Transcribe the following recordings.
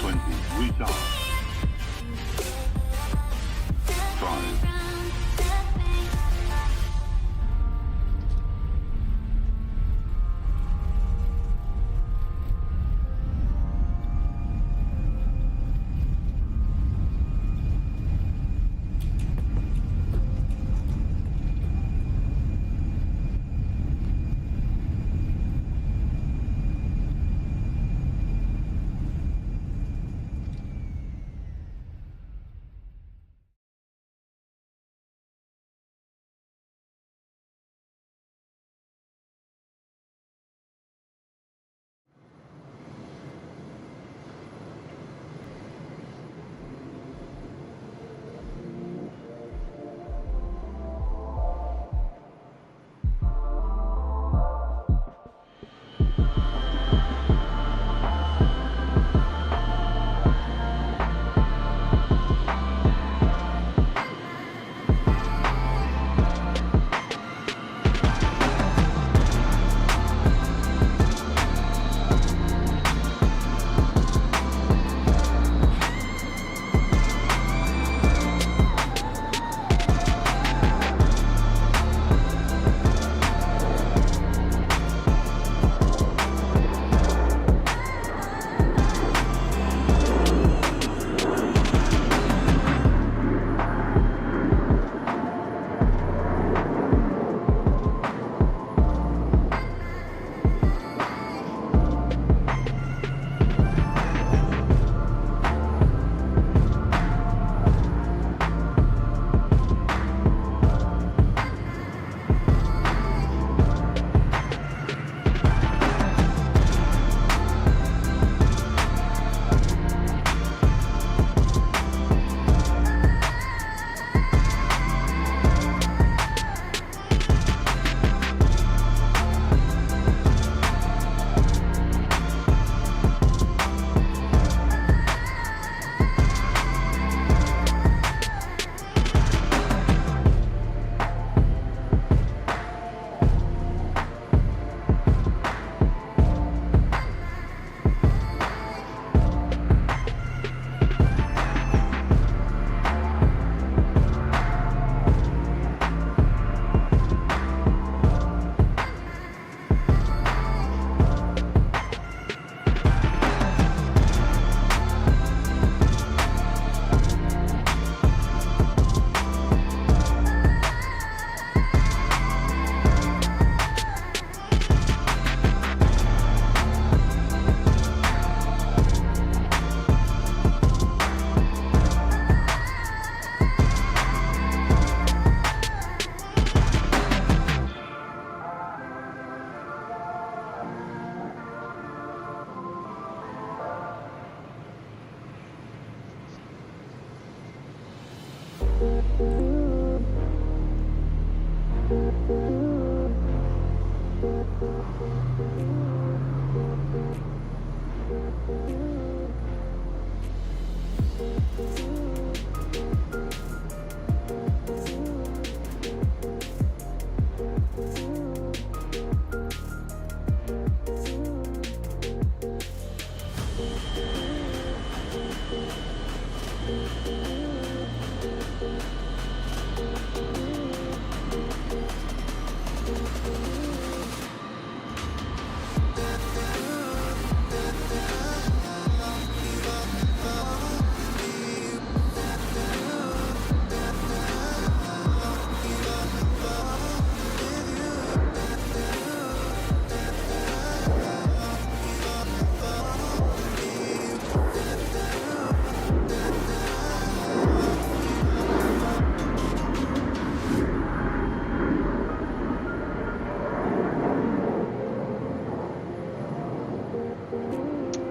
20, restart. 5.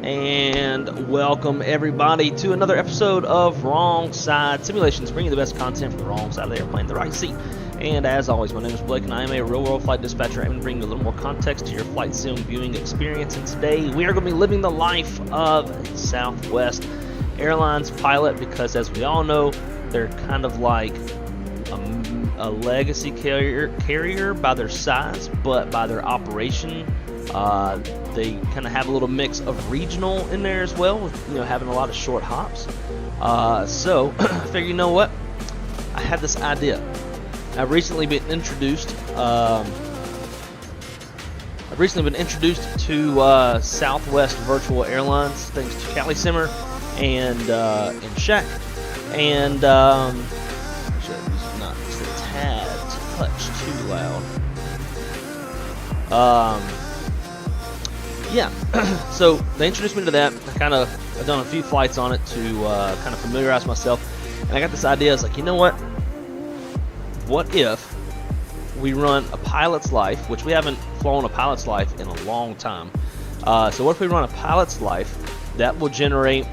And welcome everybody to another episode of Wrong Side Simulations, bringing you the best content from the wrong side of the airplane, the right seat. And as always, my name is Blake and I am a real-world flight dispatcher. I'm going to bring you a little more context to your flight sim viewing experience. And today we are going to be living the life of a Southwest Airlines pilot, because as we all know, they're kind of like a legacy carrier by their size, but by their operation They kind of have a little mix of regional in there as well, with having a lot of short hops. So I figured, you know what? I had this idea. I've recently been introduced. To Southwest Virtual Airlines, thanks to Callie Simmer and Shaq. And should not just a tad touch too loud. Yeah, so they introduced me to that. I've done a few flights on it to kind of familiarize myself, and I got this idea. I was like, you know what? What if we run a pilot's life, which we haven't flown a pilot's life in a long time. So what if we run a pilot's life that will generate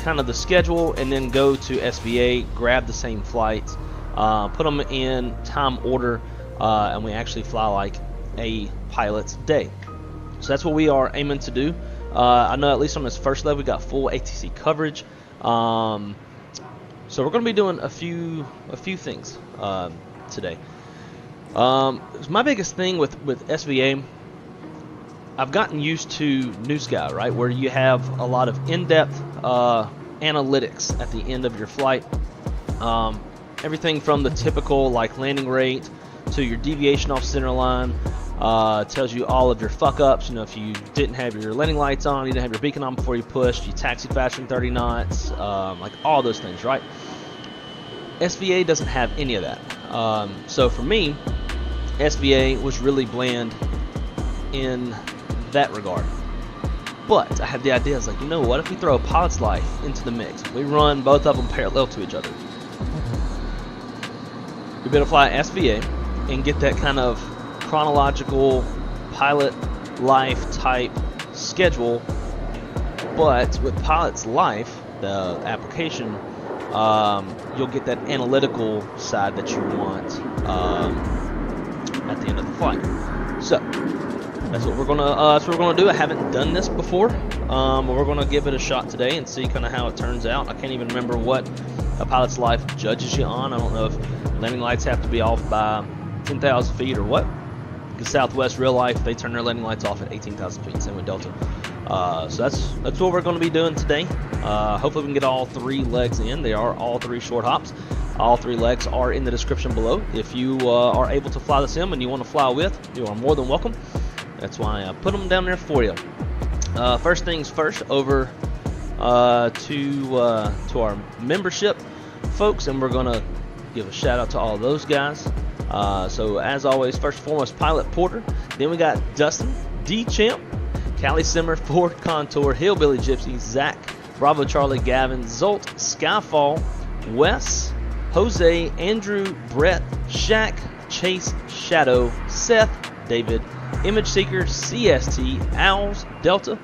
kind of the schedule, and then go to SVA, grab the same flights, put them in time order, and we actually fly like a pilot's day. So that's what we are aiming to do. I know at least on this first level we got full ATC coverage. So we're going to be doing a few things today. My biggest thing with SVA, I've gotten used to New Sky, right, where you have a lot of in-depth analytics at the end of your flight. Everything from the typical like landing rate to your deviation off center line. Tells you all of your fuck-ups. If you didn't have your landing lights on, you didn't have your beacon on before you pushed, you taxied faster than 30 knots, like all those things, right? SVA doesn't have any of that. So for me, SVA was really bland in that regard. But I had the idea, I was like, you know what, if we throw a pilot's life into the mix, we run both of them parallel to each other, we better fly SVA and get that kind of chronological pilot life type schedule. But with pilot's life, the application, you'll get that analytical side that you want at the end of the flight. So that's what we're gonna do. I haven't done this before, but we're gonna give it a shot today and see kind of how it turns out. I can't even remember what a pilot's life judges you on. I don't know if landing lights have to be off by 10,000 feet or what. Because Southwest real life, they turn their landing lights off at 18,000 feet. Same with Delta. So that's what we're going to be doing today. Hopefully we can get all three legs in. They are all three short hops. All three legs are in the description below. If you are able to fly the sim and you want to fly with, you are more than welcome. That's why I put them down there for you. First things first, over to our membership folks, and we're going to give a shout out to all those guys. So as always, first and foremost, Pilot Porter. Then we got Dustin, D-Champ, Callie Simmer, Ford Contour, Hillbilly Gypsy, Zach, Bravo Charlie, Gavin, Zolt, Skyfall, Wes, Jose, Andrew, Brett, Shaq, Chase, Shadow, Seth, David, Image Seeker, CST, Owls, Delta,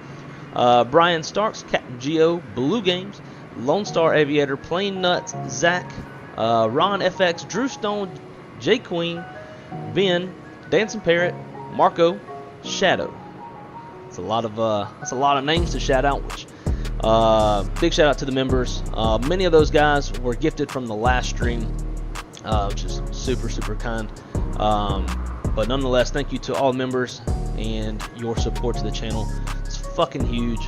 Brian Starks, Captain Geo, Blue Games, Lone Star Aviator, Plain Nuts, Zach, Ron FX, Drew Stone, Jay Queen, Ben, Dancing Parrot, Marco, Shadow. It's a lot of names to shout out. Which big shout out to the members. Many of those guys were gifted from the last stream, which is super kind. But nonetheless, thank you to all members and your support to the channel. It's fucking huge,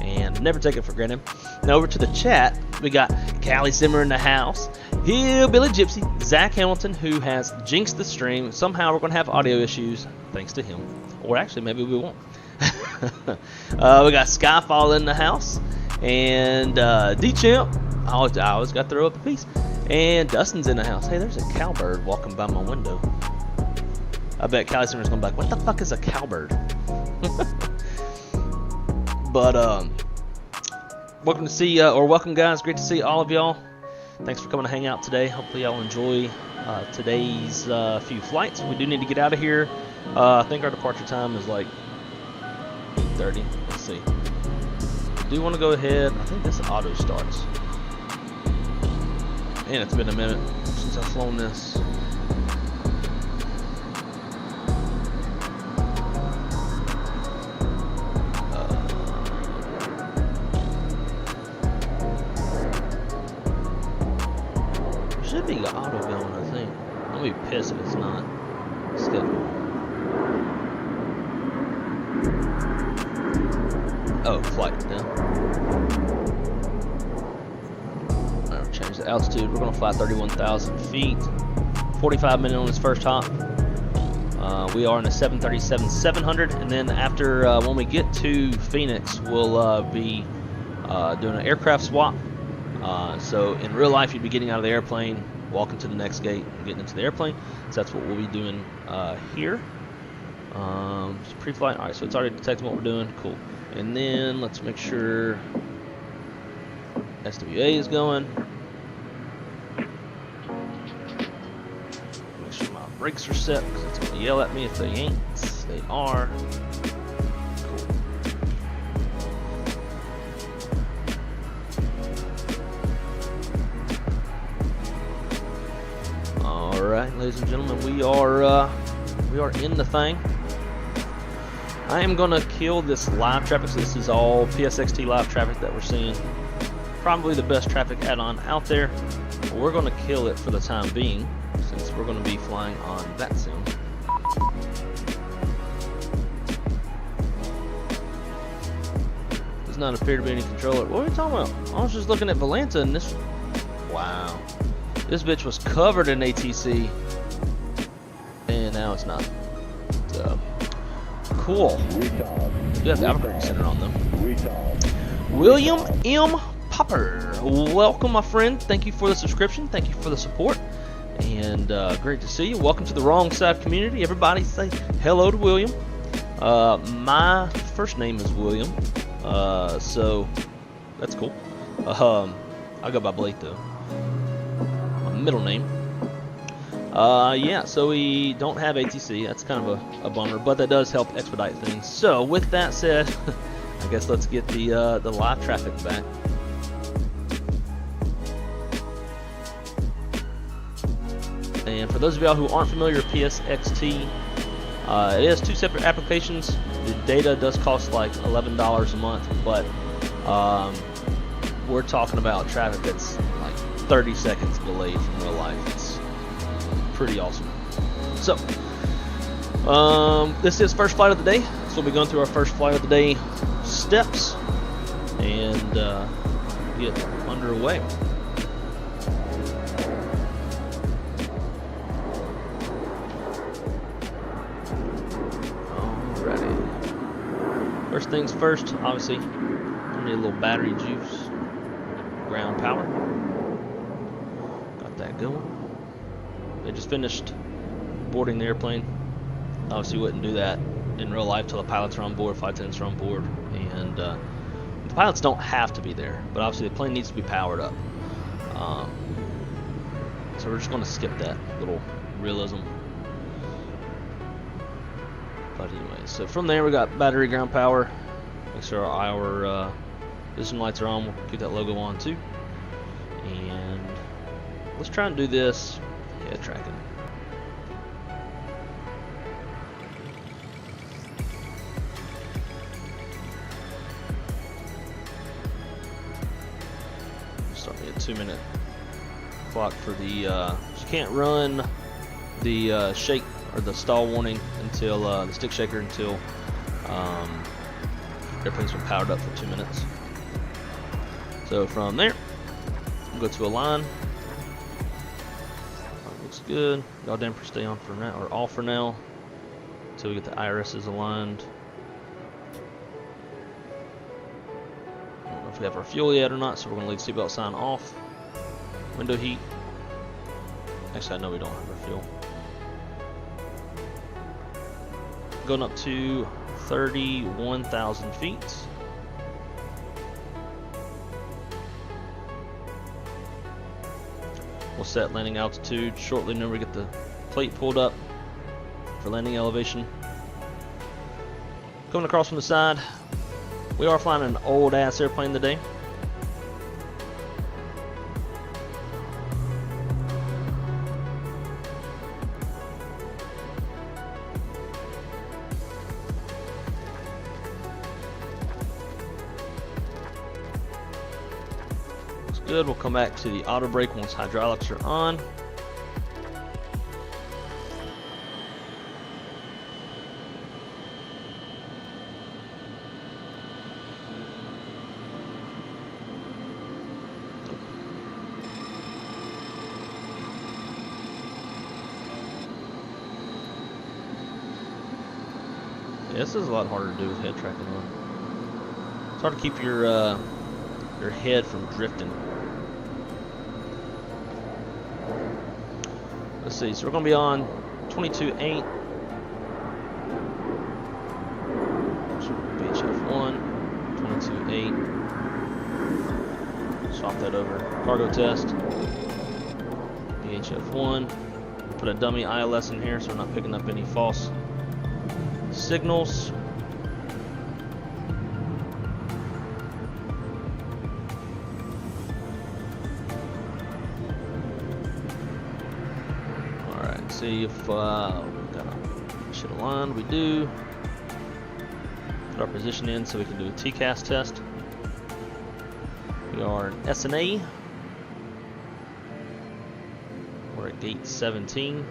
and never take it for granted. Now over to the chat, we got Callie Simmer in the house, Hillbilly Gypsy, Zach Hamilton, who has jinxed the stream. Somehow we're going to have audio issues thanks to him. Or actually, maybe we won't. We got Skyfall in the house, and D-Champ. I always got to throw up a piece. And Dustin's in the house. Hey, there's a cowbird walking by my window. I bet Callie Simmer's going to be like, what the fuck is a cowbird? But welcome guys. Great to see all of y'all. Thanks for coming to hang out today. Hopefully y'all enjoy today's few flights. We do need to get out of here. I think our departure time is like 8:30. Let's see. I do want to go ahead. I think this auto starts. Man, it's been a minute since I've flown this. Should be auto going, I think. I'll be pissed if it's not scheduled. Oh, flight down. Alright, change the altitude. We're gonna fly 31,000 feet. 45 minutes on this first hop. We are in a 737-700, and then after when we get to Phoenix, we'll be doing an aircraft swap. So in real life, you'd be getting out of the airplane, walking to the next gate, and getting into the airplane. So that's what we'll be doing here. Pre-flight. All right, so it's already detecting what we're doing. Cool. And then let's make sure SWA is going. Make sure my brakes are set, because it's going to yell at me if they ain't. They are. Cool. All right, ladies and gentlemen, we are in the thing. I am gonna kill this live traffic. So this is all PSXT live traffic that we're seeing. Probably the best traffic add-on out there. But we're gonna kill it for the time being, since we're gonna be flying on that soon. Does not appear to be any controller. What are you talking about? I was just looking at Volanta and this. Wow, this bitch was covered in ATC, and now it's not. Cool. You have the Albuquerque Center on them. William M. Popper, welcome, my friend. Thank you for the subscription. Thank you for the support, and great to see you. Welcome to the Wrong Side community. Everybody say hello to William. My first name is William, so that's cool. I go by Blake though. My middle name. Yeah, so we don't have ATC. That's kind of a bummer, but that does help expedite things. So with that said, I guess let's get the live traffic back. And for those of y'all who aren't familiar with PSXT, it is two separate applications. The data does cost like $11 a month, but we're talking about traffic that's like 30 seconds delayed from real life. It's pretty awesome. So this is first flight of the day, so we'll be going through our first flight of the day steps and get underway. Alrighty, first things first, obviously we need a little battery juice, ground power, got that going. They just finished boarding the airplane. Obviously wouldn't do that in real life till the pilots are on board, flight attendants are on board, and the pilots don't have to be there, but obviously the plane needs to be powered up. So we're just going to skip that little realism. But anyway, so from there we got battery, ground power. Make sure our position lights are on. We'll keep that logo on too. And let's try and do this. Yeah, tracking. Start me a 2-minute clock for the. You can't run the shake or the stall warning until the stick shaker until airplane's been powered up for 2 minutes. So from there, we'll go to align. Good. Y'all damper stay on for now, or off for now, until we get the IRSs aligned. I don't know if we have our fuel yet or not, so we're going to leave seatbelt sign off. Window heat. Actually, I know we don't have our fuel. Going up to 31,000 feet. We'll set landing altitude shortly when we get the plate pulled up for landing elevation. Coming across from the side, we are flying an old ass airplane today. Good. We'll come back to the auto brake once hydraulics are on. Yeah, this is a lot harder to do with head tracking on. It's hard to keep your head from drifting. Let's see, so we're going to be on 22.8. BHF1, 22.8. Swap that over. Cargo test. BHF1. Put a dummy ILS in here so we're not picking up any false signals. Alright, see if we've got our shit aligned. We do. Put our position in so we can do a TCAS test. We are an SNA. We're at gate 17.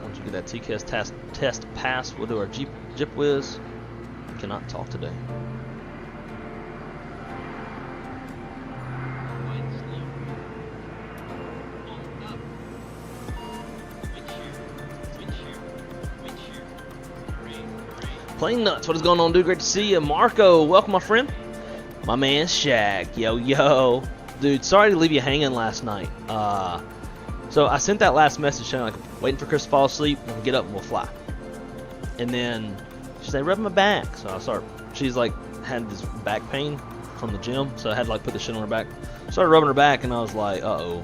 Once we get that TCAS test passed, we'll do our Jip whiz. We cannot talk today. Plane nuts, what is going on, dude? Great to see you. Marco, welcome, my friend. My man Shaq, yo. Dude, sorry to leave you hanging last night. So I sent that last message saying, like, waiting for Chris to fall asleep, and we'll get up and we'll fly. And then she said, rub my back. So I started, she's like, had this back pain from the gym, so I had to like put the shit on her back. Started rubbing her back, and I was like, uh-oh.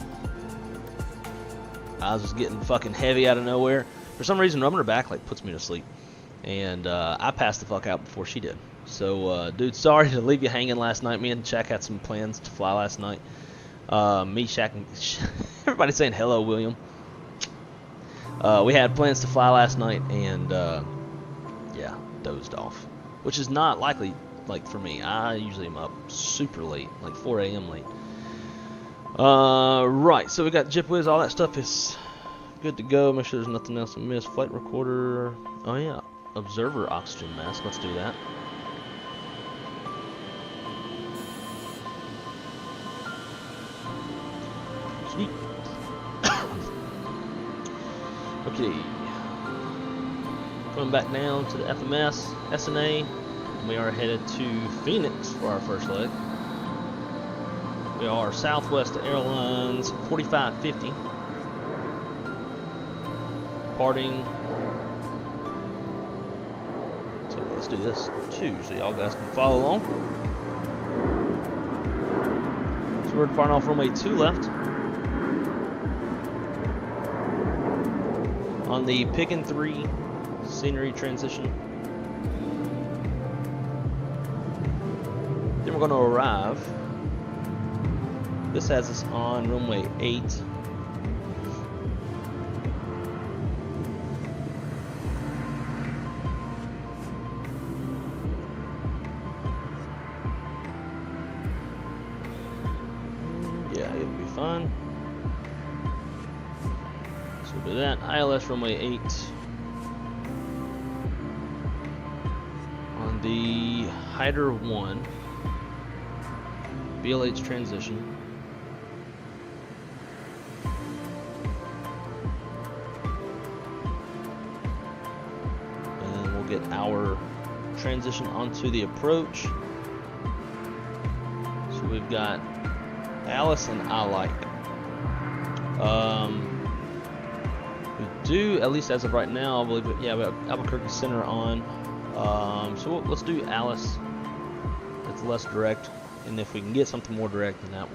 I was just getting fucking heavy out of nowhere. For some reason, rubbing her back, like, puts me to sleep. And I passed the fuck out before she did. So, dude, sorry to leave you hanging last night. Me and Shaq had some plans to fly last night. Me, Shaq, and everybody saying hello, William. We had plans to fly last night, and yeah, dozed off. Which is not likely, like, for me. I usually am up super late, like 4 a.m. late. Right, so we got Jip whiz, all that stuff is good to go. Make sure there's nothing else to miss. Flight recorder. Oh, yeah. Observer oxygen mask. Let's do that. Sweet. Okay. Coming back down to the FMS, SNA. We are headed to Phoenix for our first leg. We are Southwest Airlines 4550. Departing. So let's do this too, so y'all guys can follow along. So we're departing off runway 2 left. On the Pick and 3 scenery transition. Then we're going to arrive. This has us on runway 8. Yeah, it'll be fine. So we'll do that. ILS runway 8. On the Hyder 1. BLH transition. Get our transition onto the approach. So we've got Alice and I like. We do, at least as of right now, I believe, yeah, we have Albuquerque Center on. So let's do Alice. It's less direct, and if we can get something more direct, then that'll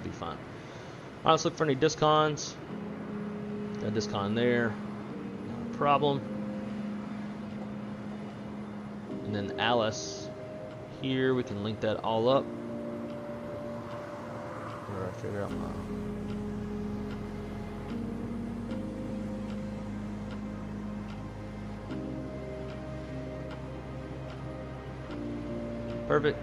be fine. All right, let's look for any discons. Got a discon there, not a problem. And then Alice here, we can link that all up. Where do I figure out my... Perfect.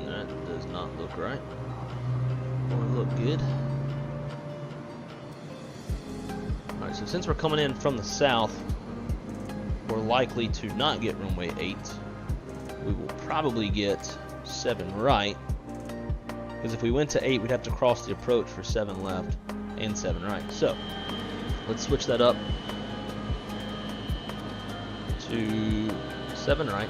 That does not look right. Or look good. Alright, so since we're coming in from the south, we're likely to not get runway 8. We will probably get 7 right. Because if we went to 8, we'd have to cross the approach for 7 left and 7 right. So, let's switch that up to 7 right.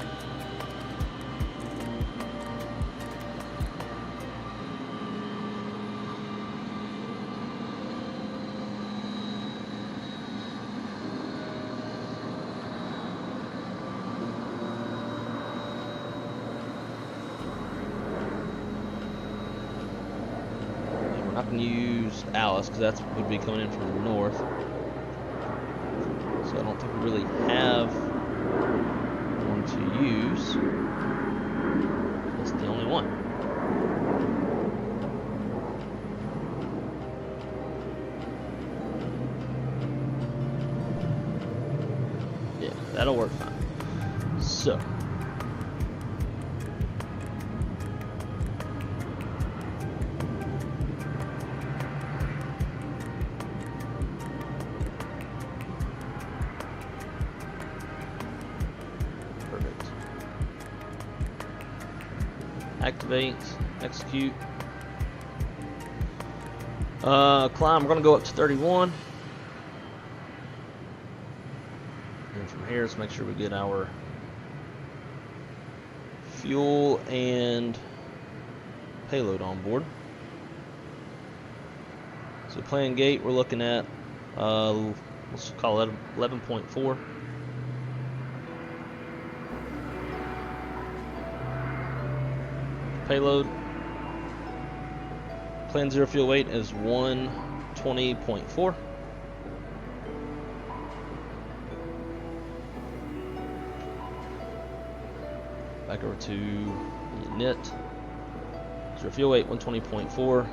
We're not going to use Alice because that would be coming in from the north. So I don't think we really have one to use. That's the only one. Yeah, that'll work fine. So. Activate, execute. Climb, we're going to go up to 31. And from here, let's make sure we get our fuel and payload on board. So plan gate, we're looking at, let's call it 11.4. Payload, plan 0 fuel weight is 120.4. Back over to init. 0 fuel weight 120.4.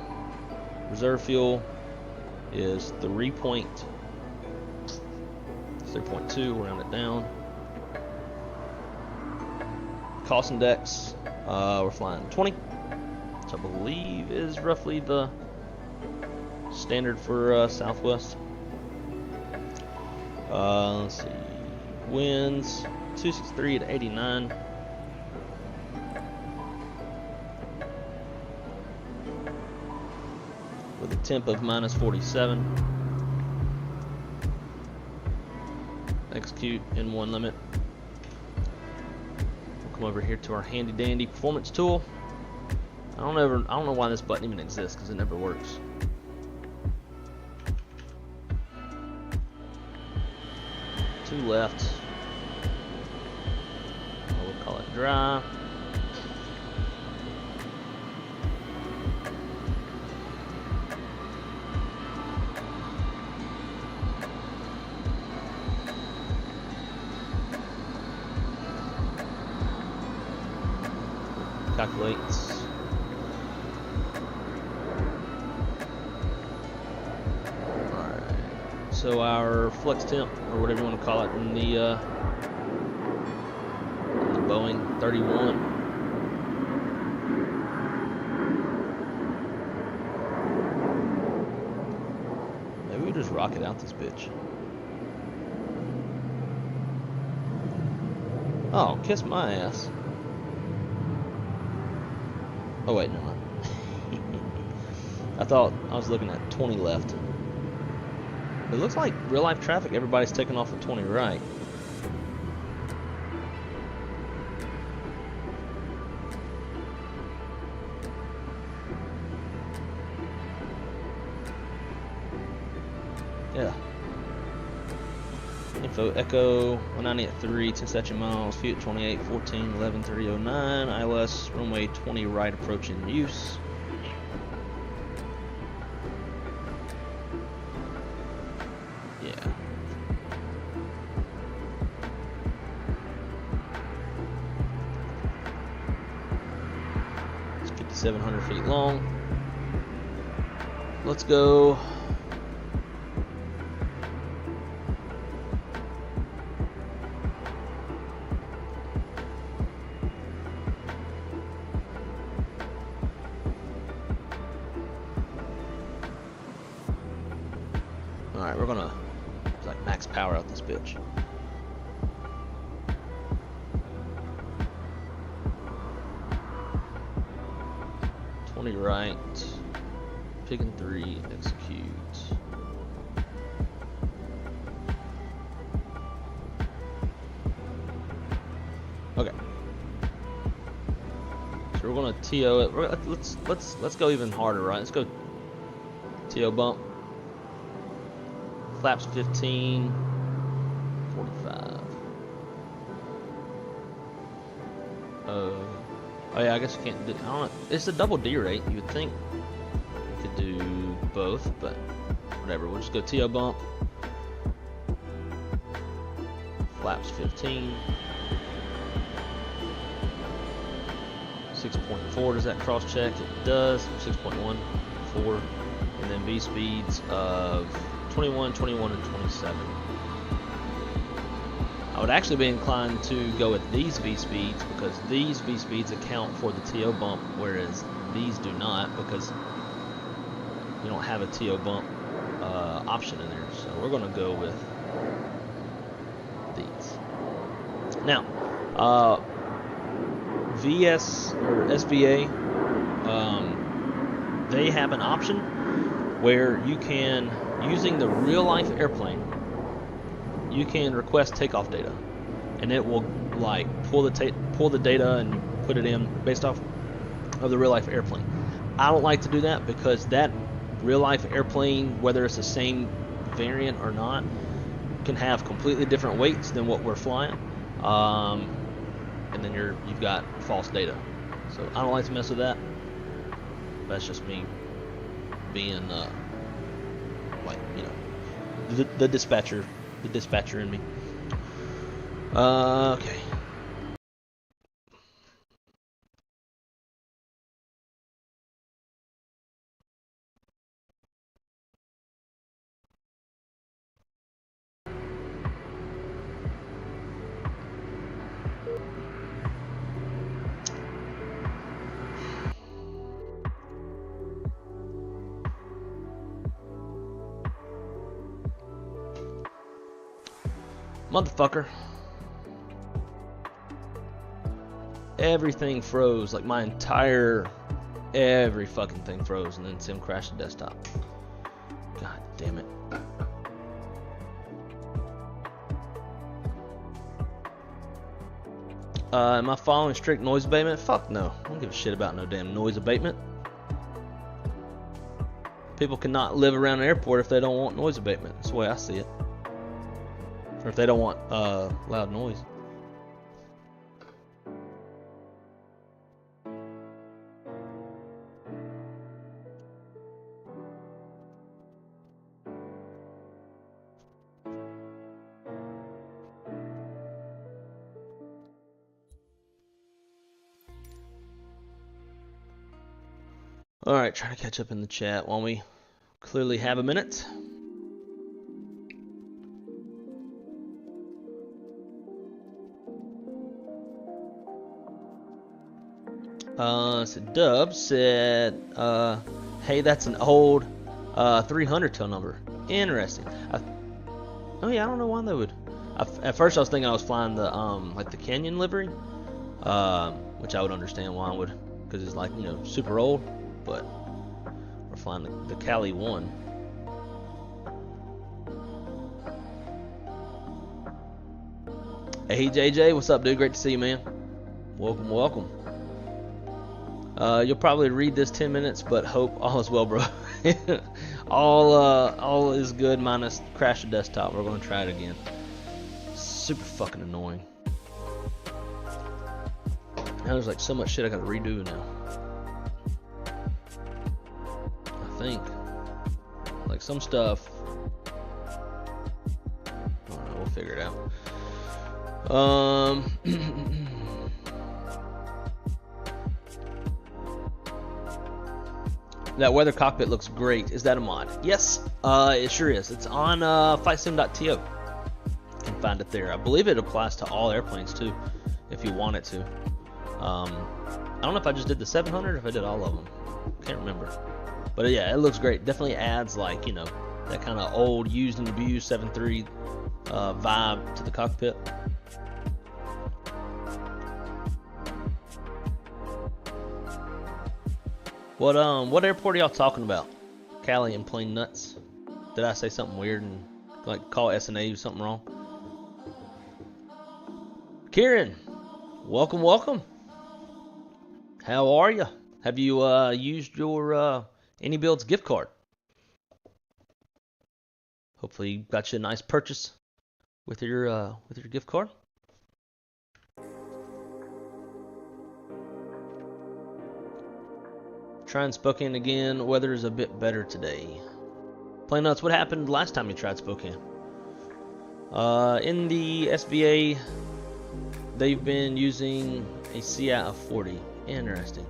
Reserve fuel is 3.2. We'll round it down. Cost index. We're flying 20, which I believe is roughly the standard for Southwest. Let's see, winds 263 to 89. With a temp of minus 47. Execute in 1 limit. Over here to our handy dandy performance tool. I don't know why this button even exists because it never works. Two left. We'll call it dry. Calculates. Alright. So our flex temp, or whatever you want to call it, in the Boeing 31. Maybe we just rocket out this bitch. Oh, kiss my ass. Oh wait, never mind. I thought I was looking at 20 left. It looks like real life traffic, everybody's taking off at 20 right. Yeah. Info Echo 190 at 3, 10 statute miles, feet at 28, 14, 11, 3009, ILS, runway 20 right approach in use. Yeah. It's 5,700 feet long. Let's go. Alright, we're gonna this bitch. Right, pick and 3, execute. Okay, so we're gonna TO it. Let's go even harder, right? Let's go TO bump. Flaps 15, 45. Oh yeah, I guess you can't do. I don't know. It's a double D rate. You would think you could do both, but whatever. We'll just go TO bump. Flaps 15. 6.4. Does that cross check? It does. 6.1, 4, and then V speeds of 21, 21, and 27. I would actually be inclined to go with these V speeds because these V speeds account for the TO bump, whereas these do not because you don't have a TO bump option in there. So we're going to go with these. Now, VS or SVA, they have an option where you can, using the real life airplane, you can request takeoff data, and it will like pull the data and put it in based off of the real life airplane. I don't like to do that because that real life airplane, whether it's the same variant or not, can have completely different weights than what we're flying, and then you've got false data. So I don't like to mess with that. That's just me being like, you know, the dispatcher. The dispatcher in me. Okay. Motherfucker. Everything froze, like my every fucking thing froze, and then Sim crashed the desktop. God damn it. Am I following strict noise abatement? Fuck no. I don't give a shit about no damn noise abatement. People cannot live around an airport if they don't want noise abatement. That's the way I see it. Or if they don't want loud noise. Alright, trying to catch up in the chat while we clearly have a minute. So Dub said, hey, that's an old 300 tail number. Interesting. Oh yeah, I don't know why they would. At first I was thinking I was flying the like the Canyon livery, which I would understand why I would, because it's like, you know, super old. But we're flying the Cali 1. Hey JJ, what's up, dude? Great to see you, man. Welcome, welcome. You'll probably read this 10 minutes, but hope all is well, bro. all is good minus crash the desktop. We're gonna try it again. Super fucking annoying. Now there's like so much shit I gotta redo now. I think like some stuff. I don't know, we'll figure it out. That weather cockpit looks great. Is that a mod? Yes, it sure is. It's on flightsim.to. You can find it there. I believe it applies to all airplanes too, if you want it to. I don't know if I just did the 700 or if I did all of them. Can't remember. But yeah, it looks great. Definitely adds, like, you know, that kind of old used and abused 737 vibe to the cockpit. What airport are y'all talking about? Cali and plain nuts. Did I say something weird and like call SNA something wrong? Kieran, welcome. How are you? Have you used your AnyBuilds gift card? Hopefully you got you a nice purchase with your gift card. Trying Spokane again. Weather is a bit better today. Plain nuts, what happened last time you tried Spokane? In the SBA, they've been using a CI of 40. Interesting.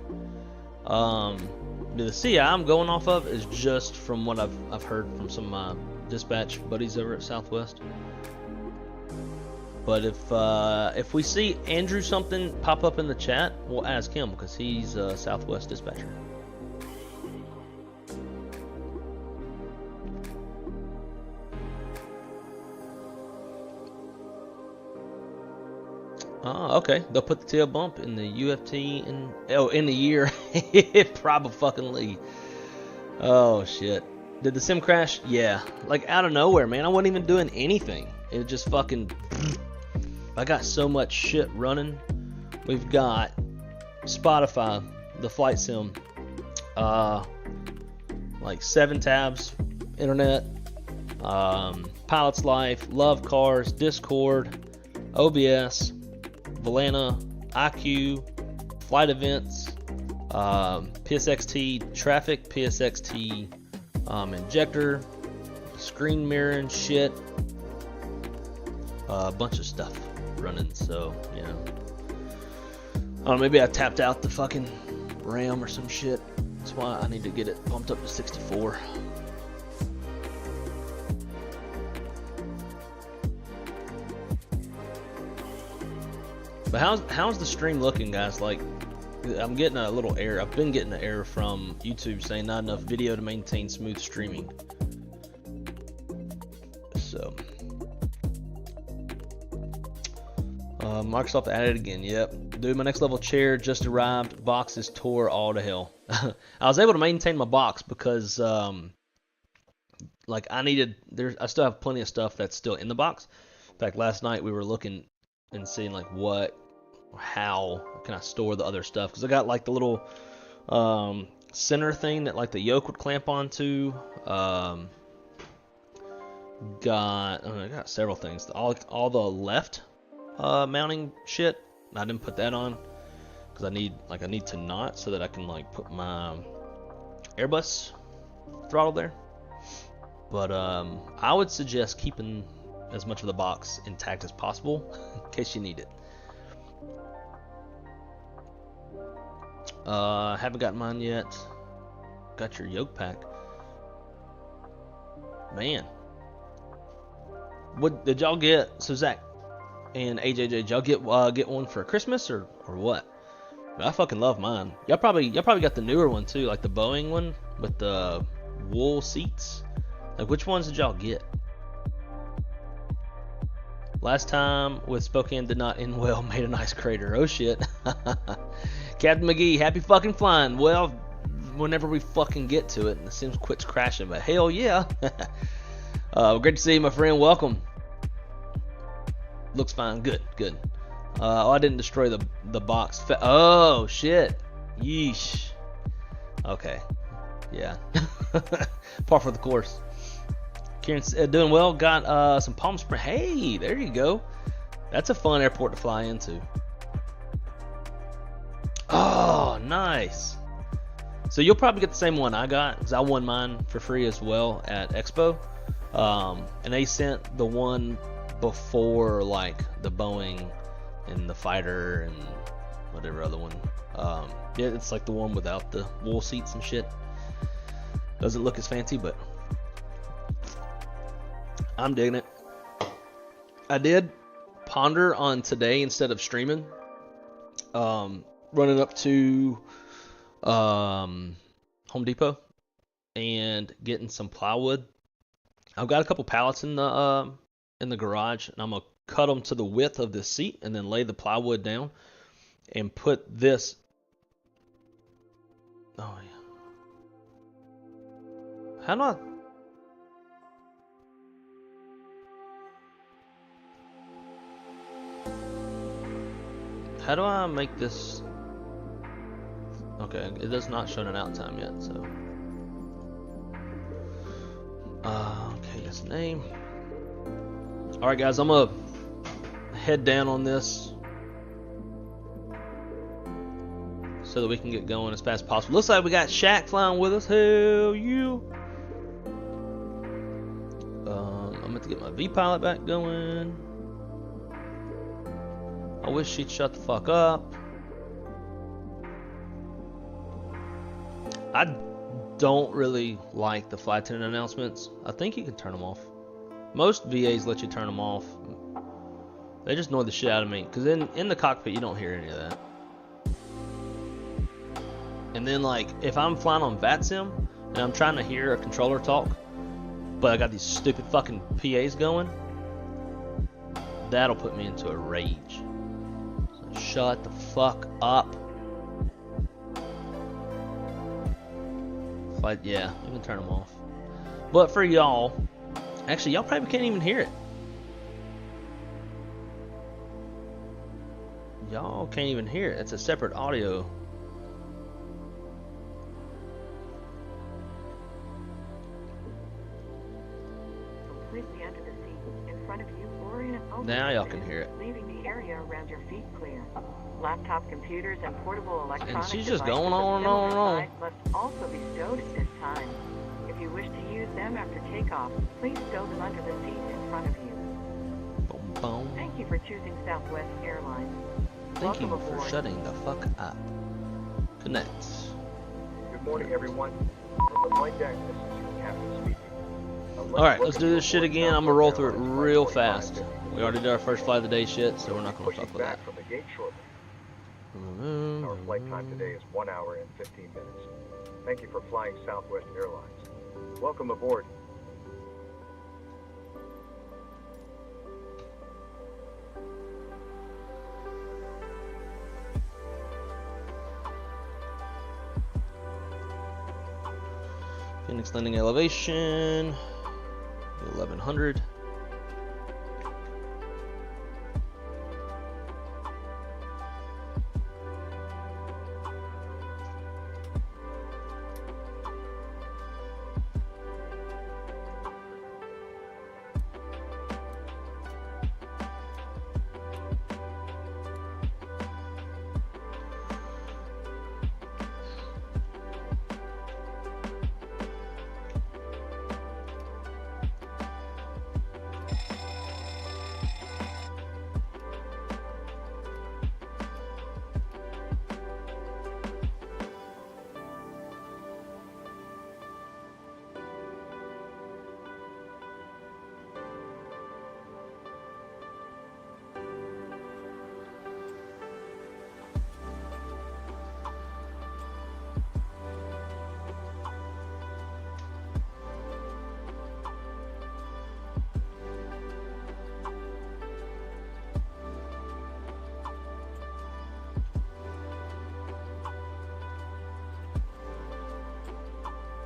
The CI I'm going off of is just from what I've heard from some dispatch buddies over at Southwest. But if we see Andrew something pop up in the chat, we'll ask him because he's a Southwest dispatcher. Oh, okay. They'll put the tail bump in the UFT in the year. Probably. Oh shit. Did the sim crash? Yeah. Like out of nowhere, man. I wasn't even doing anything. It just fucking. I got so much shit running. We've got Spotify, the flight sim, like 7 tabs, internet, Pilot's Life, Love Cars, Discord, OBS, Valana, IQ, flight events, PSXT traffic, PSXT injector, screen mirroring shit, a bunch of stuff running. So you know, I don't know, maybe I tapped out the fucking RAM or some shit. That's why I need to get it bumped up to 64. But how's the stream looking, guys? Like, I'm getting a little error. I've been getting an error from YouTube saying not enough video to maintain smooth streaming. So, Microsoft added again. Yep, dude, my Nextlevel chair just arrived. Boxes tore all to hell. I was able to maintain my box because, like, I still have plenty of stuff that's still in the box. In fact, last night we were looking and seeing like how can I store the other stuff, because I got like the little center thing that like the yoke would clamp onto. I got several things. All the left mounting shit, I didn't put that on because I need to knot so that I can like put my Airbus throttle there. But I would suggest keeping as much of the box intact as possible in case you need it. Haven't got mine yet. Got your yoke pack. Man. What did y'all get? So Zach and AJJ, did y'all get one for Christmas or what? I fucking love mine. Y'all probably got the newer one too, like the Boeing one with the wool seats. Like, which ones did y'all get? Last time with Spokane did not end well, made a nice crater. Oh shit. Captain McGee, happy fucking flying. Well, whenever we fucking get to it, and the Sims quits crashing, but hell yeah. Great to see you, my friend. Welcome. Looks fine. Good. Oh, I didn't destroy the box. Oh shit. Yeesh. Okay. Yeah. Par for the course. Kieran's doing well. Got some Palm Springs. Hey, there you go. That's a fun airport to fly into. Oh, nice. So you'll probably get the same one I got because I won mine for free as well at Expo. And they sent the one before like the Boeing and the fighter and whatever other one. Yeah, it's like the one without the wool seats and shit. Doesn't look as fancy, but I'm digging it. I did ponder on today instead of streaming, running up to Home Depot and getting some plywood. I've got a couple pallets in in the garage, and I'm gonna cut them to the width of the seat, and then lay the plywood down, and put this. Oh yeah. How do I? How do I make this? Okay, it does not show an out time yet, so. Okay, yes, name. Alright guys, I'm gonna head down on this so that we can get going as fast as possible. Looks like we got Shaq flying with us. Hell yeah. I'm going to get my V-pilot back going. I wish she'd shut the fuck up. I don't really like the flight attendant announcements. I think you can turn them off. Most VAs let you turn them off. They just annoy the shit out of me, because in the cockpit you don't hear any of that. And then like if I'm flying on VATSIM and I'm trying to hear a controller talk, but I got these stupid fucking PAs going, that'll put me into a rage. So shut the fuck up. But yeah, you can turn them off. But for y'all, actually y'all probably can't even hear it. Y'all can't even hear it. It's a separate audio. Completely under the seat, in front of you, or in an open Now y'all space, can hear it. leaving the area around your feet clear. Laptop computers and portable electronic And she's just devices going of on and on and similar on. size must also be stowed at this time. If you wish to use them after takeoff, please stow them under the seat in front of you. Boom, boom. Thank you for choosing Southwest Airlines. Thank you Welcome for aboard. shutting the fuck up. Connect. Good morning, everyone. From the flight deck, this is your captain speaking. Alright, let's do this shit again. I'm gonna roll through it real fast. We already did our first flight of the day shit, so we're not gonna fuck with that. Back from the gate shortly. Our flight time today is 1 hour and 15 minutes. Thank you for flying Southwest Airlines. Welcome aboard. Phoenix landing elevation 1100.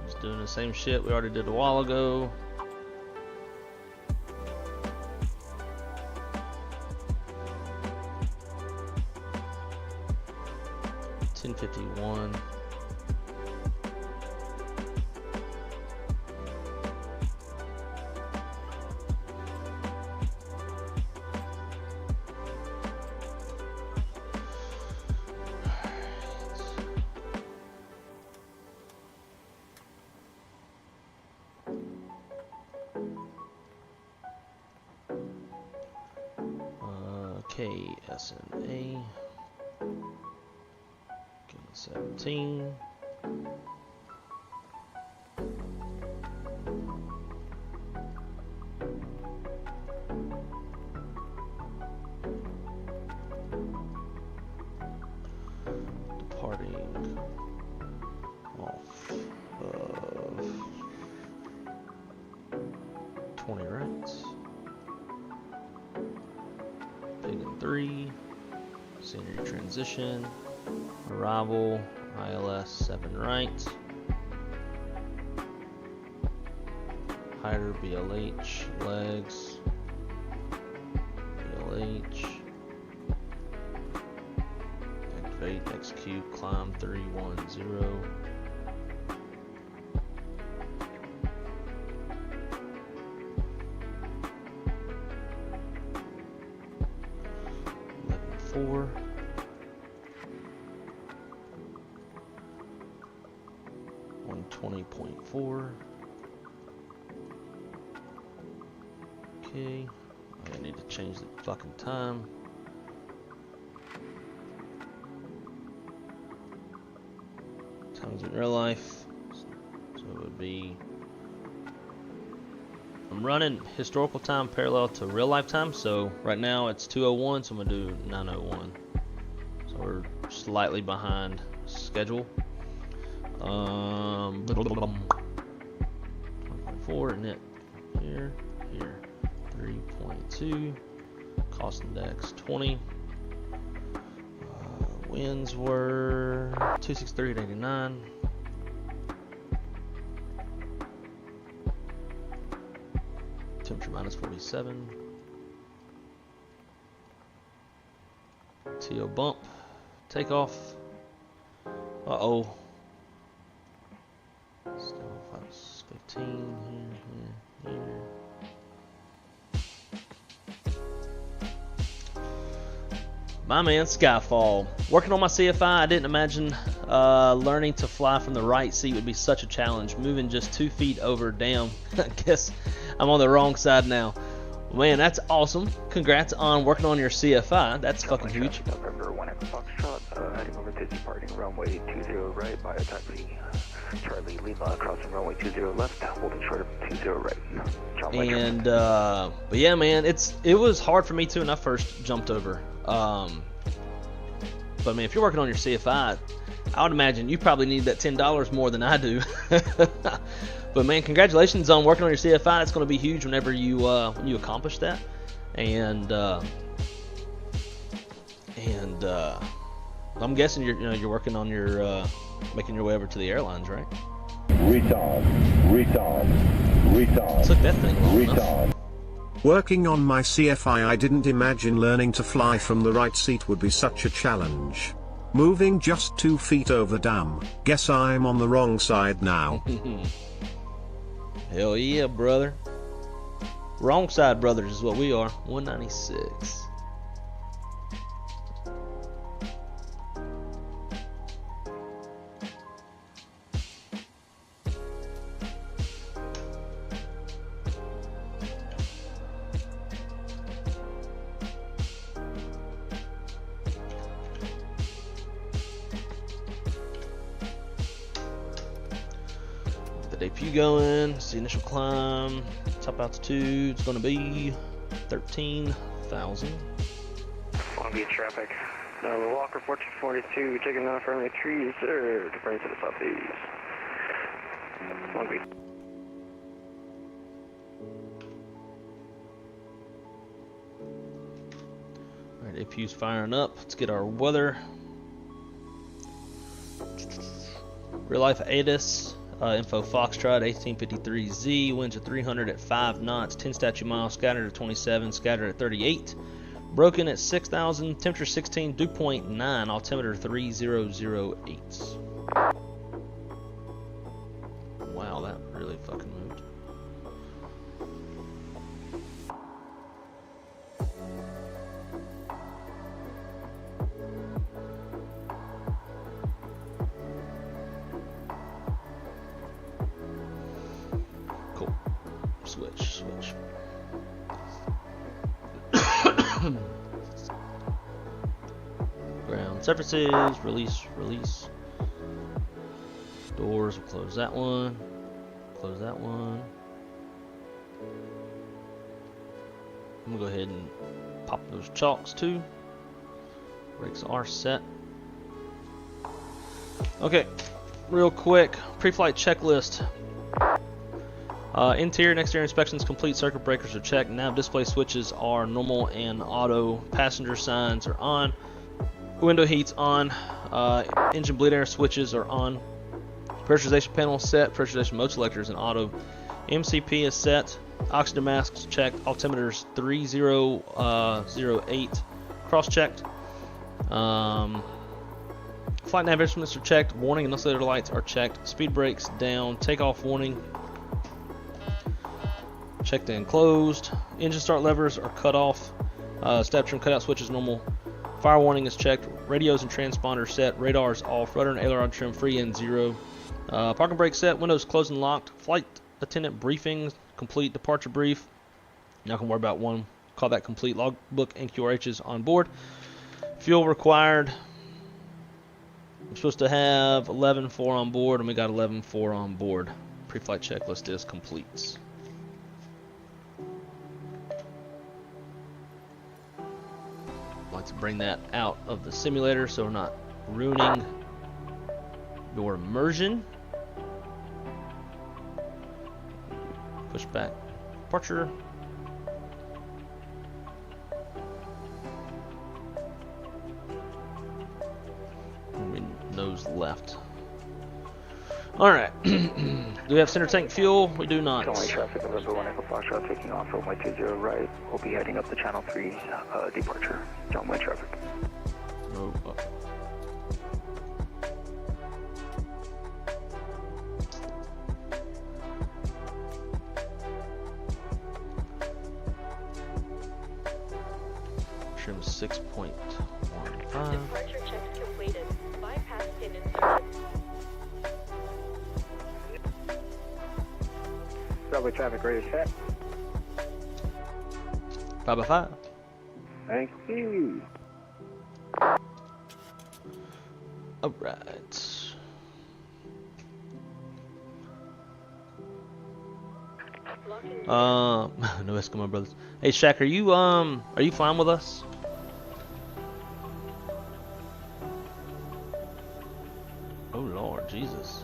Just doing the same shit we already did a while ago. $10.51. Okay, SNA. Give me 17. Departing off of 20 rights. Scenery transition. Arrival. ILS 7 right. Hider BLH. Legs. BLH. Activate. Execute. Climb 310. Four. 120.4. Okay. I need to change the fucking time. Times in real life. So it would be. I'm running historical time parallel to real life time, so right now it's 2:01, so I'm gonna do 9:01. So we're slightly behind schedule. 4 net here, 3.2. Cost index 20. Winds were 263.89. Temperature minus 47. TO bump. Takeoff. Uh-oh. Still 15 here. My man, Skyfall. Working on my CFI, I didn't imagine learning to fly from the right seat would be such a challenge. Moving just 2 feet over, damn. I guess I'm on the wrong side now. Man, that's awesome. Congrats on working on your CFI. That's fucking huge. November 1 Echo Foxtrot, heading over to departing runway 20 right by a taxi. Charlie Lima crossing runway 20 left, holding short of 20 right. And but yeah, man, it was hard for me too when I first jumped over. But man, if you're working on your CFI, I would imagine you probably need that $10 more than I do. But man, congratulations on working on your CFI. It's going to be huge whenever you accomplish that. And I'm guessing you're working on your making your way over to the airlines, right? Retard. Took that thing long enough. Working on my CFI, I didn't imagine learning to fly from the right seat would be such a challenge. Moving just 2 feet over, damn. Guess I'm on the wrong side now. Hell yeah, brother. Wrong side brothers is what we are. 196. Debut going, it's the initial climb, top altitude is going to be 13,000. Long Beach traffic. Walker 1442, taking off runway 30, departing to the southeast. Long Beach. Alright, APU's firing up. Let's get our weather. Real life Airbus. Info Foxtrot 1853Z, winds at 300 at 5 knots, 10 statute miles, scattered at 27, scattered at 38, broken at 6,000, temperature 16, dew point 9, altimeter 3008. Wow, that really fucking moved. Switch. Ground surfaces, release. Doors, we'll close that one. I'm gonna go ahead and pop those chalks too. Brakes are set. Okay, real quick, pre-flight checklist. Interior and exterior inspections complete, circuit breakers are checked, nav display switches are normal and auto, passenger signs are on, Window heat's on. Engine bleed air switches are on. Pressurization panel set. Pressurization mode selector is in auto. MCP is set. Oxygen masks checked. Altimeters 3008 cross checked. Flight nav instruments are checked. Warning and oscillator lights are checked. Speed brakes down. Takeoff warning checked and closed. Engine start levers are cut off. Step trim cutout switch is normal. Fire warning is checked. Radios and transponders set. Radar is off. Rudder and aileron trim free and 0. Parking brake set. Windows closed and locked. Flight attendant briefings complete. Departure brief. Not gonna worry about one. Call that complete. Logbook and QRHs on board. Fuel required. I'm supposed to have 11.4 on board, and we got 11.4 on board. Pre-flight checklist is complete. I'd like to bring that out of the simulator so we're not ruining your immersion. Pushback departure. Nose left. Alright. Do we have center tank fuel? We do not. Runway traffic, November 1 Echo Foxtrot taking off runway 20 right. We'll be heading up the Channel 3 departure. Runway traffic. Oh, Trim 6.15. Departure checks completed. Bypass pin inserted. Runway traffic ready to set. 5x5. Thank you. Alright. No Eskimo brothers. Hey Shaq, are you flying with us? Oh Lord, Jesus.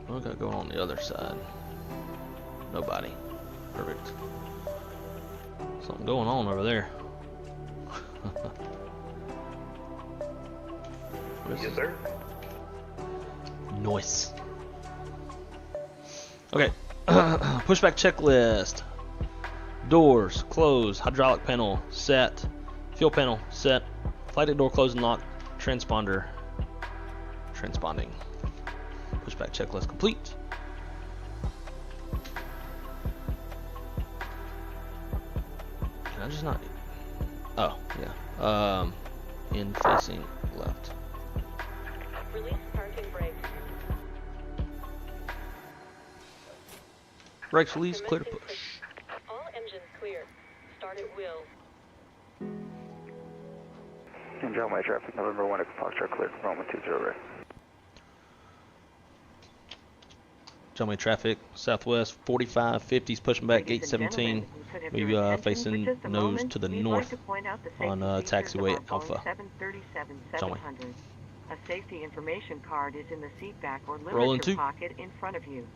What we got going on the other side? Nobody. Perfect. Something going on over there. Yes, sir. Nice. Okay. Pushback checklist. Doors closed. Hydraulic panel set. Fuel panel set. Flight deck door closed and locked. Transponder transponding. Pushback checklist complete. Can I just not? Oh yeah. In facing left. Release parking brakes. Brakes release. Clear to push. All engines clear. Start at will. And runway traffic, November 1 Echo Foxtrot cleared from runway 20 right. Runway traffic, southwest 4550s, pushing back gate 17. We facing nose to the north on taxiway Alpha. 737-700. A safety information card is in the seat back or Rolling literature two. pocket in front of you.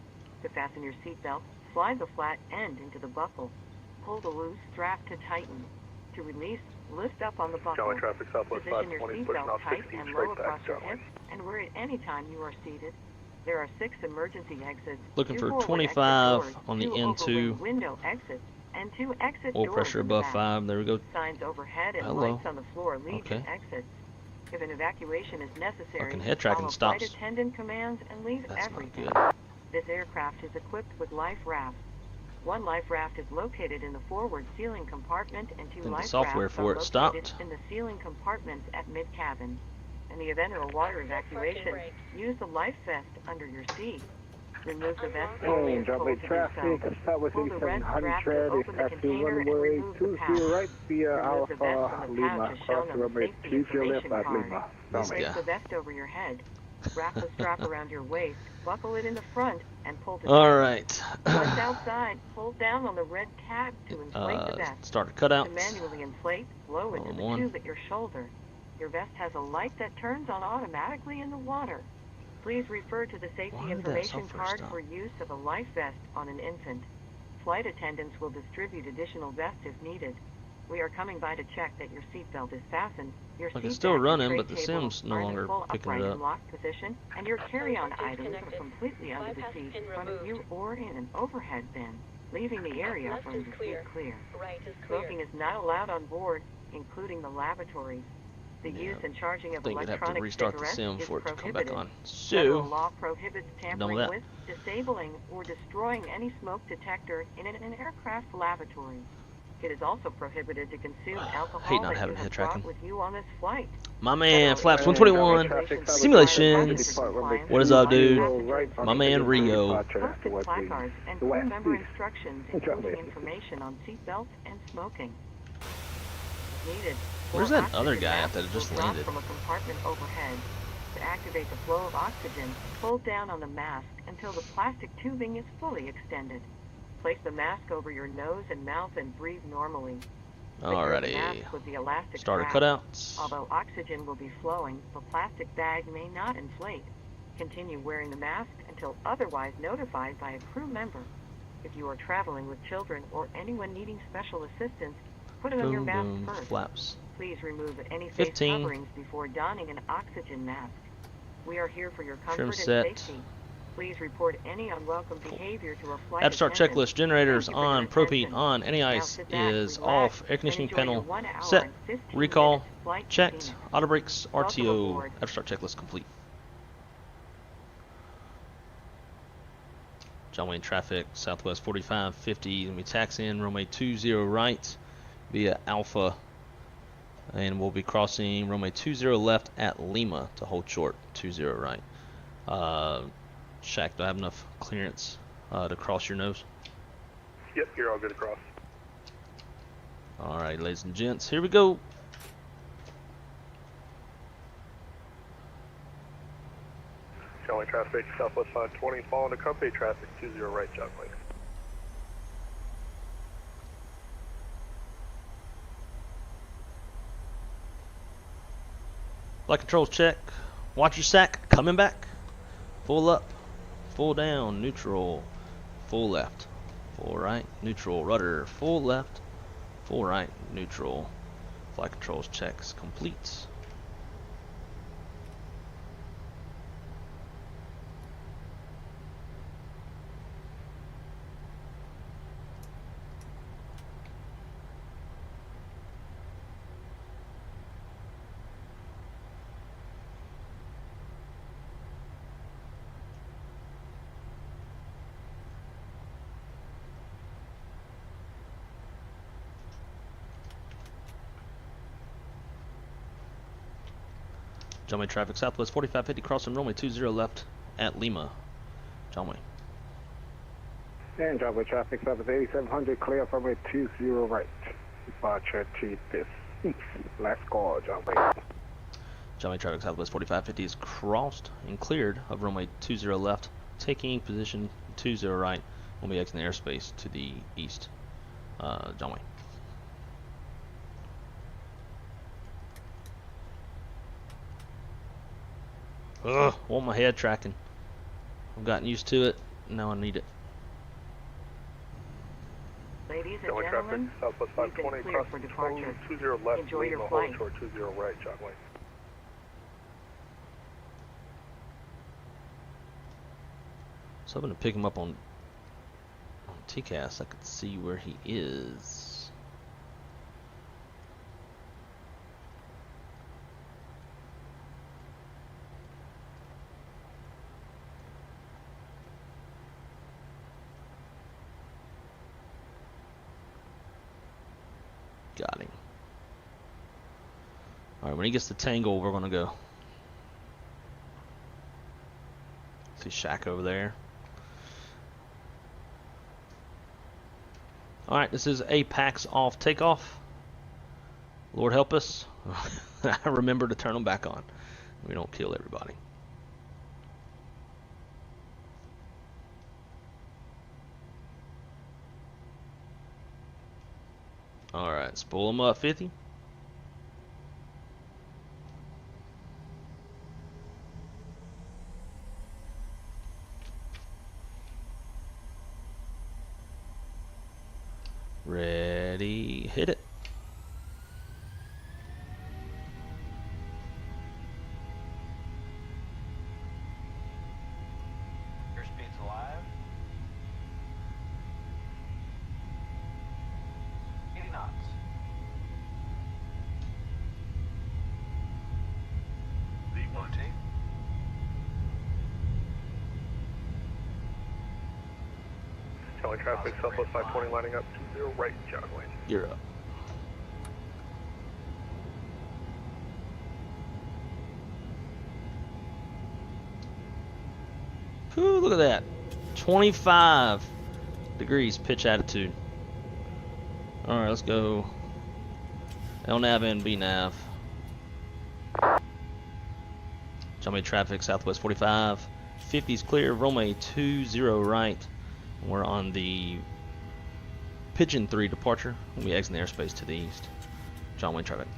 To fasten your seatbelt, slide the flat end into the buckle. Pull the loose strap to tighten. To release, lift up on the buckle. Runway traffic, Southwest Position your 520, pushing seatbelt off tight 16 and straight low back, across your runway. hips and worry at any time you are seated. There are 6 emergency exits. Looking 2 for forward 25 exit doors, on the 2 N2. overwing window exits, and 2 exit Oil doors pressure in the above back. 5. There we go. Signs overhead and Hello. lights on the floor lead Okay. to exits. If an evacuation is necessary, Fucking head tracking follow stops. flight attendant commands and leave That's everything. not good. This aircraft is equipped with life rafts. One life raft is located in the forward ceiling compartment, and 2 the life software rafts for are it located stopped. in the ceiling compartments at mid-cabin. In the event of a water evacuation, use the life vest under your seat. Remove the vest only if Runway pulled to do traffic, so. Southwest Pull the red 8700 strap to tread, open the taxi container and runway remove the 20 pouch. right via Remove the vest Alpha from the Lima, pouch as cross shown on the runway safety 20 left information at card. Lima. This Runway. Place guy. the vest over your head. Wrap the strap around your waist, buckle it in the front, and pull to Alright. Once outside, pull down on the red tab to inflate the vest. Starter To cutouts. manually inflate, blow into Hold the on. tube at your shoulder. Your vest has a light that turns on automatically in the water. Please refer to the safety Why did that information software card stop? for use of a life vest on an infant. Flight attendants will distribute additional vests if needed. We are coming by to check that your seatbelt is fastened, your Like it's seat still back and running, tray but the table sim's no are in longer full picking upright it and up. locked position, and your carry-on Telephone items are disconnected. completely under the Bypass seat pin in front of you removed. or in an overhead bin, leaving the area Left from is the clear. seat clear. Right is clear. Smoking is not allowed on board, including the lavatories. The Yeah, use and charging of I think you'd have to electronic restart the cigarettes sim is for it to come prohibited. back on. Federal So, law prohibits done with tampering that. with, disabling, or destroying any smoke detector in an aircraft lavatory. It is also prohibited to consume alcohol hate not that having you have head tracking. brought with you on this flight. My man, Flaps Federal 121, regulations Simulations. require What is up, dude? passengers My man, Rio. posted placards and crew member instructions, including information on seatbelts and smoking. Needed. Where's More that other oxygen guy masks that just will drop landed? from a compartment overhead. To activate the flow of oxygen, hold down on the mask until the plastic tubing is fully extended. Place the mask over your nose and mouth and breathe normally. Secure the Alrighty. mask with the elastic Starter strap. cutouts. Although oxygen will be flowing, the plastic bag may not inflate. Continue wearing the mask until otherwise notified by a crew member. If you are traveling with children or anyone needing special assistance, put it on your Boom, mask boom, first. flaps. Please remove any face 15. coverings before donning an oxygen mask. We are here for your comfort Trim and set. safety. Please report any unwelcome behavior to a flight App start attendant. checklist. Generators Thank you for your on. Propane attention. on. Any Now ice sit back, is relax, off. Air conditioning and enjoy your panel 1 hour set. and 15 Recall minutes flight to checked. Phoenix. Auto brakes. Welcome RTO. aboard. App start checklist complete. John Wayne traffic. Southwest 4550. Gonna be taxiing runway 20 right via Alpha. And we'll be crossing runway 20 left at Lima to hold short 20 right. Shaq, do I have enough clearance to cross your nose? Yep, you're all good across. Alright, ladies and gents, here we go. Showing traffic, Southwest 520, following the company traffic, 20 right, John Wayne. Flight controls check. Watch your sack, coming back. Full up, full down, neutral, full left, full right, neutral, rudder, full left, full right, neutral. Flight controls checks complete. John Wayne traffic, Southwest 4550, crossing runway 20 left at Lima. John Wayne. And driveway traffic, Southwest 8700, clear from runway 20 right. Departure to this. Last call, John Wayne. John Wayne traffic, Southwest 4550 is crossed and cleared of runway 20 left, taking position 20 right. We'll be exiting the airspace to the east. John Wayne. Ugh, want my head tracking. I've gotten used to it. Now I need it. Ladies and Showing traffic, gentlemen, Southwest you've been 520, cleared for crossing departure. 20 left, Enjoy your Lima, flight. hold short 20 right, John Wayne. So I'm going to pick him up on TCAS. I could see where he is. Got him. Alright, when he gets to Tangle, we're going to go. See Shaq over there. Alright, this is Apex off takeoff. Lord help us. I remember to turn them back on. We don't kill everybody. Alright, spool them up 50. Ready, hit it. Airspeed's alive. 80 knots. Rotate. Charlie traffic, Southwest 520 lining up, 20 right, John Wayne. You're up. Whew, look at that. 25 degrees pitch attitude. Alright, let's go. LNAV and BNAV. John Wayne traffic, Southwest 45. 50's clear, runway 20 right. We're on the Pigeon 3 departure. We'll be exiting the airspace to the east. John Wayne traffic.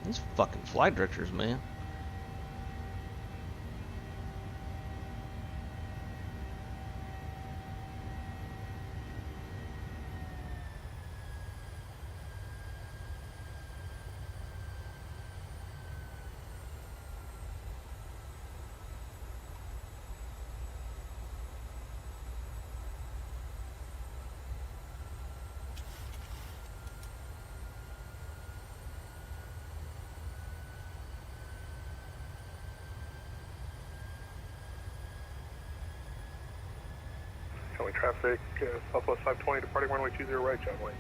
These fucking flight directors, man. Charlie traffic, Southwest 520 departing runway 20 right, John Wayne.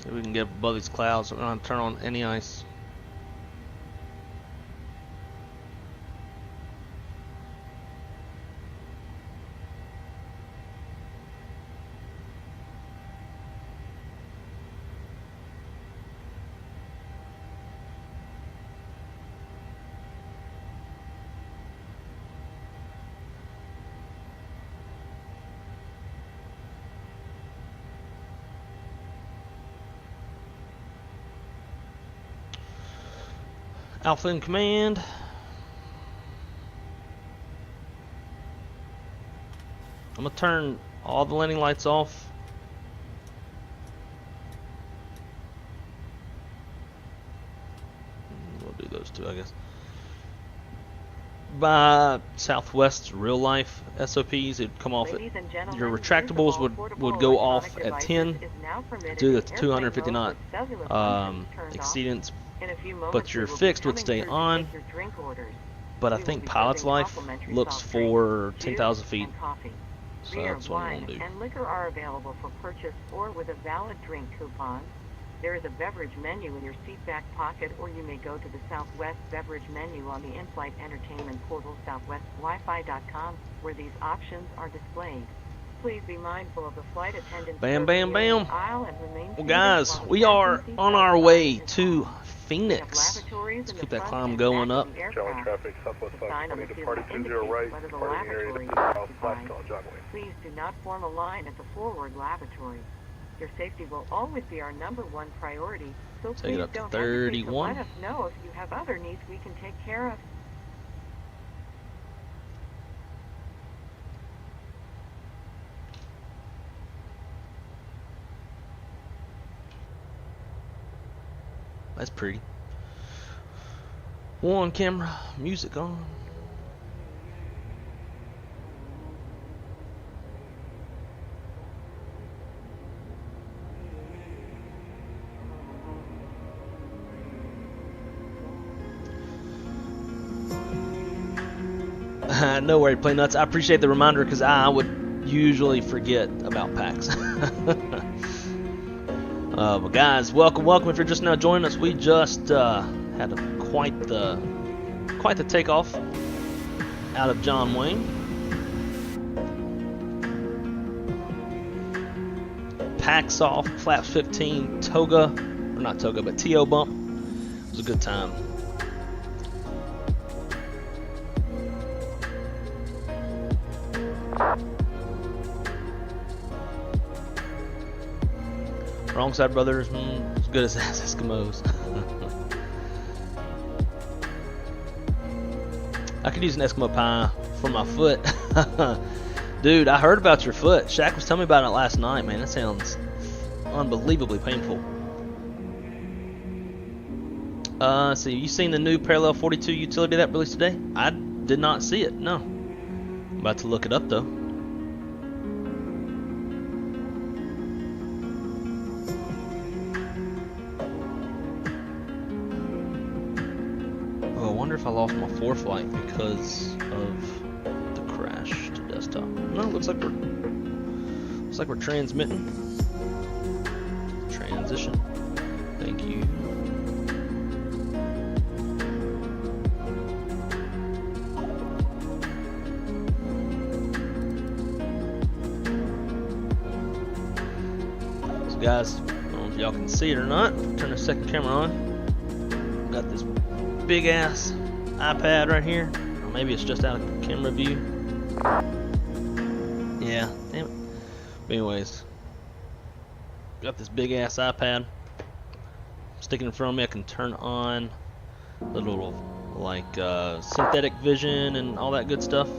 See if we can get above these clouds. We're going to turn on any ice. Alpha in command. I'm gonna turn all the landing lights off. We'll do those two, I guess. By Southwest's real life SOPs, it'd come off at your retractables would go off at 10 due to the 250 knot exceedance. But your fixed would stay on. But I think Pilot's Life looks for 10,000 feet. So that's what I'm going to do. And liquor are available for purchase or with a valid drink coupon. There is a beverage menu in your seat back pocket, or you may go to the Southwest beverage menu on the in-flight entertainment portal southwestwifi.com, where these options are displayed. Please be mindful of the flight attendants. Bam, bam, bam. Well, guys, we are on our way to Phoenix. Let's keep that climb going up. Charlie traffic, Southwest 520 departing 20 right, departing area to south, left on John Wayne. Please do not form a line at the forward lavatory. Your safety will always be our #1 priority, so Take it please up to don't hesitate to 31. let us know if you have other needs we can take care of. that's pretty. One camera, music on. No worry, play nuts. I appreciate the reminder because I would usually forget about PAX. But guys, welcome. If you're just now joining us, we just had quite the takeoff out of John Wayne. PAX off, flaps 15, toga, or not toga, but TO bump. It was a good time. Wrong side, brothers. As good as Eskimos. I could use an Eskimo pie for my foot. Dude, I heard about your foot. Shaq was telling me about it last night, man. That sounds unbelievably painful. So you seen the new Parallel 42 utility that released today? I did not see it, no. I'm about to look it up though. Oh, I wonder if I lost my ForeFlight because of the crash to desktop. No, looks like we're transmitting. Transition. Thank you. Guys, I don't know if y'all can see it or not. Turn the second camera on. Got this big ass iPad right here. Or maybe it's just out of camera view. Yeah, damn it. But anyways, got this big ass iPad sticking in front of me. I can turn on the little like synthetic vision and all that good stuff.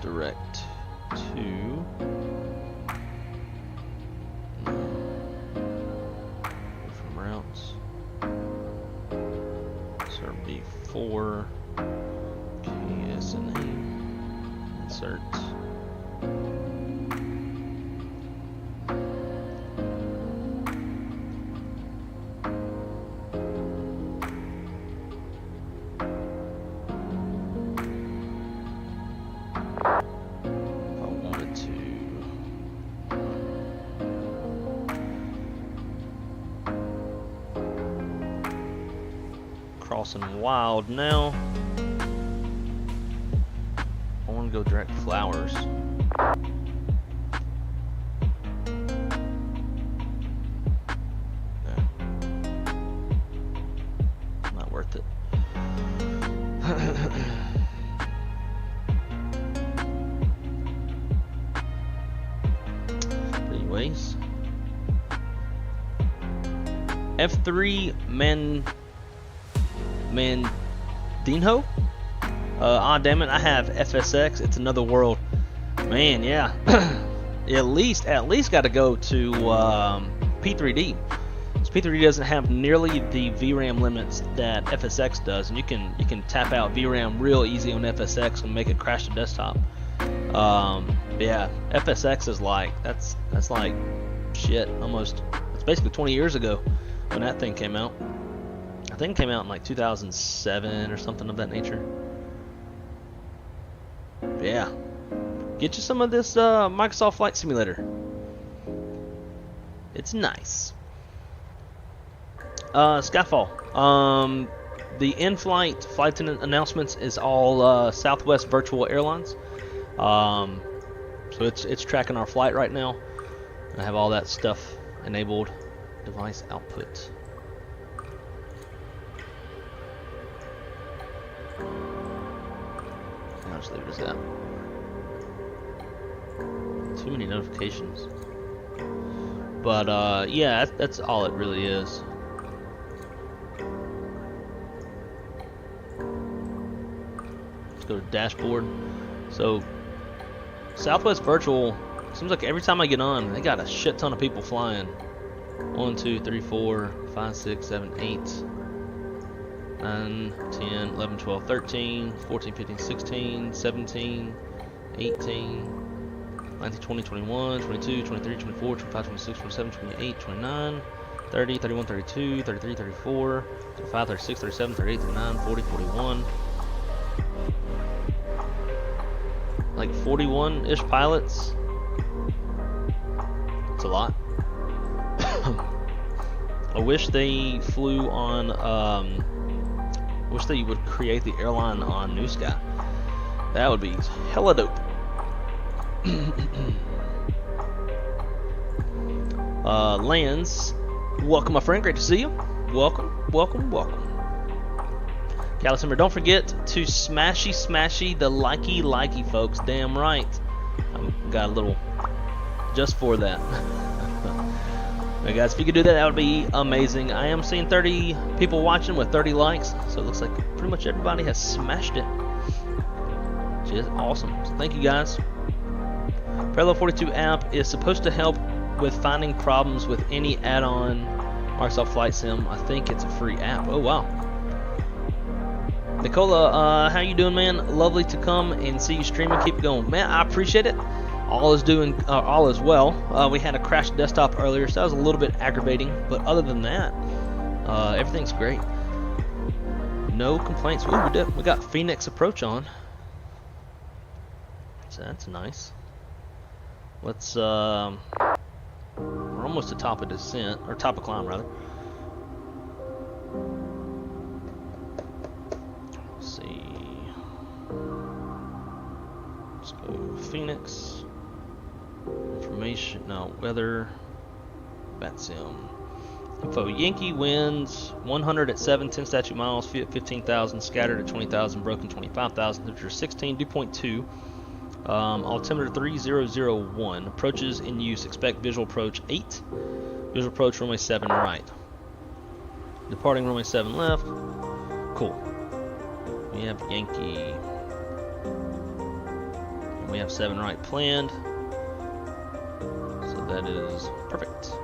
Direct to from routes. Insert B4 SNA. Insert. Crossing wild now. I want to go direct flowers. Yeah. Not worth it. Anyways, F3 Mandinho? Damn it, I have FSX. It's another world. Man, yeah. at least got to go to P3D. So P3D doesn't have nearly the VRAM limits that FSX does, and you can tap out VRAM real easy on FSX and make it crash the desktop. Yeah, FSX is like that's like shit. Almost. It's basically 20 years ago when that thing came out. I think it came out in like 2007 or something of that nature. But yeah, get you some of this Microsoft Flight Simulator. It's nice. Skyfall. The in-flight flight attendant announcements is all Southwest Virtual Airlines. So it's tracking our flight right now. I have all that stuff enabled. Device output. I'll just leave it as that. Too many notifications. But yeah, that's all it really is. Let's go to dashboard. So Southwest Virtual, seems like every time I get on, they got a shit ton of people flying. 1, 2, 3, 4, 5, 6, 7, 8, 9, 10, 11, 12, 13, 14, 15, 16, 17, 18, 19, 20, 21, 22, 23, 24, 25, 26, 27, 28, 29, 30, 31, 32, 33, 34, 35, 36, 37, 38, 39, 40, 41. Like 41-ish pilots. It's a lot. I wish they flew on, wish they would create the airline on New Sky. That would be hella dope. Lance, welcome my friend, great to see you. Welcome, welcome, welcome. Calisimmer, don't forget to smashy the likey folks. Damn right. I've got a little just for that. Alright guys, if you could do that, that would be amazing. I am seeing 30 people watching with 30 likes, so it looks like pretty much everybody has smashed it. Which is awesome. So thank you guys. Parallel 42 app is supposed to help with finding problems with any add-on Microsoft Flight Sim. I think it's a free app. Oh wow. Nicola, how you doing, man? Lovely to come and see you streaming. Keep it going, man. I appreciate it. All is well. We had a crashed desktop earlier, so that was a little bit aggravating. But other than that, everything's great. No complaints. Ooh, we got Phoenix approach on. So that's nice. Let's. We're almost to top of descent, or top of climb rather. Let's see. Let's go Phoenix. Information. No, weather. BatSim. Info. Yankee winds 100 at 7, 10 statute miles, feet at 15,000, scattered at 20,000, broken 25,000, temperature 16, dew point 2. Altimeter 3001. Approaches in use. Expect visual approach 8. Visual approach runway 7 right. Departing runway 7 left. Cool. We have Yankee. And we have 7 right planned. So that is perfect.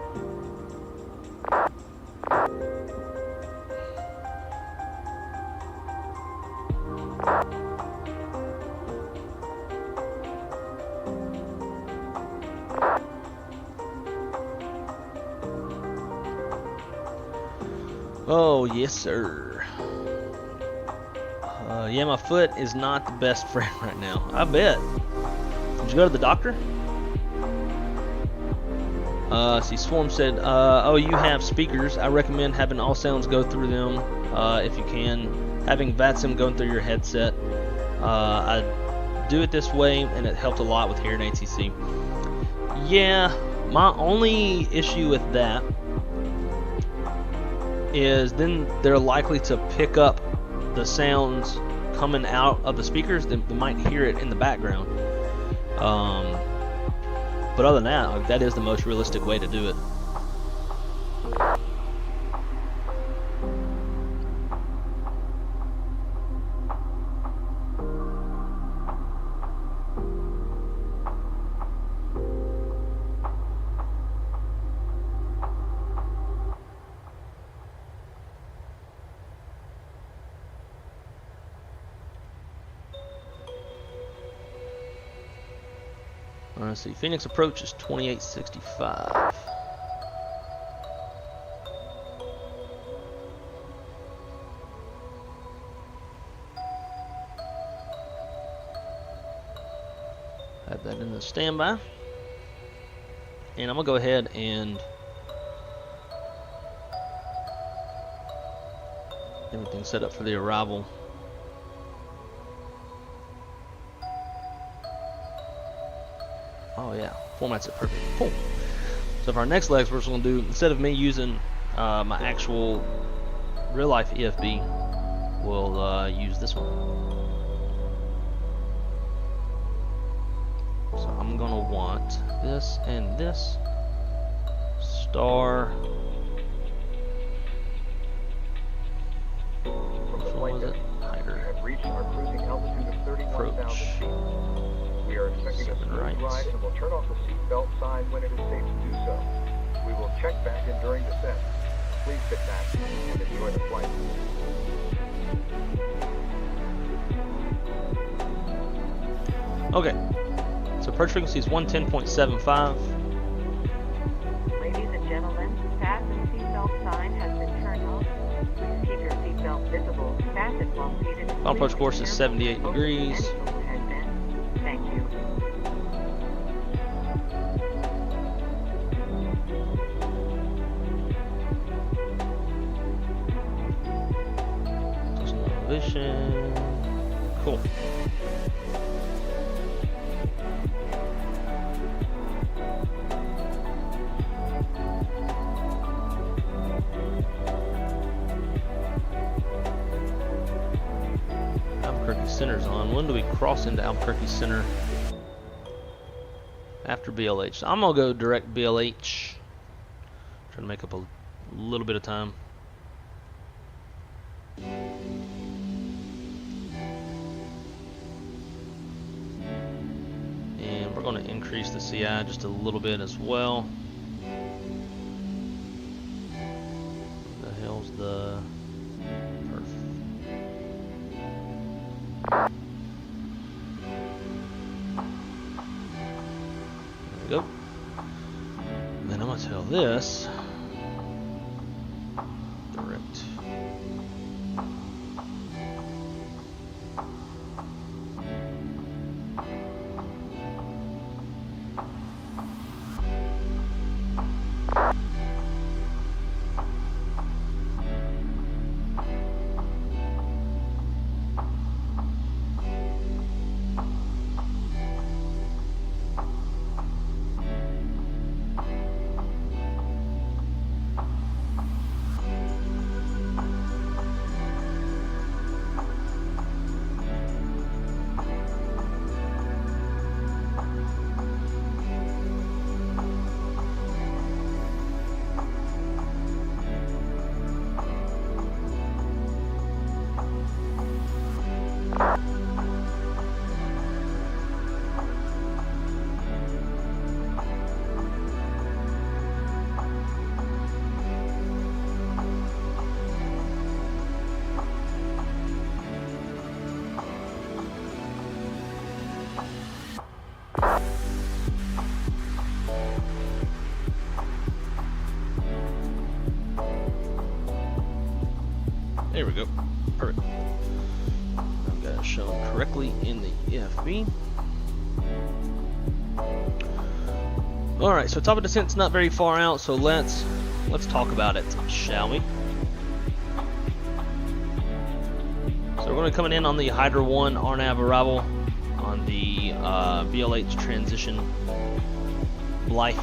Oh, yes, sir. Yeah, my foot is not the best friend right now. I bet. Did you go to the doctor? See, Swarm said, oh, you have speakers. I recommend having all sounds go through them if you can. Having VATSIM going through your headset. I do it this way, and it helped a lot with hearing ATC. Yeah, my only issue with that is then they're likely to pick up the sounds coming out of the speakers. They might hear it in the background. But other than that, that is the most realistic way to do it. Let's see, Phoenix approach is 2865. Have that in the standby. And I'm going to go ahead and everything set up for the arrival. Oh yeah, formats it perfect. Cool. So for our next legs, we're just going to do, instead of me using my actual real life EFB, we'll use this one. So I'm gonna want this and this. Star. From the Which one flight was it? deck, we Hider. have reached our cruising altitude of 31,000 feet. We are expecting a 7 smooth rights. ride and will turn off the seatbelt sign when it is safe to do so. We will check back in during descent. Please sit back and enjoy the flight. Okay. So approach frequency is 110.75. Ladies and gentlemen, fasten seatbelt sign has been turned off. Please keep your seatbelt visible. Fasten while seated. Final approach course is 78 degrees. Thank you. Just elevation. Cool. Albuquerque Center's on. When do we cross into Albuquerque Center? After BLH. So I'm gonna go direct BLH. Trying to make up a little bit of time. And we're gonna increase the CI just a little bit as well. What the hell's the perf? There we go. And then I'm gonna tell this direct. There we go. Perfect. I've got it shown correctly in the EFB. Alright, so top of descent's not very far out, so let's talk about it, shall we? So we're going to be coming in on the Hydra 1 RNAV arrival on the BLH transition Blythe.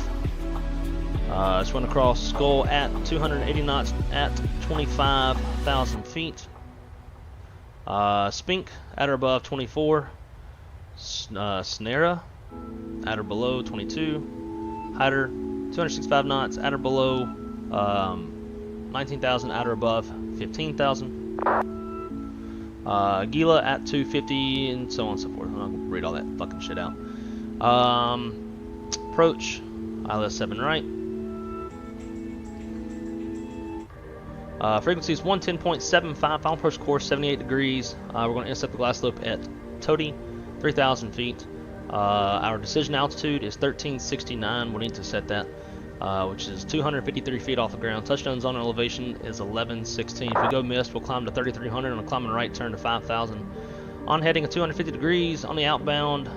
It's going across Skull at 280 knots at 25,000 feet. Spink at or above 24. Snera at or below 22. Hyder 265 knots at or below 19,000 at or above 15,000. Gila at 250 and so on and so forth. I'm not going to read all that fucking shit out. Approach ILS 7 right. Frequency is 110.75. Final approach course 78 degrees. We're going to intercept the glide slope at Toti, 3,000 feet. Our decision altitude is 1369. We need to set that, which is 253 feet off the ground. Touchdown zone elevation is 1116. If we go missed, we'll climb to 3,300. On a climbing right, turn to 5,000. On heading at 250 degrees. On the outbound,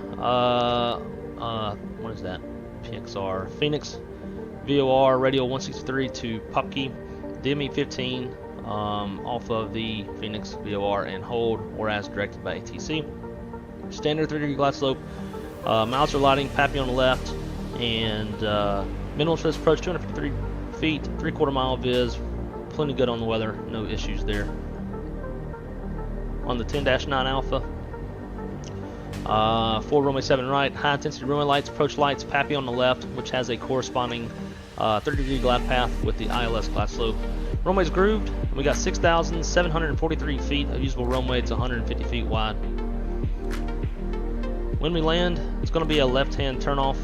what is that? PXR Phoenix VOR radial 163 to Popke. DME 15 off of the Phoenix VOR and hold, or as directed by ATC. Standard 3-degree glide slope. Miles are lighting, Pappy on the left, and minimal stress approach 253 feet, 3/4 mile viz. Plenty good on the weather, no issues there. On the 10-9 Alpha, 4 runway 7 right, high intensity runway lights, approach lights, PAPI on the left, which has a corresponding 30-degree glide path with the ILS glide slope. Runway's grooved, and we got 6,743 feet of usable runway. It's 150 feet wide. When we land, it's going to be a left-hand turnoff.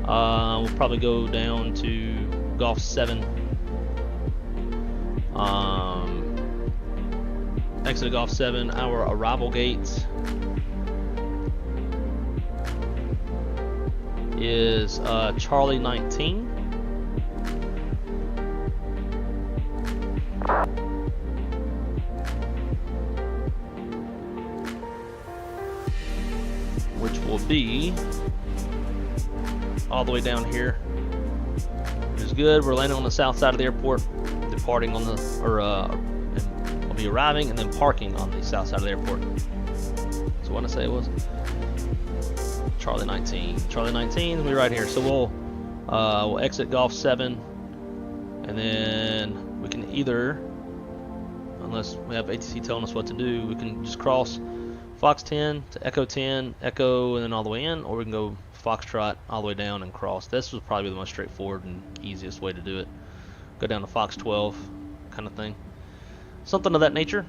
We'll probably go down to Golf 7. Exit Golf 7. Our arrival gate is Charlie 19. Which will be all the way down here, which is good. We're landing on the south side of the airport, departing on the, and we'll be arriving and then parking on the south side of the airport. So what did I say it was? Charlie 19. Charlie 19 will be right here. So we'll exit Golf 7, and then we can either, unless we have ATC telling us what to do, we can just cross Fox 10 to Echo 10, Echo, and then all the way in, or we can go Foxtrot all the way down and cross. This was probably the most straightforward and easiest way to do it. Go down to Fox 12 kind of thing. Something of that nature.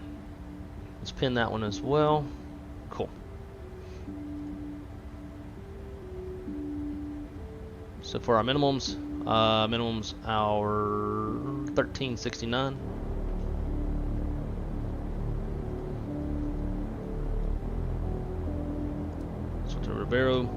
Let's pin that one as well. Cool. So for our minimums, our 1369. So to Rivero.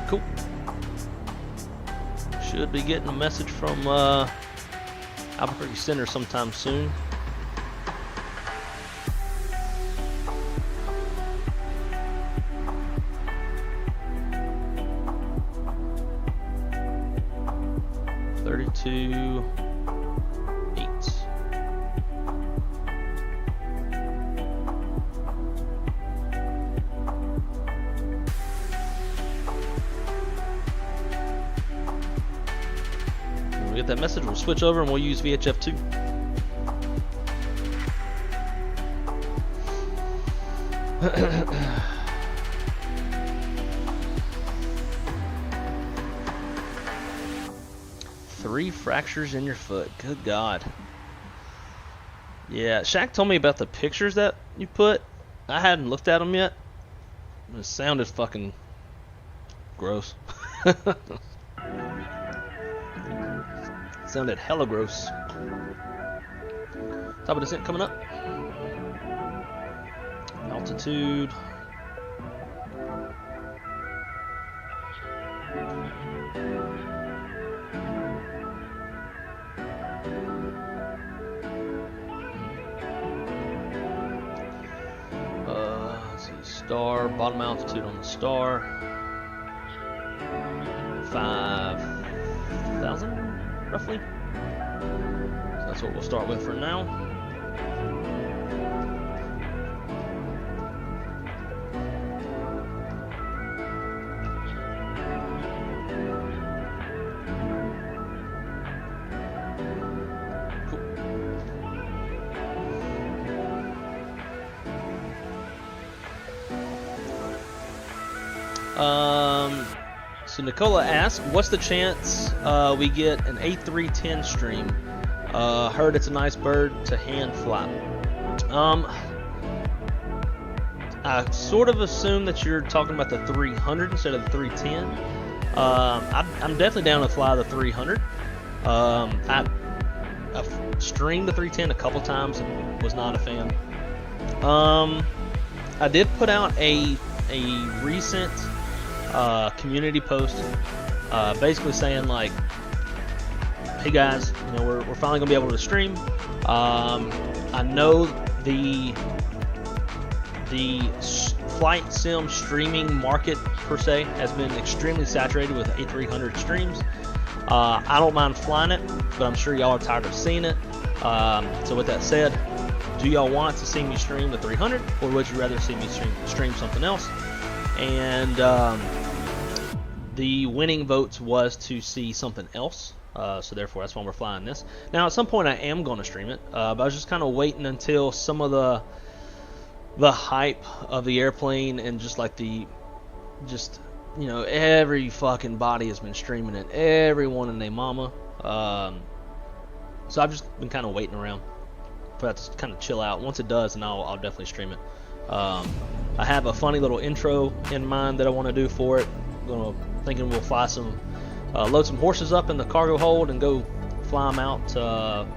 Cool. Should be getting a message from Albuquerque Center sometime soon. Get that message, we'll switch over and we'll use VHF2. Three fractures in your foot. Good God. Yeah, Shaq told me about the pictures that you put. I hadn't looked at them yet. It sounded fucking gross. Sounded hella gross. Top of descent coming up. Altitude. Let's see, star, bottom altitude on the star. 5,000? Roughly. So that's what we'll start with for now. Cool. So Nicola asked, what's the chance we get an A310 stream? Heard it's a nice bird to hand fly. I sort of assume that you're talking about the 300 instead of the 310. I'm definitely down to fly the 300. I've streamed the 310 a couple times and was not a fan. I did put out a recent community post basically saying like hey guys, you know, we're finally gonna be able to stream. I know the flight sim streaming market per se has been extremely saturated with A300 streams. I don't mind flying it, but I'm sure y'all are tired of seeing it. So with that said, do y'all want to see me stream the 300, or would you rather see me stream something else? And the winning votes was to see something else. So therefore, that's why we're flying this. Now, at some point, I am going to stream it, but I was just kind of waiting until some of the hype of the airplane and just like you know, every fucking body has been streaming it, everyone and their mama. So I've just been kind of waiting around for that to kind of chill out. Once it does, then I'll definitely stream it. I have a funny little intro in mind that I want to do for it. Thinking we'll fly load some horses up in the cargo hold and go fly them out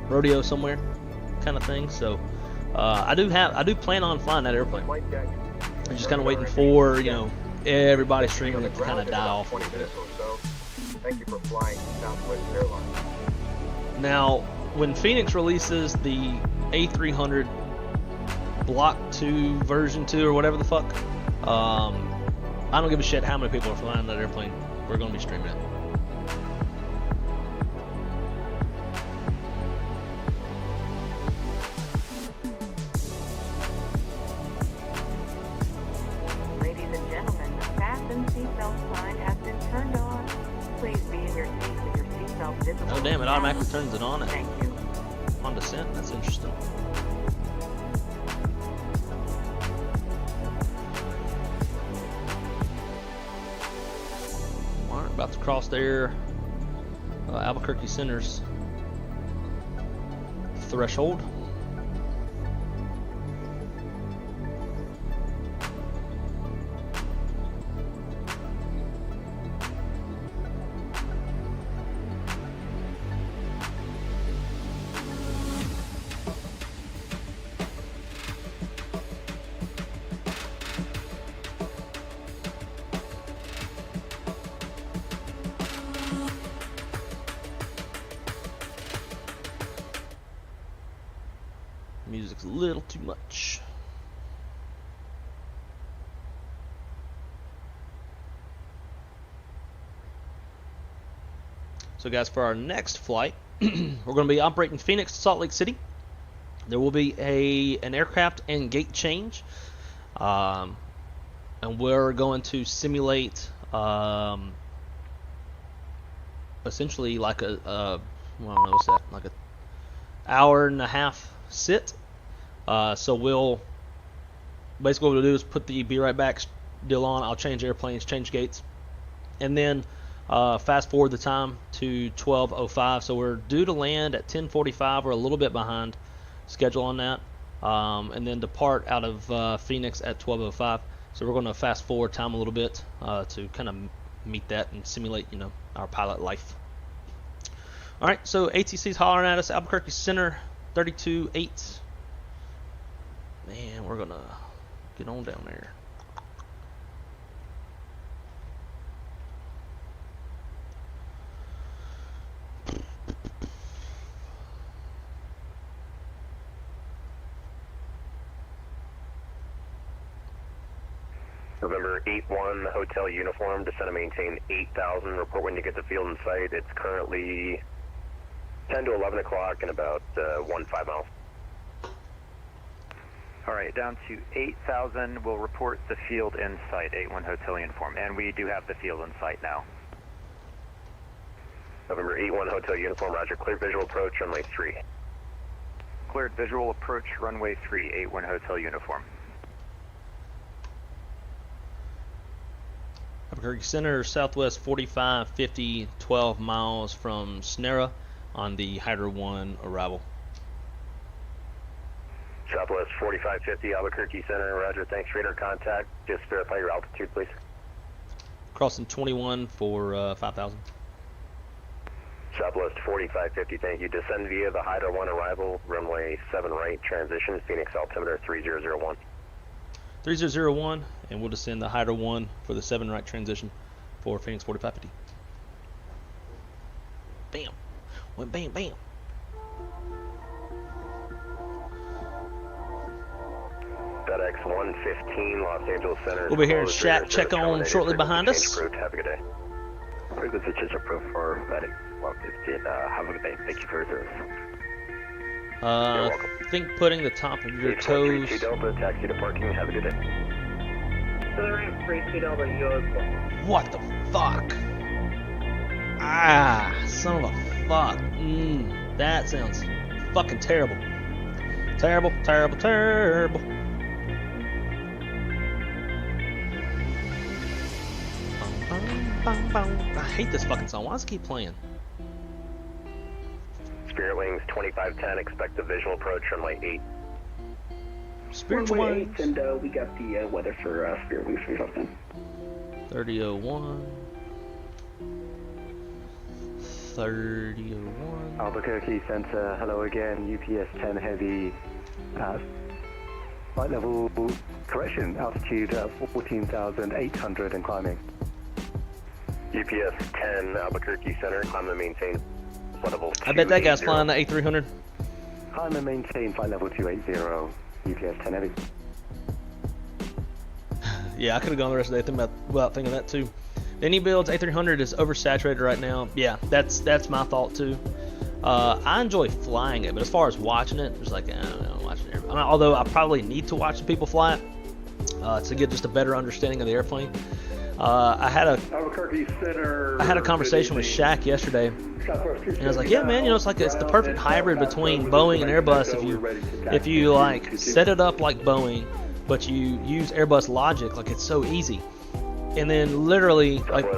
rodeo somewhere, kind of thing. So I do plan on flying that airplane. I'm just kind of waiting for, you know, everybody streaming it to kind of die off. 20 minutes or so. Thank you for flying Southwest Airlines. Now, when Phoenix releases the A300 Block 2 version 2 or whatever the fuck, I don't give a shit how many people are flying that airplane. We're going to be streaming it. Ladies and gentlemen, the fasten seatbelt sign has been turned on. Please be in your seat with your seatbelt visible. Oh damn, it automatically turns it on Thank you. on descent. That's interesting. Alright, about to cross there. Albuquerque Center's threshold. Music's a little too much. So guys, for our next flight, we're going to be operating Phoenix to Salt Lake City. There will be an aircraft and gate change, and we're going to simulate essentially like I don't know, what's that, like a hour and a half sit. So we'll basically what we'll do is put the be right back deal on. I'll change airplanes, change gates, and then fast forward the time to 12:05. So we're due to land at 10:45. We're a little bit behind schedule on that, and then depart out of Phoenix at 12:05. So we're going to fast forward time a little bit to kind of meet that and simulate, you know, our pilot life. All right, so ATC's hollering at us, Albuquerque Center, 32.8. Man, we're gonna get on down there. November 8-1, hotel uniform, descend and maintain 8,000. Report when you get the field in sight. It's currently 10 to 11 o'clock and about 1.5 miles. All right, down to 8,000. We'll report the field in sight, 8-1 hotel uniform. And we do have the field in sight now. November 8-1, hotel uniform, roger. Clear visual approach, runway 3. Cleared visual approach, runway 3, 8-1 hotel uniform. Albuquerque Center, southwest 4550, 12 miles from SNA on the Hydra 1 arrival. Southwest 4550, Albuquerque Center, roger. Thanks, radar contact. Just verify your altitude, please. Crossing 21 for 5,000. Southwest 4550, thank you. Descend via the Hydra 1 arrival, runway 7 right, transition, Phoenix altimeter 3001. 3001, and we'll descend the Hydra 1 for the 7 right transition for Phoenix 4550. Bam. Went bam, bam. FedEx 115, Los Angeles Center. We'll be hearing Shaq check on shortly behind us. Have a good day. Frequency change approved for FedEx 115. Have a good day. Thank you for your service. I think putting the top of your toes. Delta, taxi to parking. Have a good day. What the fuck? Ah, son of a fuck. That sounds fucking terrible. Terrible, terrible, terrible. I hate this fucking song. Why does it keep playing? Spirit Wings 2510, expect a visual approach runway 8. Spiritual Wings. And we got the weather for Spirit Wings 310. 3001. 3001. Albuquerque Center, hello again, UPS 10 heavy, flight level correction, altitude 14,800 and climbing. UPS 10, Albuquerque Center, climb and maintain flight level 280. I bet that guy's flying the A300. Climb and maintain flight level 280, UPS 10 heavy. Yeah, I could have gone the rest of the day without thinking that too. Any builds, A300 is oversaturated right now. Yeah, that's my thought too. I enjoy flying it, but as far as watching it, it's like I don't know, watching it. Although I probably need to watch some people fly it to get just a better understanding of the airplane. I had a conversation with Shaq yesterday, and I was like, yeah, man, you know, it's the perfect hybrid between Boeing and Airbus. If you like set it up like Boeing, but you use Airbus logic, like it's so easy. And then literally, like,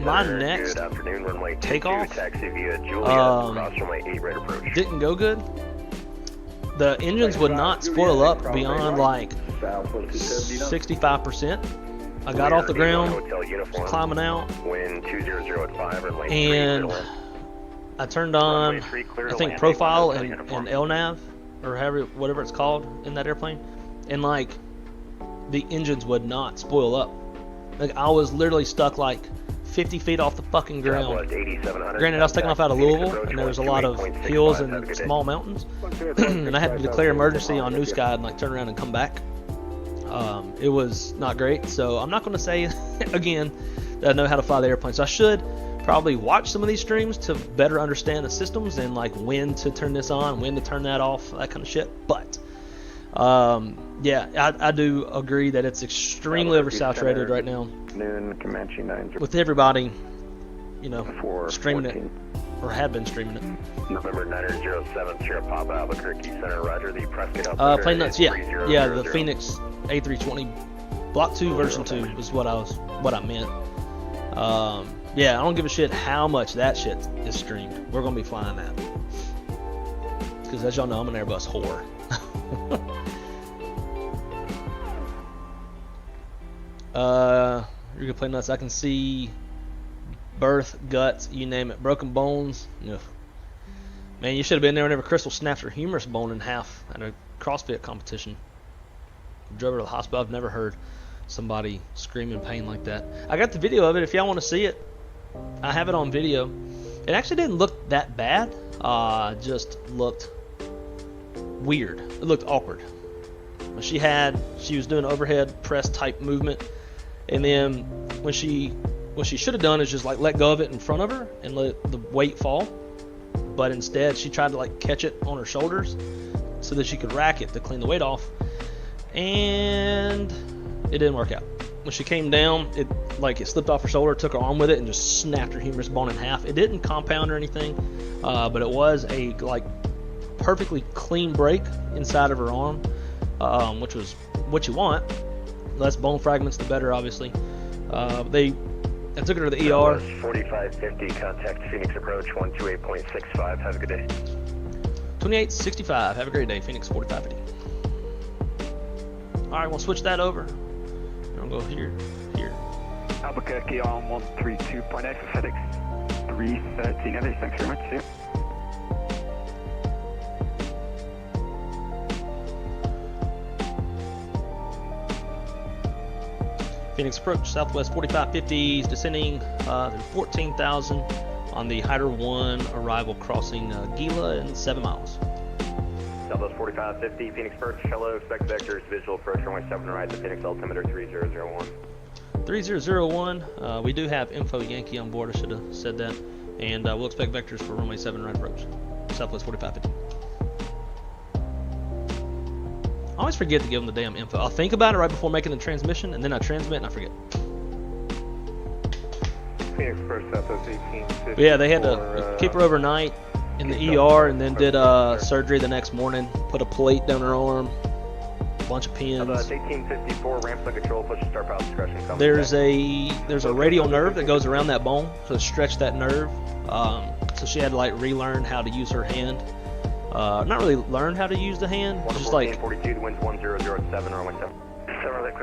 my next takeoff didn't go good. The engines would not spoil up beyond like 65%. I got off the ground, was climbing out, and I turned on, I think, profile and LNAV, or whatever it's called in that airplane, and like, the engines would not spoil up. Like, I was literally stuck like 50 feet off the fucking ground. Granted, I was taking off out of Louisville, and there was a lot of hills and small mountains, and I had to declare emergency on New Sky and like turn around and come back. It was not great, so I'm not going to say again that I know how to fly the airplane. So I should probably watch some of these streams to better understand the systems and like when to turn this on, when to turn that off, that kind of shit. But yeah, I do agree that it's extremely oversaturated right now. Noon, Comanche 9. With everybody, you know, streaming it, or had been streaming it. November 907, Sierra Papa, Albuquerque Center, Roger, the Prescott plane nuts, yeah, the Phoenix A320 Block 2 version 2 is what I meant. Yeah, I don't give a shit how much that shit is streamed. We're gonna be flying that, because as y'all know, I'm an Airbus whore. You're gonna play nuts. I can see birth, guts, you name it, broken bones. Ugh. Man, you should have been there whenever Crystal snapped her humerus bone in half at a CrossFit competition. Drove her to the hospital. I've never heard somebody scream in pain like that. I got the video of it if y'all want to see it. I have it on video. It actually didn't look that bad. Just looked weird. It looked awkward. She was doing overhead press type movement, and then what she should have done is just like let go of it in front of her and let the weight fall. But instead, she tried to like catch it on her shoulders so that she could rack it to clean the weight off, and it didn't work out. When she came down, it slipped off her shoulder, took her arm with it, and just snapped her humerus bone in half. It didn't compound or anything, but it was a like perfectly clean break inside of her arm, which was what you want. Less bone fragments, the better, obviously. I took her to the ER. 4550, contact Phoenix approach 128.65. Have a good day. 2865. Have a great day, Phoenix 4550. All right, we'll switch that over. I'll go here. Albuquerque on 132.x, FedEx 313. Thanks very much. See you. Phoenix approach, Southwest 4550 is descending through 14,000 on the Hyder 1 arrival crossing Gila in 7 miles. Southwest 4550, Phoenix Perch, hello, expect vectors, visual approach, runway 7 right, the Phoenix altimeter 3001. 3001, we do have info Yankee on board, I should have said that. And we'll expect vectors for runway 7 right approach, Southwest 4550. I always forget to give them the damn info. I'll think about it right before making the transmission, and then I transmit and I forget. Phoenix Perch, Southwest 1850. But yeah, they had to keep her overnight in the ER, and then did surgery the next morning. Put a plate down her arm, a bunch of pins. 1854, ramps on control, push start power discretion. There's a radial nerve that goes around that bone, so stretch that nerve. So she had to like relearn how to use her hand. Not really learn how to use the hand, just like 42, the wind's 1007, runway 7.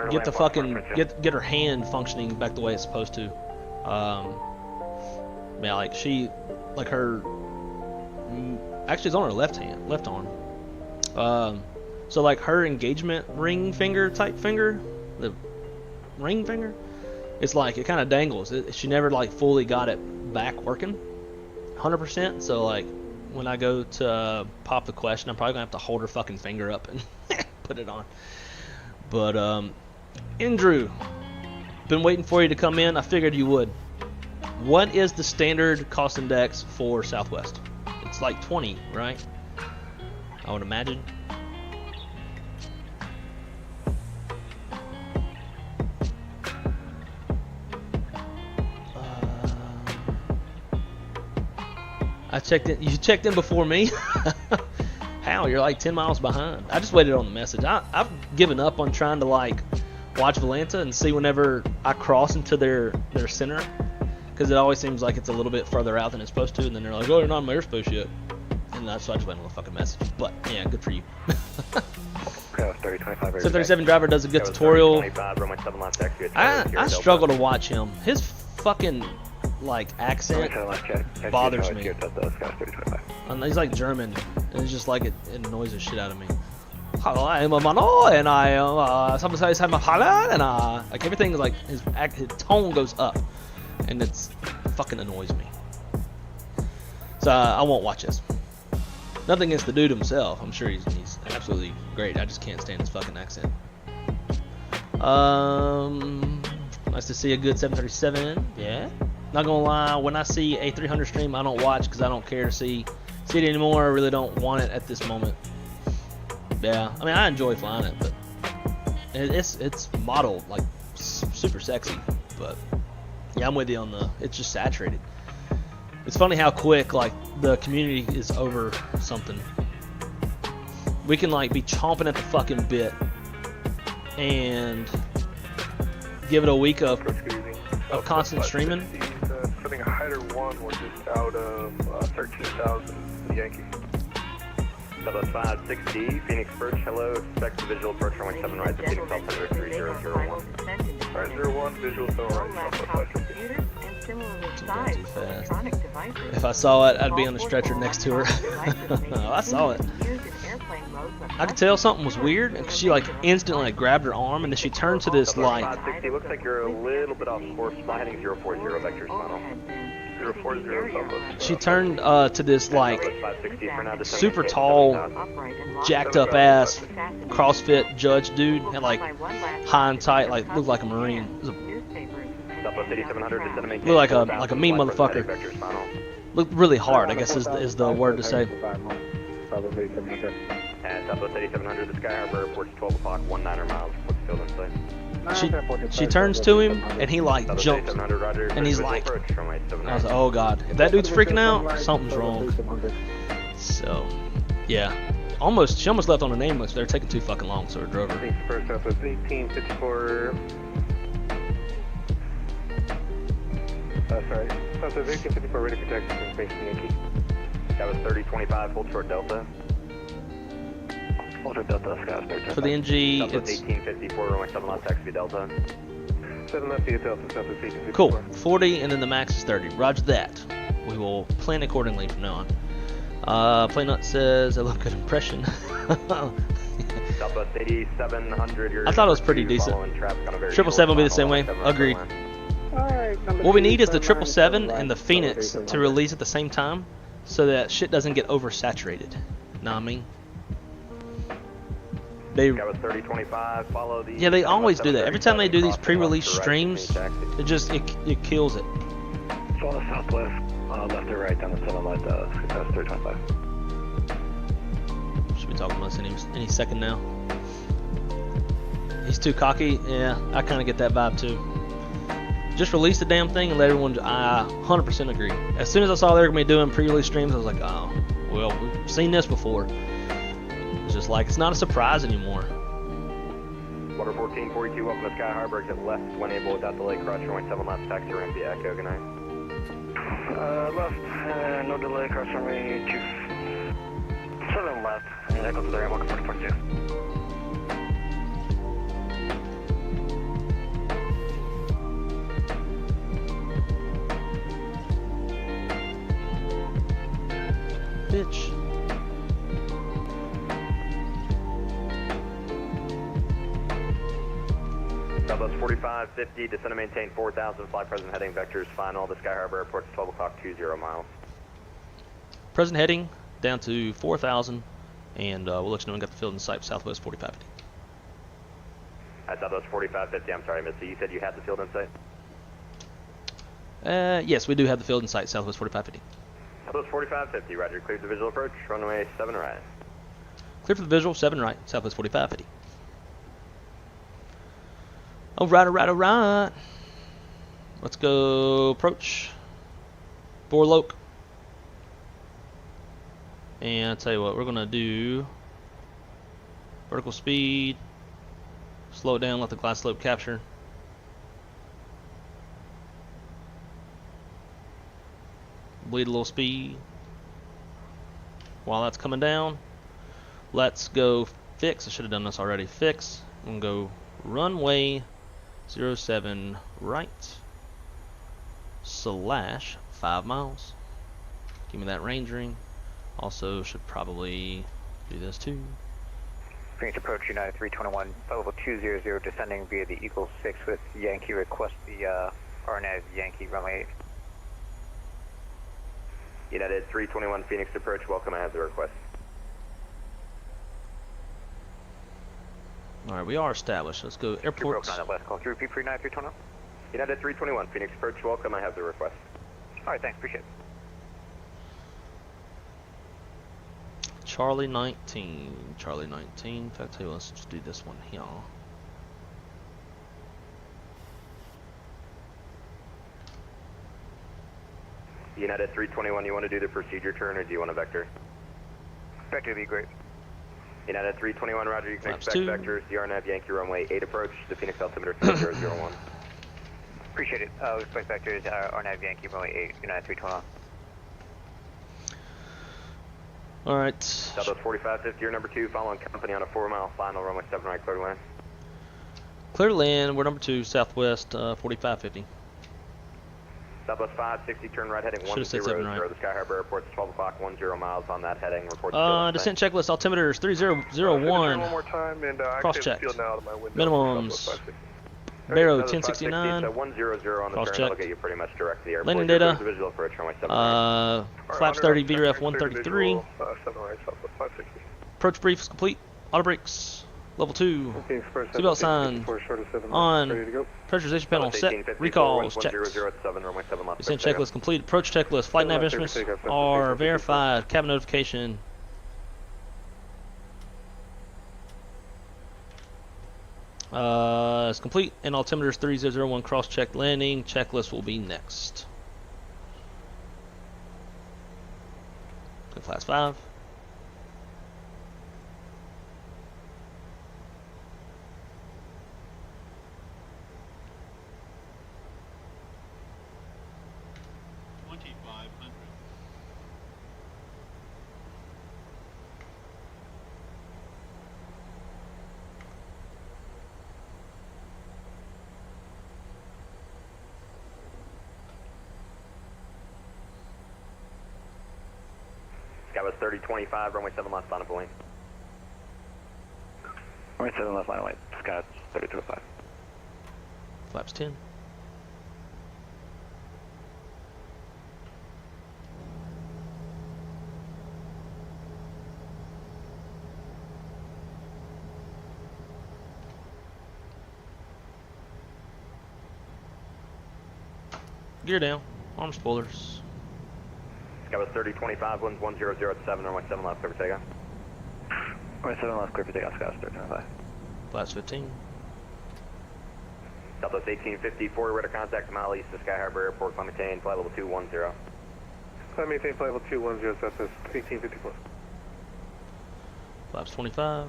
get the fucking get her hand functioning back the way it's supposed to. Yeah, like she, like her, actually it's on her left arm. So like her engagement ring finger type finger, the ring finger, it's like it kind of dangles. She never like fully got it back working 100%. So like when I go to pop the question, I'm probably gonna have to hold her fucking finger up and put it on. But Andrew, been waiting for you to come in. I figured you would. What is the standard cost index for Southwest? It's like 20, right? I would imagine. I checked in. You checked in before me? How? You're like 10 miles behind. I just waited on the message. I've given up on trying to like watch Volanta and see whenever I cross into their center, because it always seems like it's a little bit further out than it's supposed to, and then they're like, oh, you're not on my airspace yet. And that's why I just went on the fucking message. But yeah, good for you. 737 driver does a good tutorial. I struggle to watch him. His fucking like accent bothers me. And he's like German, and it's just like it annoys the shit out of me. Hello, I am a Mano, and I am sometimes I'm a Hala, and like everything is like his tone goes up, and it's fucking annoys me. So I won't watch this. Nothing against the dude himself. I'm sure he's absolutely great. I just can't stand his fucking accent. Nice to see a good 737. Yeah. Not gonna lie, when I see a 300 stream, I don't watch because I don't care to see it anymore. I really don't want it at this moment. Yeah, I mean I enjoy flying it, but it's modeled like super sexy. But yeah, I'm with you on it's just saturated. It's funny how quick like the community is over something. We can like be chomping at the fucking bit and give it a week of constant streaming. I think Hyder 1 was just out of 13,000 Yankee. Southwest 560, Phoenix Perch, hello, expect the visual approach runway 7 right, the Phoenix altimeter 3001. Alright, 01, visual 7 right, Southwest 560. If I saw it, I'd be on the stretcher next to her. Oh, I saw it. I could tell something was weird because she like instantly like, grabbed her arm, and then she turned to this like. 560, looks like you're a little bit off course. Fly heading 040 vectors final. 040 She turned to this like super tall, jacked up ass CrossFit judge dude, and like high and tight, like looked like a Marine. Looked like a mean motherfucker. Looked really hard, I guess is the word to say. And Southwest 8700, the Sky Harbor Airport's 12 o'clock, 19 miles. What's field in sight? She turns to him, and he like jumps, and he's like, I was like, oh god, if that dude's freaking out, something's wrong. So, yeah, she almost left on a name list. They're taking too fucking long, so we drove her. First Southwest 1854. Sorry, Southwest 1854 ready for taxi, facing Yankee. That was 3025, hold short Delta. Hold short Delta, Sky 3025. For the NG, it's 1854, runway 7 left, taxi Delta. 7 left, via Delta, Southwest 1854. Cool, 40, and then the max is 30. Roger that. We will plan accordingly from now on. Playnut says, I love good impression. Southwest 8700, I thought it was pretty decent. 777 will be the same way. Agreed. Alright. What we need is the 777 and the Phoenix to release at the same time, so that shit doesn't get oversaturated. Know what I mean? They, yeah, they always do that. Every time they do these pre-release streams, it kills it. So on the southwest, left or right down the 7 light, 325. Should be talking about this any second now. He's too cocky. Yeah, I kind of get that vibe too. Just release the damn thing and let everyone. I 100% agree. As soon as I saw they were gonna be doing pre-release streams, I was like, oh, well, we've seen this before. It's just like, it's not a surprise anymore. Water 1442, welcome to Sky Harbor, exit left when able without delay, cross runway 7 left, taxi ramp, the Echo, good night. Left, no delay, cross runway 7 left, and Echo to the ramp, welcome 1442. Bitch. Southwest 4550, descend and maintain 4,000, fly present heading, vectors final, the Sky Harbor Airport, 12 o'clock, 20 miles. Present heading down to 4,000, and we'll let you know when we got the field in sight, Southwest 4550. Southwest 4550, I'm sorry, Missy, you said you had the field in sight? Yes, we do have the field in sight, Southwest 4550. Southwest 4550, roger, cleared the visual approach, runway 7 right. Clear for the visual, 7 right, Southwest 4550. Alright, alright, alright. Let's go approach. Loke. And I'll tell you what, we're gonna do vertical speed, slow it down, let the glide slope capture. Bleed a little speed. While that's coming down, let's go fix. I should have done this already. Fix. I'm gonna go runway 07 right / 5 miles. Give me that range ring. Also should probably do this too. Phoenix approach United 321, level 200, descending via the Eagle 6 with Yankee, request the RNAV Yankee runway 8. United 321 Phoenix approach, welcome, I have the request. Alright, we are established. Let's go airports. On that last call through, repeat for United 321. United 321 Phoenix approach, welcome, I have the request. Alright, thanks, appreciate it. Charlie 19. Charlie 19. In fact, let's just do this one here. United 321, you want to do the procedure turn or do you want a vector? Vector would be great. United 321, roger, you can Flaps expect 2. vectors, DRNAV Yankee runway 8 approach, the Phoenix altimeter 3001. Appreciate it. We expect vectors, RNAV Yankee runway 8, United 321. Alright. Southwest 4550, you're number 2, following company on a 4-mile final, runway 7 right, clear to land. Clear to land, we're number 2, Southwest 4550. Southwest 560, turn right heading 100, right. the Sky Harbor Airport, 12 o'clock, 10 miles on that heading, report descent checklist, altimeter is 3001. One more time, and cross check. Minimums. Barrow 1069. Cross check. Landing data. Flaps 30, VRF 133. Approach brief is complete. Auto brakes. Level 2. Seatbelt sign. On. Pressurization panel set. Recalls checked. Descent checklist complete. Approach checklist. Flight nav instruments are verified. Cabin notification. It's complete. And altimeter is 3001. Cross check landing. Checklist will be next. Class 5. That was 3025, runway 7 left, final point. Runway 7 left, final weight, Scott 3205. Flaps 10. Gear down. Arm spoilers. Skywest 3025, winds 1007, runway 7 left, clear for takeoff. Runway 7 left, clear for takeoff, Skywest 3025. Flaps 15. Southwest 1854, radar contact mile east of Sky Harbor Airport, climb maintain, flight level 210. Climb maintain, flight level 210, Southwest 1854. Flaps 25.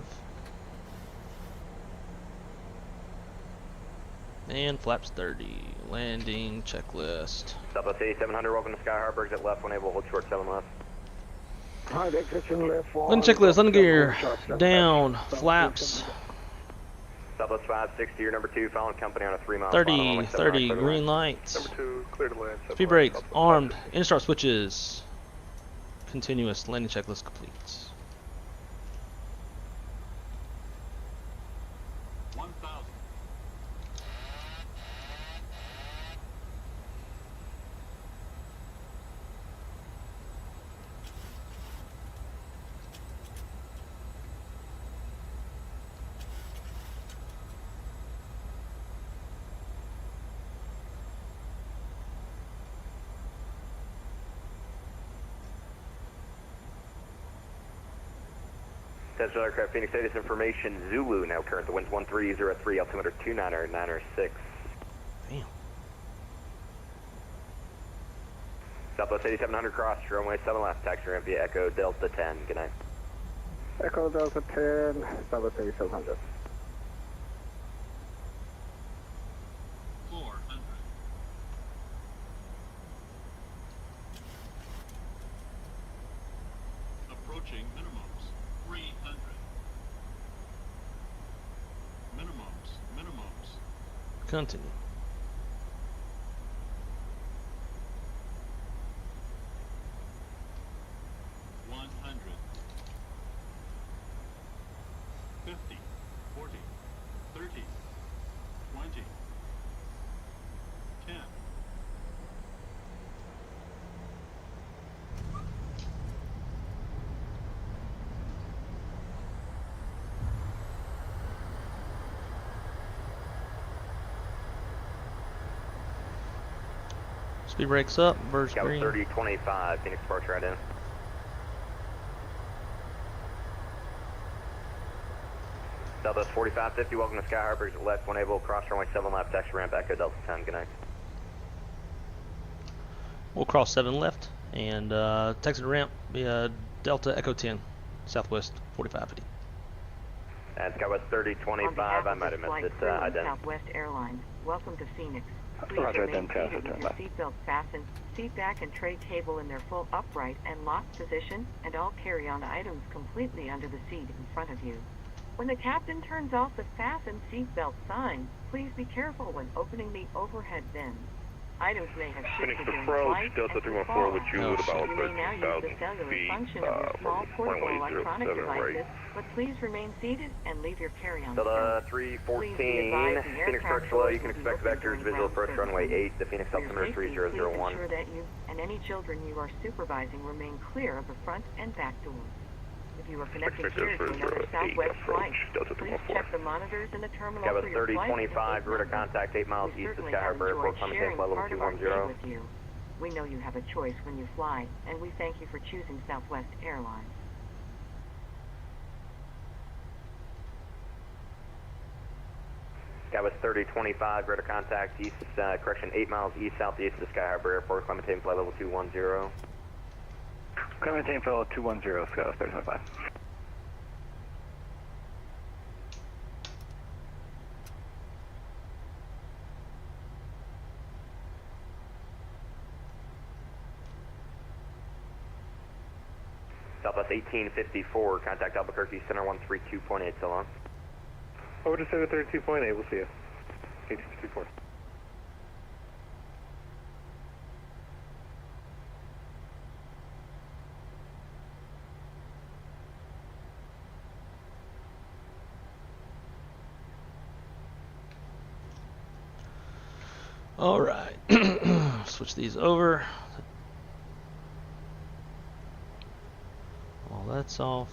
And flaps 30. Landing checklist. Southwest 8700, welcome to Sky Harbor, exit left, when able, hold short 7 left. Hard exit left. Landing checklist, landing gear. Down. Flaps. Southwest 560, your number 2, following company on a 3-mile 30, 30, green lights. Number 2, clear to land. Speed brakes, armed, in-start switches. Continuous, landing checklist complete. 1,000. Potential aircraft Phoenix status information, Zulu, now current, the wind's 1303, altimeter 29906. Damn. Southwest 8700 cross, runway 7 left, taxi ramp via Echo Delta 10, good night. Echo Delta 10, Southwest 8700. 400. Approaching minimums. 300. Minimums. Continue. Speed brakes up, verge Scout green. 3025, Phoenix departure right in. Southwest 4550, welcome to Sky Harbor, exit left, when able, cross runway 7 left, taxi ramp, Echo Delta 10, good night. We'll cross 7 left and taxi to ramp via Delta Echo 10, Southwest 4550. And Skywest 3025, I might have missed it, ident. Southwest Airlines, welcome to Phoenix. Please Roger, remain ident, seated with your seatbelt fastened, seat back and tray table in their full upright and locked position, and all carry-on items completely under the seat in front of you. When the captain turns off the fasten seatbelt sign, please be careful when opening the overhead bins. Items may have shifted during flight and to fall. with you at about You may now use the 13,000 cellular feet function of your small portable runway electronic 07 devices, right. but please remain seated and leave your carry-on Delta seat. 314, Phoenix Phoenix approach low, you can expect vectors, visual approach runway 8, the Phoenix altimeter Please 3001. ensure that you and any children you are supervising remain clear of the front and back doors. If you are connecting here to another Southwest flight, please check the monitors in the terminal for Skywest your flight 3025, radar contact 8 miles We east of certainly Sky have Harbor Airport, enjoyed climb sharing level part of our day 210. with you. We know you have a choice when you fly, and we thank you for choosing Southwest Airlines. Skywest 3025, radar contact east, 8 miles east southeast of Sky Harbor Airport, climb maintain flight level 210. Climb maintain flight level 210, Skywest 3025. Southwest 1854, contact Albuquerque Center 132.8, so long. Over to Center 32.8, we'll see you. 1854. All right, switch these over. All that's off.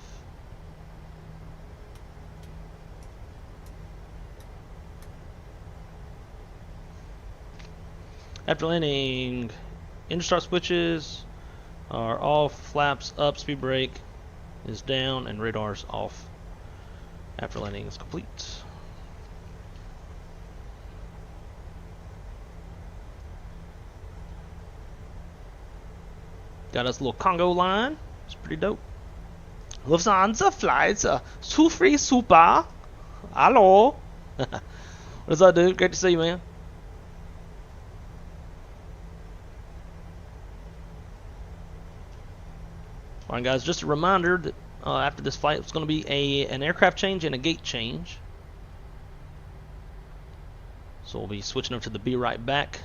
After landing, engine start switches are off, flaps up, speed brake is down, and radar's off. After landing is complete. Got us a little Congo line. It's pretty dope. Lufthansa flights zu free super. Hello. What's up, dude? Great to see you, man. Alright, guys, just a reminder that after this flight, it's going to be an aircraft change and a gate change. So we'll be switching over to the Be Right Back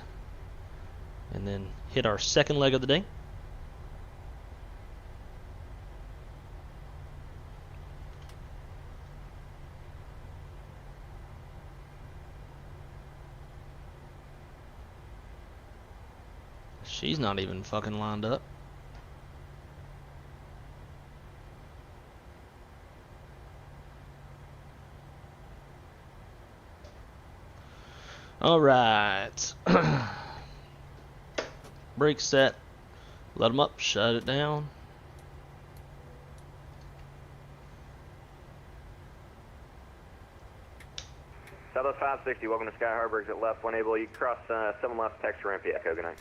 and then hit our second leg of the day. She's not even fucking lined up. Alright. Brake set. Let them up. Shut it down. Southwest 560, welcome to Sky Harbor, exit left, when able, you cross 7 left, text ramp Echo, good night.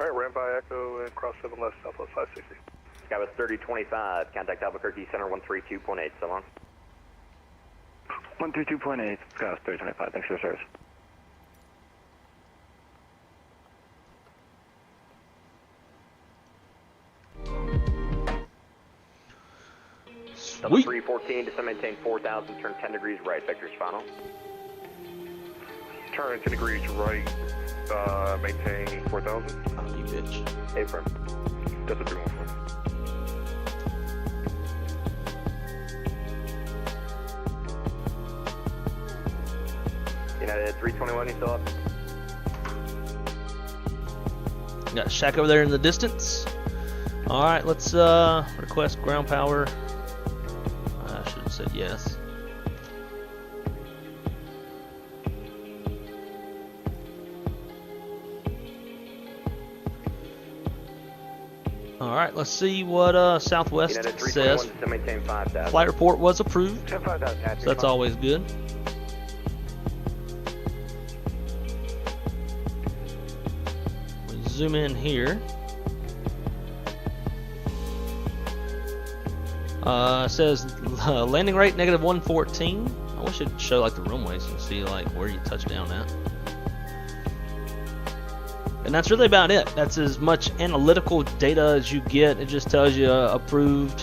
Alright, ramp by Echo and cross 7 left, Southwest 560. Skywest 3025, contact Albuquerque Center 132.8, so long. 132.8, Skywest 3025, thanks for your service. Double 314, descend maintain 4,000, turn 10 degrees right, vector's final. Turn 10 degrees right, maintain 4,000. Oh, you bitch. Affirm. Delta 314. United 321, you still up? Got a shack over there in the distance. Alright, let's request ground power. I should have said yes. Alright, let's see what Southwest says. Flight report was approved, so that's always good. We zoom in here. Says landing rate negative 114. I wish it'd show like the runways and see like where you touch down at. And that's really about it. That's as much analytical data as you get. It just tells you approved.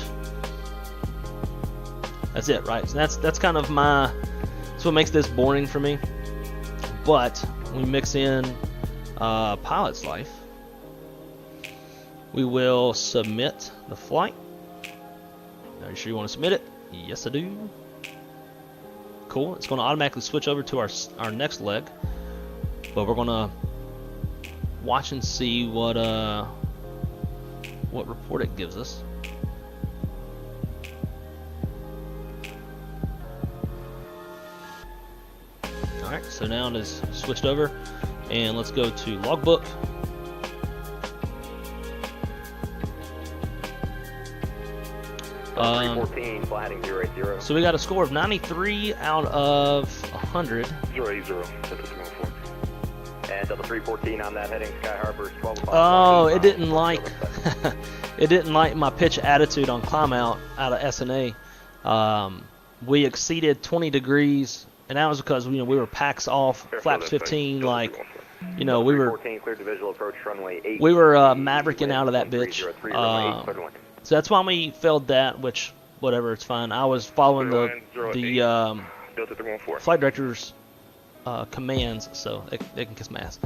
That's it, right? So that's kind of that's what makes this boring for me. But we mix in pilot's life. We will submit the flight. Are you sure you want to submit it? Yes, I do. Cool. It's going to automatically switch over to our next leg, but we're going to watch and see what report it gives us. All right. So now it is switched over, and let's go to logbook. So we got a score of 93 out of 100. 080. And Delta 314 on that heading Sky Harbor 12 o'clock. Oh, it didn't like it didn't like my pitch attitude on climb out of SNA. We exceeded 20 degrees, and that was because we were packs off, flaps 15, like we were mavericking out of that bitch. So that's why we failed that, which, whatever, it's fine. I was following the flight director's commands, so they can kiss my ass.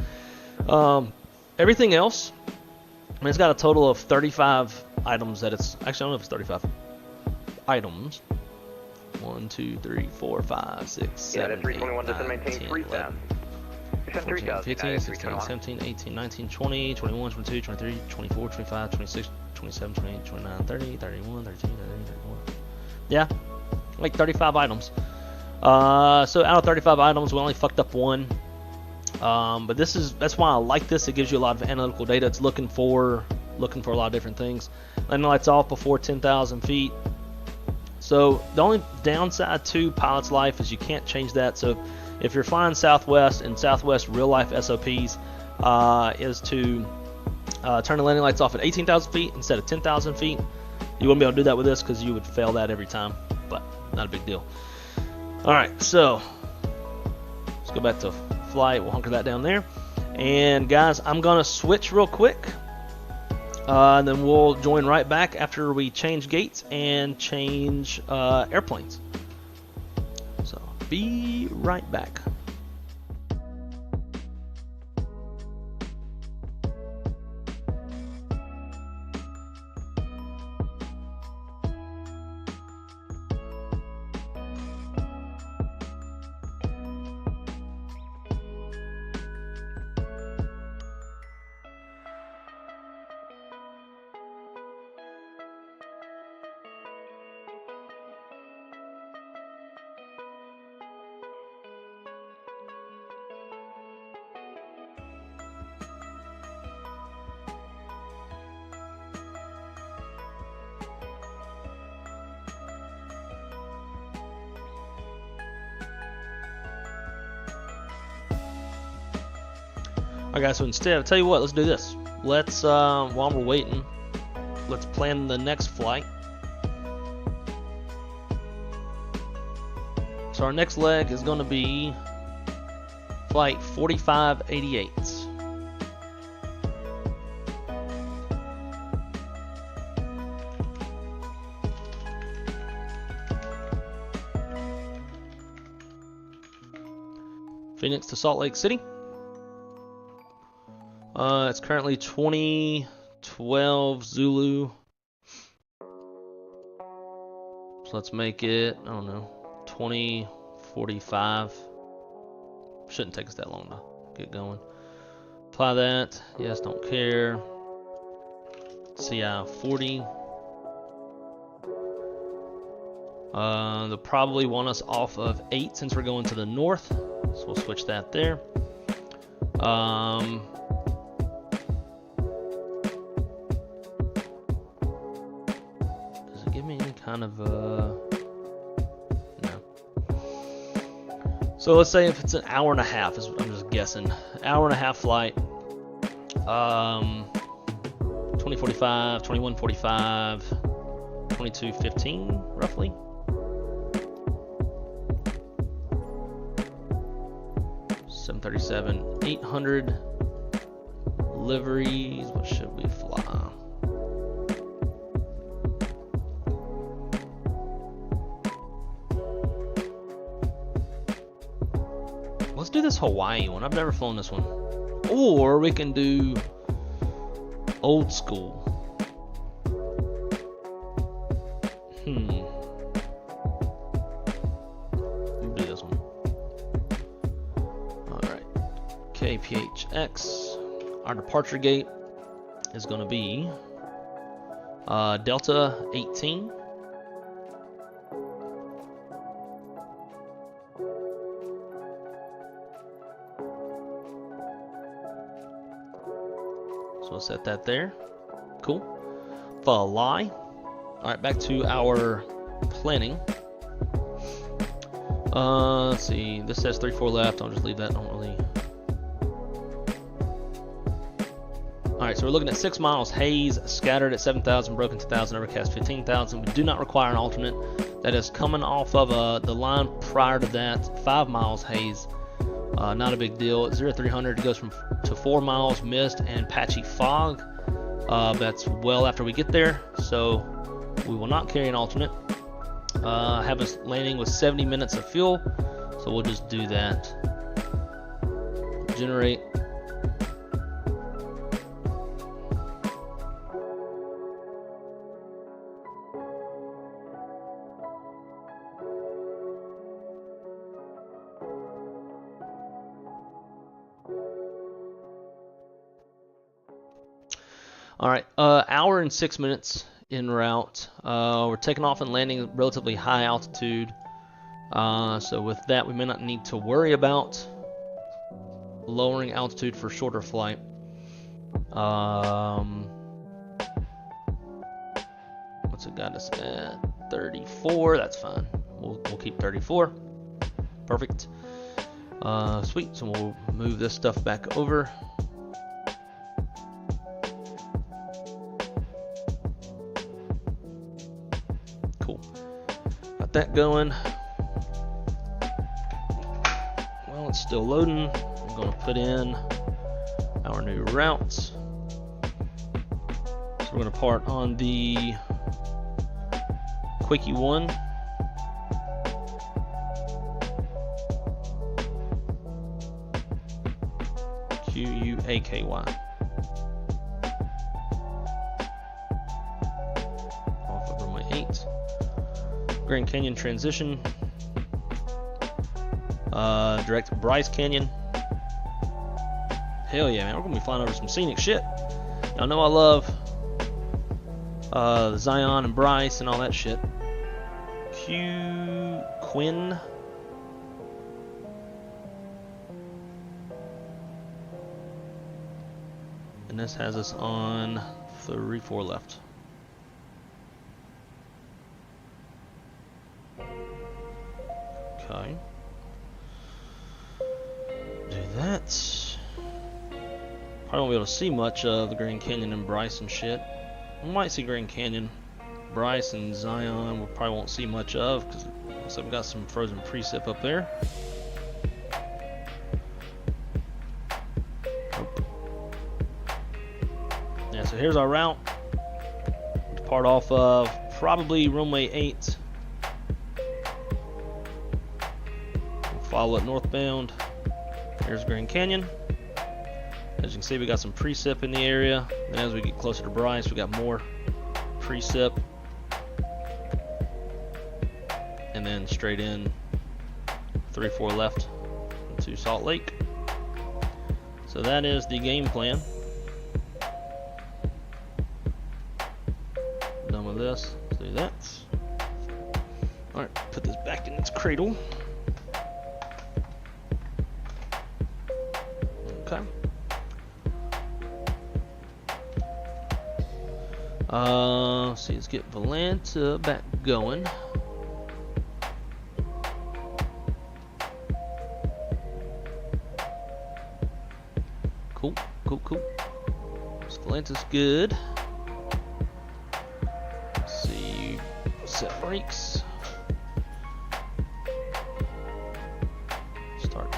Everything else, I mean, it's got a total of 35 items that it's... Actually, I don't know if it's 35 items. 1, 2, 3, 4, 5, 6, 7, 8, 9, 10, 11. 14, 15, 16, 17, 18, 19, 20, 21, 22, 23, 24, 25, 26, 27, 28, 29, 30, 31, 32, 33, 34. Yeah, like 35 items. So out of 35 items, we only fucked up one. But that's why I like this. It gives you a lot of analytical data. It's looking for a lot of different things. Landing lights off before 10,000 feet. So the only downside to pilot's life is you can't change that. So if you're flying Southwest and Southwest real life SOPs is to turn the landing lights off at 18,000 feet instead of 10,000 feet. You wouldn't be able to do that with this because you would fail that every time, but not a big deal. Alright, so let's go back to flight. We'll hunker that down there. And guys, I'm going to switch real quick. And then we'll join right back after we change gates and change airplanes. So be right back. Alright guys, so instead, I'll tell you what, let's do this. Let's, while we're waiting, let's plan the next flight. So our next leg is going to be flight 4588. Phoenix to Salt Lake City. It's currently 2012 Zulu. So let's make it, I don't know, 2045. Shouldn't take us that long to get going. Apply that. Yes, don't care. CI 40. They'll probably want us off of 8 since we're going to the north. So we'll switch that there. Kind of no. So let's say if it's an hour and a half, I'm just guessing, hour and a half flight, 2045, 2145, 2215 roughly. .737 800 liveries. What should we fly? Let's do this Hawaii one. I've never flown this one. Or we can do old school. We'll do this one. Alright. KPHX. Our departure gate is going to be Delta 18. So we'll set that there. Cool. Fly. Alright, back to our planning. Let's see. This says 3-4 left. I'll just leave that. Don't really. Alright, so we're looking at 6 miles haze, scattered at 7,000, broken to 1,000, overcast 15,000. We do not require an alternate. That is coming off of the line prior to that. 5 miles haze. Not a big deal. At 0300 it goes to 4 miles mist and patchy fog. That's well after we get there, so we will not carry an alternate. Have us landing with 70 minutes of fuel, so we'll just do that. Generate. Alright, hour and 6 minutes en route. We're taking off and landing at relatively high altitude. So with that, we may not need to worry about lowering altitude for shorter flight. What's it got us at? 34. That's fine. We'll keep 34. Perfect. Sweet. So we'll move this stuff back over. Cool. Got that going. Well, it's still loading. I'm going to put in our new routes. So we're going to part on the Quickie 1. QUAKY. Off of runway 8. Grand Canyon transition. Direct Bryce Canyon. Hell yeah, man. We're going to be flying over some scenic shit. Y'all know I love Zion and Bryce and all that shit. Quinn. And this has us on 34 left. Okay. Do that. Probably won't be able to see much of the Grand Canyon and Bryce and shit. We might see Grand Canyon. Bryce and Zion we probably won't see much of because looks like we got some frozen precip up there. Yeah, so here's our route. Depart off of probably runway 8. We'll follow it northbound. Here's Grand Canyon. As you can see, we got some precip in the area. And as we get closer to Bryce, we got more precip. And then straight in 34 left to Salt Lake. So that is the game plan. Done with this. Let's do that. Alright, put this back in its cradle. Okay. Let's see, let's get Volanta back going. Cool, cool, cool. Volanta's good. Let's see, set brakes. Start.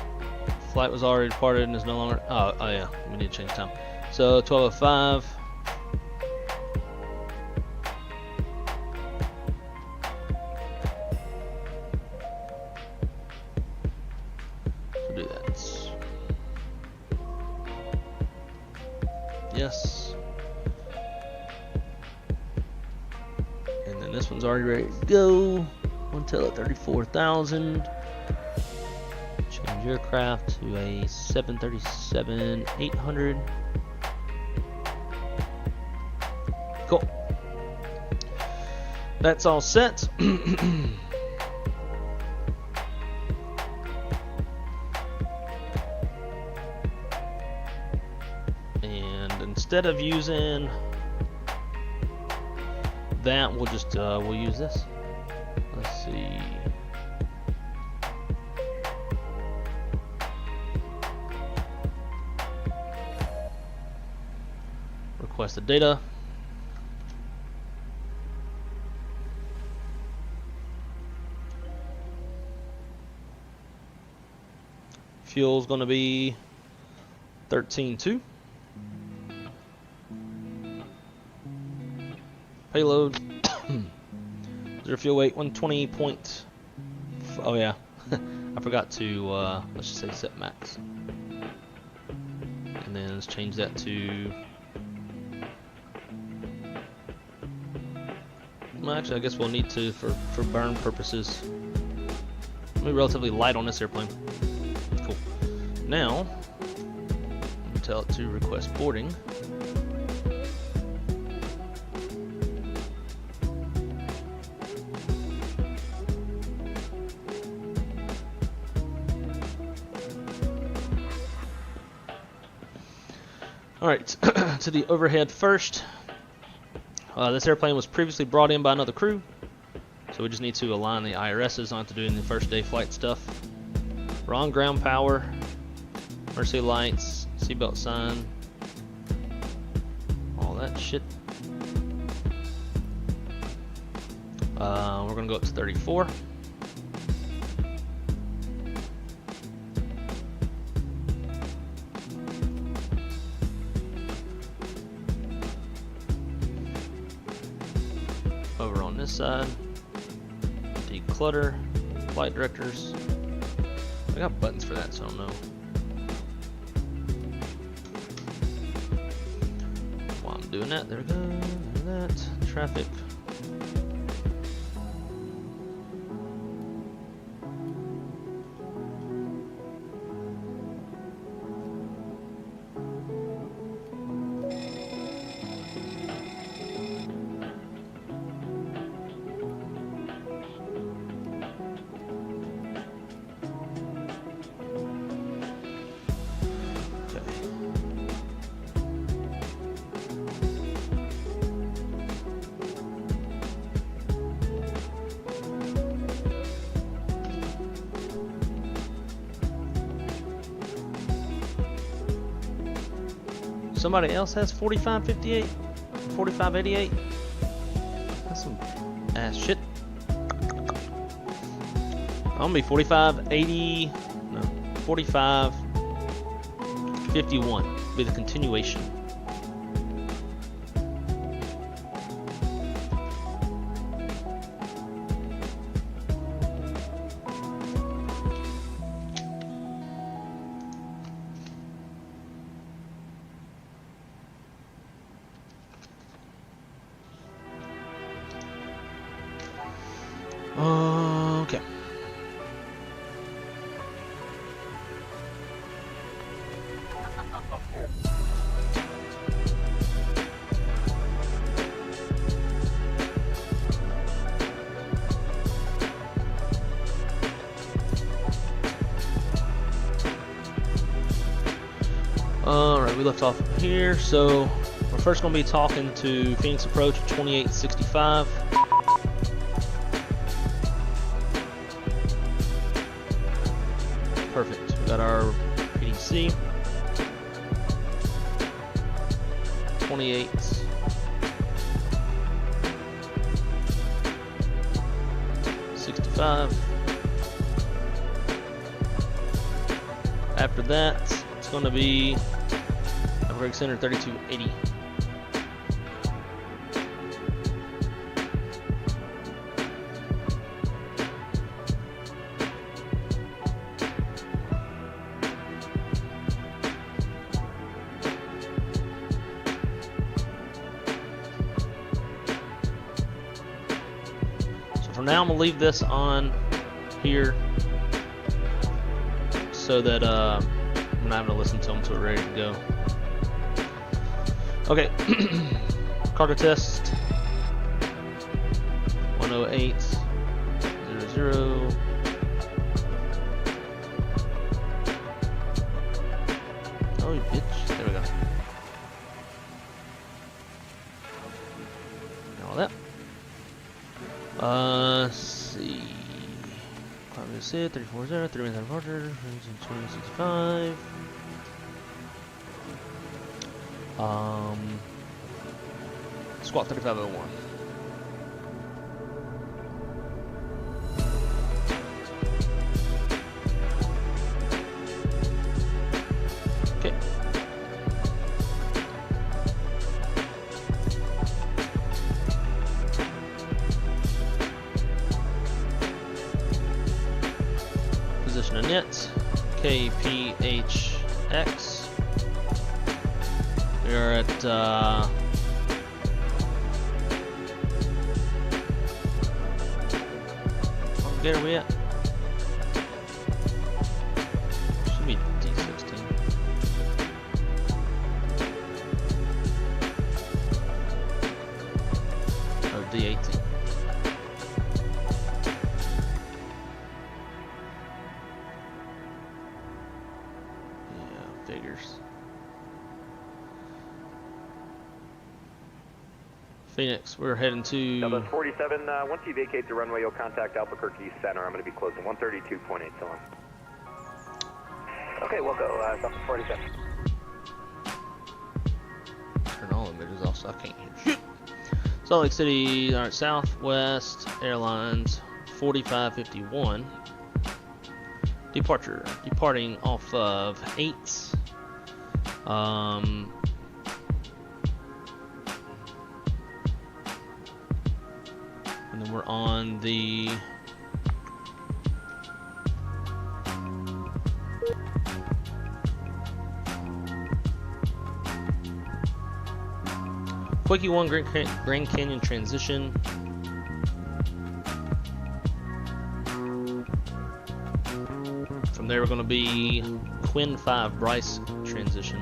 Flight was already departed and is no longer. Oh yeah, we need to change time. So 12:05. Yes. And then this one's already ready to go. One tail at 34,000. Change aircraft to a 737-800. Cool. That's all set. Instead of using that, we'll just we'll use this. Let's see. Request the data. Fuel's going to be 13.2. Payload. Zero fuel weight 120 point. Oh yeah, I forgot to let's just say set max. And then let's change that to. Well, actually, I guess we'll need to for burn purposes. It'll be relatively light on this airplane. Cool. Now, tell it to request boarding. Alright, to the overhead first. This airplane was previously brought in by another crew, so we just need to align the IRSs. Not to do any first day flight stuff. We're on ground power, emergency lights, seatbelt sign, all that shit. We're gonna go up to 34. Over on this side, declutter, flight directors. I got buttons for that, so I don't know. While I'm doing that, there we go. There's that. Traffic. Somebody else has 4558, 4588. That's some ass shit. I'm gonna be 4580, no, 4551. Be the continuation. Okay. Alright, we left off here, so we're first going to be talking to Phoenix Approach 2865. Perfect. We got our PDC 28 65. After that, it's going to be Rig Center 3280. For now, I'm gonna leave this on here so that I'm not having to listen to them until we're ready to go. Okay, cargo test 108.00. Oh, you bitch! There we go. And all that. Let's see. Climate is it, 34.0, 3 minutes departure, 2065. Squawk 3501. Okay. Position of net, KPHX. We are at where are we at? Should be D16 or D18. Yeah, figures. Phoenix, we're heading to... Delta 47, once you vacate the runway, you'll contact Albuquerque Center. I'm going to be closing 132.8 till on. Okay, we'll go Delta 47. Turn all the meters off so I can't hear shit. Salt Lake City, alright, Southwest Airlines 4551. Departure, departing off of 8. And then we're on the Quickie 1 Grand Canyon transition. From there we're going to be Quinn 5 Bryce transition.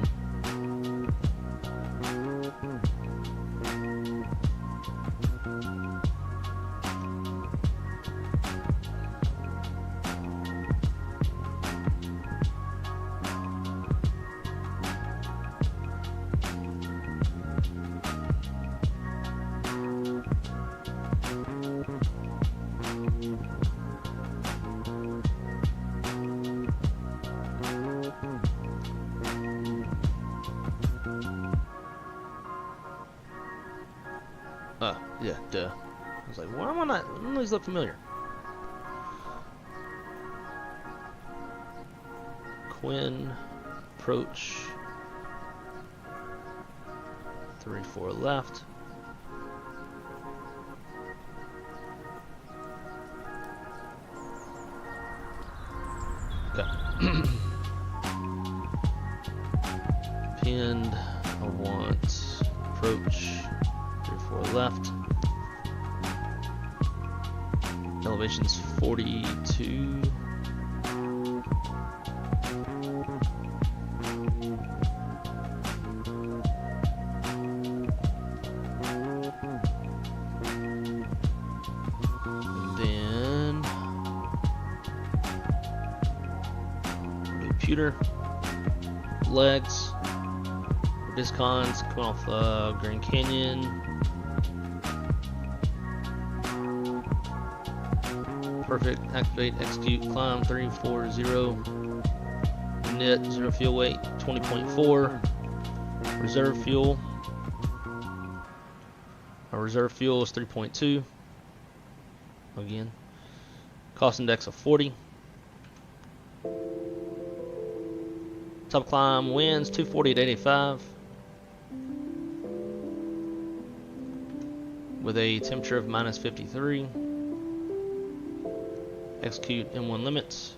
Yeah, duh. I was like, why am I not? None of these look familiar. Quinn, approach. 34 left. Okay. Pinned. I want approach. 34 left. Elevation's 42. And then computer legs. Discons coming off Grand Canyon. Perfect. Activate, execute, climb 340. Net, 0 fuel weight, 20.4. Reserve fuel. Our reserve fuel is 3.2. Again. Cost index of 40. Top climb winds 240 at 85. With a temperature of minus 53. Execute M1 limits.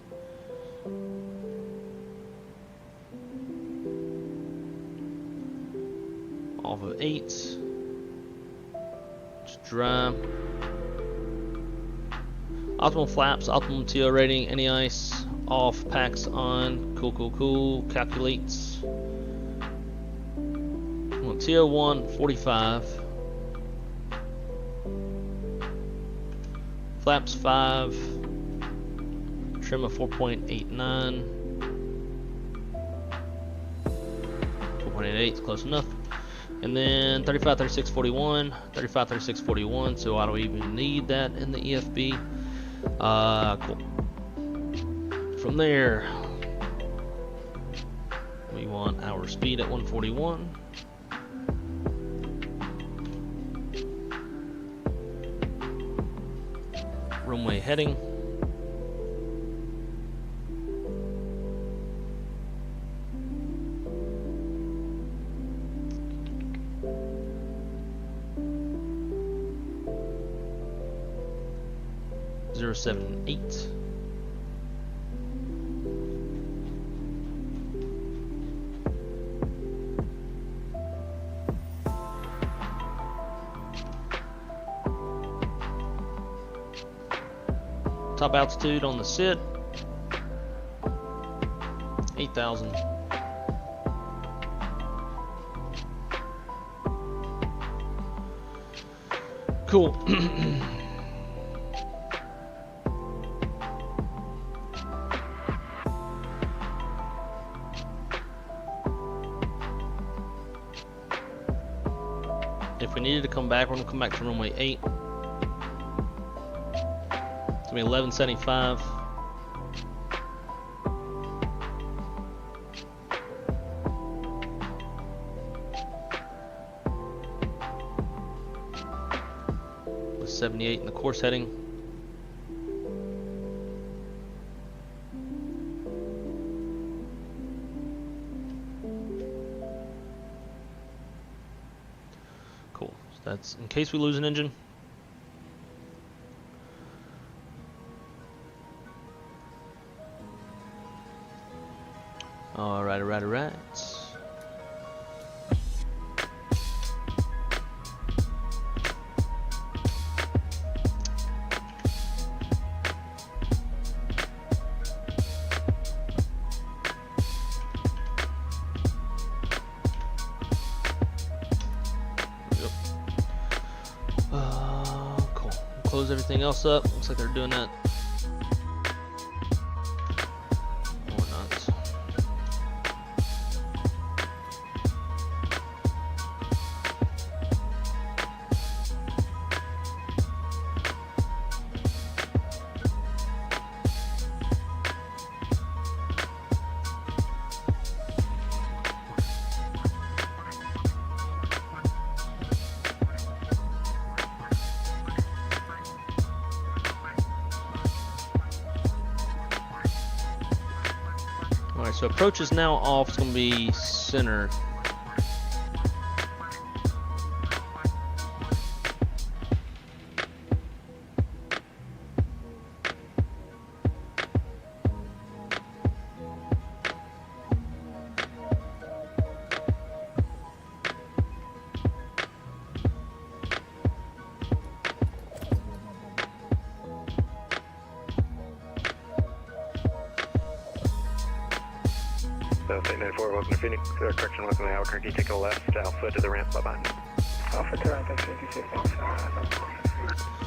Off of 8. Just dry. Optimal flaps, optimum TO rating, any ice, off, packs on, cool. Calculates. Well, TO1 45. Flaps 5. Trim of 4.89. 4.88 is close enough. And then 35, 36, 41. 35, 36, 41. So I don't even need that in the EFB. Cool. From there, we want our speed at 141. Runway heading. Zero 78. Top altitude on the sit, 8,000. Cool. If we needed to come back, we're going to come back to runway 8. It's going to be 1175. With 78 in the course heading. That's in case we lose an engine. Alright. Close everything else up. Looks like they're doing that. Or not. Alright, so approach is now off. It's going to be center. State 94, welcome to Phoenix. Correction, welcome to Albuquerque. Take a left, Alpha to the ramp, bye-bye. Alpha to ramp, 56.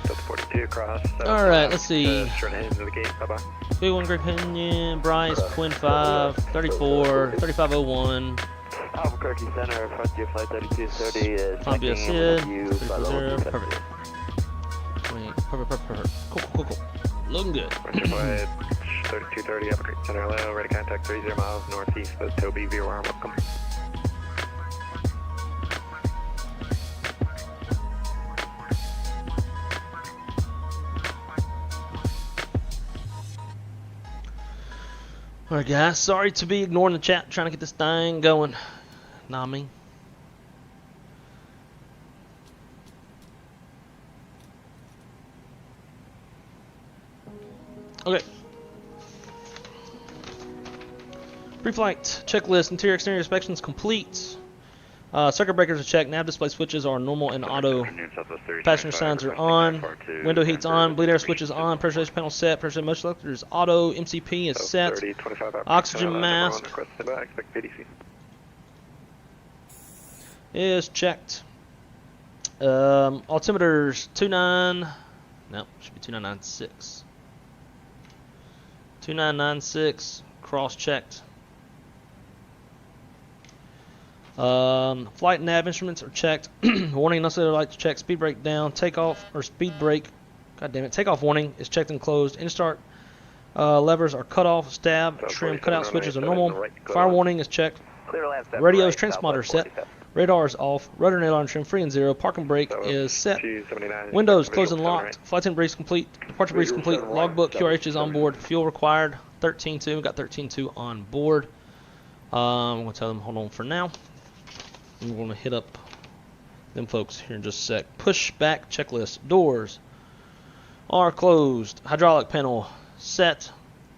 Delta 42 across. Alright, let's see. Straight ahead into the gate, bye-bye. B1 Greg Pinion, Bryce, Quinn 5, 34, 3501. Albuquerque Center, Frontier Flight 3230 is Columbia Sid, 340, perfect. Perfect. Cool. Looking good. Frontier Flight 3230, Albuquerque Center, hello, ready to contact 30 miles northeast of Toby, view arm, welcome. Alright guys, sorry to be ignoring the chat, trying to get this thing going. Nah, me. Okay. Pre-flight checklist, interior exterior inspections complete. Circuit breakers are checked, nav display switches are normal and auto. Passenger signs are on. Window heat's on. Bleed air switch is on. Pressurization panel set. Pressure motion selector is auto. MCP is set. Oxygen mask is checked. Altimeters 29. No, should be 2996. 2996. Cross checked. Flight and nav instruments are checked. Warning, necessary lights checked. Speed brake down. Takeoff or speed brake. God damn it. Takeoff warning is checked and closed. Instart levers are cut off. Stab, trim, cutout switches are normal. Fire warning is checked. Radio's transponder set. Radar is off. Rudder and aileron trim free and zero. Parking brake is set. Windows closed and locked. Flight attendant briefs complete. Departure briefs complete. Logbook QRH is on board. Fuel required. 13.2. We got 13.2 on board. I'm going to tell them hold on for now. We're going to hit up them folks here in just a sec. Pushback checklist. Doors are closed. Hydraulic panel set.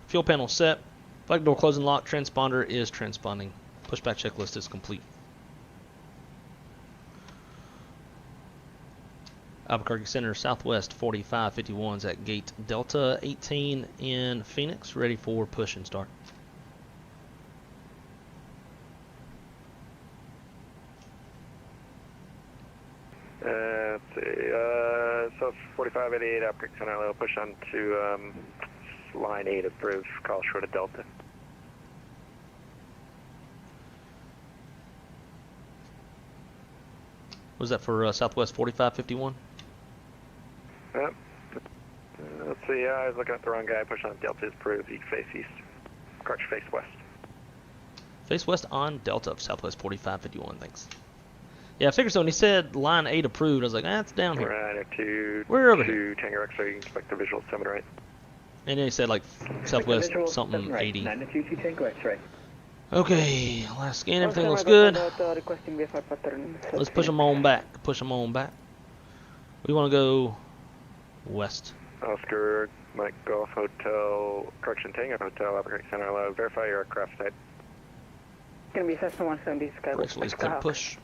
Fuel panel set. Flight door closed and locked. Transponder is transponding. Pushback checklist is complete. Albuquerque Center, Southwest 4551 is at gate Delta 18 in Phoenix. Ready for push and start. Let's see, so 4588 Albuquerque Center, I'll push on to line 8 approved, call short of Delta. Was that for Southwest 4551? Yep. Let's see, I was looking at the wrong guy. Push on Delta is approved. You face east. Correction, face west. Face west on Delta of Southwest 4551, thanks. Yeah, I figured so. When he said line 8 approved, I was like, it's down here. Right, We're over here. Tango X-ray, you can expect the visuals to the right. And then he said like Southwest something 80. 922 Tango X-ray. Okay, last scan, everything looks good. Let's push them on back. Push them on back. We want to go west. Oscar, Mike Golf Hotel, correction, Tango Hotel, Albuquerque Center, allow. Verify your aircraft type. It's going to be Cessna 170 Skyline. Release click push.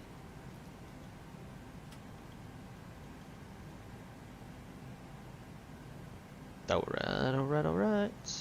Alright.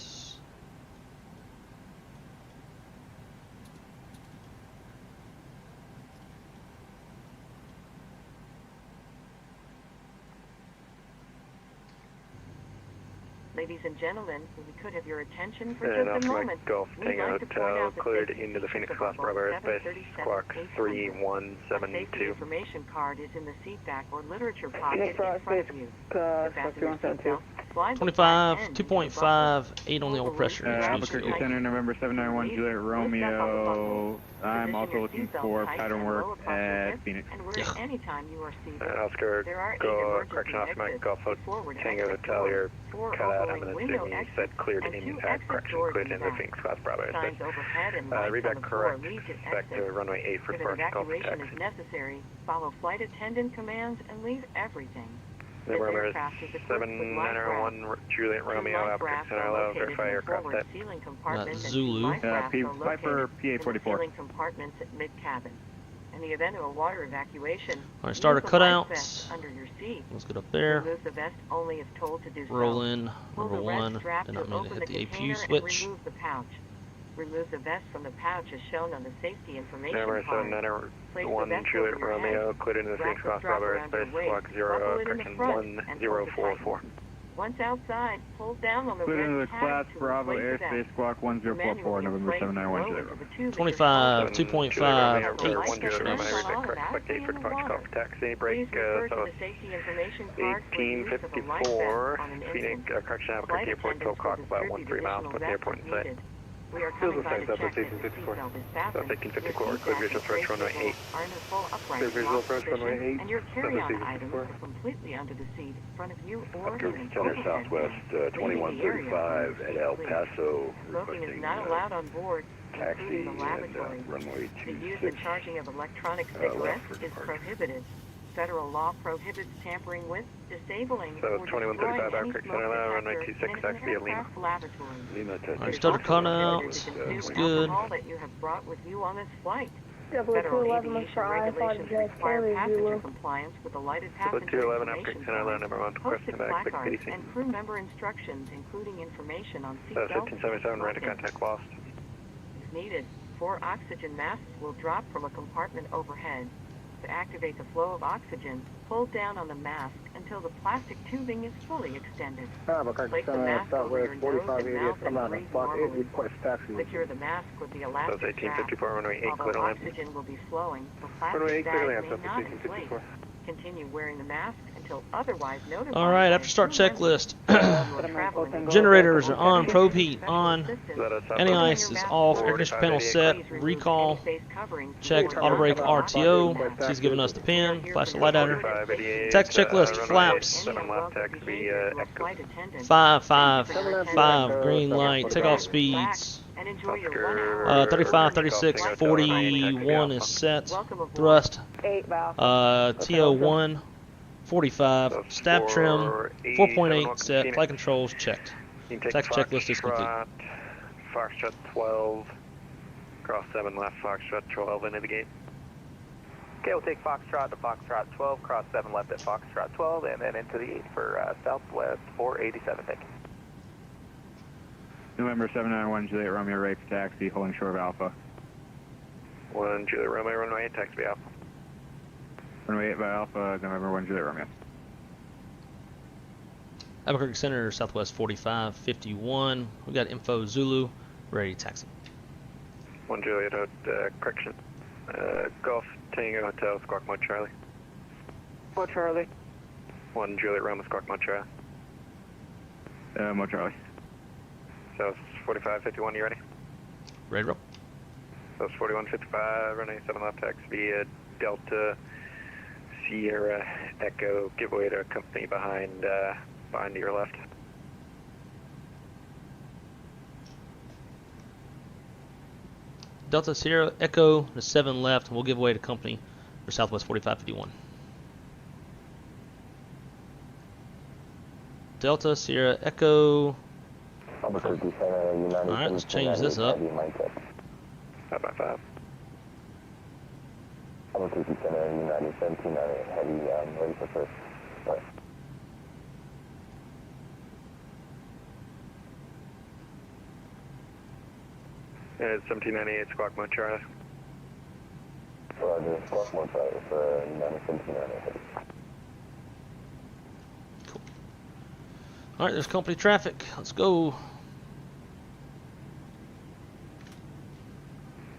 Ladies and gentlemen, if we could have your attention for And just a Alpha moment. Mike Golf, We'd Tango like to point Hotel, out that cleared this into the Phoenix Super class Bravo airspace, 737 squawk A safety 3172. information card is in the seat back or literature pocket in Phoenix front of you. The passenger seatbelt slides 25, back in 2.5, 8 on the oil pressure. Albuquerque Center, November 791, Juliet Romeo. I'm also looking for pattern work at Phoenix. And we're at any time you are seated. Oscar, There are 8 go, emergency correction, Alpha Mike exits, Golf a forward Tango exit Hotel, door, you're 4 cut out. I'm overwing going to window assume you exits, said cleared and in, 2 exit correction, doors cleared in in the back. Phoenix class Bravo airspace. Signs overhead and lights on Reback the floor correct, lead to back to exit. runway 8 for If an departure, Golf evacuation taxi. is necessary, follow flight attendant commands and leave everything. This November aircraft is equipped with life 7901, rafts. Juliet Romeo, Life Albuquerque rafts Center, are allow. located Verify in the aircraft forward type. ceiling compartment, and Zulu. 2 life rafts are located Viper in the PA-44. ceiling compartments at mid-cabin. In the event of a water evacuation, Alright, start use our the life cutouts. vest under your seat. Let's get up there. Remove the vest only if told to do so. Roll in. Pull Number the red 1. strap Did to not mean to open hit the the APU container switch. and remove the pouch. Remove the vest from the pouch as shown on the safety information November card. Place the 7901, vest Juliet over your Romeo, head. cleared into the Wrap Phoenix the class strap Bravo around your airspace, waist. squawk 0, Buckle it in the correction front and hold it 1044. tight. Once outside, pull down on the Cleared into red the tag class to Bravo replace the airspace, vest. squawk 1044, November 791, Juliet Romeo. 25, 2.5, 8. 1 Juliet Romeo, correct gate for departure, Golf taxi, break, so 1854, Phoenix, correction, Albuquerque Airport, 12 o'clock, about 13 miles from the airport in sight. We are coming by to check that the seatbelt is fastened. Your 1854, seat clear back visual approach, and runway 8. are in a full upright Clear visual lock approach, runway position, 8. and your carry-on items are completely under the seat, in front of you or in an Center overhead Southwest bin. Leaving the area 2135 when at you El sleep. Paso, Smoking is requesting not allowed on board, taxi including the and lavatory. runway The use 26. and charging of electronic left cigarettes for is departure. prohibited. Federal law prohibits tampering with, disabling, So or 2135 destroying any Albuquerque smoke Center, runway detector 26, in an taxi via Lima. aircraft lavatory. Lima Alright, It is started also cutouts. prohibited to Looks consume good. alcohol that you have brought with you on this flight. Double Federal 211 aviation for regulations iPhone require passenger Zulu. compliance with the lighted So passenger 211 information Albuquerque Center, signs, number 1, posted question back, quick placards, PDC. and crew member instructions, including information on So seatbelts. 1577, right to contact lost. If needed, 4 oxygen masks will drop from a compartment overhead. To activate the flow of oxygen, pull down on the mask until the plastic tubing is fully extended. Albuquerque Place the Center, mask over your Southwest nose and 4588, mouth come and out breathe of block 8, normally. request taxi. Secure the mask with the So elastic it's strap. 1854, runway 8, clear to Although land. oxygen will be flowing, the Runway 8, plastic clear to bag land, may so not inflate. 1854. Continue wearing the mask until otherwise notified. Alright, by after a start crew member. checklist. You are traveling with Generators are local on, special probe heat special on, assistance. any ice is off, air conditioning panel set, recall, checked, auto brake RTO, she's giving us the pin, flash the light at her. 4588, Text checklist, runway flaps, 7 left, taxi, Echo. 555, green light, takeoff speeds, 35, 36, 41 is set, thrust, 8 valve. TO1, 45, stab trim, 4.8 set, flight controls checked. You can take Text checklist is complete. Foxtrot 12, cross 7 left, Foxtrot 12 into the gate. Okay, we'll take Foxtrot to Foxtrot 12, cross 7 left at Foxtrot 12, and then into the 8 for Southwest 487. Thank you. November 791, Juliet Romeo, right for taxi, holding short of Alpha. 1 Juliet Romeo, runway 8, taxi Alpha. Runway 8 by Alpha, November 1, Juliet Romeo. Albuquerque Center, Southwest 4551. We got info Zulu, ready to taxi. 1 Juliet, correction. Golf Tango Hotel, Squawk Mode Charlie. Oh, Charlie. 1 Juliet Roma Squawk Montreal. Mo Charlie. So 4551, you ready? Ready, roll. So 4155, running 7 left X via Delta Sierra Echo, give way to a company behind to your left. Delta Sierra Echo to 7 left, and we'll give way to company for Southwest 4551. Delta Sierra Echo. Alright, let's change this up. 555. Albuquerque Center, United 1798 Heavy, ready for first. Right. It's 1798 Squawk Montreal. Roger, Squawk Montreal for United 1798 Heavy. Cool. Alright, there's company traffic. Let's go.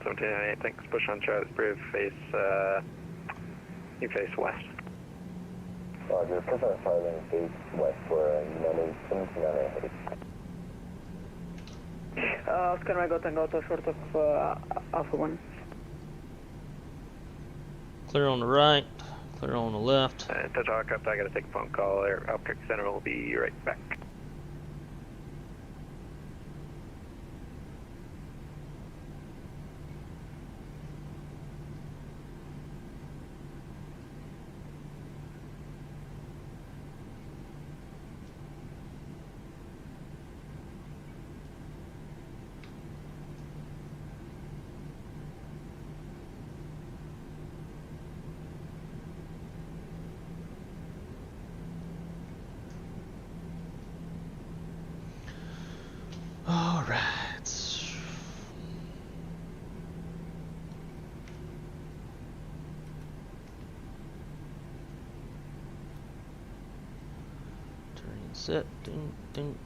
1798, thanks. Push on Charlie, Brave, face, you face west. Roger, push on Charlie, face west for United 1798 Heavy. Oscar Mike Tango to short of Alpha 1. Clear on the right, clear on the left. Touch helicopter, I gotta take a phone call there. Albuquerque Center will be right back. Alright. Turn and set. Dink, dink.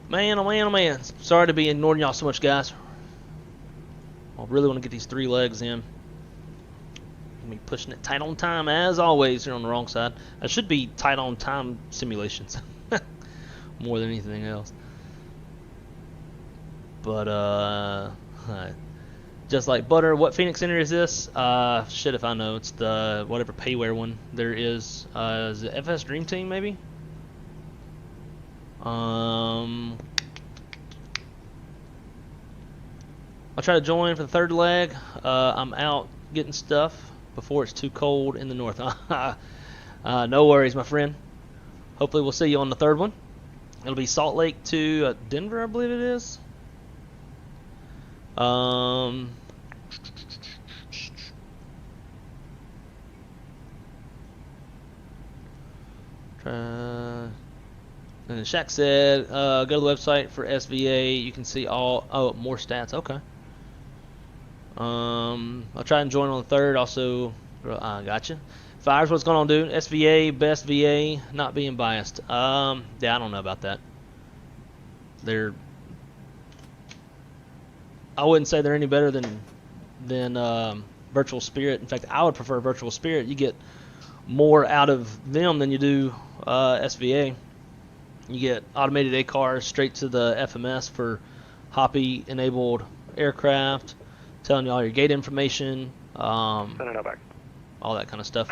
Man, oh man, oh man. Sorry to be ignoring y'all so much, guys. I really want to get these 3 legs in. Gonna be pushing it tight on time, as always, here on the wrong side. I should be tight on time simulations. More than anything else. But, just like butter, what Phoenix Center is this? Shit if I know. It's the whatever payware one there is. Is it FS Dream Team, maybe? I'll try to join for the 3rd leg. I'm out getting stuff before it's too cold in the north. No worries, my friend. Hopefully we'll see you on the 3rd one. It'll be Salt Lake to Denver, I believe it is. And Shaq said, go to the website for SVA. You can see all, more stats. Okay. I'll try and join on the 3rd. Also, gotcha. Fires, what's going on, dude? SVA, best VA, not being biased. Yeah, I don't know about that. I wouldn't say they're any better than Virtual Spirit. In fact, I would prefer Virtual Spirit. You get more out of them than you do SVA. You get automated ACARs straight to the FMS for Hoppy enabled aircraft, telling you all your gate information, all that kind of stuff.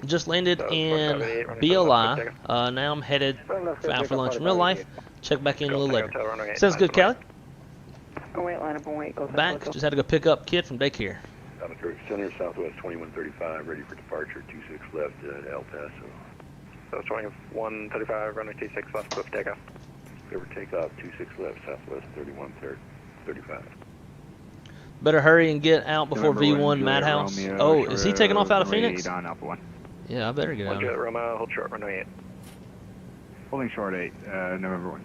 Just landed in BLI. Now I'm headed out for lunch in real life. Check back in a little later. Sounds good, Callie. wait, line up and wait. Go Back. Just had to go pick up kid from daycare. Center Southwest 2135, ready for departure, 26 left at El Paso. So 2135, runway 26 left, cliff takeoff. Clear for takeoff, 26 left, Southwest 3135. Better hurry and get out before V1 Madhouse. Oh, is he taking off out of Phoenix? On Alpha 1. Yeah, I better get out. Juliet Romeo, hold short, runway 8. Holding short 8, November 1.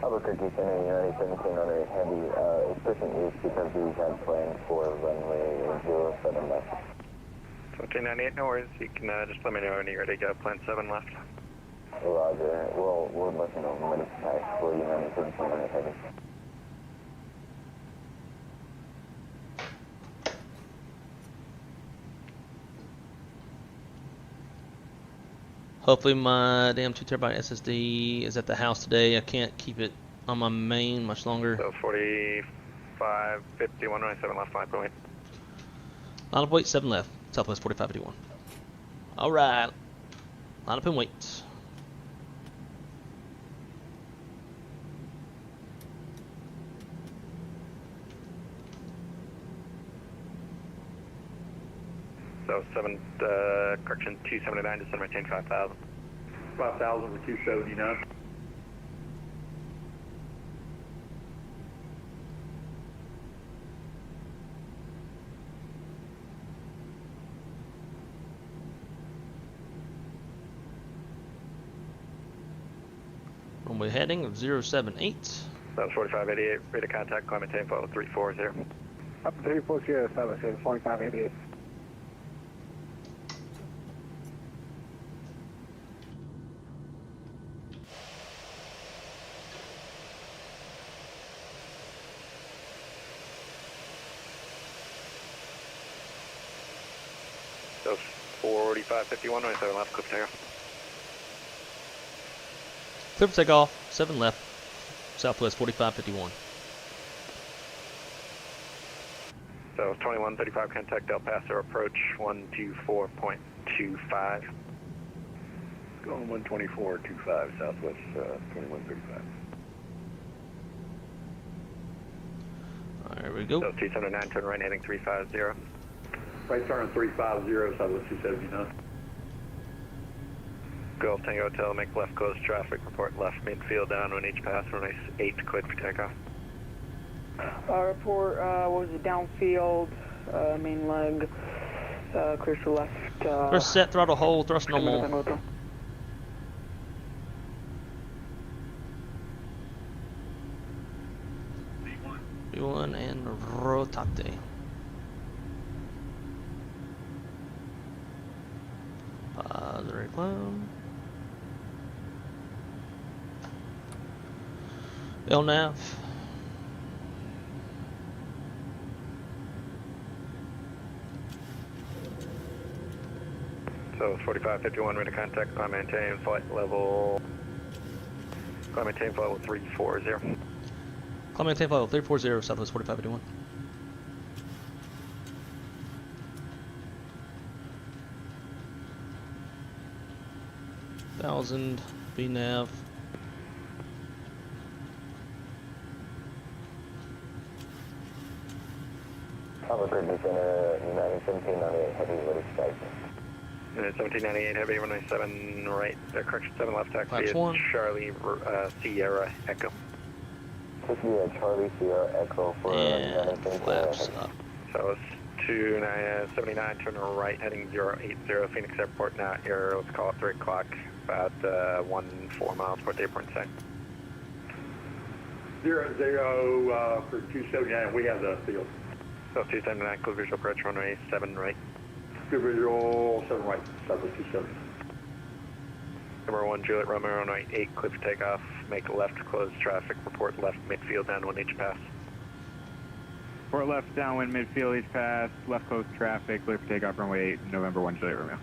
Albuquerque Center, United 1700 Heavy, is pushing east because we had planned for runway 07 left. 1798, no worries. You can just let me know when you're ready to go. Plan 7 left. Roger. We'll let you know when it's back for United 1700 Heavy. Hopefully my damn 2 terabyte SSD is at the house today. I can't keep it on my main much longer. So 45, 51, 97 left, 5 point. Line up, wait, 7 left. Southwest 4551. Alright. Line up and wait. So 279, just maintain 5,000. 5,000 for 279. Runway heading of 078. That was 4588, ready to contact, climb maintain follow 340. Up to 340, Southwest 4588. So 4551, 97 left, cliff takeoff. Clear for takeoff, 7 left, Southwest 4551. So 2135, contact El Paso, approach 124.25. Going 124.25, Southwest 2135. There we go. So 279, turn right, heading 350. Right turn 350, Southwest 279. Golf Tango Hotel, make left close traffic, report left midfield down on each pass, runway 8, cleared for takeoff. Report, what was it, downfield, main leg, clear to left. Thrust set, throttle hold, thrust normal. V1 and rotate. Padre climb. LNAV. So 4551, ready to contact, climb maintain, flight level, climb maintain, flight level 340. Climb maintain flight level 340, Southwest 4551. Thousand VNAV. Albuquerque Center, United 1798 Heavy, ready to strike. Unit 1798 Heavy, runway 7 right, correction 7 left, taxi Flaps at Charlie Sierra Echo. This will be a Charlie Sierra Echo for United 1798 Heavy. So it's 279, turn right, heading 080, Phoenix Airport now, here, let's call it 3 o'clock, about 14 miles toward the airport in sight. 00 for 279, we have the field. So 279, clear visual approach, runway 7 right. Clear visual 7 right, Southwest 270. Number 1, Juliet Romeo, runway 8, clear for takeoff, make left, close traffic, report left, midfield, downwind each pass. Port left, downwind, midfield, each pass, left close traffic, clear for takeoff, runway 8, November 1, Juliet Romeo.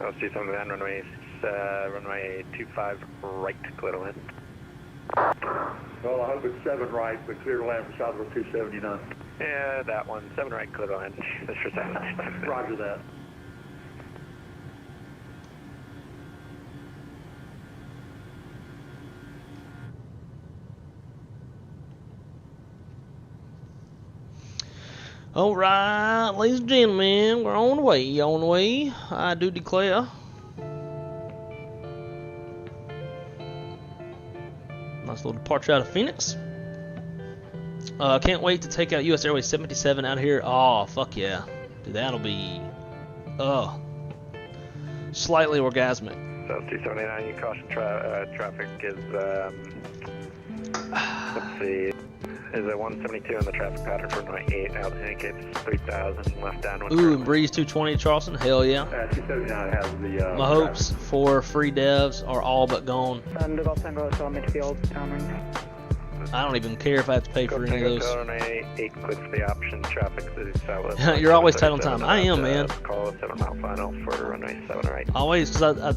South 279, runway 25 right, clear to land. Well, I hope it's 7 right, but clear to land for Southwest 279. Yeah, that one, 7 right, clear to land. That's for 7. Roger that. Alright, ladies and gentlemen, we're on the way, I do declare. Nice little departure out of Phoenix. Can't wait to take out US Airways 757 out of here. Oh, fuck yeah. Dude, that'll be, slightly orgasmic. South 279, you caution traffic is, let's see, is a 172 on the traffic pattern for runway 8, out indicates 3000, left downwind. Ooh, and Breeze 220 Charleston, hell yeah. 279 has the, My hopes for free devs are all but gone. Golf Tango Hotel midfield, downwind. I don't even care if I have to pay for any of those. Runway 8, clicks the option, traffic to southwest. You're always tight on time. I am, man. Call a 7 mile final for runway 7 right. Always, because I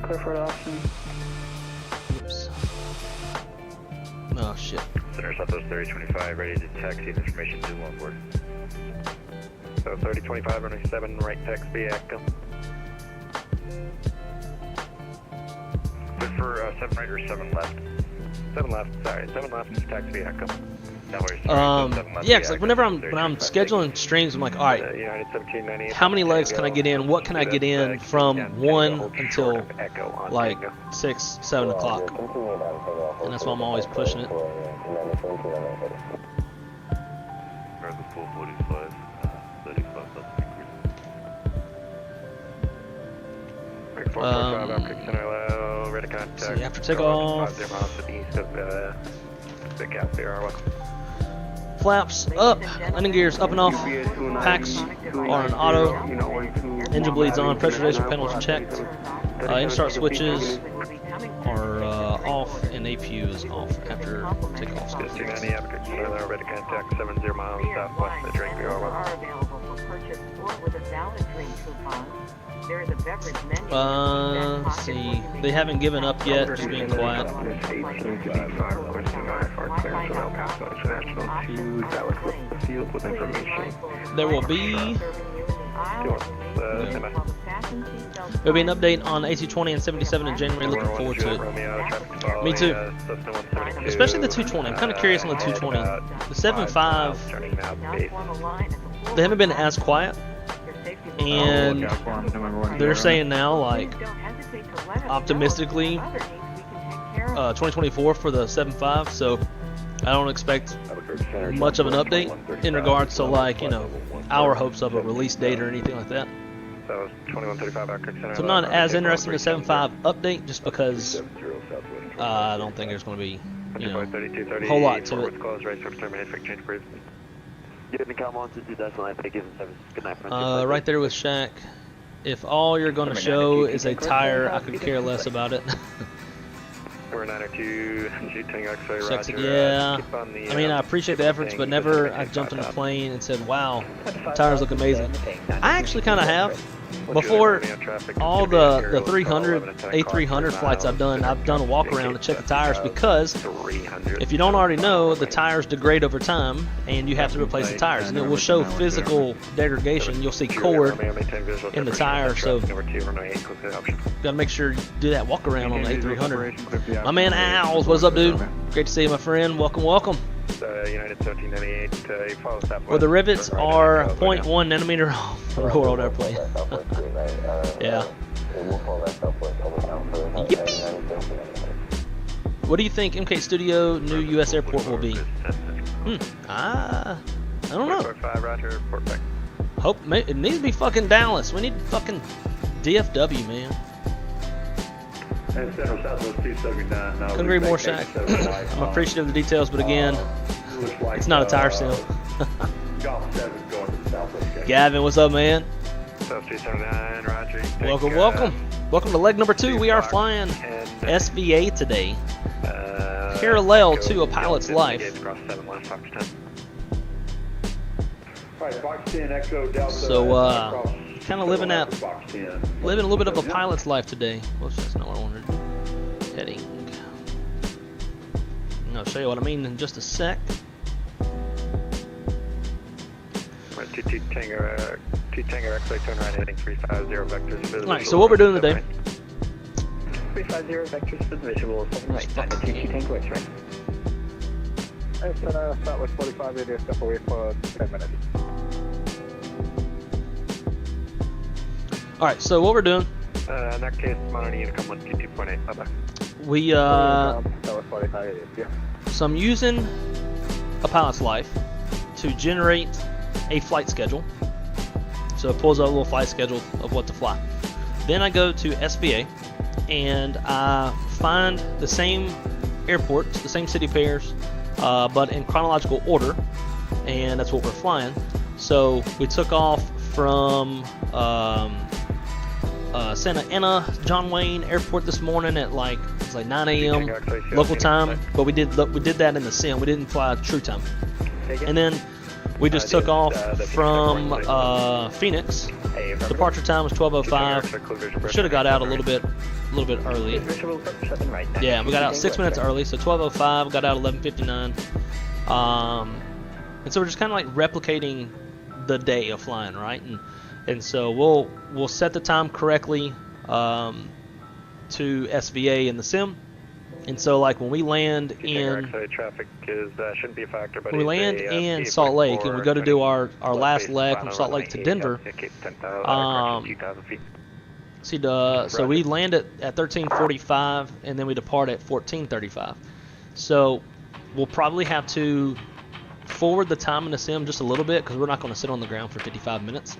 Clear for the option. Oops. Oh, shit. Center Southwest 3025, ready to taxi information to onboard. So 3025, runway 7 right, taxi, echo. Good for 7 right or 7 left? 7 left, sorry, 7 left, taxi, echo. Yeah, cause like when I'm scheduling streams, I'm like, all right, how many legs can I get in? What can I get in from 1 until like 6, 7 o'clock? And that's why I'm always pushing it. See, after takeoff, flaps up, landing gears up and off, packs are on auto, engine bleeds on, pressurization panels checked, engine start switches are off, and APU is off after takeoff. Ready contact 70 miles southwest of the drink are available for purchase or with a valid drink coupon. There is a beverage menu. Let's see. They haven't given up yet, just being quiet. There will be there'll be an update on A220 and 77 in January. Looking forward to it. Me too. Especially the 220. I'm kind of curious on the 220. The 75, they haven't been as quiet. And they're saying now, like, optimistically, 2024 for the 7.5, so I don't expect much of an update in regards to, like, you know, our hopes of a release date or anything like that. So I'm not as interested in the 7.5 update, just because I don't think there's going to be, you know, a whole lot to it. Right there with Shaq. If all you're going to show is a tire, I could care less about it. Shaq said, yeah. I mean, I appreciate the efforts, but never I jumped on the plane and said, wow, tires look amazing. I actually kind of have. Before all the 300, A300 flights I've done a walk around to check the tires, because if you don't already know, the tires degrade over time and you have to replace the tires, and it will show physical degradation. You'll see cord in the tire, so gotta make sure you do that walk around on the A300. My man Owls, what's up, dude? Great to see you, my friend. Welcome, welcome. United 1798, follow southwest. Where the rivets are 0.1 nanometer off the real world airplane. Yeah. What do you think MK Studio new US airport will be? I don't know. Hope it needs to be fucking Dallas. We need fucking DFW, man. Couldn't agree more, Shaq. I'm appreciative of the details, but again, it's not a tire seal. Gavin, what's up, man? Welcome, welcome. Welcome to leg number 2. We are flying SVA today. Parallel to a pilot's life. So, kind of living a little bit of a pilot's life today. Well, that's not what I wanted. Heading. I'll show you what I mean in just a sec. T Tango X-ray turn right heading 350 vectors. Alright, so what we're doing today. 350 vectors for the visual, 7 right, time to T Tango X-ray. Start with 45 radius, step away for 10 minutes. Alright, so what we're doing. In that case, monitor unit come 122.8. Bye bye. We, so I'm using a pilot's life to generate a flight schedule. So it pulls out a little flight schedule of what to fly. Then I go to SVA and I find the same airports, the same city pairs, but in chronological order, and that's what we're flying. So we took off from Santa Ana John Wayne Airport this morning at like 9 a.m. local time, but we did that in the sim. We didn't fly true time. And then we just took off from Phoenix. Departure time was 12:05. We should have got out a little bit early. Yeah, we got out 6 minutes early, so 12:05. Got out 11:59. And so we're just kind of like replicating the day of flying, right? And so we'll set the time correctly to SVA in the sim. And so like when we land in traffic is shouldn't be a factor, but when we land in Salt Lake and we go to do our last leg from Salt Lake to Denver, so we land at 13:45 and then we depart at 14:35. So we'll probably have to forward the time in the sim just a little bit because we're not going to sit on the ground for 55 minutes.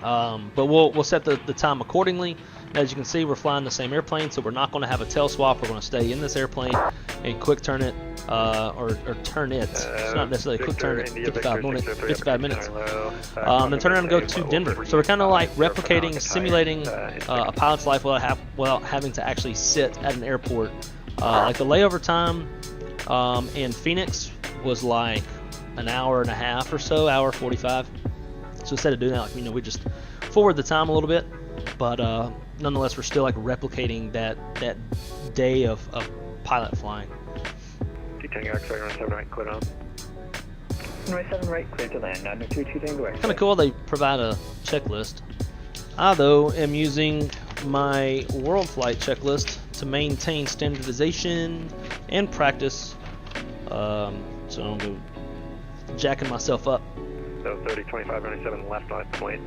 But we'll set the time accordingly. As you can see, we're flying the same airplane, so we're not going to have a tail swap. We're going to stay in this airplane and quick turn it, or turn it. It's not necessarily quick turn it, 55 minutes. Then turn around and go to Denver. So we're kind of like replicating, simulating a pilot's life without having to actually sit at an airport. Like the layover time in Phoenix was like an hour and a half or so, hour 45. So instead of doing that, we just forward the time a little bit, but nonetheless, we're still like replicating that day of pilot flying. Tango X-ray, run 7 right, clear on. Runway 7 right, clear to land, 922 Tango X-ray. Kind of cool, they provide a checklist. I, though, am using my world flight checklist to maintain standardization and practice, so I don't go jacking myself up. So 30, 25, 97 left on point.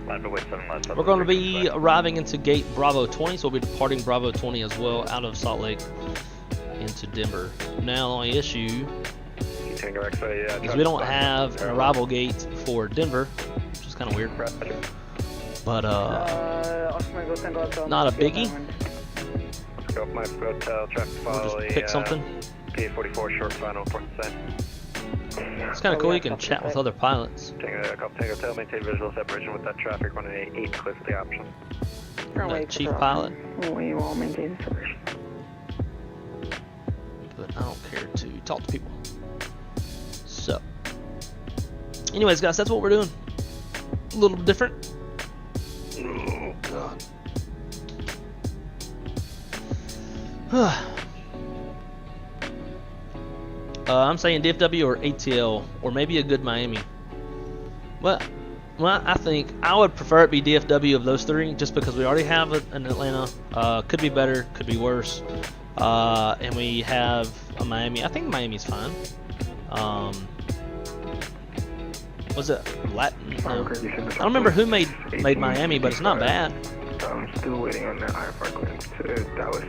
We're going to be arriving into gate Bravo 20, so we'll be departing Bravo 20 as well out of Salt Lake into Denver. Now the only issue is we don't have an arrival gate for Denver, which is kind of weird. But not a biggie. We'll just pick something. P44 short final port set. It's kind of cool, you can chat with other pilots. Tango tail, maintain visual separation with that traffic, running 8, clear for the option. That chief pilot. We will maintain separation. But I don't care to talk to people. So, anyways, guys, that's what we're doing. A little different. Oh, God. I'm saying DFW or ATL, or maybe a good Miami. Well, I think I would prefer it be DFW of those three, just because we already have an Atlanta. Could be better, could be worse. And we have a Miami. I think Miami's fine. Was it Latin? No. I don't remember who made Miami, but it's not bad. I'm still waiting on that IFR clearance to Dallas.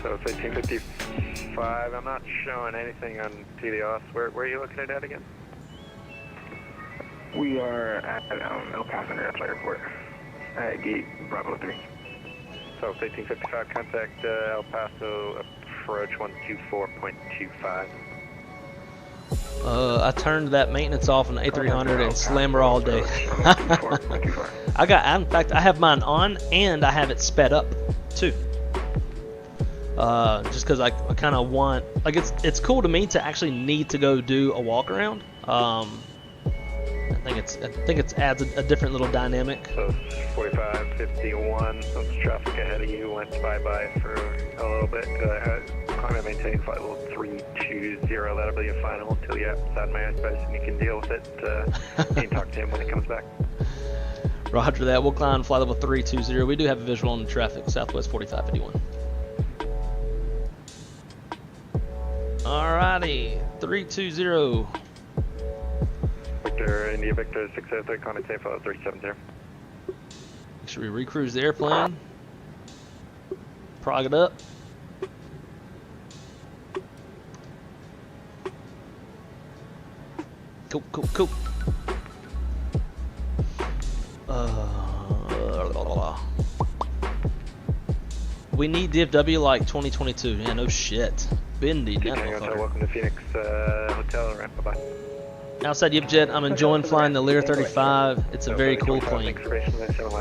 So it's 1855. I'm not showing anything on TDOS. Where are you looking at again? We are at El Paso International Airport at gate Bravo 3. So it's 1855. Contact El Paso approach 124.25. I turned that maintenance off on the A300 and slammer all day. In fact, I have mine on and I have it sped up too. Just because I kind of want, like, it's cool to me to actually need to go do a walk around. I think it adds a different little dynamic. So 4551, some traffic ahead of you went bye-bye for a little bit. Climb and maintain flight level 320. That'll be your final until you're outside my airspace and you can deal with it. You can talk to him when he comes back. Roger that. We'll climb flight level 320. We do have a visual on the traffic, Southwest 4551. Alrighty, 320. Victor, India Victor 603, climb maintain flight level 370. Make sure we recruise the airplane. Prog it up. Cool. We need DFW like 2022. Yeah, no shit. Been needing that motherfucker. Welcome to Phoenix Hotel. Bye-bye. Outside Yipjet, I'm enjoying flying the Lear 35. It's a very cool plane.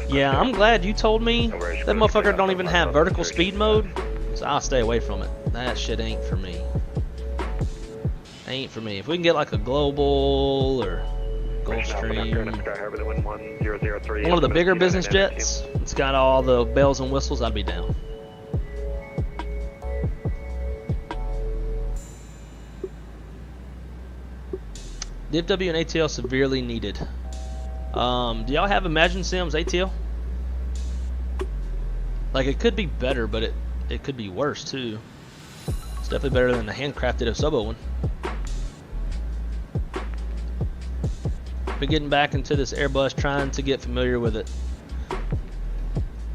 Yeah, I'm glad you told me. That motherfucker don't even have vertical speed mode, so I'll stay away from it. That shit ain't for me. Ain't for me. If we can get like a Global or Gulfstream, one of the bigger business jets, it's got all the bells and whistles, I'd be down. DFW and ATL severely needed. Do y'all have Imagine Sims ATL? Like, it could be better, but it could be worse too. It's definitely better than the handcrafted Osobo one. Been getting back into this Airbus, trying to get familiar with it.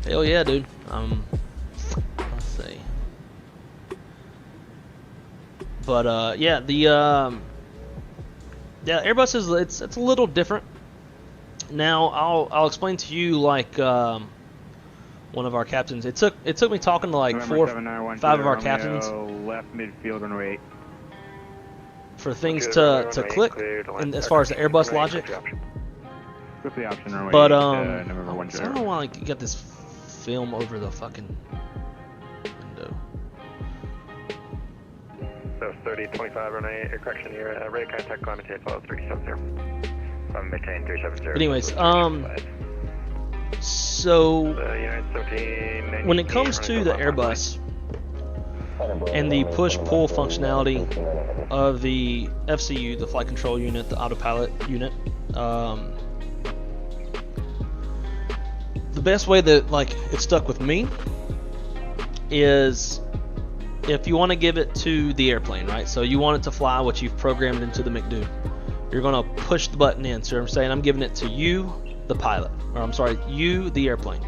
Hell yeah, dude. Let's see. But yeah, the yeah, Airbus is it's a little different. Now I'll explain to you like one of our captains. It took me talking to like November 5 of our captains. Left midfield runway 8. For things to click, and as far as the Airbus logic. Flip the option runway. But November 10. I don't know why you got this film over the fucking window. So 3025 runway, correction here, ready to contact climb maintain follow 370. Climb maintain 370. Anyways, so when it comes to the Airbus and the push-pull functionality of the FCU, the flight control unit, the autopilot unit, the best way that like it stuck with me is if you want to give it to the airplane, right? So you want it to fly what you've programmed into the McDo. You're gonna push the button in. So I'm saying I'm giving it to you, the pilot, or I'm sorry, you, the airplane.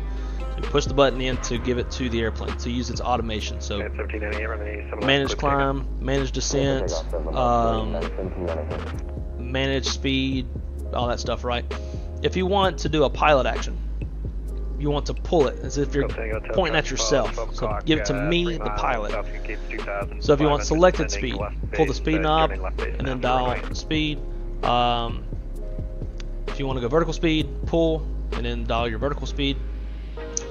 You push the button in to give it to the airplane to use its automation. So manage climb, manage descent, manage speed, all that stuff, right? If you want to do a pilot action, you want to pull it as if you're pointing at yourself. So give it to me, the pilot. So if you want selected speed, pull the speed knob and then dial speed. If you want to go vertical speed, pull and then dial your vertical speed.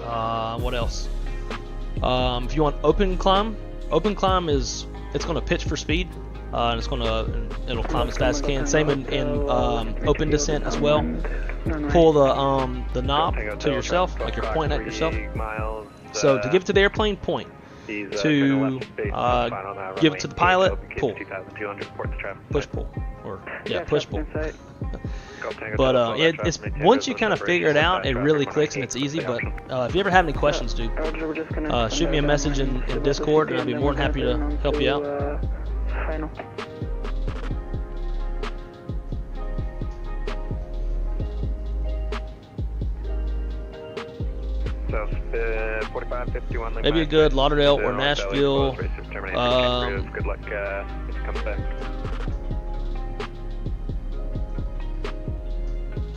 What else? If you want open climb is it's going to pitch for speed, and it'll climb as fast as it can. Same in open descent as well. Pull the knob to yourself, like you're pointing at yourself. So to give it to the airplane, point. To give it to the pilot, pull. Push pull, or yeah, push pull. But it's once you kind of figure it out, it really clicks and it's easy. But if you ever have any questions, dude, shoot me a message in Discord, and I'll be more than happy to help you out. Maybe a good Lauderdale or Nashville. Good luck if it comes back.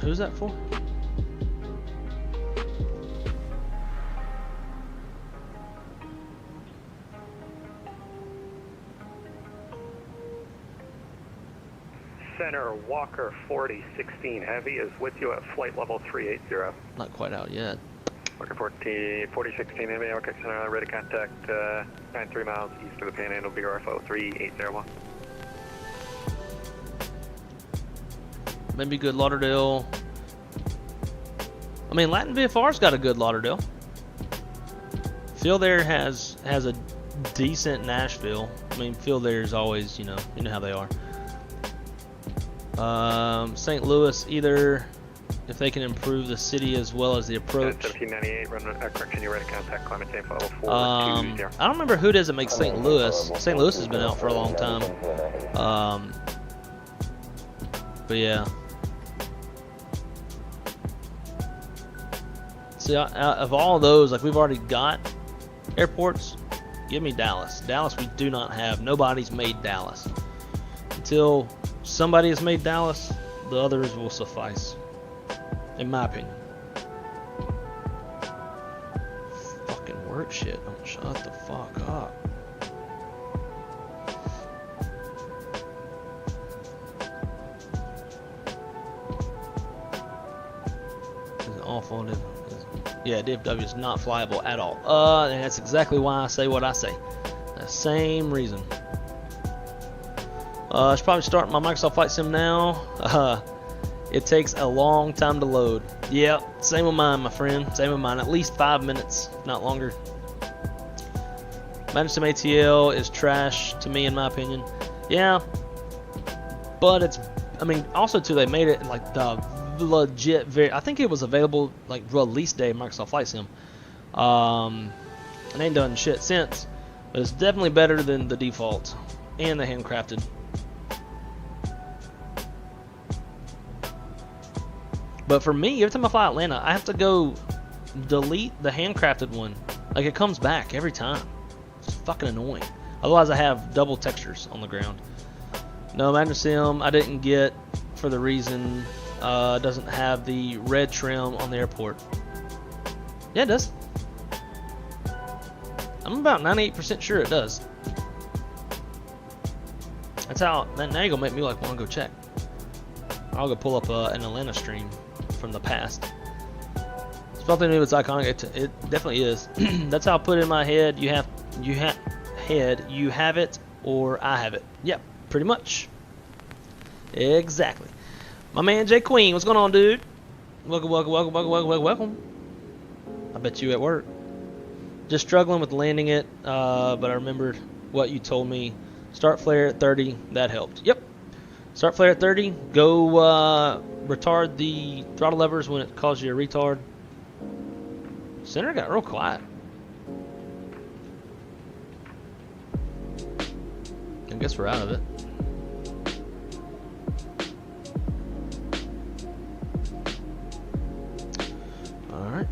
Who's that for? Center Walker 4016 Heavy is with you at flight level 380. Not quite out yet. Walker 4016 Heavy, OK Center, ready to contact 93 miles east of the Panhandle, BRFO 3801. maybe good Lauderdale. I mean, Latin VFR's got a good Lauderdale. Phil there has a decent Nashville. I mean, Phil there is always, you know how they are. St. Louis, either if they can improve the city as well as the approach. 1798, correction, you're ready to contact climate change flight level 420. I don't remember who it is that makes St. Louis. St. Louis has been out for a long time. But yeah. See, out of all of those, like we've already got airports, give me Dallas. Dallas we do not have. Nobody's made Dallas. Until somebody has made Dallas, the others will suffice. In my opinion. Fucking work shit. Don't shut the fuck up. It's awful. Yeah, DFW is not flyable at all. And that's exactly why I say what I say. The same reason. I should probably start my Microsoft Flight Sim now. It takes a long time to load. Yep, same with mine, my friend. Same with mine. At least 5 minutes, if not longer. Managed Sim ATL is trash to me, in my opinion. Yeah, but it's. I mean, also too, they made it like the legit. I think it was available like release day of Microsoft Flight Sim. And they ain't done shit since, but it's definitely better than the default and the handcrafted. But for me, every time I fly Atlanta, I have to go delete the handcrafted one. Like, it comes back every time. It's fucking annoying. Otherwise, I have double textures on the ground. No, Magna Sim I didn't get for the reason it doesn't have the red trim on the airport. Yeah, it does. I'm about 98% sure it does. That's how. Now you're gonna make me like want to go check. I'll go pull up an Atlanta stream from the past. Something new. It's iconic. It definitely is. That's how I put it in my head. You have it, or I have it. Yep, pretty much. Exactly. My man Jay Queen, what's going on, dude? Welcome. I bet you at work. Just struggling with landing it, but I remembered what you told me. Start flare at 30. That helped. Yep. Start flare at 30. Go retard the throttle levers when it calls you a retard. Center got real quiet. I guess we're out of it. Alright.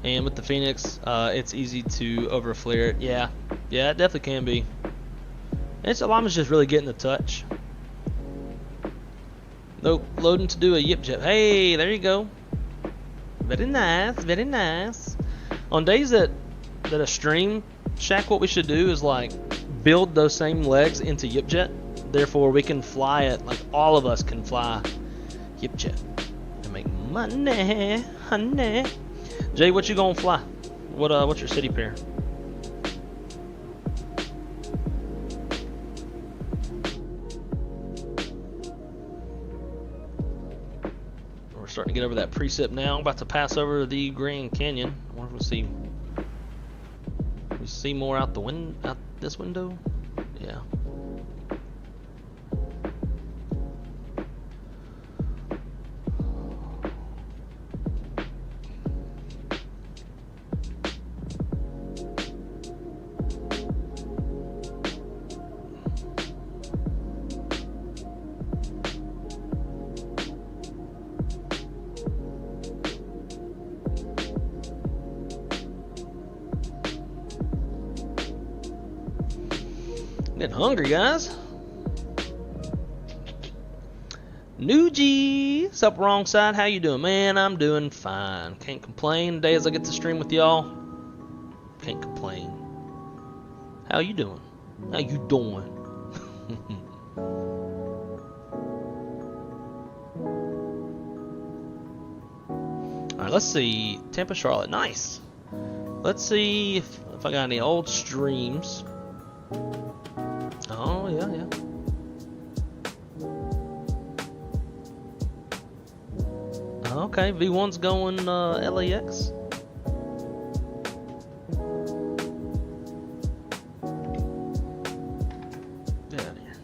And with the Phoenix, it's easy to overflare it. Yeah, it definitely can be. It's Alama's just really getting the touch. Nope, loading to do a yip jet. Hey, there you go. Very nice, very nice. On days that a stream shack, what we should do is like build those same legs into yip jet. Therefore, we can fly it like all of us can fly yip jet and make money, honey. Jay, what you gonna fly? What's your city pair? We're starting to get over that precip now. I'm about to pass over the Grand Canyon. I wonder if we see more out this window. Yeah. Getting hungry, guys. Nuji, what's up, wrong side? How you doing, man? I'm doing fine. Can't complain. Days I get to stream with y'all. Can't complain. How you doing? How you doing? Alright, let's see. Tampa, Charlotte. Nice. Let's see if I got any old streams. Oh, yeah. Okay, V1's going LAX. Get out of here.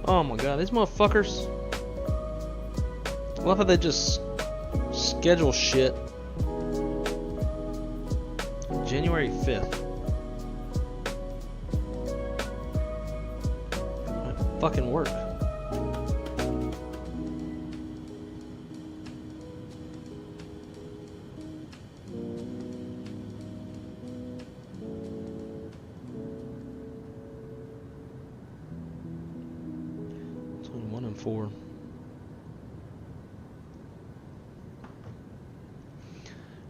Oh my god, these motherfuckers. I love how they just schedule shit. January 5th. Might fucking work. Between 1 and 4.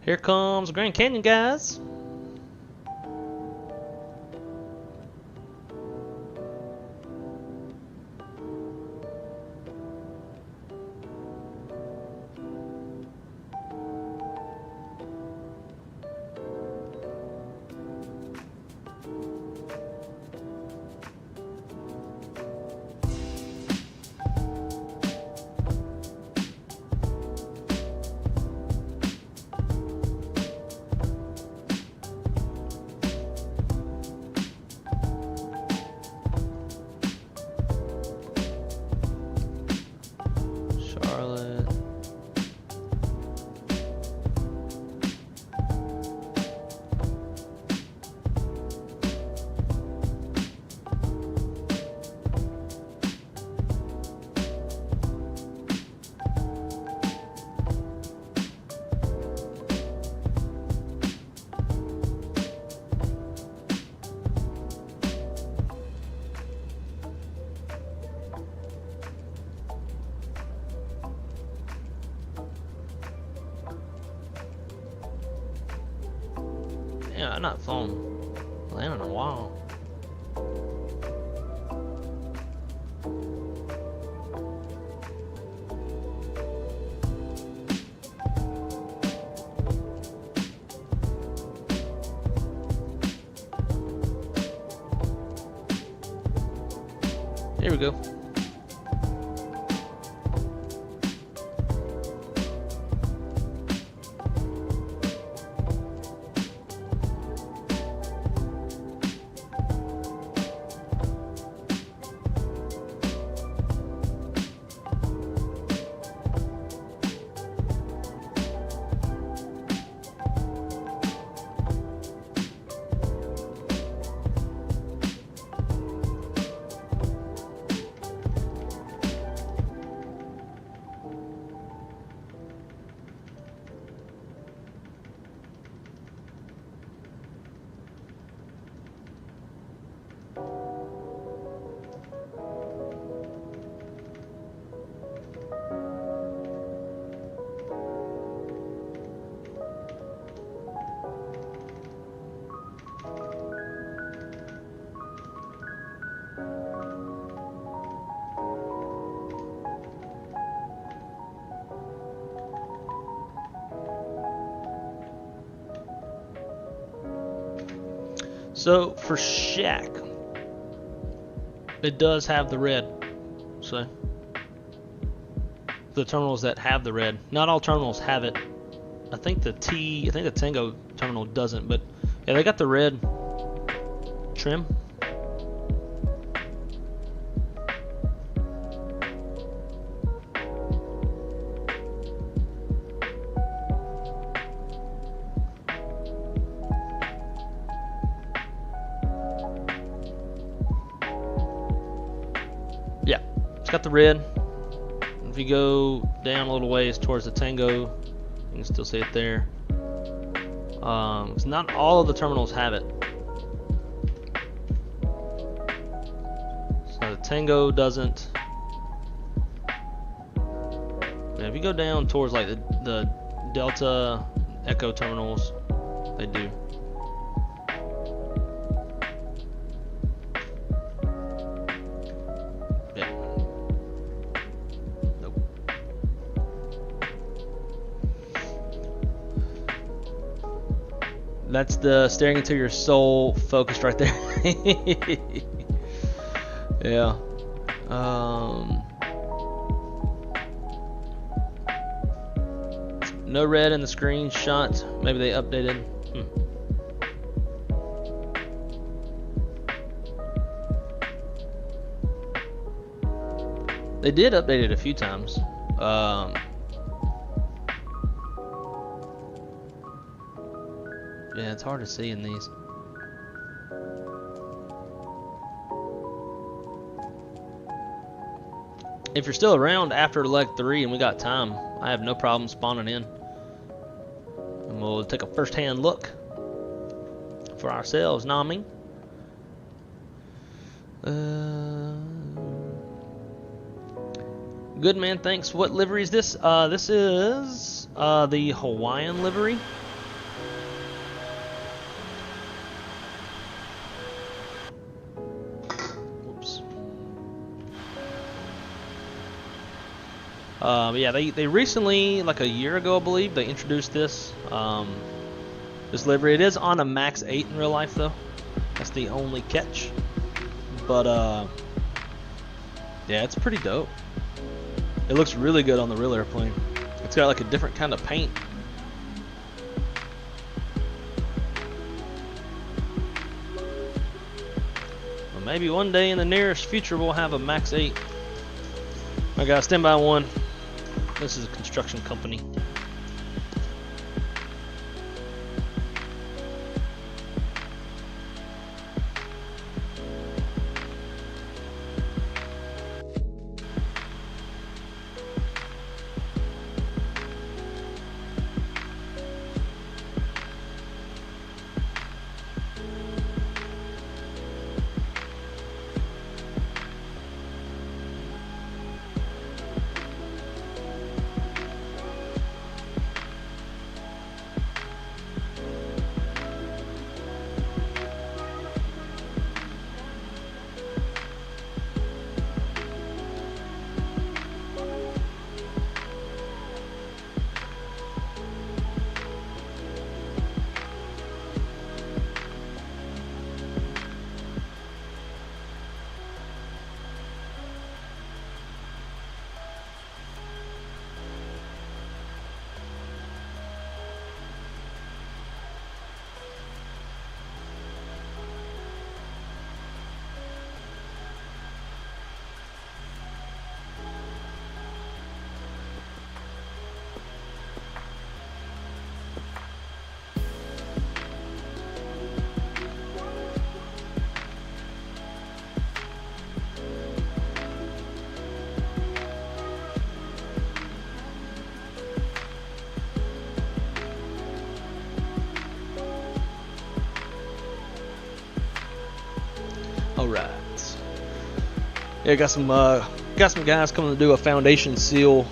Here comes Grand Canyon, guys. Charlotte. Yeah, I'm not flown Atlanta in a while. Here we go. So for Shack, it does have the red. So the terminals that have the red, not all terminals have it. I think the Tango terminal doesn't, but yeah, they got the red trim. Yeah, it's got the red. If you go down a little ways towards the Tango, you can still see it there. It's not all of the terminals have it. So the Tango doesn't. Yeah, if you go down towards like the Delta Echo terminals, they do. Yeah. Nope. That's the staring into your soul focused right there. Yeah. No red in the screenshot. Maybe they updated. They did update it a few times. Yeah, it's hard to see in these. If you're still around after leg 3 and we got time, I have no problem spawning in. And we'll take a first-hand look for ourselves, know what I mean? Good man, thanks. What livery is this? This is the Hawaiian livery. Yeah, they recently, like a year ago, I believe, they introduced this this livery. It is on a max 8 in real life, though. That's the only catch. But yeah, it's pretty dope. It looks really good on the real airplane. It's got like a different kind of paint. Well, maybe one day in the nearest future we'll have a max 8. I got stand by one. This is a construction company. Alright. Yeah, got some guys coming to do a foundation seal.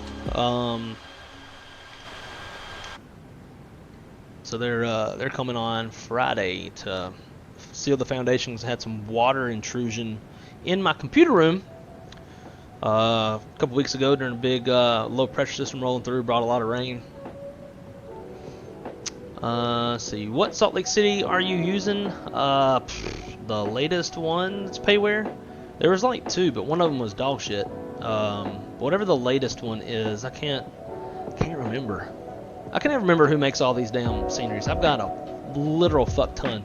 So they're coming on Friday to seal the foundations. I had some water intrusion in my computer room a couple weeks ago during a big low pressure system rolling through, brought a lot of rain. Let's see, what Salt Lake City are you using? The latest one that's payware. There was like 2, but one of them was dog shit. Whatever the latest one is, I can't remember. I can never remember who makes all these damn sceneries. I've got a literal fuck ton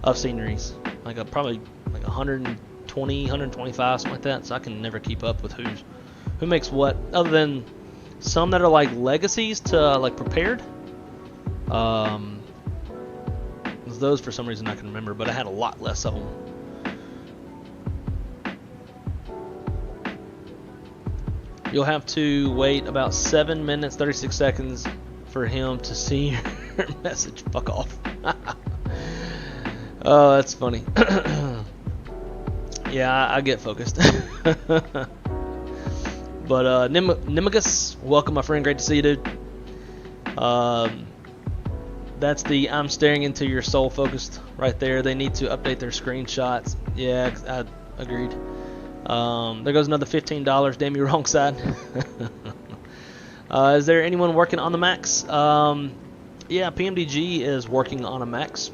of sceneries, like probably like 120, 125, something like that. So I can never keep up with who makes what, other than some that are like legacies to like prepared. Those for some reason I can remember, but I had a lot less of them. You'll have to wait about 7 minutes 36 seconds for him to see your message. Fuck off. Oh, that's funny. Yeah, I get focused. But Nimigus, welcome my friend, great to see you, dude. That's the I'm staring into your soul focused right there. They need to update their screenshots. Yeah, I agreed. There goes another $15. Damn you, wrong side. Is there anyone working on the Max? Yeah, PMDG is working on a Max.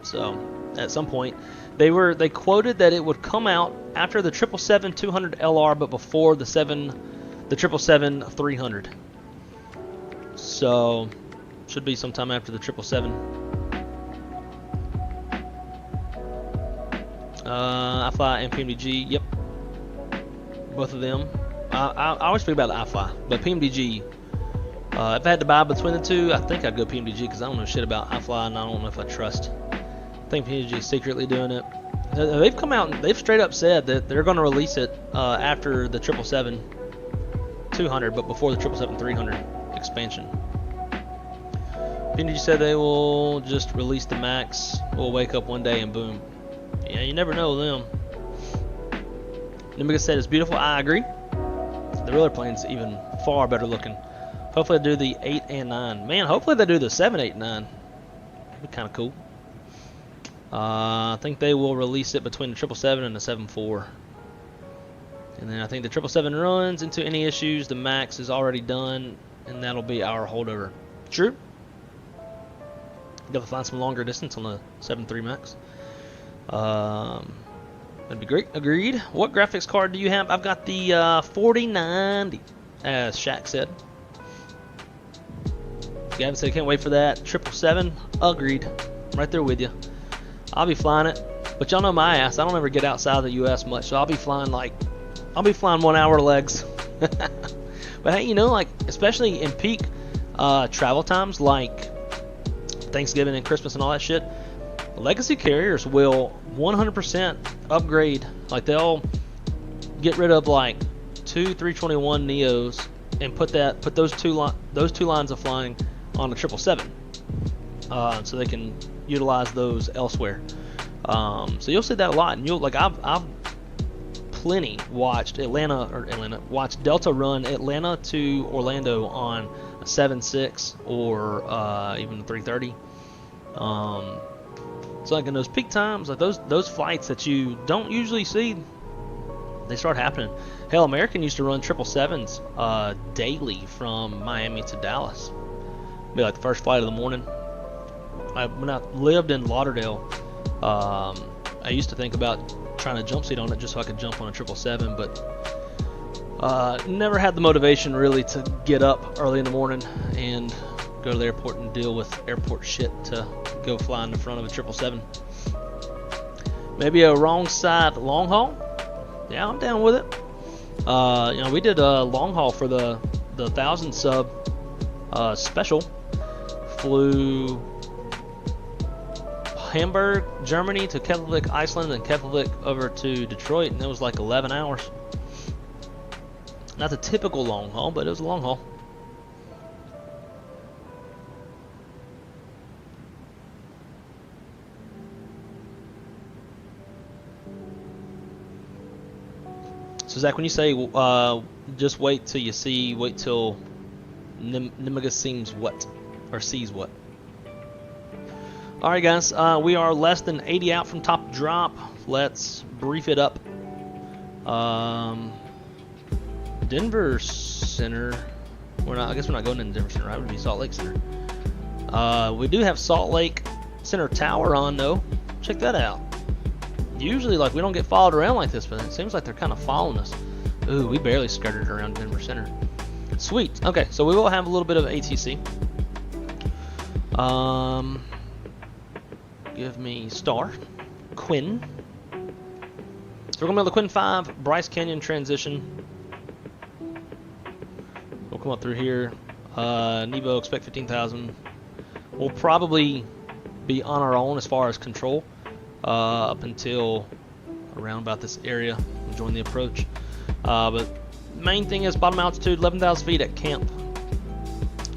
So at some point, they quoted that it would come out after the 777-200 LR, but before the 777-300. So should be sometime after the 777. iFly and PMDG, yep, both of them. I always think about the iFly, but PMDG. If I had to buy between the two, I think I'd go PMDG because I don't know shit about iFly and I don't know if I trust. I think PMDG is secretly doing it. They've come out and they've straight up said that they're going to release it after the 777-200, but before the 777-300 expansion. PMDG said they will just release the Max. We'll wake up one day and boom. Yeah, you never know them. Nimiga said it's beautiful. I agree. The real plane's even far better looking. Hopefully they do the 8 and 9. Man, hopefully they do the 7, 8, 9. That'd be kind of cool. I think they will release it between the 777 and the 74. And then I think the 777 runs into any issues. The Max is already done, and that'll be our holdover. True. Got to find some longer distance on the 7.3 Max. That'd be great. Agreed. What graphics card do you have? I've got the 4090, as Shaq said. Gavin said, can't wait for that. 777, agreed. I'm right there with you. I'll be flying it. But y'all know my ass. I don't ever get outside of the U.S. much, so I'll be flying 1 hour legs. But hey, you know, like, especially in peak travel times, like Thanksgiving and Christmas and all that shit, legacy carriers will 100% upgrade. Like, they'll get rid of like 2 321 Neos and put those two lines of flying on the 777, so they can utilize those elsewhere. So you'll see that a lot, and you'll like I've plenty watched watched Delta run Atlanta to Orlando on a 7.6 or even a 330. So like in those peak times, like those flights that you don't usually see, they start happening. Hell, American used to run 777s daily from Miami to Dallas. It'd be like the first flight of the morning. When I lived in Lauderdale, I used to think about trying to jump seat on it just so I could jump on a 777, but never had the motivation really to get up early in the morning and go to the airport and deal with airport shit to go fly in the front of a 777. Maybe a wrong side long haul? Yeah, I'm down with it. You know, we did a long haul for the 1,000 sub special. Flew Hamburg, Germany to Keflavik, Iceland, and Keflavik over to Detroit, and it was like 11 hours. Not the typical long haul, but it was a long haul. So Zach, when you say just wait till you see, wait till Nimiga sees what? Alright guys, we are less than 80 out from top drop. Let's brief it up. Denver Center. I guess we're not going into Denver Center, right? It would be Salt Lake Center. We do have Salt Lake Center Tower on though. Check that out. Usually, like, we don't get followed around like this, but it seems like they're kind of following us. Ooh, we barely skirted around Denver Center. Sweet. Okay, so we will have a little bit of ATC. Give me Star, Quinn. So we're gonna be on the Quinn 5, Bryce Canyon transition. We'll come up through here. Nevo, expect 15,000. We'll probably be on our own as far as control up until around about this area. We'll join the approach. But main thing is bottom altitude, 11,000 feet at camp.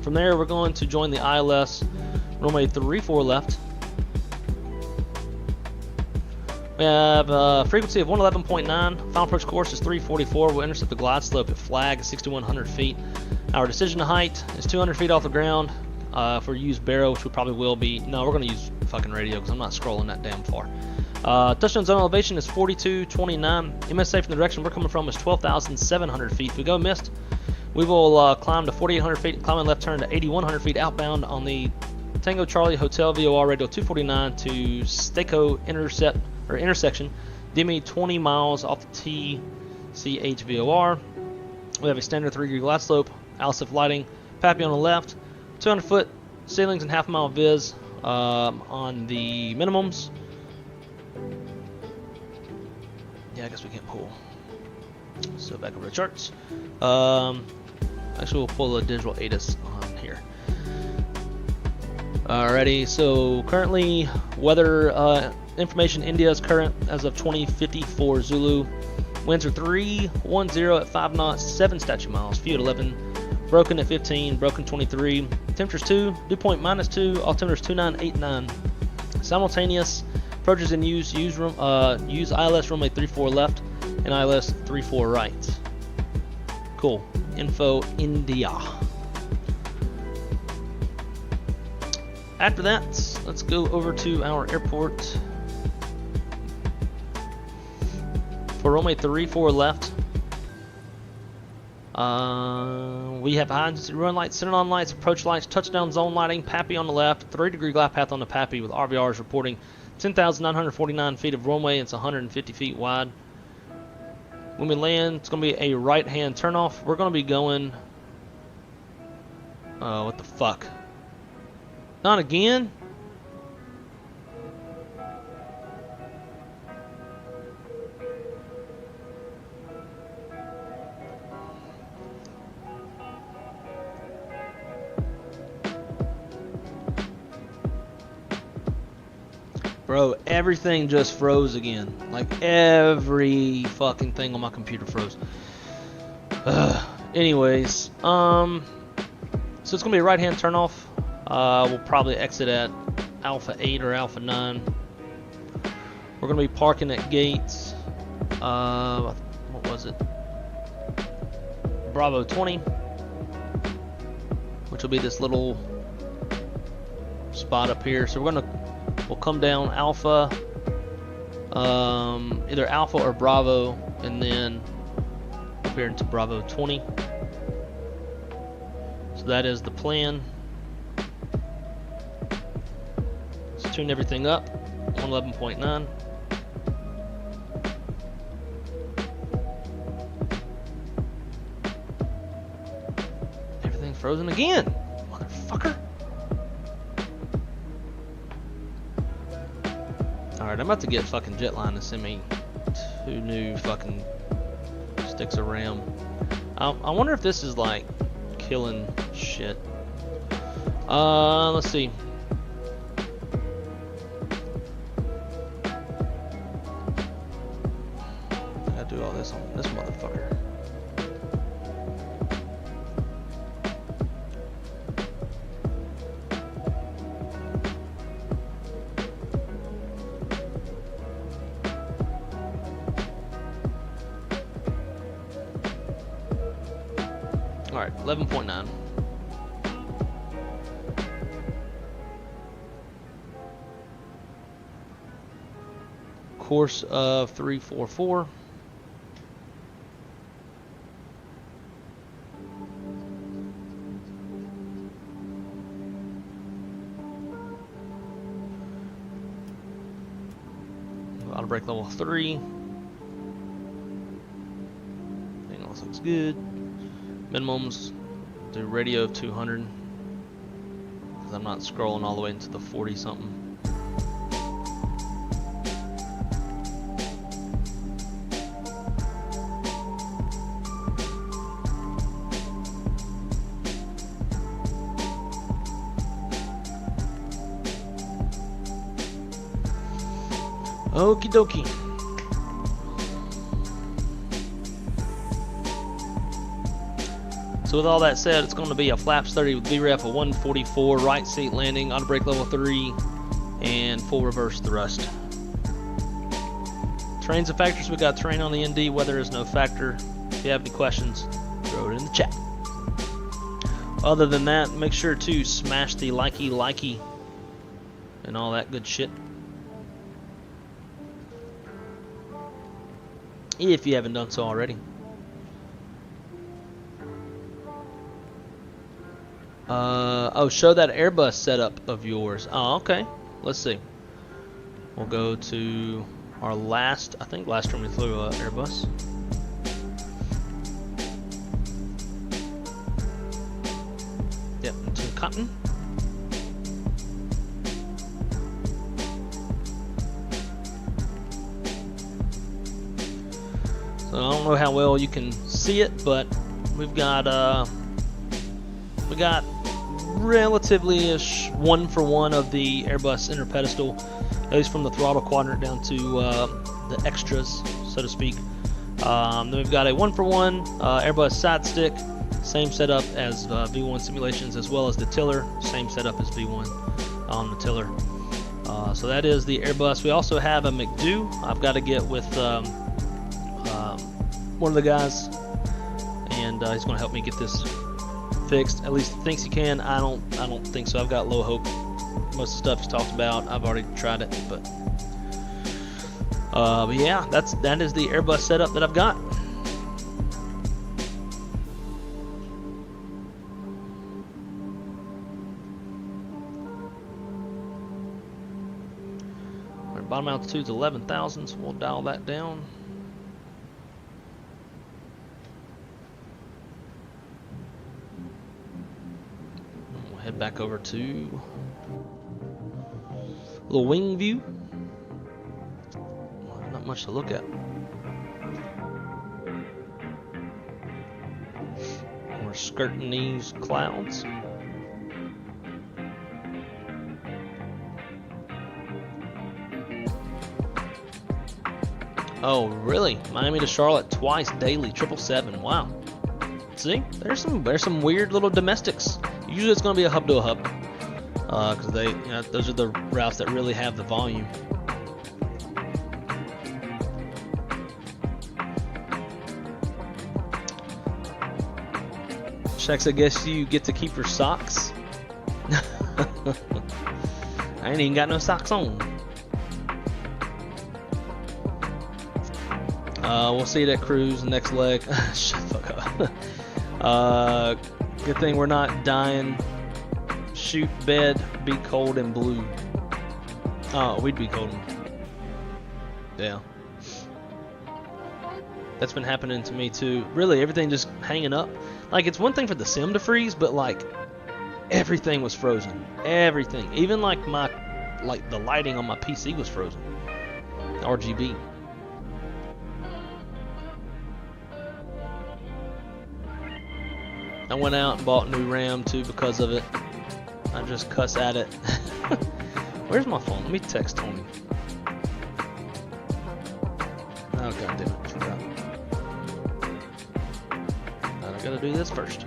From there, we're going to join the ILS, runway 34 left. We have a frequency of 111.9. Final approach course is 344. We'll intercept the glide slope at flag 6,100 feet. Our decision height is 200 feet off the ground. If we use Barrow, which we probably will be. No, we're going to use fucking radio because I'm not scrolling that damn far. Touchdown zone elevation is 4229. MSA from the direction we're coming from is 12,700 feet. If we go missed, we will climb to 4,800 feet, climbing left turn to 8,100 feet outbound on the Tango Charlie Hotel VOR radio 249 to Staco intersection. Demi 20 miles off the TCH VOR. We have a standard 3-degree glide slope, ALSIF lighting, Pappy on the left, 200-foot ceilings and half-mile viz on the minimums. Yeah, I guess we can't pull. So back over to charts. Actually, we'll pull a digital ATIS on here. Alrighty, so currently weather information. India is current as of 2054 Zulu. Winds are 310 at 5 knots, 7 statute miles. Few at 11. Broken at 15. Broken 23. Temperatures 2. Dew point -2. Altimeter is 2989. Simultaneous approaches in use. Use ILS runway 34 left and ILS 34 right. Cool. Info India. After that, let's go over to our airport. For runway 34 left, we have high intensity run lights, center on lights, approach lights, touchdown zone lighting, Pappy on the left, 3-degree glide path on the Pappy with RVRs reporting 10,949 feet of runway. It's 150 feet wide. When we land, it's going to be a right-hand turnoff. We're going to be going... what the fuck? Not again? Bro, everything just froze again. Like, every fucking thing on my computer froze. Anyways, so it's gonna be a right-hand turnoff. We'll probably exit at Alpha 8 or Alpha 9. We're gonna be parking at gates. What was it? Bravo 20, which will be this little spot up here. So we'll come down Alpha, either Alpha or Bravo, and then up here into Bravo 20. So that is the plan. Let's tune everything up. 111.9. Everything's frozen again, motherfucker. Alright, I'm about to get fucking Jetline to send me 2 new fucking sticks of RAM. I wonder if this is like killing shit. Let's see. I gotta do all this on this motherfucker. Alright, 11.9. Course of 344. Auto brake level 3. Everything else looks good. Minimums, do radio of 200. Because I'm not scrolling all the way into the 40 something. Okie dokie. So with all that said, it's going to be a flaps 30 with VREF, a 144 right seat landing, auto brake level 3, and full reverse thrust. Terrains and factors, we got terrain on the ND, weather is no factor. If you have any questions, throw it in the chat. Other than that, make sure to smash the likey and all that good shit. If you haven't done so already. Oh, show that Airbus setup of yours. Oh, okay. Let's see. We'll go to our last, I think last time we flew Airbus. Yep, into cotton. So I don't know how well you can see it, but we've got relatively-ish 1-for-1 of the Airbus inner pedestal, at least from the throttle quadrant down to the extras, so to speak. Then we've got a 1-for-1 Airbus side stick, same setup as V1 simulations, as well as the tiller, same setup as V1 on the tiller. So that is the Airbus. We also have a McDo. I've got to get with one of the guys, and he's going to help me get this fixed. At least he thinks he can. I don't think so. I've got low hope. Most of the stuff he's talked about, I've already tried it, but yeah, that is the Airbus setup that I've got. Our bottom altitude is 11,000, so we'll dial that down. Head back over to a little wing view. Not much to look at. We're skirting these clouds. Oh, really? Miami to Charlotte twice daily, 777. Wow. See, there's some weird little domestics. Usually it's going to be a hub to a hub, because those are the routes that really have the volume. Shex, I guess you get to keep your socks. I ain't even got no socks on. We'll see you at cruise next leg. Shut the fuck up. Good thing we're not dying. Shoot, bed, be cold and blue. Oh, we'd be cold. Yeah. That's been happening to me too. Really, everything just hanging up. Like, it's one thing for the sim to freeze, but like, everything was frozen. Everything. Even like the lighting on my PC was frozen. RGB. I went out and bought new RAM too because of it. I just cuss at it. Where's my phone? Let me text Tony. Oh, god damn it. I forgot. I gotta do this first.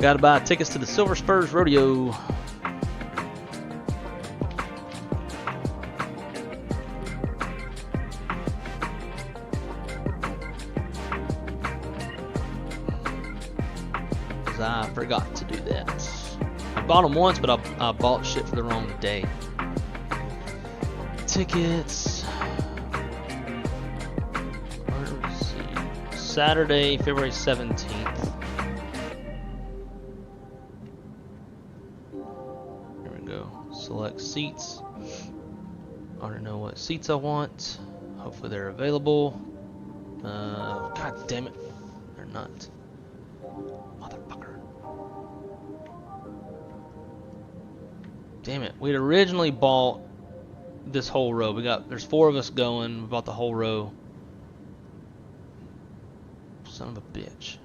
Gotta buy tickets to the Silver Spurs Rodeo. I forgot to do that. I bought them once, but I bought shit for the wrong day. Tickets. Let's see. Saturday, February 17th. Here we go. Select seats. already know what seats I want. Hopefully they're available. God damn it. They're not. Motherfucker. Damn it. We'd originally bought this whole row. There's 4 of us going. We bought the whole row. Son of a bitch.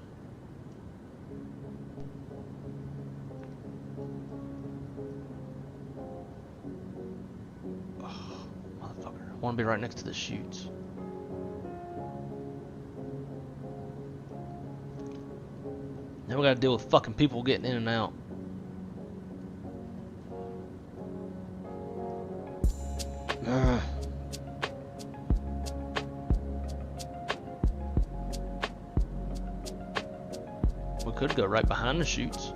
Oh, motherfucker. I want to be right next to the chutes. Now we gotta deal with fucking people getting in and out. We could go right behind the chutes.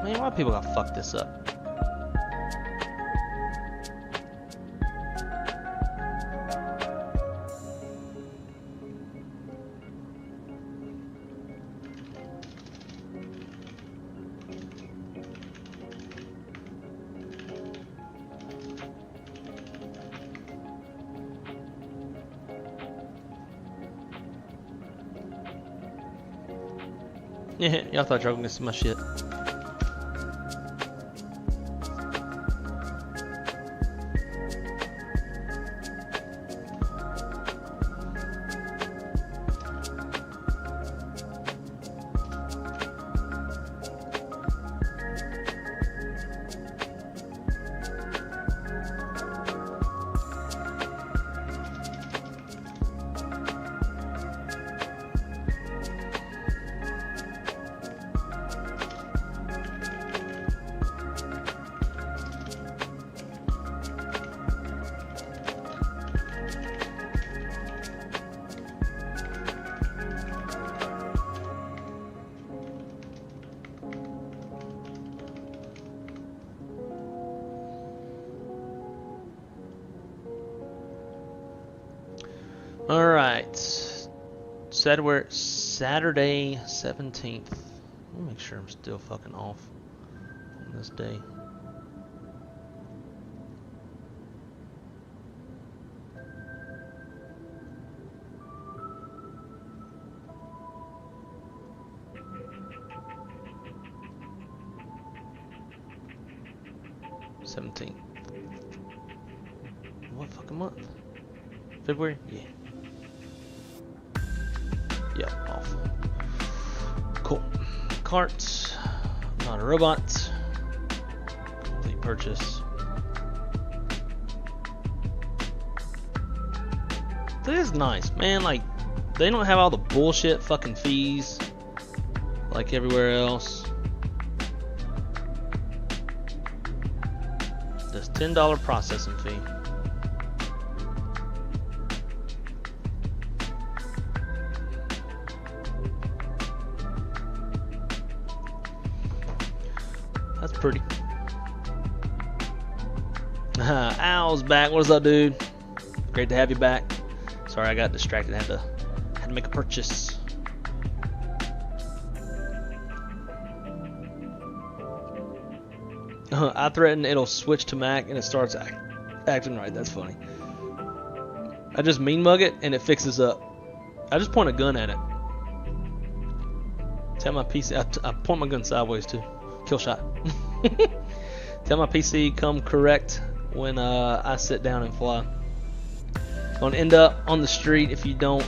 Man, why people gotta fuck this up? Yeah, y'all thought y'all were gonna see my shit. Alright, Saturday 17th. Let me make sure I'm still fucking off on this day. What fucking month? February? Yeah. Yep, off. Cool. Cart. Not a robot. Complete purchase. This is nice, man. Like, they don't have all the bullshit fucking fees like everywhere else. Just $10 processing fee. That's pretty. Al's back. What's up, dude? Great to have you back. Sorry, I got distracted. Had to make a purchase. I threaten it'll switch to Mac and it starts acting right. That's funny. I just mean mug it and it fixes up. I just point a gun at it. Tell my PC. I point my gun sideways too. Kill shot. Tell my PC come correct when I sit down and fly. Gonna end up on the street if you don't.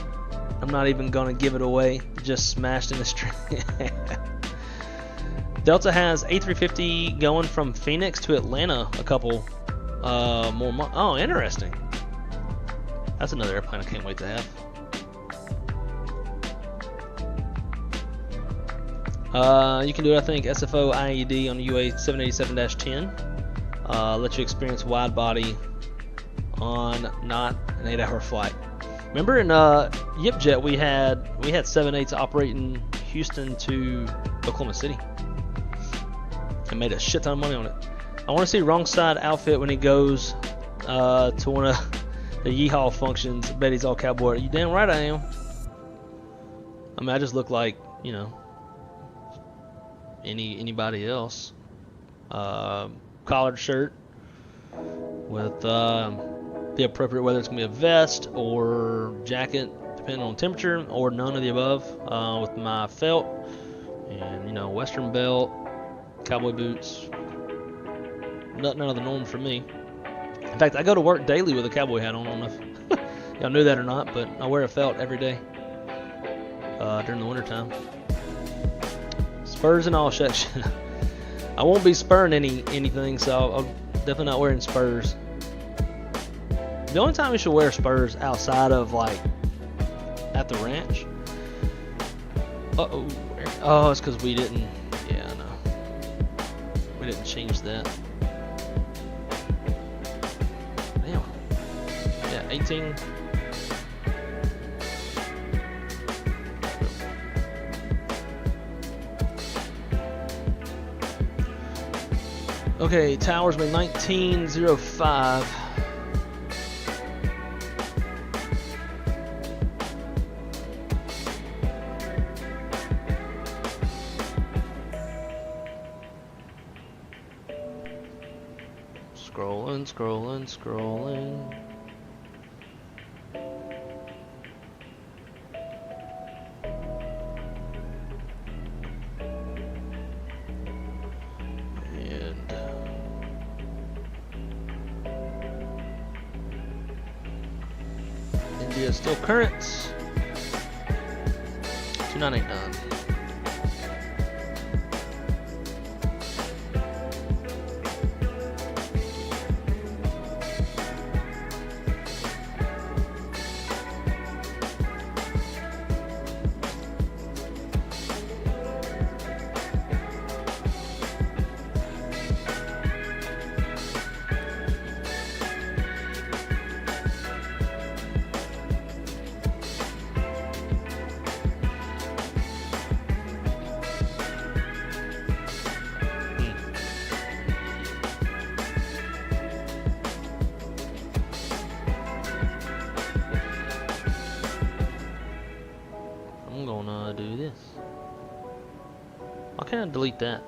I'm not even gonna give it away. Just smashed in the street. Delta has A350 going from Phoenix to Atlanta a couple more months. Oh, interesting. That's another airplane I can't wait to have. You can do it, I think, SFO IED on the UA 787-10. Let you experience wide body on not an 8-hour flight. Remember in YipJet we had 7.8s operating Houston to Oklahoma City and made a shit ton of money on it. I want to see Wrong Side outfit when he goes to one of the yeehaw functions. I bet he's all cowboy. You damn right I am. I mean, I just look like, you know, anybody else. Collared shirt with the appropriate, whether it's gonna be a vest or jacket, depending on temperature, or none of the above. With my felt and, you know, western belt, cowboy boots. Nothing out of the norm for me. In fact, I go to work daily with a cowboy hat on. I don't know if y'all knew that or not, but I wear a felt every day during the wintertime. Spurs and all shit. I won't be spurring anything, so I'm definitely not wearing spurs. The only time you should wear spurs outside of, like, at the ranch. Oh, it's because we didn't. Yeah, I know. We didn't change that. Damn. Yeah, 18. Okay, towers made 1905. Scrolling. And India is still current. 2989. Do this. Why can't I delete that?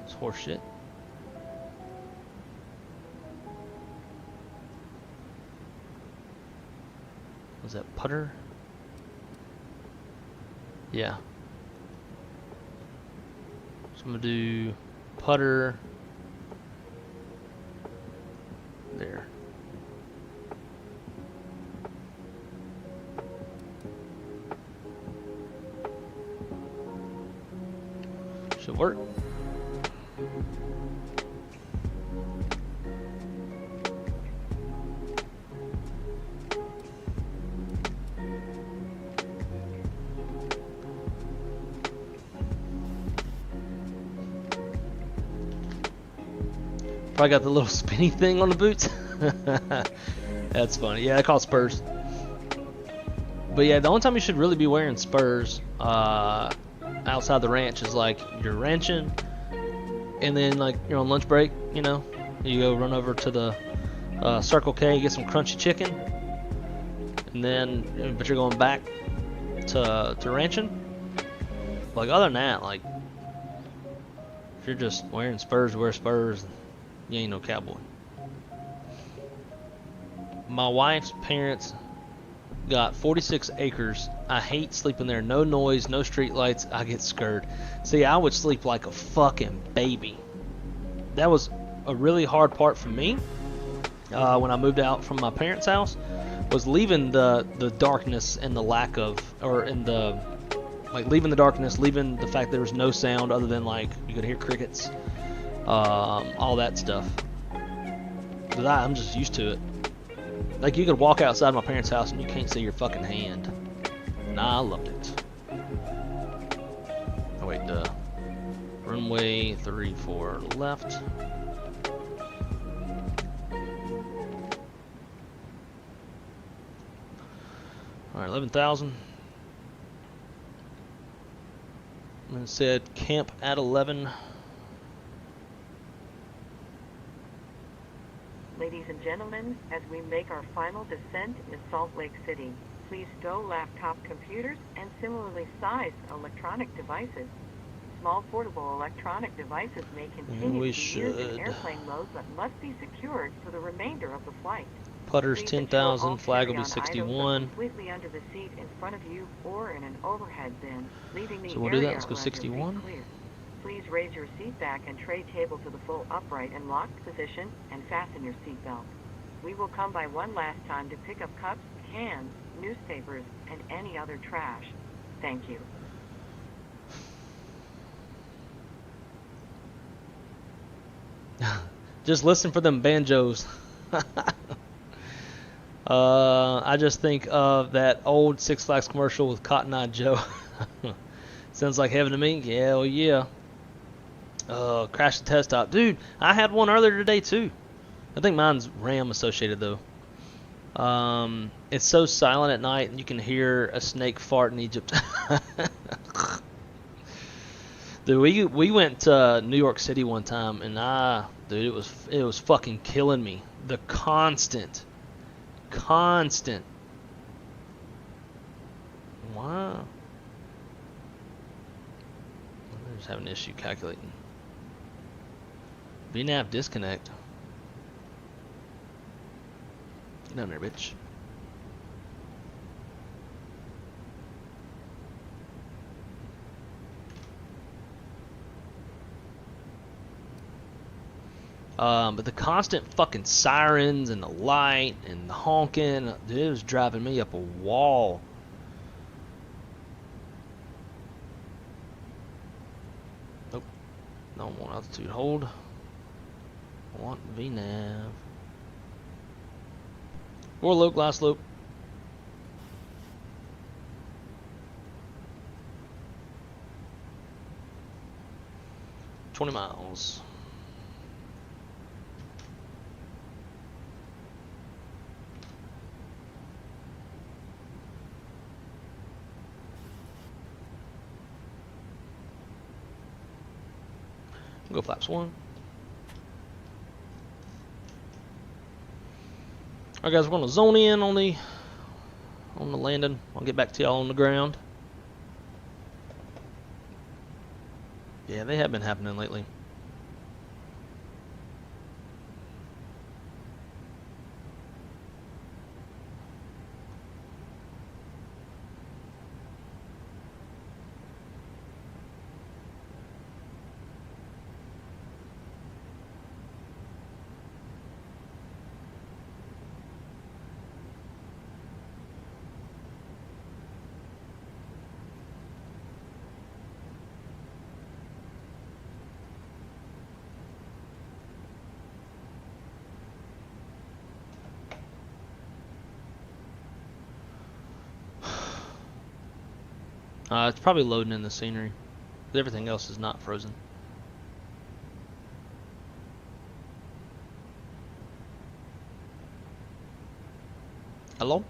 It's horse shit. Was that putter? Yeah. So I'm gonna do putter there. Should work. Probably got the little spinny thing on the boots. That's funny. Yeah, I call it spurs. But yeah, the only time you should really be wearing spurs outside the ranch is like you're ranching and then like you're on lunch break, you know, you go run over to the Circle K, get some crunchy chicken, and then but you're going back to ranching. Like other than that, like if you're just wearing spurs, wear spurs, you ain't no cowboy. My wife's parents got 46 acres. I hate sleeping there. No noise, no street lights. I get scared. See, I would sleep like a fucking baby. That was a really hard part for me when I moved out from my parents' house, was leaving the darkness and the lack of, or in the, like leaving the darkness, leaving the fact there was no sound other than like you could hear crickets, all that stuff. But I'm just used to it. Like you could walk outside my parents' house and you can't see your fucking hand. Nah, I loved it. Oh wait, runway 34 left. All right, 11,000. And it said camp at 11. Ladies and gentlemen, as we make our final descent into Salt Lake City, please stow laptop computers and similarly sized electronic devices. Small portable electronic devices may continue to be used in airplane mode but must be secured for the remainder of the flight. Putter's Please 10,000. ensure Flag will all be carry-on items are 61. completely under the seat in front of you or in an overhead bin, leaving the So we'll do that. area Let's go around your 61. feet clear. Please raise your seat back and tray table to the full upright and locked position and fasten your seat belt. We will come by one last time to pick up cups, cans, newspapers, and any other trash. Thank you. Just listen for them banjos. I just think of that old Six Flags commercial with Cotton Eye Joe. Sounds like heaven to me. Hell yeah. Crash the test top. Dude, I had one earlier today too. I think mine's RAM associated though. It's so silent at night and you can hear a snake fart in Egypt. Dude, we went to New York City one time and dude, it was fucking killing me. The constant. Wow. I'm just having an issue calculating. VNAV disconnect. Get down there, bitch. But the constant fucking sirens and the light and the honking, dude, it was driving me up a wall. Nope. Don't want altitude hold. I want VNAV. Or loop, last loop. $20 miles. Go flaps 1. Alright guys, we're gonna zone in on the landing. I'll get back to y'all on the ground. Yeah, they have been happening lately. It's probably loading in the scenery. Everything else is not frozen. Hello?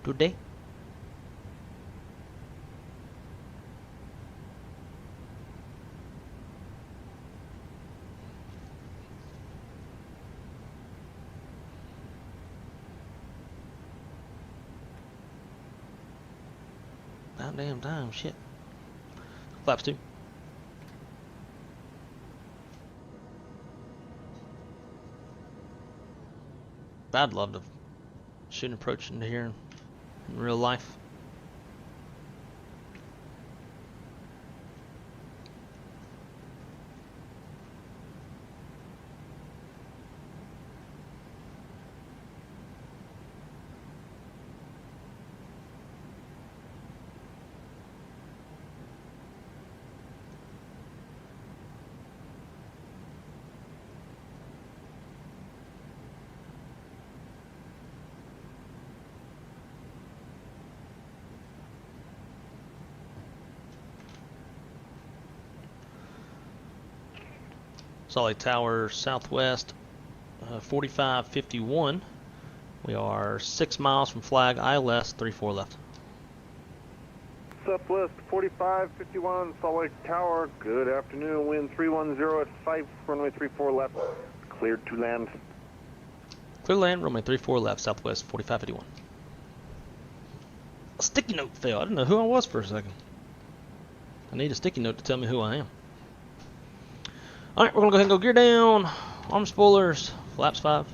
Today? Damn time, shit. Flaps 2. I'd love to shoot an approach into here in real life. Salt Lake Tower Southwest, 4551. We are 6 miles from flag ILS, 34 left. Southwest 4551, Salt Lake Tower. Good afternoon. Wind 310 at 5, runway 34 left. Cleared to land. Clear land, runway 34 left, Southwest 4551. A sticky note fell. I didn't know who I was for a second. I need a sticky note to tell me who I am. Alright, we're going to go ahead and go gear down. Arm spoilers, flaps 5.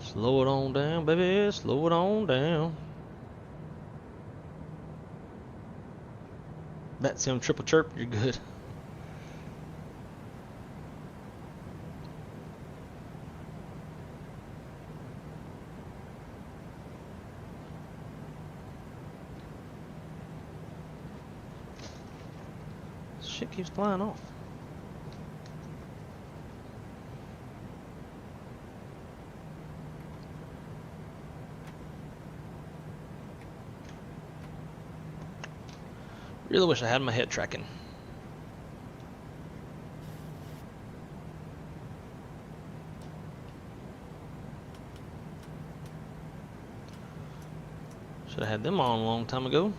Slow it on down, baby. Slow it on down. That's him triple chirp. You're good. Shit keeps flying off. Really wish I had my head tracking. Should have had them on a long time ago.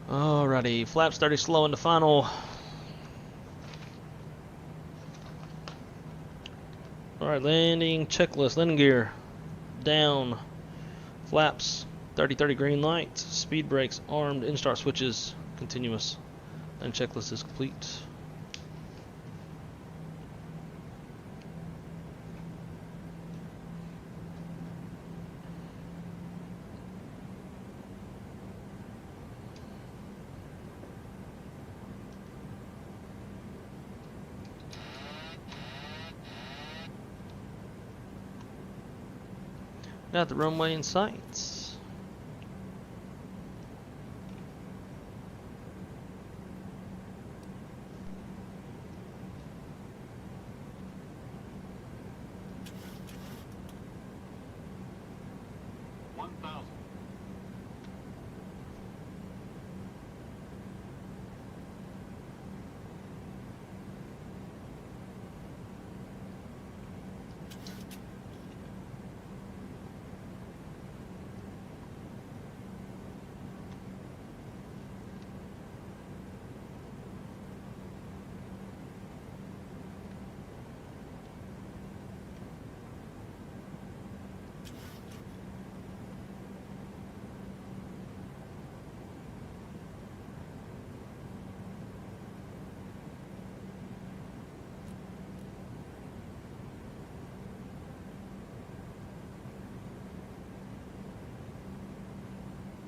Alrighty, flaps 30 slow into final. Alright, landing checklist, landing gear, down, flaps, 30-30 green light, speed brakes, armed, in-start switches, continuous, and checklist is complete. Got the runway in sight.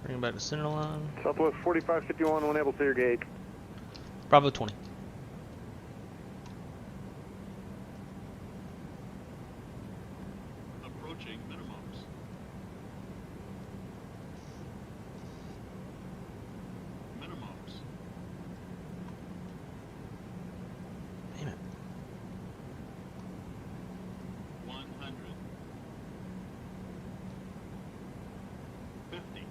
Bring it back to center line. Southwest 4551, unable to your gate. Bravo 20. Approaching minimums. Minimums. Damn it. 100. 50.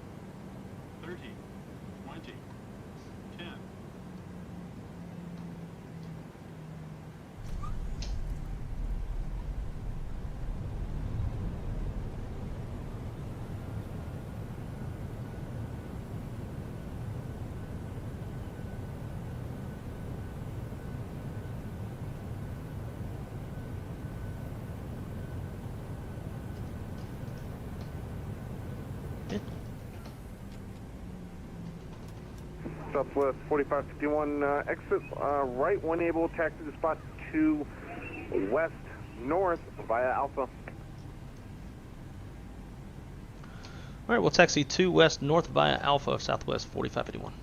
30, 20, 10. Southwest 4551, exit right when able, taxi to spot 2 west north via Alpha. Alright, we'll taxi 2 west north via Alpha, Southwest 4551.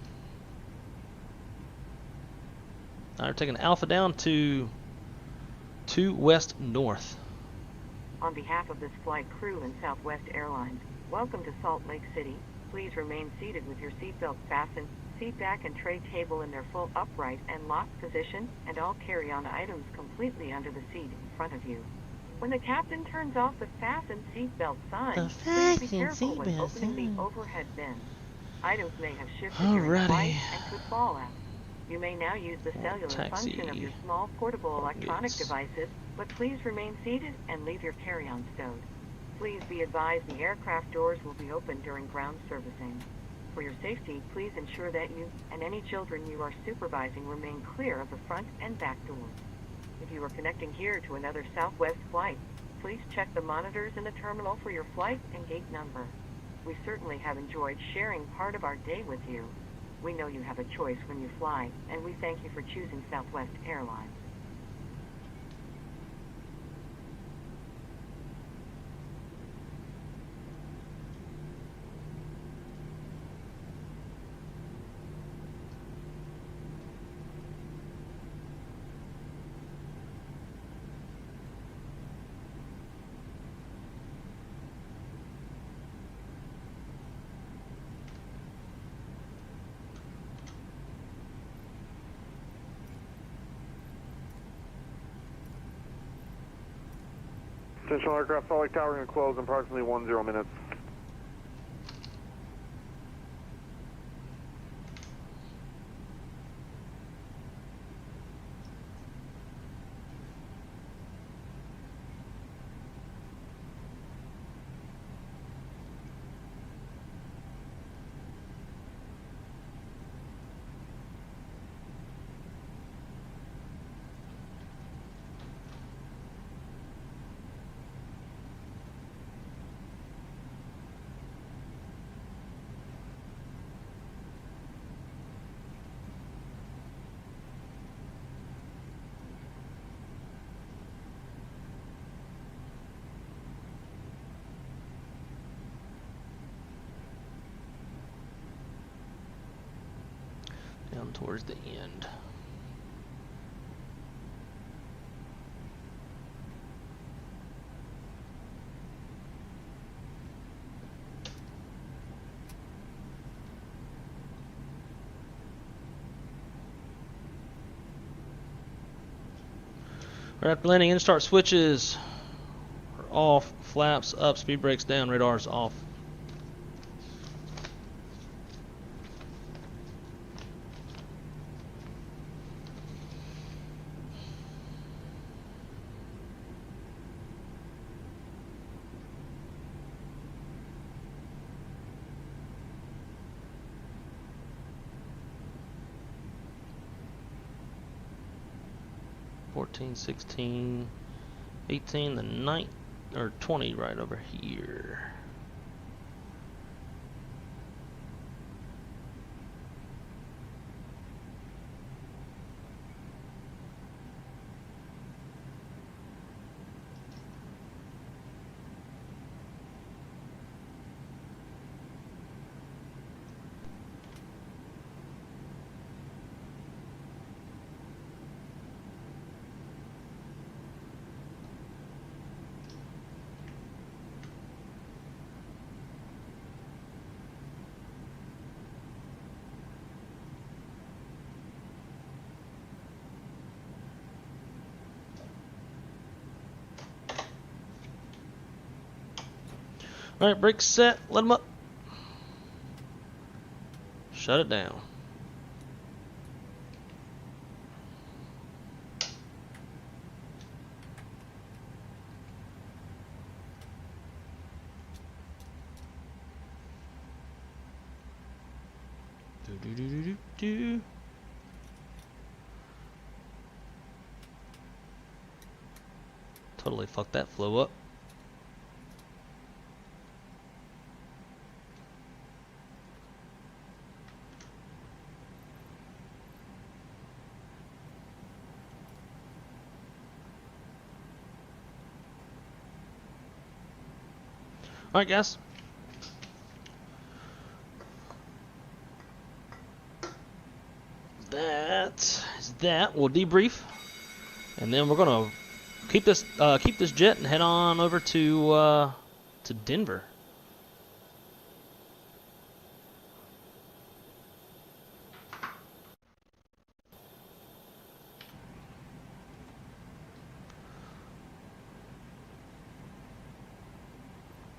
Alright, we're taking Alpha down to 2 west north. On behalf of this flight crew and Southwest Airlines, welcome to Salt Lake City. Please remain seated with your seatbelt fastened, seat back and tray table in their full upright and locked position, and all carry-on items completely under the seat in front of you. When the captain turns off the fasten seatbelt sign, The please be fasten careful when seatbelt opening sign. the overhead bin. Items may have shifted during flight and could fall out. You may now use the cellular function of your small portable electronic devices, but please remain seated and leave your carry-on stowed. Please be advised the aircraft doors will be open during ground servicing. For your safety, please ensure that you and any children you are supervising remain clear of the front and back doors. If you are connecting here to another Southwest flight, please check the monitors in the terminal for your flight and gate number. We certainly have enjoyed sharing part of our day with you. We know you have a choice when you fly, and we thank you for choosing Southwest Airlines. Central aircraft Salt Lake Tower going to close in approximately 10 minutes. Down towards the end. Right after landing, in start switches are off, flaps up, speed brakes down, radars off. 14, 16, 18, the 9, or 20 right over here. Alright, brakes set, let them up. Shut it down. Do. Totally fucked that flow up. Alright, guys. That is that. We'll debrief, and then we're gonna keep this jet and head on over to Denver.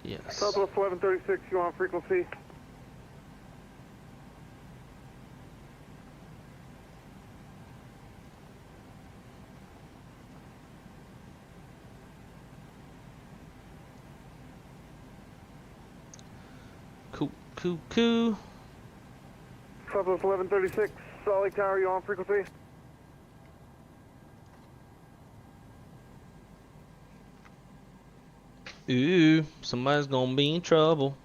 Yes. Southwest 1136, you on frequency? Cool. Southwest 1136, Salt Lake Tower, you on frequency? Ooh, somebody's gonna be in trouble.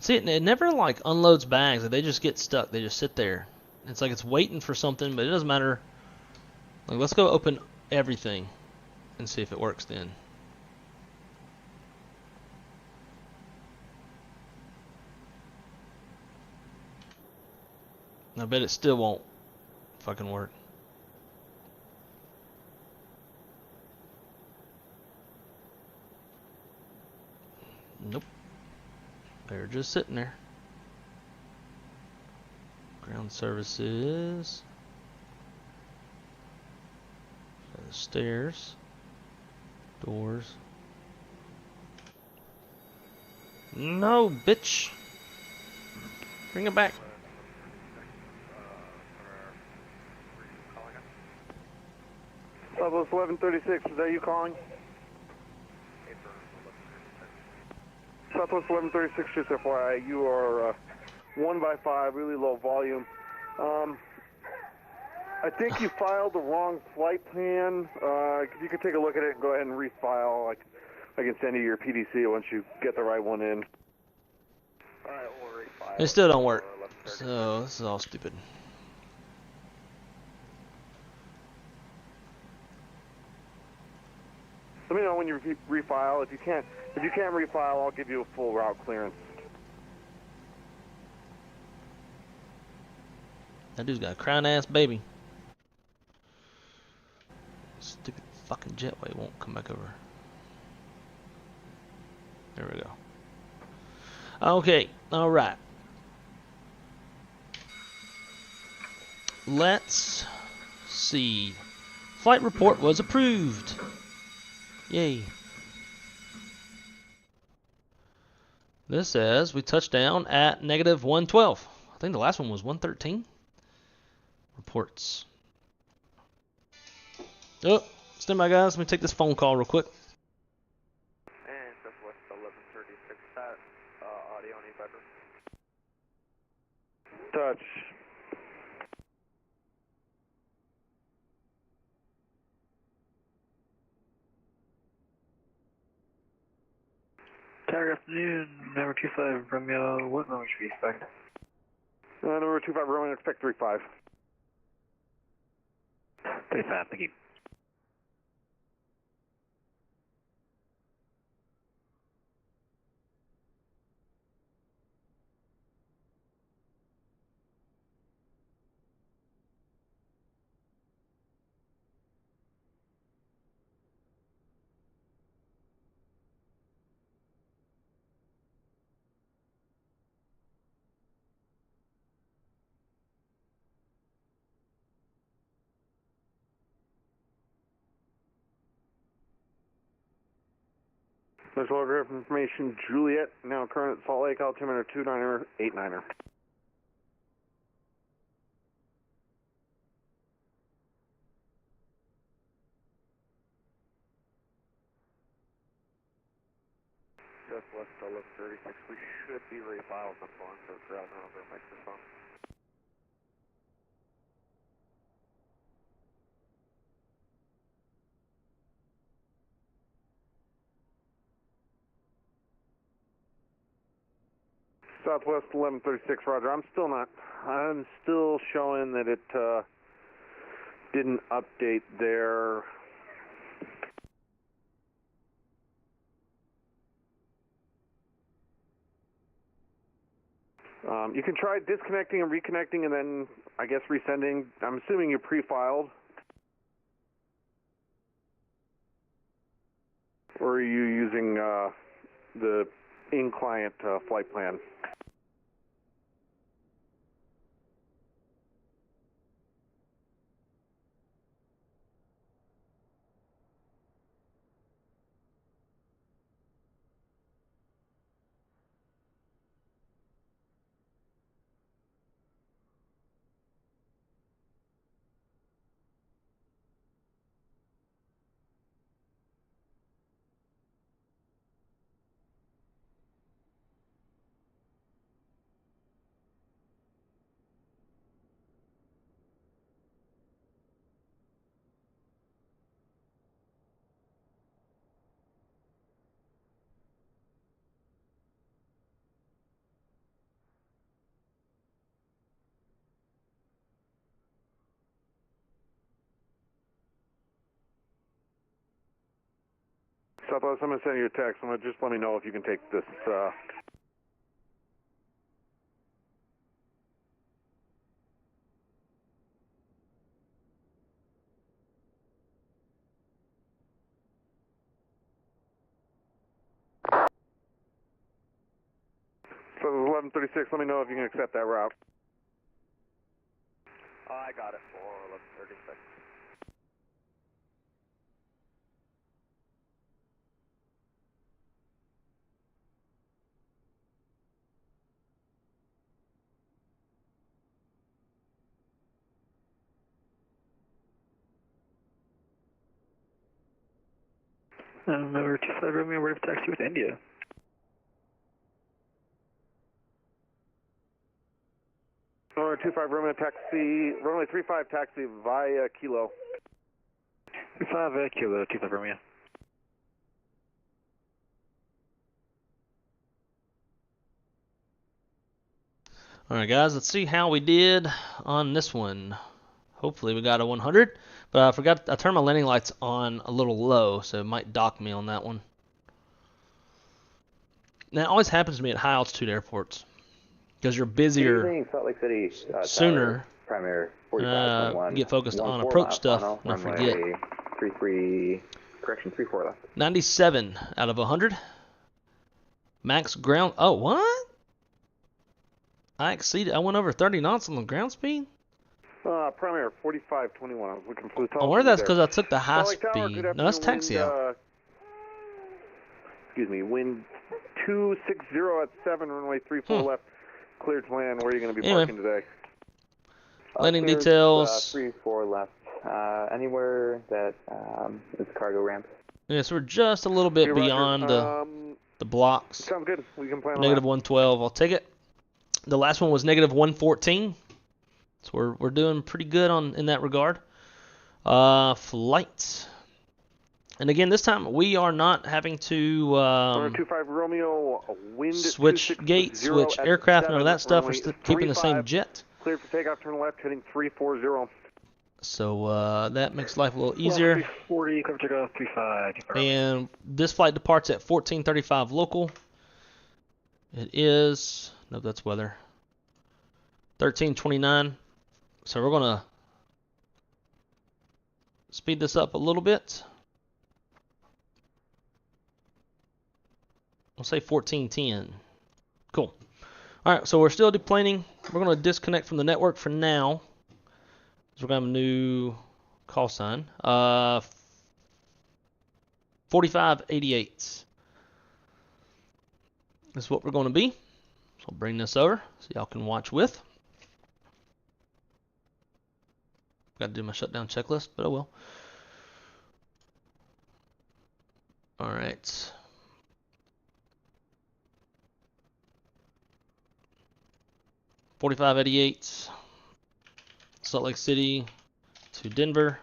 See, it never like unloads bags. They just get stuck. They just sit there. It's like it's waiting for something, but it doesn't matter. Like, let's go open everything and see if it works then. I bet it still won't fucking work. Nope. They're just sitting there. Ground services. The stairs. Doors. No, bitch. Bring it back. Southwest 1136, is that you calling? Southwest 1136, just FYI, you are 1x5, really low volume. I think you filed the wrong flight plan. You could take a look at it and go ahead and refile. I can send you your PDC once you get the right one in. Alright, we'll refile. It still don't work. So this is all stupid. Let me know when you refile. If you can't refile, I'll give you a full route clearance. That dude's got a crying ass baby. Stupid fucking jetway won't come back over. There we go. Okay, alright. Let's see. Flight report was approved. Yay. This says we touched down at -112. I think the last one was 113. Reports. Oh, stand by, guys. Let me take this phone call real quick. And Southwest 1136, audio any better? Touch. Tower afternoon, number 25 Romeo, what number should we expect? Number 25 Romeo, expect 35. 35, thank you. There's logger information, Juliet, now current at Salt Lake, altimeter 29er, 89er. Southwest 1136, we should be refiled on phone, so it's routing over microphone. Southwest 1136, roger. I'm still showing that it didn't update their you can try disconnecting and reconnecting and then I guess resending. I'm assuming you pre-filed. Or are you using the in-client flight plan? Southwest, I'm going to send you a text. Just let me know if you can take this. So 1136, let me know if you can accept that route. I got it for 1136. Number 25 Romeo, ready for taxi with India. Runway 25 Romeo taxi, runway 35 taxi via Kilo. 35 Kilo, 25 Romeo. Alright guys, let's see how we did on this one. Hopefully we got a 100, but I forgot, I turned my landing lights on a little low, so it might dock me on that one. Now it always happens to me at high altitude airports, because you're busier Salt Lake City, sooner, primary 4521. get focused on approach stuff, and I forget. 34 left. 97 out of 100. Max ground, oh what? I went over 30 knots on the ground speed? Primary 4521. I was looking for the top. I wonder that's because I took the high Salt Lake Tower, speed. good No, that's afternoon, taxi out. Excuse me, wind 260 at 7, runway 34 left. Cleared to land. Where are you going to be parking today? Landing details. 34 left. Anywhere that is a cargo ramp. Yes, we're just a little bit Roger. beyond the blocks. Sounds good. We can plan on Negative that. 112. I'll take it. The last one was negative 114. So we're doing pretty good in that regard. Flights. And again, this time we are not having to 25 Romeo, wind switch gates, switch aircraft, none of that stuff. We're still keeping the same jet. Cleared for takeoff, turn left, heading 340. So that makes life a little easier. 340, cover takeoff, 35. And this flight departs at 14:35 local. It is, no, that's weather. 13:29. So we're gonna speed this up a little bit. We'll say 14:10. Cool. All right, so we're still deplaning. We're gonna disconnect from the network for now. So we're gonna have a new call sign. 4588. That's what we're gonna be. So I'll bring this over so y'all can watch with. Got to do my shutdown checklist, but I will. All right. $45.88, Salt Lake City to Denver.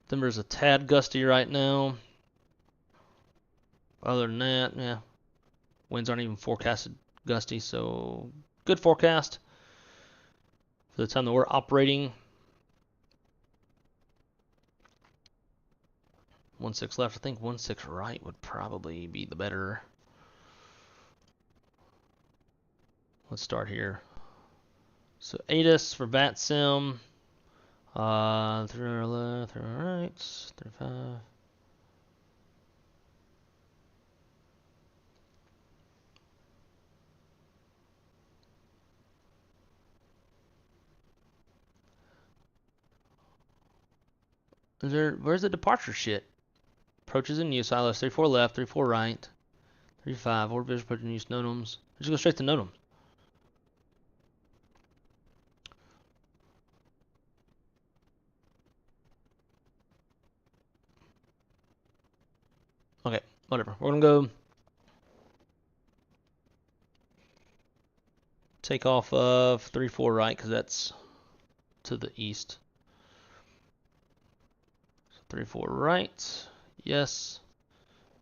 Denver's a tad gusty right now. Other than that, yeah, winds aren't even forecasted gusty, so good forecast for the time that we're operating. 16 left. I think 16 right would probably be the better. Let's start here. So ATIS for VATSIM. 3 left, 3 right, 35. Where's the departure shit? Approaches in use, ILS 34 left, 34 right, 35, order visual approach in use, NOTAMs. Just go straight to NOTAMs. Okay, whatever. We're gonna go take off of 34 right because that's to the east. 34 right, yes.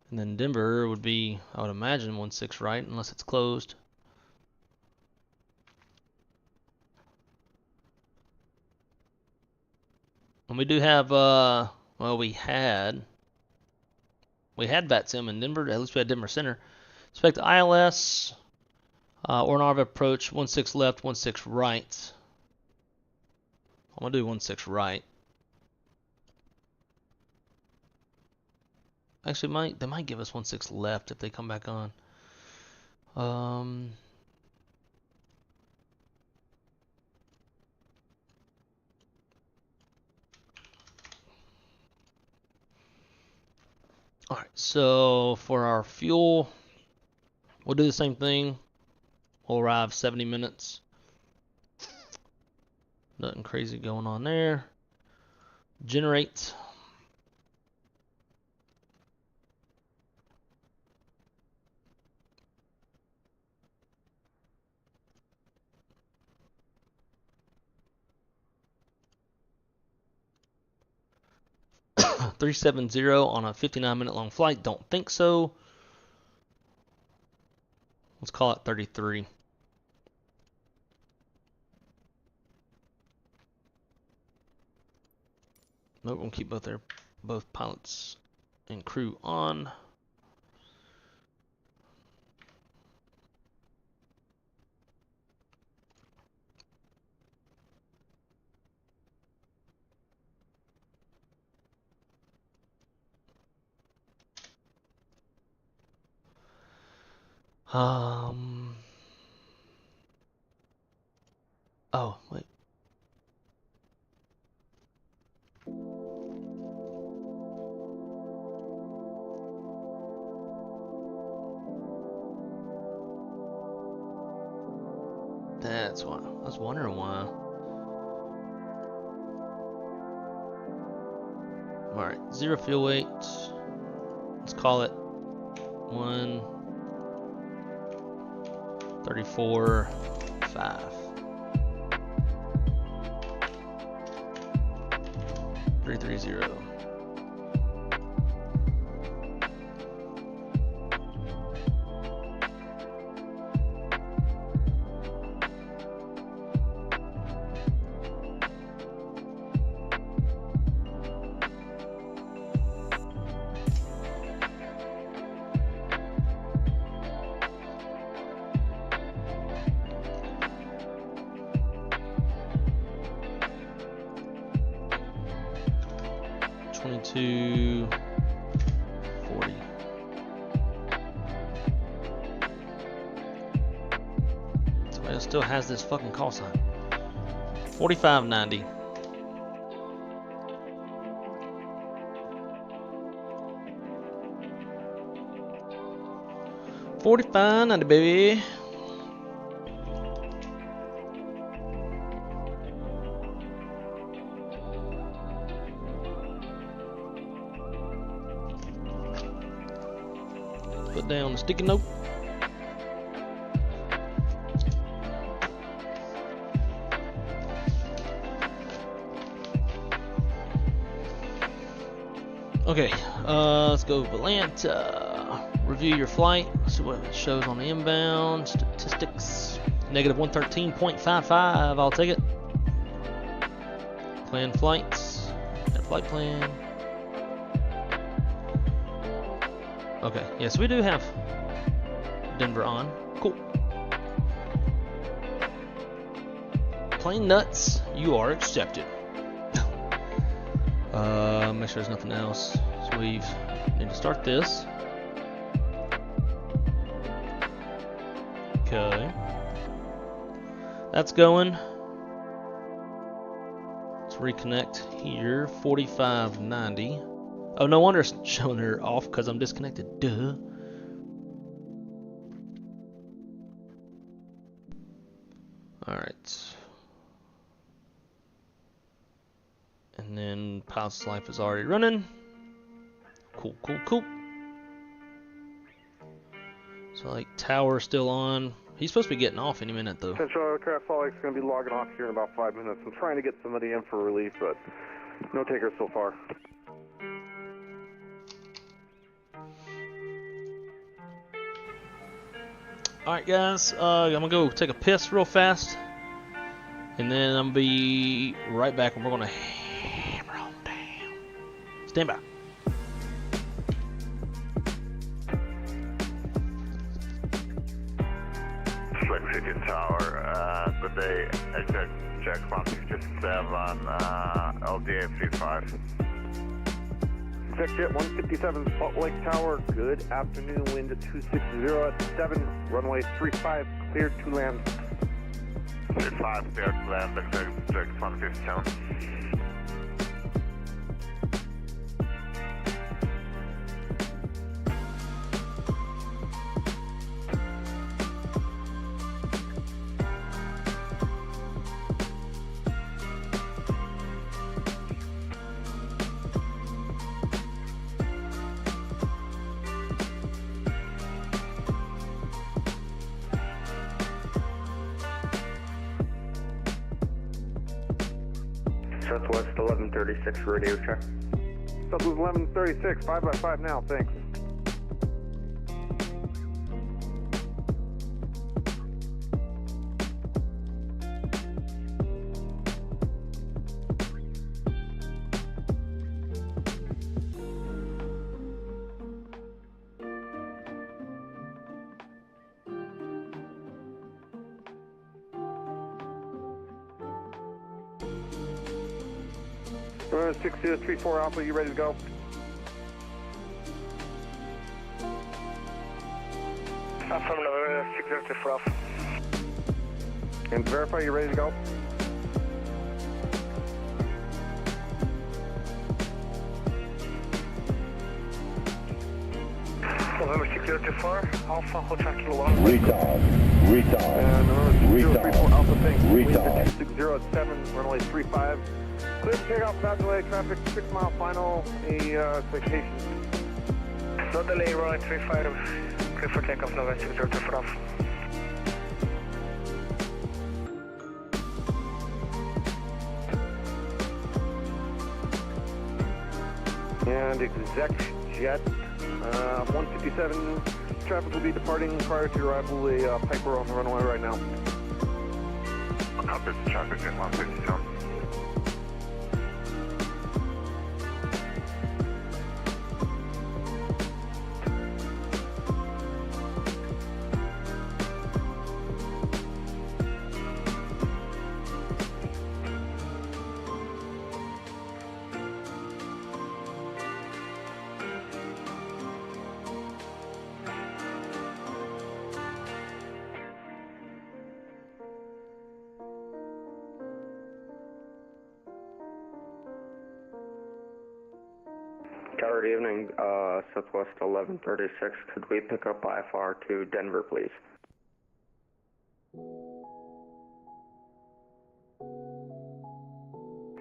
And then Denver would be, I would imagine, 16 right, unless it's closed. And we do have Well, we had VATSIM in Denver. At least we had Denver Center. Expect ILS, Ornarva approach, 16 left, 16 right. I'm going to do 16 right. Actually, they might give us 16 left if they come back on. Alright, so for our fuel, we'll do the same thing. We'll arrive 70 minutes. Nothing crazy going on there. Generate. $370 on a 59-minute long flight. Don't think so. Let's call it 33. Nope, we'll keep both pilots and crew on. Oh, wait. That's why. I was wondering why. Alright, 0 fuel weight. Let's call it 1:34.5. 330. $22.40. Somebody still has this fucking call sign. $45.90. $45.90, baby. Put down the sticky note. Okay, let's go Atlanta. Review your flight. See what it shows on the inbound statistics. Negative 113.55. I'll take it. Planned flights. Got flight plan. Okay, yes, we do have Denver on. Cool. Plane nuts, you are accepted. Make sure there's nothing else. So we need to start this. Okay. That's going. Let's reconnect here. 4590. Oh, no wonder it's showing her off because I'm disconnected. Duh. Alright. And then Pilot's Life is already running. Cool, cool, cool. So, like, tower still on. He's supposed to be getting off any minute, though. Central Aircraft Salt Lake's going to be logging off here in about 5 minutes. I'm trying to get somebody in for relief, but no takers so far. Alright, guys. I'm going to go take a piss real fast. And then I'm going to be right back, and we're going to hammer on down. Stand by. Flight 50 Tower, good day. Exit check 157, LDA 35. Exec Jet 157 Salt Lake Tower, good afternoon. Wind at 260 at 7, runway 35, cleared to land. 35, cleared to land, exec check 157. Southwest 1136 radio check. Southwest 1136, 5x5 now, thanks. Runway 6034 Alpha, you ready to go? Affirmative, 6034 Alpha. And verify you're ready to go? November 6024 Alpha, hold track kilo 1. Retard. And November 6034 Alpha, thanks. Wind Retard. at 260 at 7, runway 35. Clear to take off without delay, traffic 6 mile final, citation. No delay, runway 35, clear for takeoff, November 6024 Alpha. And exec jet 157, traffic will be departing prior to arrival. The Piper on the runway right now. Copy, traffic at 157. Tower, good evening, Southwest 1136. Could we pick up IFR to Denver, please?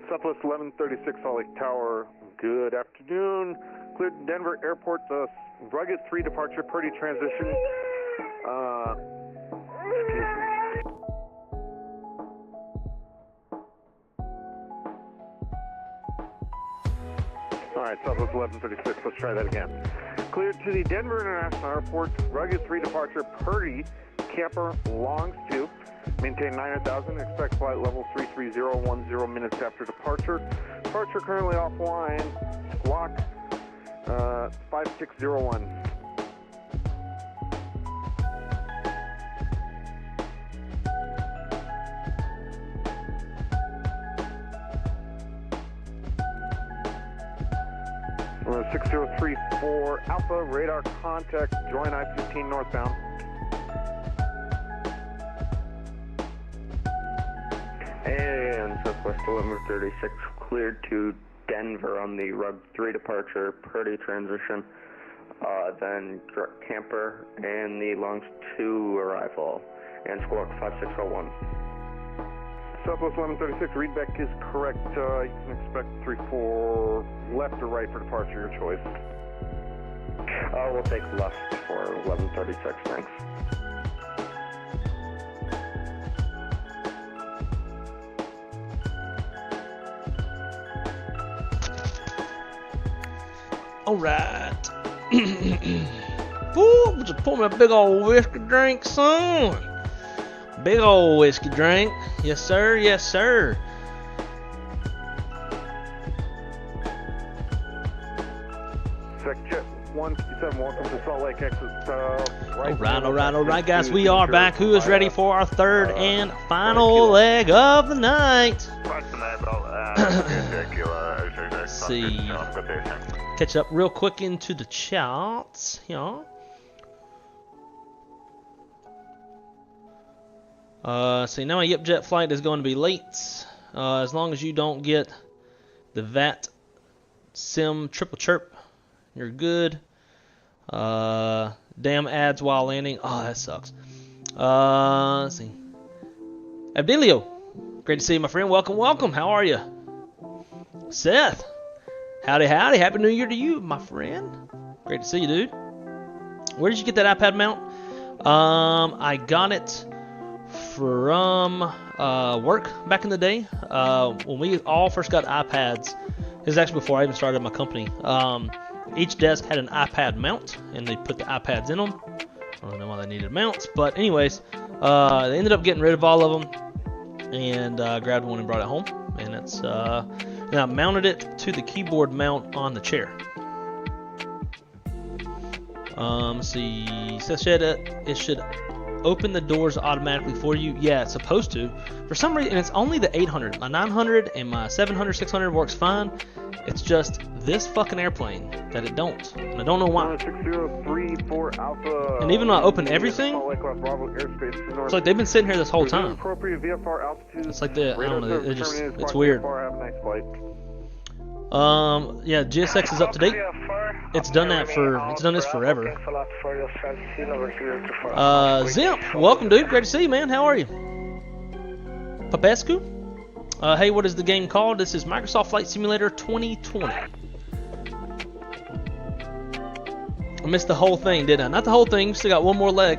Southwest 1136 Salt Lake Tower, good afternoon. Cleared to Denver Airport, rugged 3 departure, Purdy transition. Alright, Southwest 1136, let's try that again. Cleared to the Denver International Airport, rugged 3 departure, Purdy, camper, longs 2. Maintain 9,000, expect flight level 330, 10 minutes after departure. Departure currently offline, squawk 5601. We're 6034 Alpha, radar contact, join I-15 northbound. And Southwest 1136 cleared to Denver on the Rug 3 departure, Purdy transition, then camper and the Longs 2 arrival, and squawk 5601. Southwest 1136, readback is correct. You can expect 34 left or right for departure, your choice. We'll take left for 1136, thanks. Alright. Ooh, just pour me a big old whiskey drink, son. Big old whiskey drink. Yes, sir. Yes, sir. Expect Jet 157, welcome to Salt Lake, exit All right, guys, we are back. Who is ready for our third and final leg of the night? Let's see. Catch up real quick into the charts. Yeah. See, now my YipJet flight is going to be late. As long as you don't get the VAT sim triple chirp, you're good. Damn ads while landing. Oh, that sucks. Let's see. Abdelio, great to see you, my friend. Welcome, welcome. How are you? Seth, howdy, howdy. Happy New Year to you, my friend. Great to see you, dude. Where did you get that iPad mount? I got it from work back in the day. When we all first got iPads, it was actually before I even started my company. Each desk had an iPad mount, and they put the iPads in them. I don't know why they needed mounts, but anyways, they ended up getting rid of all of them, and grabbed one and brought it home. And it's and I mounted it to the keyboard mount on the chair. Let's see, it should open the doors automatically for you. Yeah, it's supposed to. For some reason, and it's only the 800. My 900 and my 700, 600 works fine. It's just this fucking airplane that it don't. And I don't know why. 6034 Alpha. And even when I open everything, it's like they've been sitting here this whole time. It's like I don't know, it's weird. Yeah, GSX is up to date. It's done this forever. Zimp, welcome, dude. Great to see you, man. How are you? Papescu? Hey, what is the game called? This is Microsoft Flight Simulator 2020. I missed the whole thing, didn't I? Not the whole thing, still got one more leg.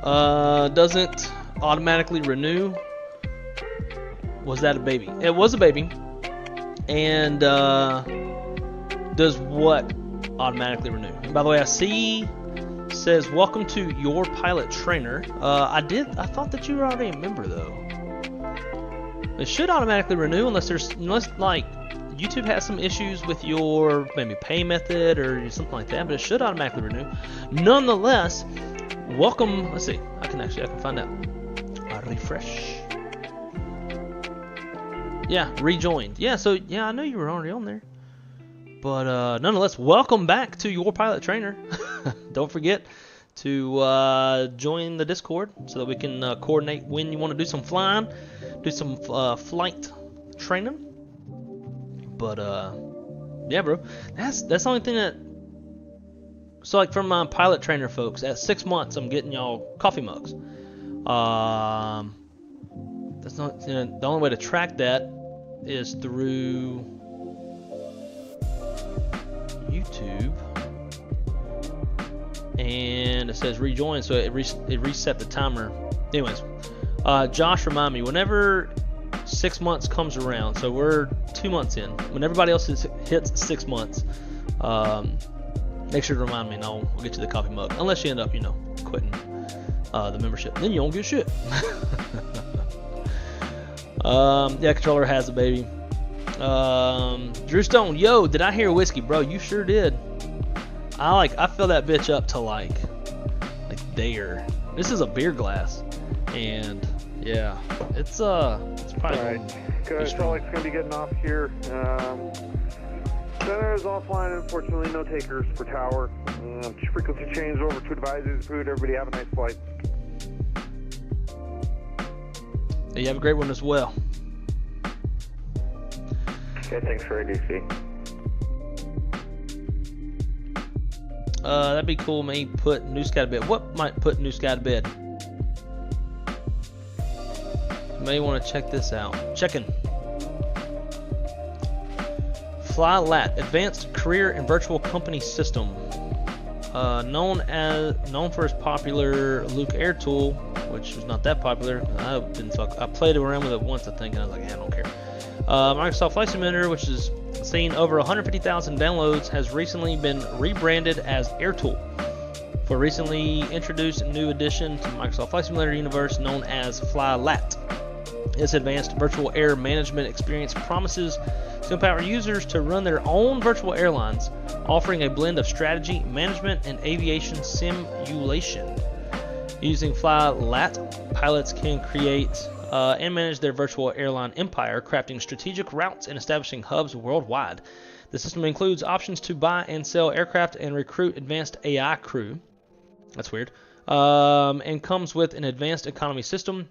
Doesn't automatically renew. Was that a baby? It was a baby. And does what automatically renew? And by the way, I see says welcome to your pilot trainer. I thought that you were already a member though. It should automatically renew unless like YouTube has some issues with your maybe pay method or something like that, but it should automatically renew. Nonetheless, welcome. Let's see. I can find out. Refresh. Yeah, rejoined. Yeah, so yeah, I know you were already on there. But nonetheless, welcome back to your pilot trainer. Don't forget to join the Discord so that we can coordinate when you want to do some flying, do some flight training. But yeah, bro, that's the only thing that. So like from my pilot trainer folks, at 6 months, I'm getting y'all coffee mugs. That's not the only way to track that is through YouTube, and it says rejoin, so it reset the timer. Anyways, Josh, remind me whenever 6 months comes around. So we're 2 months in. When everybody else hits 6 months, make sure to remind me, and we'll get you the coffee mug. Unless you end up, quitting the membership, then you don't get shit. Yeah, controller has a baby. Drew Stone, yo, did I hear whiskey, bro? You sure did. I fill that bitch up to like there. This is a beer glass, and yeah, it's probably. Alright, good. Salt Lake's gonna be getting off here. Center is offline, unfortunately, no takers for tower. Frequency change over to advisors. Food. Everybody have a nice flight. Hey, you have a great one as well. Okay, thanks for ADC. That'd be cool, man. Put New Sky to bed. What might put New Sky to bed? You may want to check this out. Checking. FlyLat, Advanced Career and Virtual Company System. Known for its popular Luke Air Tool, which was not that popular. I played around with it once, I think, and I was like, I don't care. Microsoft Flight Simulator, which has seen over 150,000 downloads, has recently been rebranded as AirTool for recently introduced new addition to Microsoft Flight Simulator universe known as FlyLat. This advanced virtual air management experience promises to empower users to run their own virtual airlines, offering a blend of strategy, management, and aviation simulation. Using FlyLat, pilots can create and manage their virtual airline empire, crafting strategic routes and establishing hubs worldwide. The system includes options to buy and sell aircraft and recruit advanced AI crew. That's weird. And comes with an advanced economy system.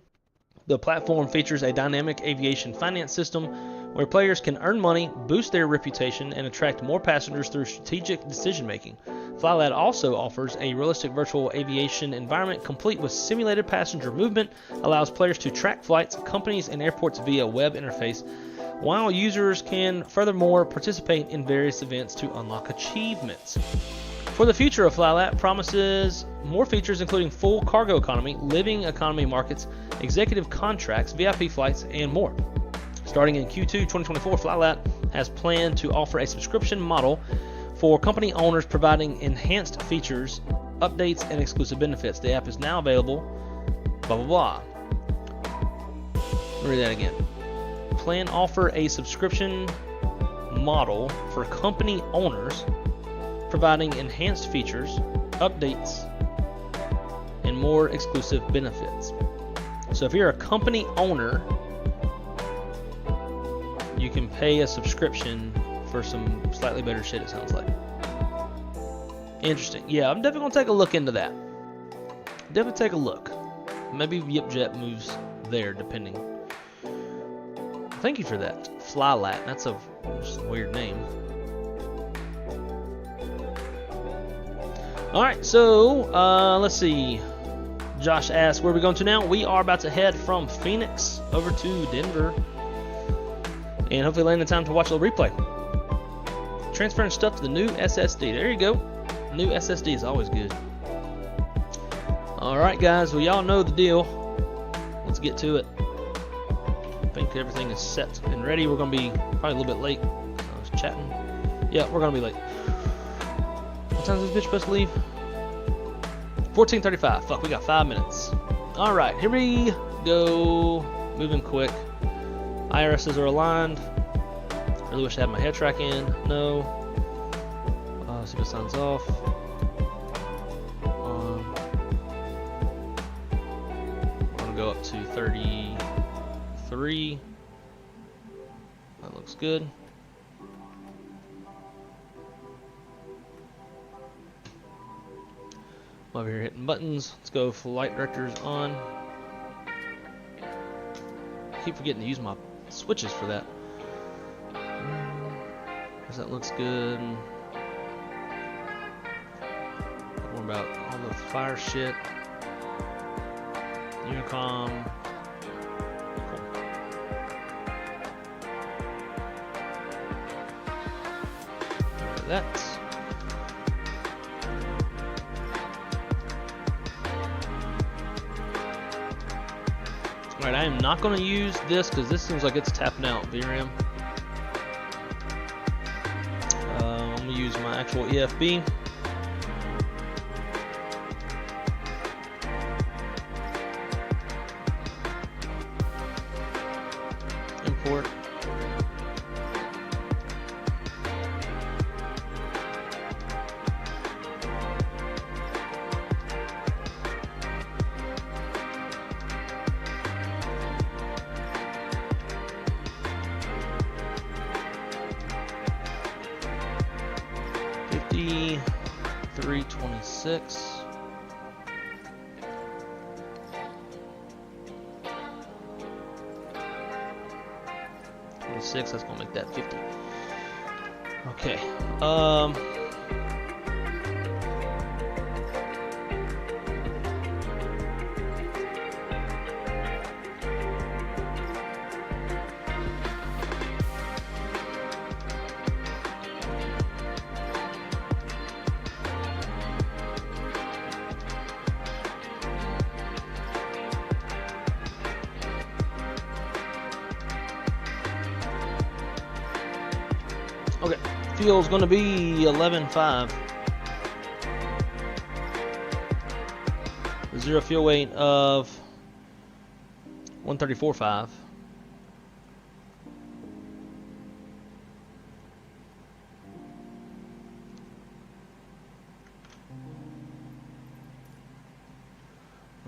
The platform features a dynamic aviation finance system where players can earn money, boost their reputation, and attract more passengers through strategic decision-making. FlyLat also offers a realistic virtual aviation environment complete with simulated passenger movement, allows players to track flights, companies, and airports via web interface, while users can furthermore participate in various events to unlock achievements. For the future of FlyLat promises more features including full cargo economy, living economy markets, executive contracts, VIP flights, and more. Starting in Q2 2024, FlyLat has planned to offer a subscription model for company owners, providing enhanced features, updates, and exclusive benefits. The app is now available, blah, blah, blah. Read that again. Plan offer a subscription model for company owners, providing enhanced features, updates, and more exclusive benefits. So if you're a company owner, you can pay a subscription for some slightly better shit, it sounds like. Interesting. Yeah, I'm definitely going to take a look into that. Definitely take a look. Maybe YipJet moves there, depending. Thank you for that. FlyLat. That's a weird name. Alright, so let's see. Josh asks, where are we going to now? We are about to head from Phoenix over to Denver. And hopefully land in time to watch a little replay. Transferring stuff to the new SSD. There you go. New SSD is always good. Alright guys, well y'all know the deal. Let's get to it. I think everything is set and ready. We're going to be probably a little bit late. I was chatting. Yeah, we're going to be late. What time is this bitch supposed to leave? 14:35. Fuck, we got 5 minutes. Alright, here we go. Moving quick. IRSs are aligned. Really wish I had my head track in. No. See if it signs off. I'm gonna go up to 33. That looks good. I'm over here hitting buttons. Let's go flight directors on. I keep forgetting to use my switches for that. That looks good. Don't worry about all the fire shit. Unicom. Cool. That. Alright, I am not going to use this because this seems like it's tapping out VRAM. I'm going to use my actual EFB. Import. $326. That's gonna make that 50. Okay. Okay, fuel's gonna be 11.5. Zero fuel weight of 134.5.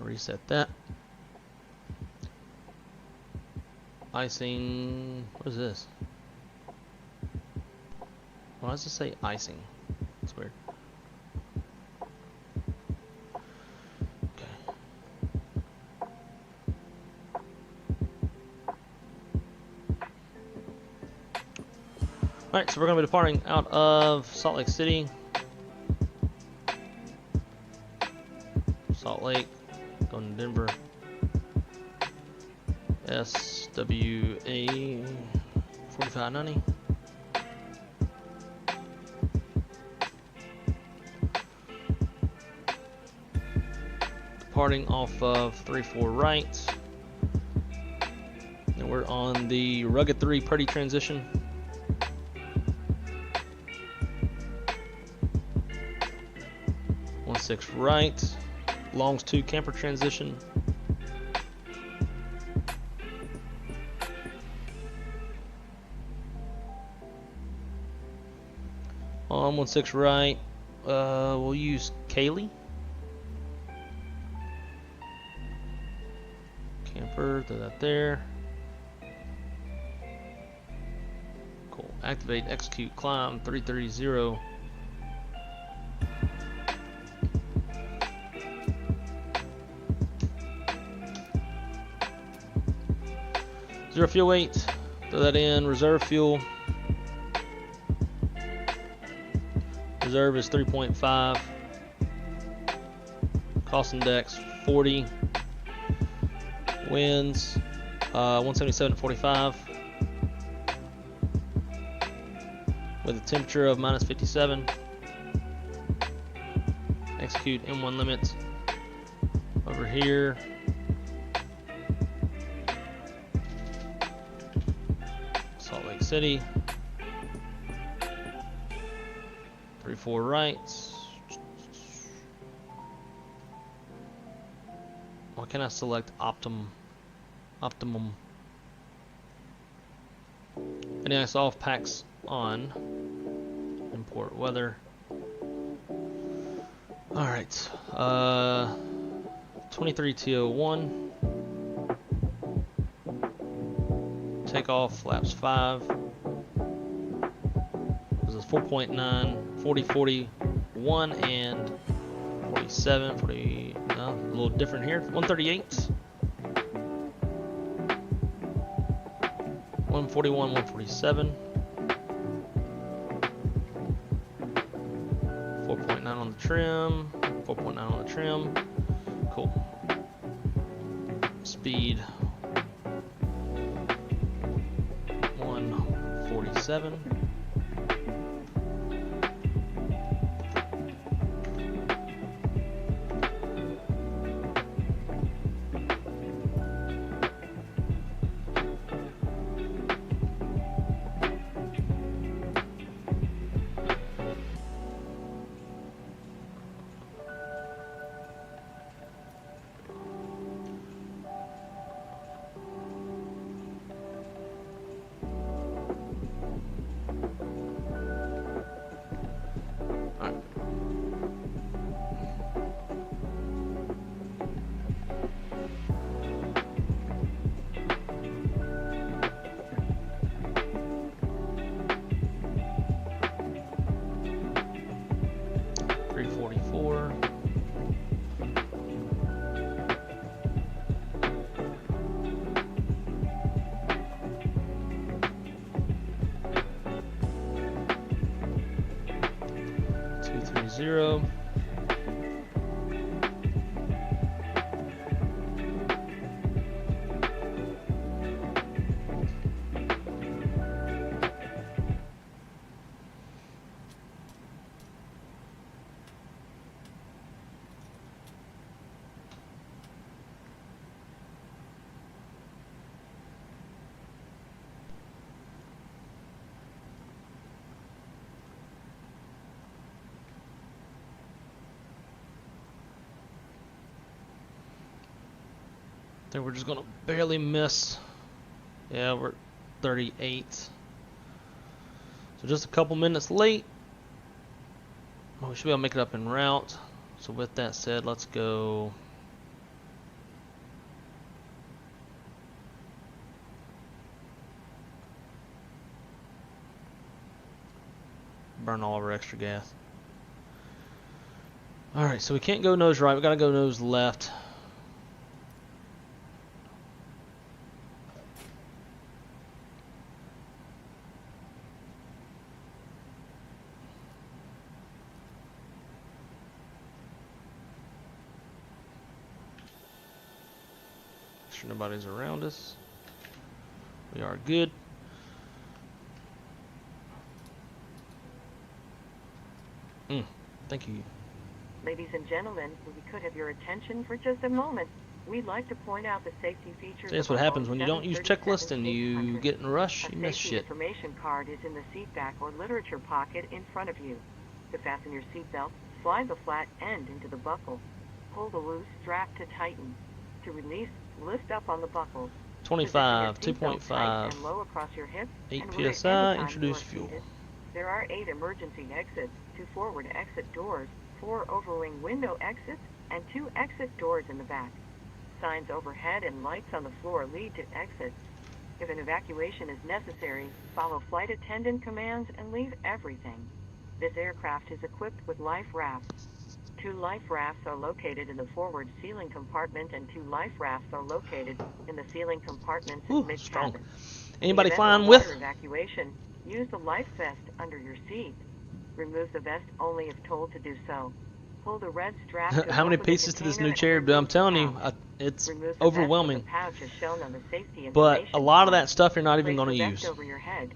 reset that. Icing. What is this? Why does it say icing? It's weird. Okay. Alright, so we're going to be departing out of Salt Lake City. Salt Lake, going to Denver. SWA 4590. Departing off of 34 right. And we're on the Rugged 3 Purdy transition. Six right, longs 2 camper transition. On 16 right, we'll use Kaylee. Camper, throw that there. Cool. Activate, execute, climb 330. Zero fuel weight, throw that in. Reserve fuel. Reserve is 3.5. Cost index 40. Winds 177.45. With a temperature of minus 57. Execute M1 limits over here. Salt Lake City. 34 right. Why can't I select optimum? NAS off, packs on. Import weather. Alright. 23T01. Takeoff, flaps 5. This is 4.9, 40, 41, and 47, 40, no, a little different here. 138. 141, 147. 4.9 on the trim. 4.9 on the trim. Cool. Speed 147. Zero. I think we're just gonna barely miss. Yeah, we're 38. So just a couple minutes late. Well, we should be able to make it up en route. So with that said, let's go burn all of our extra gas. Alright, so we can't go nose right. We gotta go nose left. Make sure nobody's around us. We are good. Thank you. Ladies and gentlemen, we could have your attention for just a moment. We'd like to point out the safety features. That's what happens when you don't use checklist and you get in a rush. You miss shit. Information card is in the seat back or literature pocket in front of you. To fasten your seatbelt, slide the flat end into the buckle. Pull the loose strap to tighten. To release, lift up on the buckle. 25, 2.5, and low across your hips 8 and psi, introduce fuel. There are 8 emergency exits, 2 forward exit doors, 4 overwing window exits, and 2 exit doors in the back. Signs overhead and lights on the floor lead to exits. If an evacuation is necessary, follow flight attendant commands and leave everything. This aircraft is equipped with life rafts. 2 life rafts are located in the forward ceiling compartment and 2 life rafts are located in the ceiling compartments in mid-cabin. Anybody flying with? Evacuation, use the life vest under your seat. Remove the vest only if told to do so. Pull the red strap to How many pieces to this new chair? But I'm telling you, it's overwhelming. But a lot of that stuff you're not even going to use. Over your head.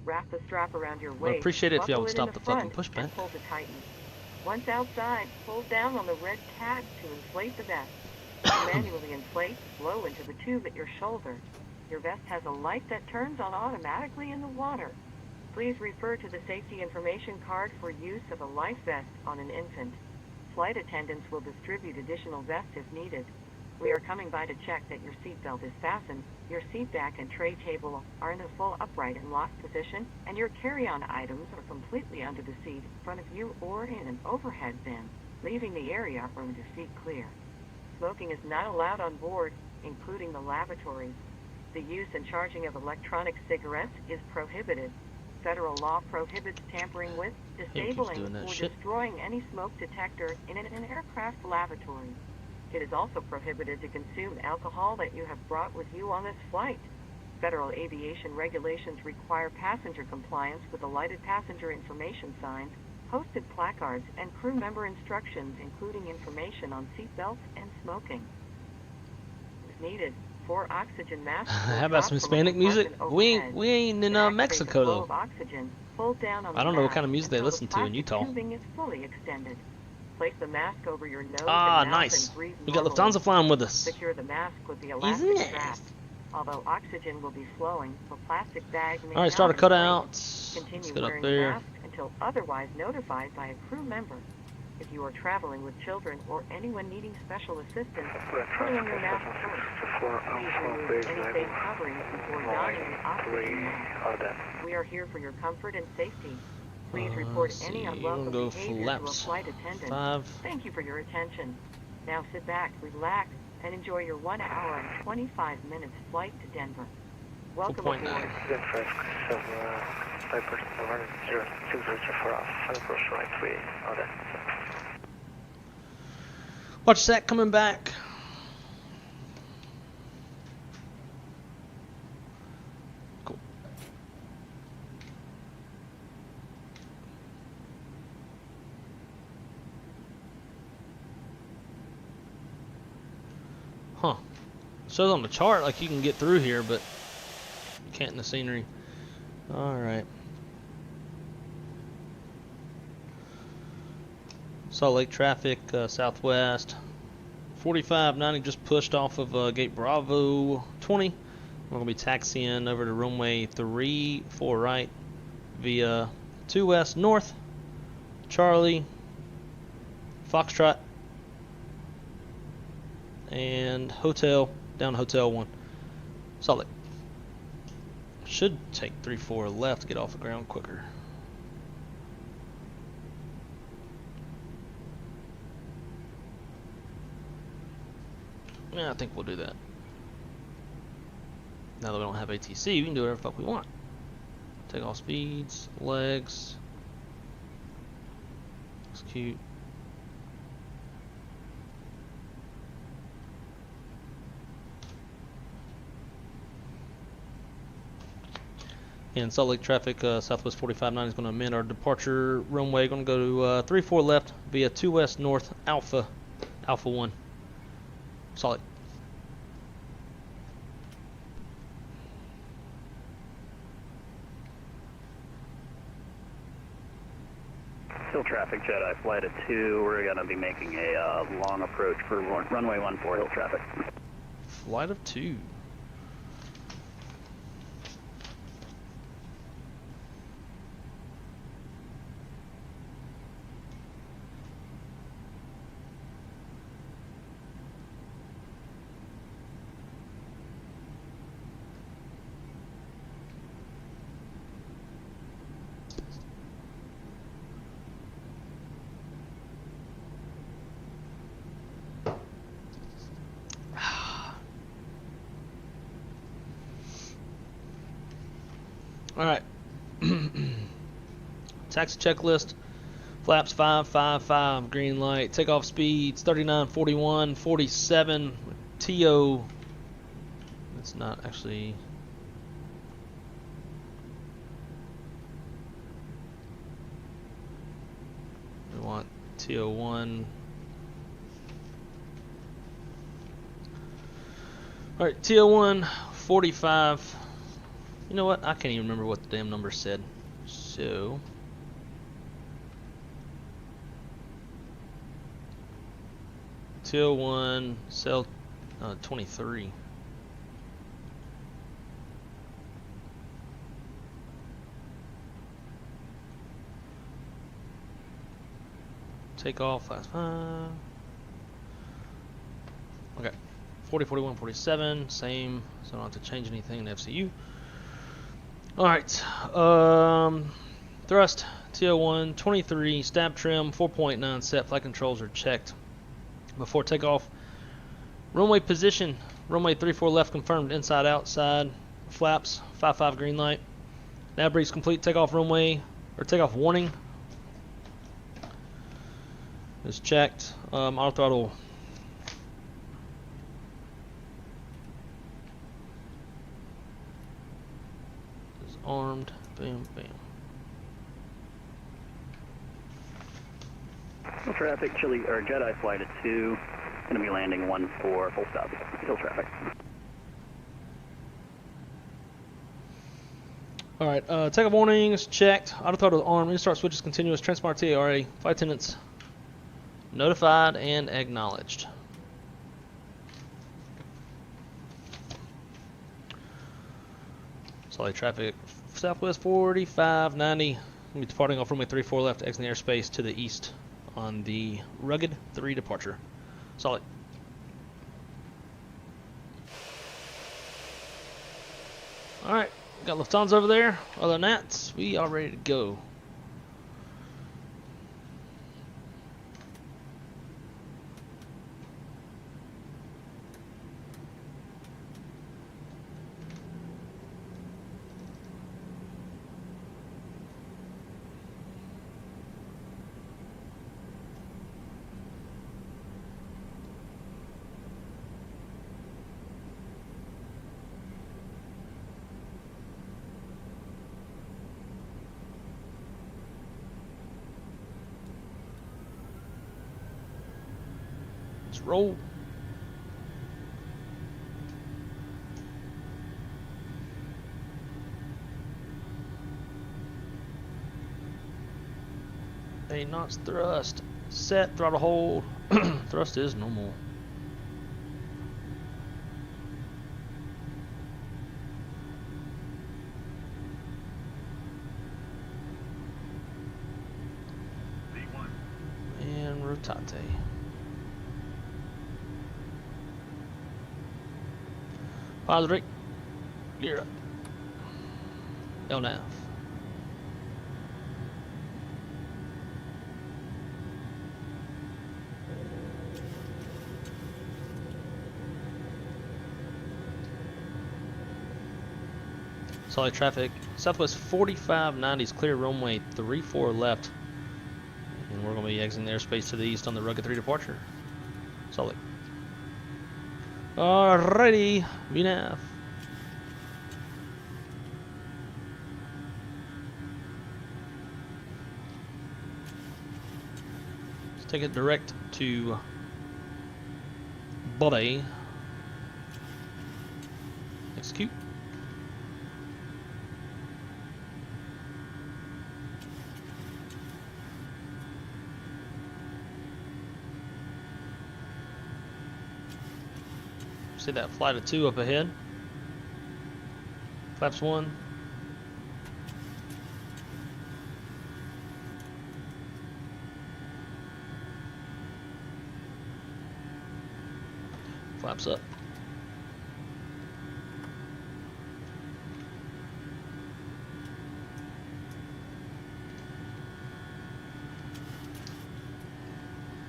Wrap the strap around your I'd waist. appreciate it if y'all would Buckle stop in the front fucking pushback. and pull to tighten. Once outside, pull down on the red tab to inflate the vest. Manually inflate, blow into the tube at your shoulder. Your vest has a light that turns on automatically in the water. Please refer to the safety information card for use of a life vest on an infant. Flight attendants will distribute additional vests if needed. We are coming by to check that your seatbelt is fastened, your seat back and tray table are in a full upright and locked position, and your carry-on items are completely under the seat in front of you or in an overhead bin, leaving the area from the seat clear. Smoking is not allowed on board, including the lavatories. The use and charging of electronic cigarettes is prohibited. Federal law prohibits tampering with, disabling, or destroying any smoke detector in an aircraft lavatory. It is also prohibited to consume alcohol that you have brought with you on this flight. Federal aviation regulations require passenger compliance with the lighted passenger information signs, posted placards, and crew member instructions, including information on seatbelts and smoking. If needed, 4 oxygen masks. How about some Hispanic music? We ain't in Mexico though. I don't know what kind of music they listen to in Utah. Tubing is fully extended. Place the mask over your nose and mouth and breathe we got normally. Lufthansa flying with us. Secure the mask with the elastic strap. Although oxygen will be flowing, the plastic bag may Alright, start a cutout. Continue Let's get wearing up there. the mask until otherwise notified by a crew member. If you are traveling with children or anyone needing special assistance, put on your mask first. Please remove any face coverings before donning the oxygen mask. We are here for your comfort and safety. Please report any unwelcome behavior to a flight attendant. 5. Thank you for your attention. Now sit back, relax, and enjoy your 1 hour and 25 minutes flight to Denver. Welcome aboard. Watch that coming back. Cool. Huh. Shows on the chart like you can get through here, but you can't in the scenery. Alright. Salt Lake traffic, southwest. 4590 just pushed off of gate Bravo 20. We're going to be taxiing over to runway 34 right via 2 west north, Charlie, Foxtrot, and hotel, down to Hotel 1. Salt Lake. Should take 34 left to get off the ground quicker. Yeah, I think we'll do that. Now that we don't have ATC, we can do whatever the fuck we want. Take off speeds, legs. Execute. And Salt Lake traffic, Southwest 4590 is going to amend our departure runway. Going to go to 34 left via 2 west north Alpha 1. Salt Lake. Still traffic, Jedi flight at 2. We're going to be making a long approach for runway 14 hill traffic. Flight of 2. Alright. Taxi checklist. Flaps 555. Green light. Takeoff speeds 39, 41, 47. TO. It's not actually. We want TO1. Alright, TO1 45. You know what? I can't even remember what the damn number said. So TO1 cell 23. Takeoff last 5. Okay. 40, 41, 47, same, so I don't have to change anything in the FCU. Alright, thrust, TO1, 23, stab trim, 4.9 set, flight controls are checked before takeoff. Runway position, runway 34 left confirmed, inside, outside, flaps, 55 green light. Nav briefs complete, takeoff runway, or takeoff warning is checked, auto throttle. Armed, bam, bam. Hill traffic, Chili or Jedi flight at 2. Going to be landing 14 full stop. Hill traffic. All right, takeoff warnings checked. Auto throttle armed. Restart switches continuous. Transponder TARA. Flight attendants notified and acknowledged. Solid traffic. Southwest 4590. We'll be departing off runway 34 left, exiting airspace to the east on the rugged 3 departure. Solid. Alright, got Lufthansa over there. Other than that, we are ready to go. Roll. A knots thrust. Set, throttle hold. Thrust is normal. And rotate. Positive, gear up. LNAV. Solid traffic. Southwest 4590 is clear runway 34 left. And we're going to be exiting the airspace to the east on the Rugged 3 departure. Solid. Alrighty, VNAV. Let's take it direct to body. Execute. See that flight of 2 up ahead. Flaps 1. Flaps up.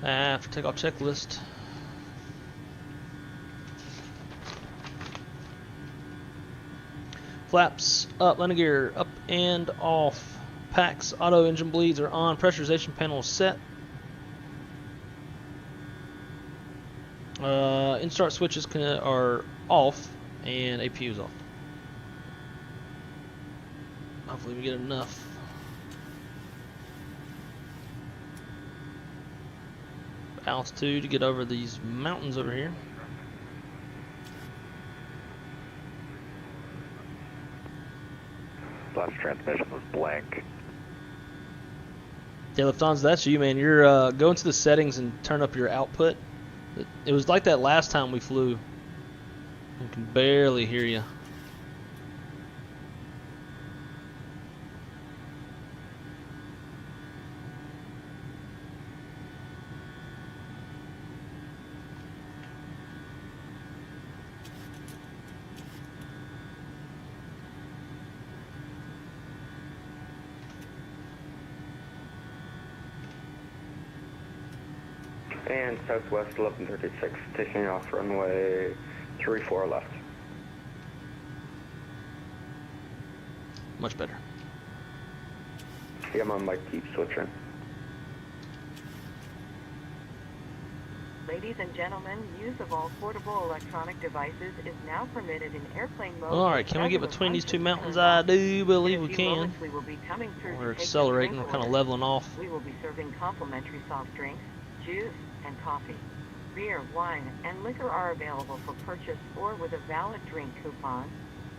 After takeoff checklist. Flaps up, landing gear up and off. Packs, auto engine bleeds are on. Pressurization panel set. In-start switches are off and APU is off. Hopefully we get enough. Altitude to get over these mountains over here. Last transmission was blank. Yeah, Lufthansa, that's you, man. You're go into the settings and turn up your output. It was like that last time we flew. I can barely hear you. And southwest 1136, taking off runway 34 left. Much better. Yeah, my mic keeps switching. Ladies and gentlemen, use of all portable electronic devices is now permitted in airplane mode. Alright, can we get between these two mountains? I do believe we can. We will be coming through. We're accelerating, we're kind of leveling off. We will be serving complimentary soft drinks, juice, and coffee. Beer, wine, and liquor are available for purchase or with a valid drink coupon.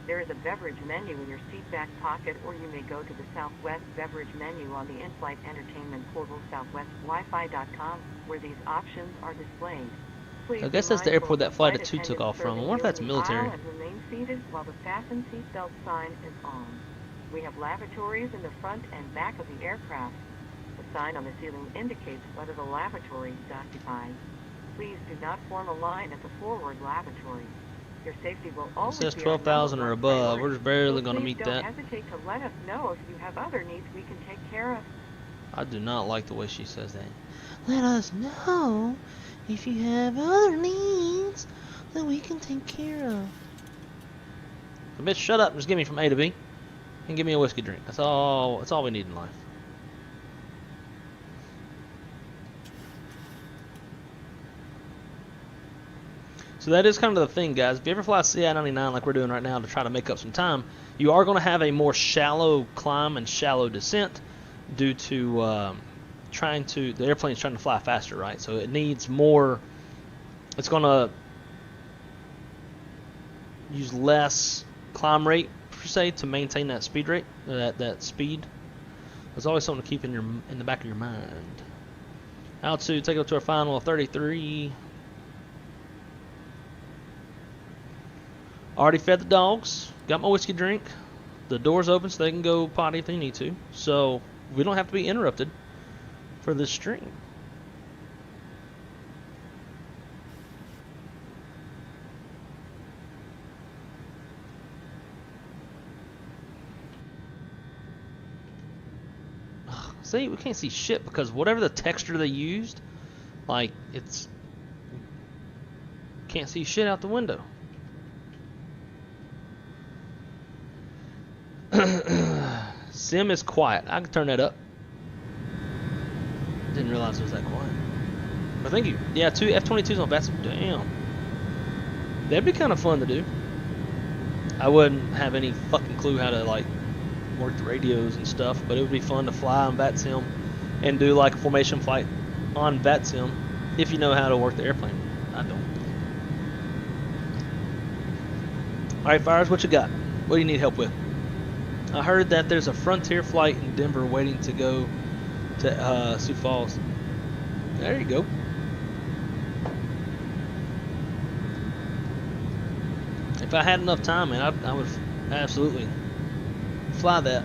There is a beverage menu in your seat back pocket, or you may go to the Southwest beverage menu on the in-flight entertainment portal southwestwifi.com, where these options are displayed. Please I guess that's the airport that Flight of 2 took off from. I wonder if that's military. And remain seated while the fasten seatbelt sign is on. We have lavatories in the front and back of the aircraft. The sign on the ceiling indicates whether the lavatory is occupied. Please do not form a line at the forward lavatory. Your safety will always be it says 12,000 or above. We're just barely going to meet that. Don't hesitate to let us know if you have other needs we can take care of. I do not like the way she says that. Let us know if you have other needs that we can take care of. So, bitch, shut up and just get me from A to B and give me a whiskey drink. That's all we need in life. So that is kind of the thing, guys. If you ever fly CI-99 like we're doing right now to try to make up some time, you are going to have a more shallow climb and shallow descent due to the airplane's trying to fly faster, right? So it needs more. It's going to use less climb rate per se to maintain that speed rate, that speed. There's always something to keep in the back of your mind. Altitude, take it up to our final of 33. Already fed the dogs. Got my whiskey drink. The door's open so they can go potty if they need to. So we don't have to be interrupted for this stream. See, we can't see shit because whatever the texture they used, like, it's... Can't see shit out the window. Sim is quiet. I can turn that up. Didn't realize it was that quiet. But thank you. Yeah, 2 F-22s on VATSIM. Damn. That'd be kind of fun to do. I wouldn't have any fucking clue how to like work the radios and stuff, but it would be fun to fly on VATSIM and do like a formation flight on VATSIM if you know how to work the airplane. I don't. Alright, Fires, what you got? What do you need help with? I heard that there's a Frontier flight in Denver waiting to go to Sioux Falls. There you go. If I had enough time, man, I would absolutely fly that.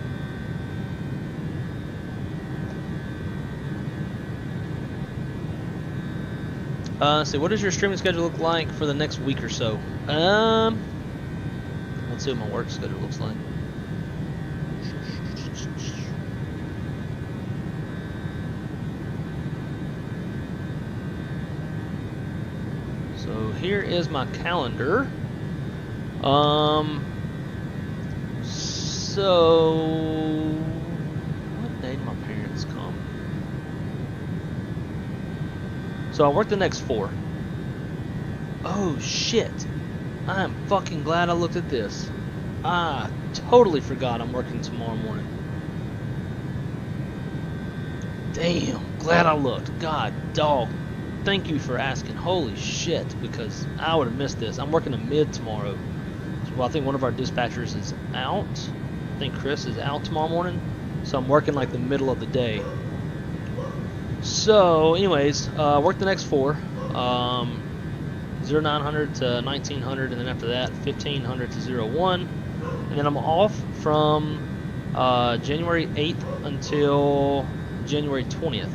Let's see, what does your streaming schedule look like for the next week or so? Let's see what my work schedule looks like. So here is my calendar. So what day do my parents come? So I work the next 4. Oh shit. I am fucking glad I looked at this. I totally forgot I'm working tomorrow morning. Damn, glad I looked. God dog. Thank you for asking. Holy shit, because I would have missed this. I'm working a mid tomorrow. Well, I think one of our dispatchers is out. I think Chris is out tomorrow morning. So I'm working like the middle of the day. So, anyways, work the next 4. 0900 to 1900, and then after that, 1500 to 01. And then I'm off from January 8th until January 20th.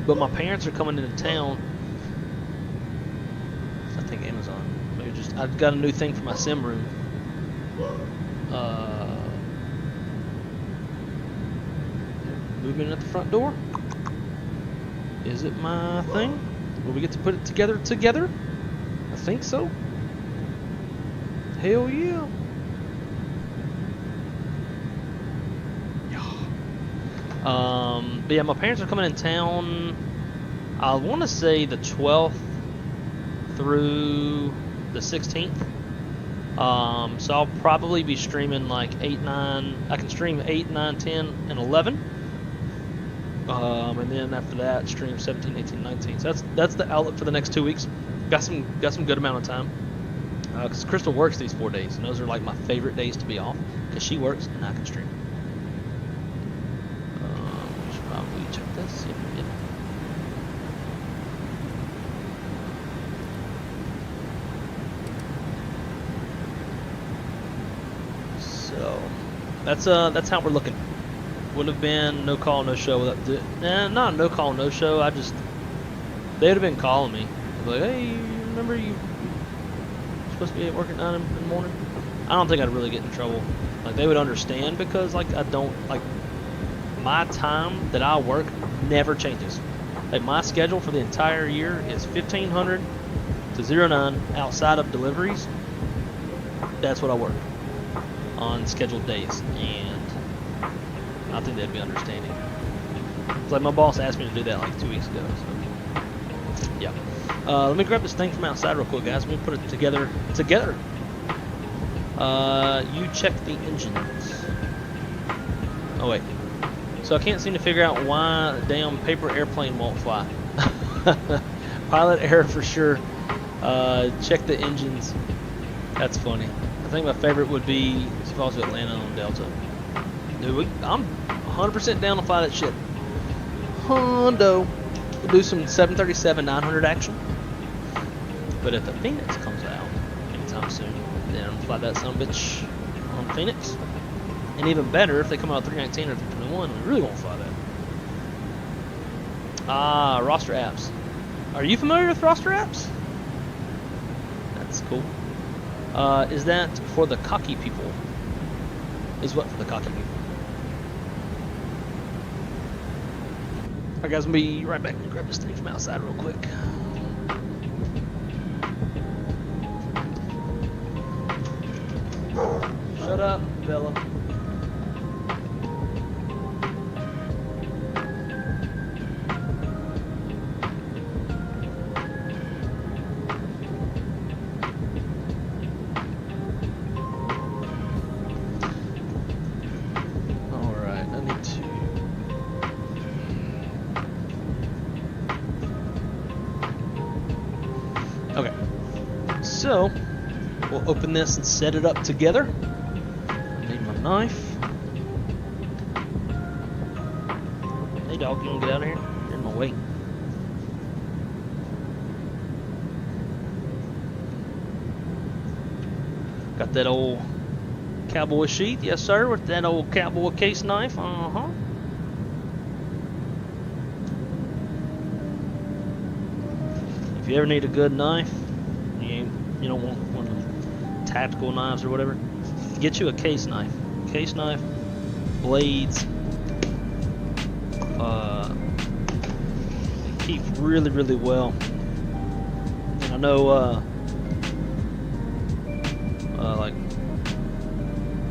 But my parents are coming into town. I think Amazon. Maybe just I've got a new thing for my sim room. Movement at the front door. Is it my thing? Will we get to put it together? I think so. Hell yeah. But yeah, my parents are coming in town. I want to say the 12th through the 16th. So I'll probably be streaming like 8, 9. I can stream 8, 9, 10, and 11. And then after that, stream 17, 18, 19. So that's the outlook for the next 2 weeks. Got some good amount of time. Because Crystal works these 4 days, and those are like my favorite days to be off. Because she works and I can stream. Should probably check this. Yep. So that's how we're looking. Would have been no call, no show without not no call, no show. They'd have been calling me. Like, hey, remember you're supposed to be at work at 9 in the morning? I don't think I'd really get in trouble. Like, they would understand because, like, I don't, like, my time that I work never changes. Like, my schedule for the entire year is 1500 to 09 outside of deliveries. That's what I work on scheduled days, and I think they'd be understanding. It's like my boss asked me to do that like 2 weeks ago, so yeah. Let me grab this thing from outside real quick, guys. Let me put it together. You check the engines. Oh wait. So I can't seem to figure out why the damn paper airplane won't fly. Pilot error for sure. Check the engines. That's funny. I think my favorite would be Falls to Atlanta on Delta. Dude, I'm 100% down to fly that shit. Hondo. We'll do some 737-900 action. But if the Phoenix comes out anytime soon, then I'm gonna fly that son of a bitch on Phoenix. And even better, if they come out 319 or 321, we really won't fly that. Roster apps. Are you familiar with roster apps? That's cool. Is that for the cocky people? Is what for the cocky people? Alright guys, I'm gonna be right back. Let me grab this thing from outside real quick. Shut up, Bella. So, we'll open this and set it up together. Need my knife. Hey dog, you wanna get out of here? You're in my way. Got that old cowboy sheath, yes sir, with that old cowboy case knife, If you ever need a good knife, you don't want one of them tactical knives or whatever, get you a case knife. Case knife, blades, they keep really, really well. And I know, like,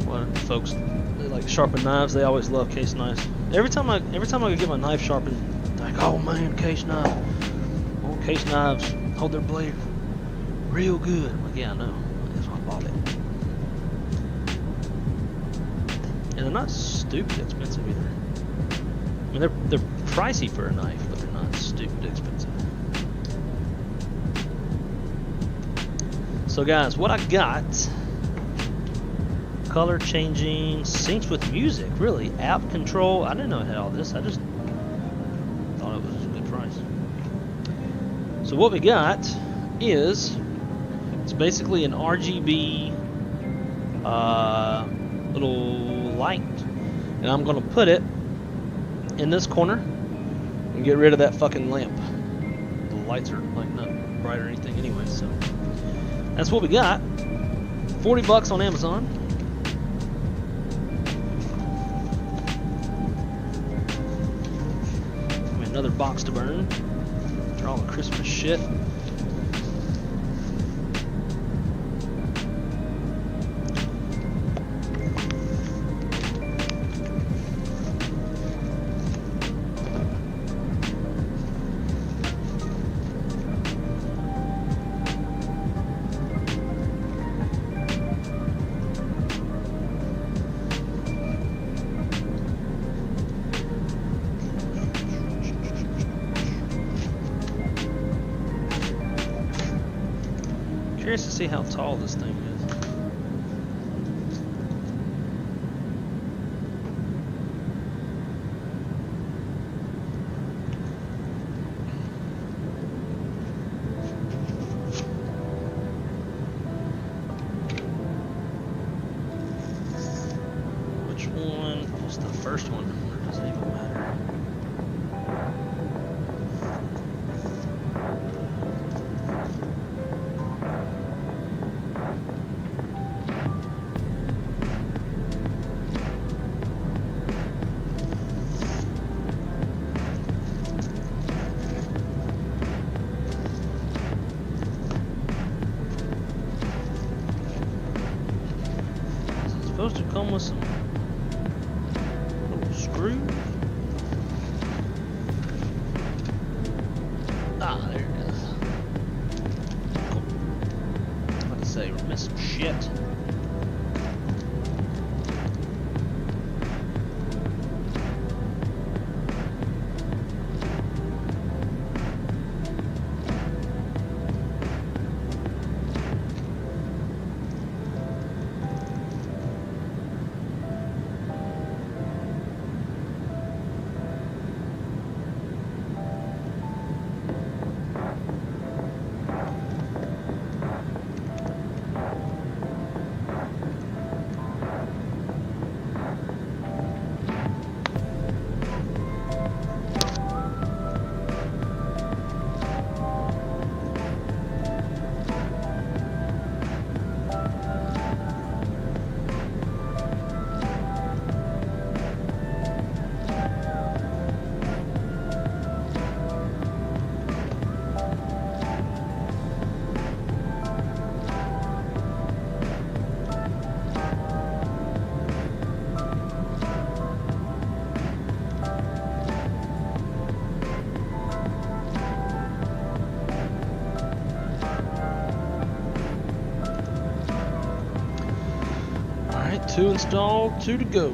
what folks, they like sharpen knives, they always love case knives. Every time I get my knife sharpened, they're like, oh man, case knife. Oh, case knives hold their blade real good. I'm like, yeah, I know. That's why I bought it. And they're not stupid expensive either. I mean, they're pricey for a knife, but they're not stupid expensive. So guys, what I got, color changing, syncs with music, really, app control. I didn't know it had all this. I just thought it was a good price. So what we got is, it's basically an RGB little light, and I'm gonna put it in this corner and get rid of that fucking lamp. The lights are like not bright or anything anyway, so that's what we got. $40 on Amazon. Another box to burn for all the Christmas shit. Curious to see how tall this thing is. Which one? What's the first one? Or does it even matter? Supposed to come with some little screws. Ah, there it is. Cool. I'm about to say we're missing shit. Alright, 2 installed, 2 to go.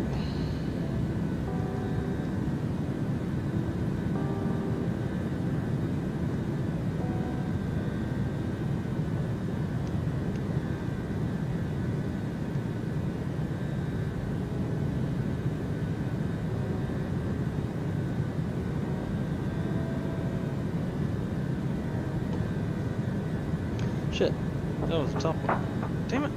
Shit. That was the top one. Damn it.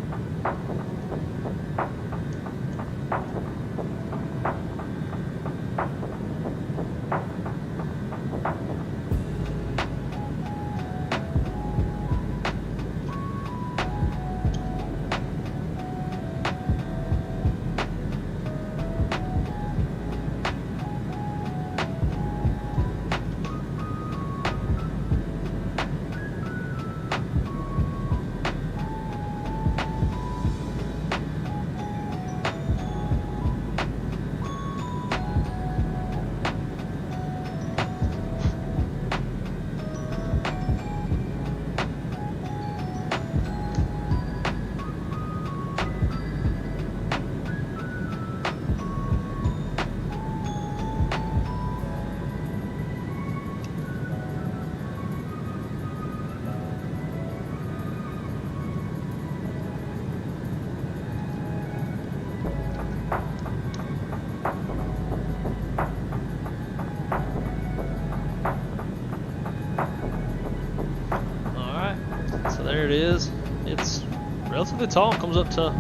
There it is. It's relatively tall. Comes up to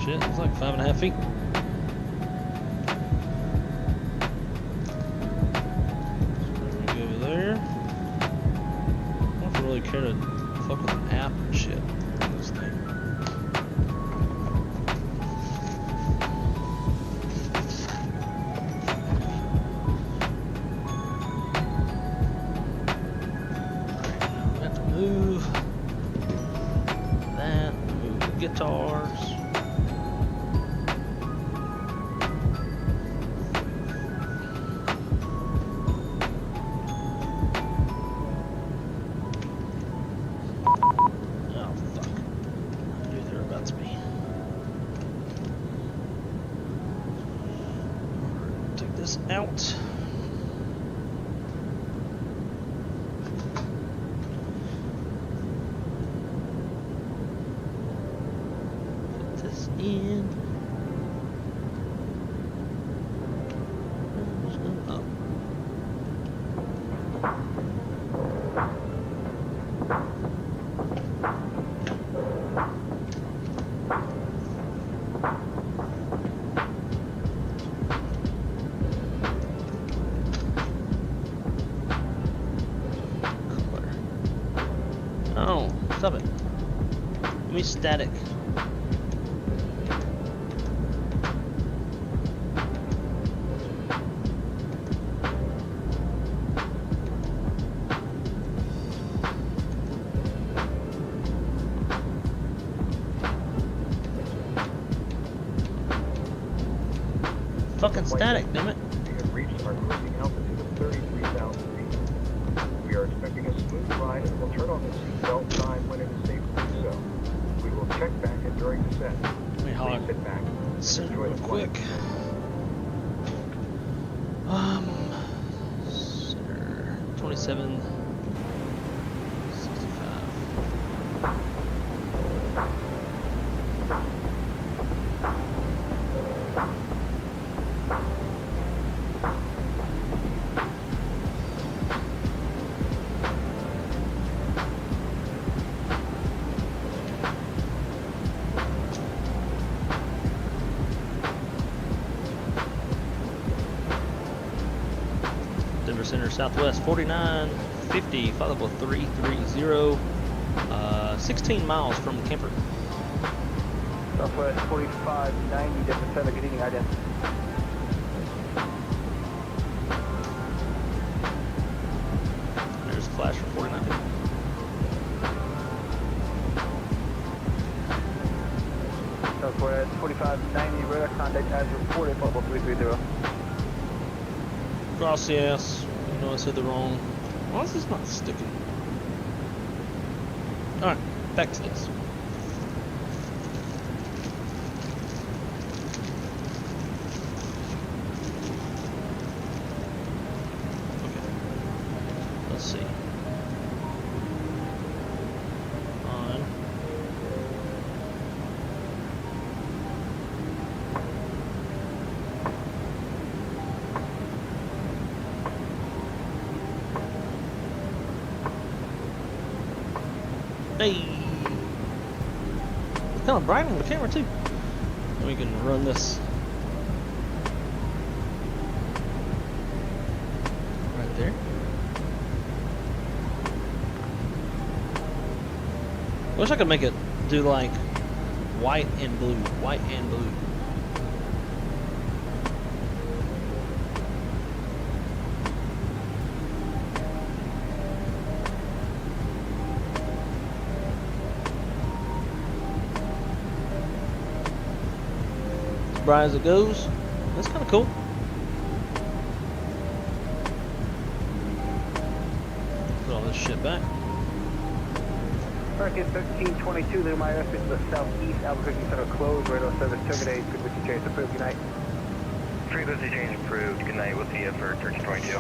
shit. It's like 5.5 feet. So we go over there. I don't really care to fuck with an app and shit. This thing. Move that, move the guitars. Oh fuck. I knew there about me. Take this out. In. Oh. Oh, stop it. Let me static. Fucking static, damn it. We have reached our cruising altitude of 33,000 feet. We are expecting a smooth ride and will turn on the seatbelt sign when it is safe to do so. We will check back in during descent. Please sit back and enjoy the flight. Quick. Center 27. 65. Denver Center Southwest 4950, followed by 330, 16 miles from the camper. Southwest 4590, Denver Center, good evening, ident. There's a flash for 4950. Southwest 4590, radar contact as reported, Football 330. Gracias. You know I said the wrong. Why is this not sticking? Alright, back to this. Okay. Let's see. On. Hey! It's kind of bright on the camera too. We can run this right there. Wish I could make it do like white and blue, white and blue. As bright as it goes. That's kind of cool. Put all this shit back. Hurricane 1322, Little Minor, to the southeast, Albuquerque Center closed, radar service terminate, frequency change approved, good night. Frequency change approved, good night, we'll see you for 1322.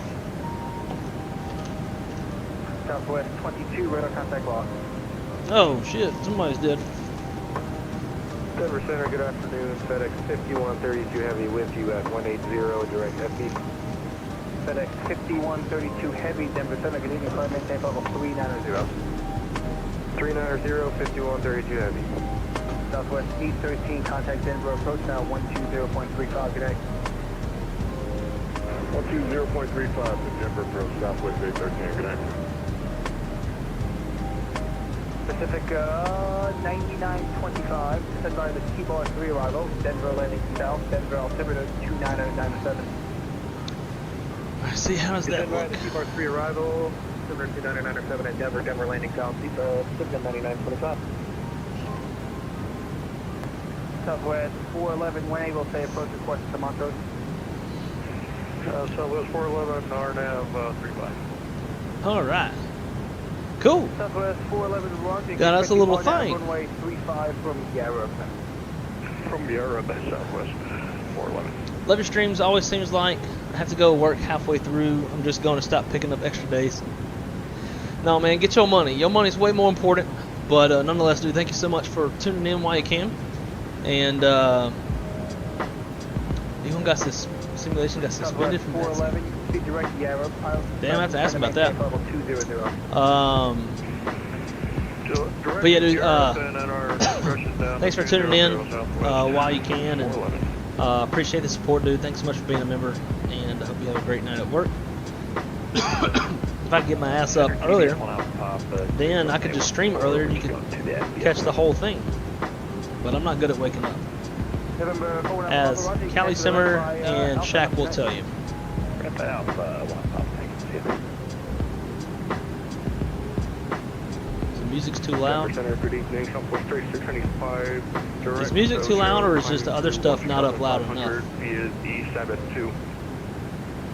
Southwest 22, radar contact lost. Oh shit, somebody's dead. Denver Center, good afternoon. FedEx 5132 Heavy with you at 180, direct FB. FedEx 5132 Heavy, Denver Center, good evening, climb maintain level 390. 390, 5132 Heavy. Southwest 813, contact Denver, approach now 120.35, good night. 120.35 to Denver approach, Southwest 813, good night. Pacific 9925, set by the T-Bar 3 arrival, Denver landing south, Denver altimeter 29097. I see, how does that look? T-Bar 3 arrival, altimeter 29097 at Denver, Denver landing south, Pacific 9925. Southwest 411, when able, say approach request to Montrose. Southwest 411, RNAV 35. Alright. Cool. Southwest 411 launching. Got us a little thing. Runway 35 from Yarra. From Yarra, Southwest 411. Love your streams. Always seems like I have to go work halfway through. I'm just going to stop picking up extra days. No, man, get your money. Your money's way more important. But nonetheless, dude, thank you so much for tuning in while you can. And even got this simulation got suspended from that. 411, you can see direct Yarra. Damn, I have to ask about that. But yeah, dude, thanks for tuning in while you can, and appreciate the support, dude. Thanks so much for being a member, and I hope you have a great night at work. If I could get my ass up earlier, then I could just stream earlier and you could catch the whole thing. But I'm not good at waking up, as Callie Simmer and Shaq will tell you. So music's too loud. Is music too loud, or is just the other stuff not up loud enough? Is E72.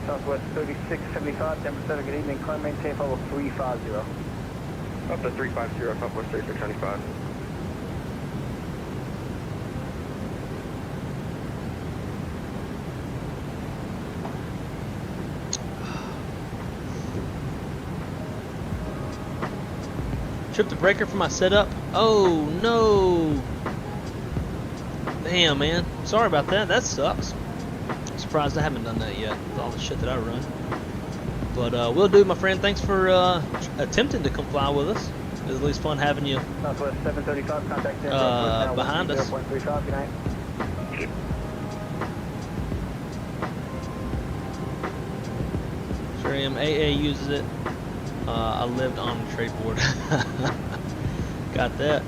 Southwest 3675, Denver Center, good evening, climb maintain level 350. Up to 350, Southwest 3675. Tripped the breaker for my setup. Oh no! Damn, man. Sorry about that. That sucks. I'm surprised I haven't done that yet with all the shit that I run. But will do, my friend. Thanks for attempting to come fly with us. It was at least fun having you Southwest 735, contact behind us. 0.35, good night. Sure am. AA uses it. I lived on a trade board. Got that.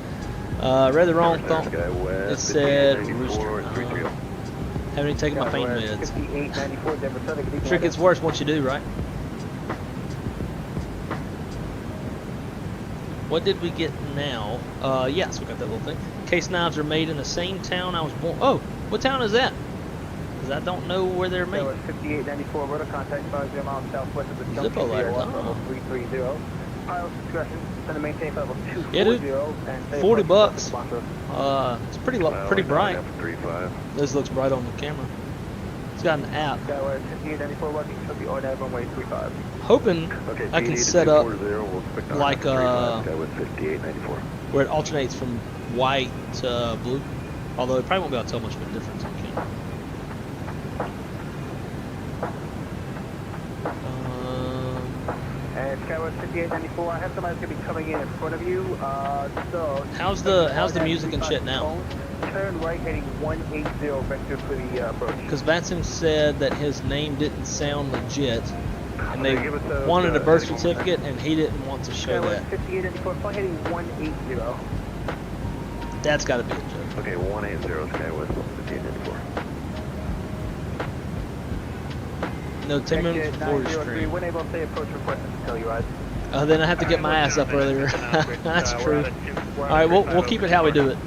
Read the wrong thought. It said rooster. Haven't even taken my pain meds. Sure it gets worse once you do, right? What did we get now? Yes, we got that little thing. Case knives are made in the same town I was born. Oh, what town is that? Because I don't know where they're made. 5894, rotor contact 50 miles southwest of the junction. Zippo ladder, level 330. Pilot discretion, send a maintain level 240. Yeah, dude. And 40 bucks. It's pretty bright. 35. This looks bright on the camera. It's got an app. Skyway 5894, working to the RNAV runway 35. Hoping I can set up like where it alternates from white to blue. Although it probably won't be able to tell much of a difference on camera. Skyward 5894, I have somebody that's going to be coming in front of you. So How's the music and shit now? Turn right heading 180 vector for the approach. Because Batson said that his name didn't sound legit, and they wanted a birth certificate, and he didn't want to show that. 5894, flight heading 180. That's got to be a joke. Okay, 180 Skywest 5894. No, 10 minutes before the stream. When able to say approach request to tell you, right? Then I have to get my ass up earlier. That's true. Alright, we'll keep it how we do it.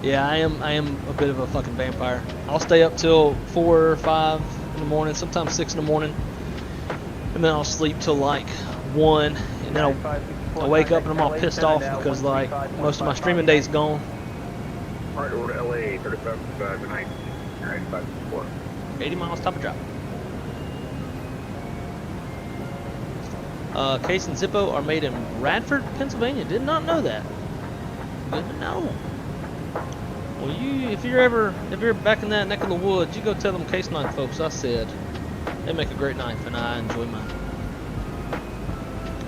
Yeah, I am a bit of a fucking vampire. I'll stay up till 4 or 5 in the morning, sometimes 6 in the morning, and then I'll sleep till like 1, and then I'll wake up and I'm all pissed off because like most of my streaming day's gone. Right over to LA, 35 tonight, 95.4. 80 miles, top of drop. Case and Zippo are made in Radford, Pennsylvania. Did not know that. Good to know. Well, if you're back in that neck of the woods, you go tell them Case Knife folks I said they make a great knife, and I enjoy mine.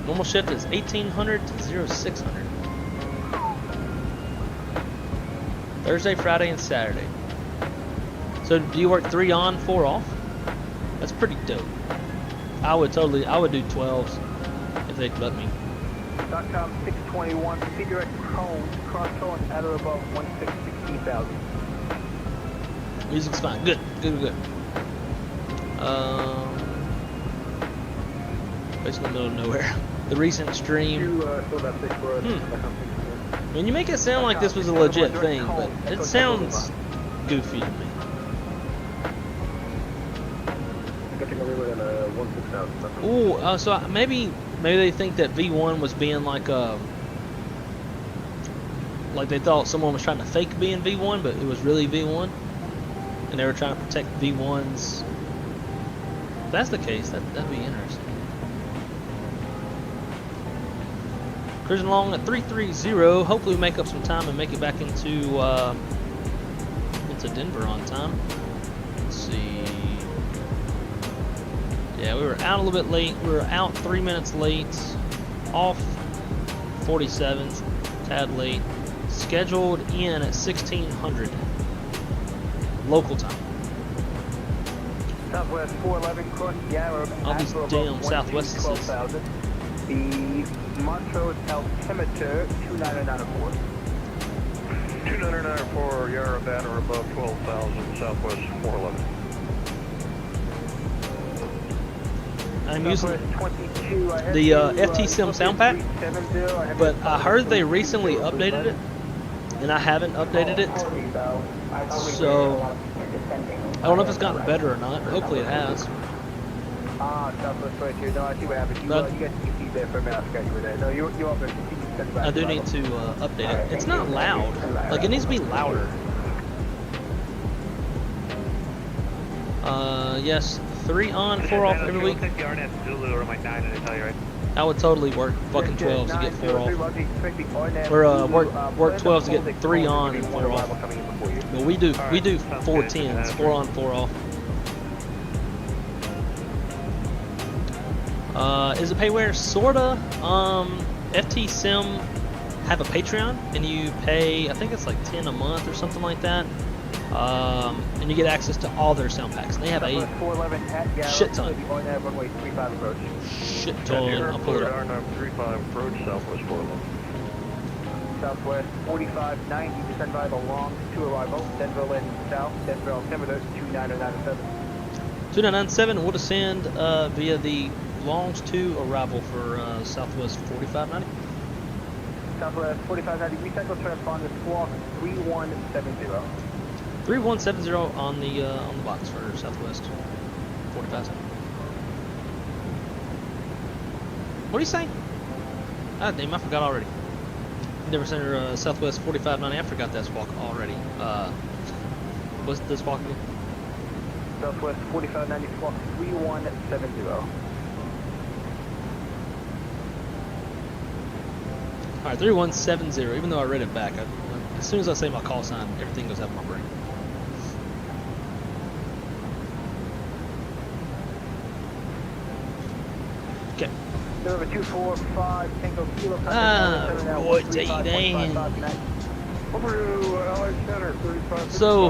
Normal shift is 1800 to 0600. Thursday, Friday, and Saturday. So do you work 3 on, 4 off? That's pretty dope. I would do 12s if they'd let me. .com 621, proceed direct cone, cross cone at or above 16,000. Music's fine. Good. Basically in the middle of nowhere. The recent stream. I mean, you make it sound like this was a legit thing, but it sounds goofy to me. Ooh, so maybe they think that V1 was being like they thought someone was trying to fake being V1, but it was really V1, and they were trying to protect V1's. If that's the case, that'd be interesting. Cruising along at 330. Hopefully we make up some time and make it back into Denver on time. Let's see. Yeah, we were out a little bit late. We were out 3 minutes late. Off 47th, tad late. Scheduled in at 1600 local time. Southwest 411 cross Yarrow. All these damn Southwest. The Montrose altimeter 29904. 29904 Yarrow at or above 12,000 Southwest 411. I'm using the FT Sim sound pack, but I heard they recently updated it, and I haven't updated it, so I don't know if it's gotten better or not. Hopefully it has. Southwest right here. No, I see what happened. You guys can see there for a minute. I forgot you were there. No, you're up there. I do need to update it. It's not loud. Like, it needs to be louder. Yes, 3 on, 4 off every week. I would totally work fucking 12s to get 4 off. Or work 12s to get 3 on and 4 off. But we do 4 10s, 4 on, 4 off. Is it payware? Sorta. FT Sim have a Patreon, and you pay, I think it's like 10 a month or something like that. And you get access to all their sound packs. And they have a shit ton. Shit ton. I'll pull it up. 35 approach Southwest 411. Southwest 4590, descend by the long to arrival. Denver landing south. Denver altimeter 2997. 2997 will descend via the longs to arrival for Southwest 4590. Southwest 4590, recycle transponder squawk 3170. 3170 on the box for Southwest 4590. What are you saying? Ah, damn, I forgot already. Never sent her Southwest 4590. I forgot that squawk already. What's the squawk again? Southwest 4590 squawk 3170. Alright, 3170. Even though I read it back, as soon as I say my call sign, everything goes out of my brain. Number 245, Tango Kilo. Roy Dan. Over to LA Center, 35. So,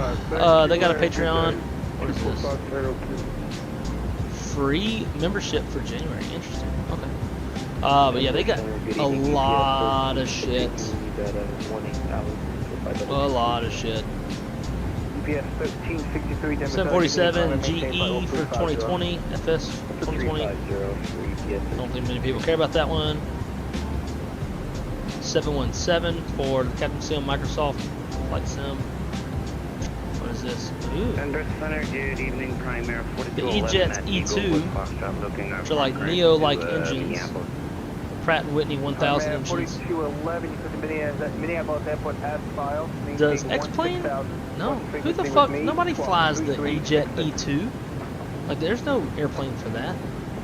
they got a Patreon. What is this? Free membership for January. Interesting. Okay. But yeah, they got a lot of shit. A lot of shit. 747 GE for 2020, FS 2020. Don't think many people care about that one. 717 for the Captain Sim Microsoft Flight Sim. What is this? Ooh. Good evening, Primary The E-Jets E2, which are like Neo-like engines. Pratt & Whitney 1000 engines. 4211, you put the Minneapolis Airport as filed. Does X-Plane? No. Who the fuck? Nobody flies the E-Jet E2. Like, there's no airplane for that.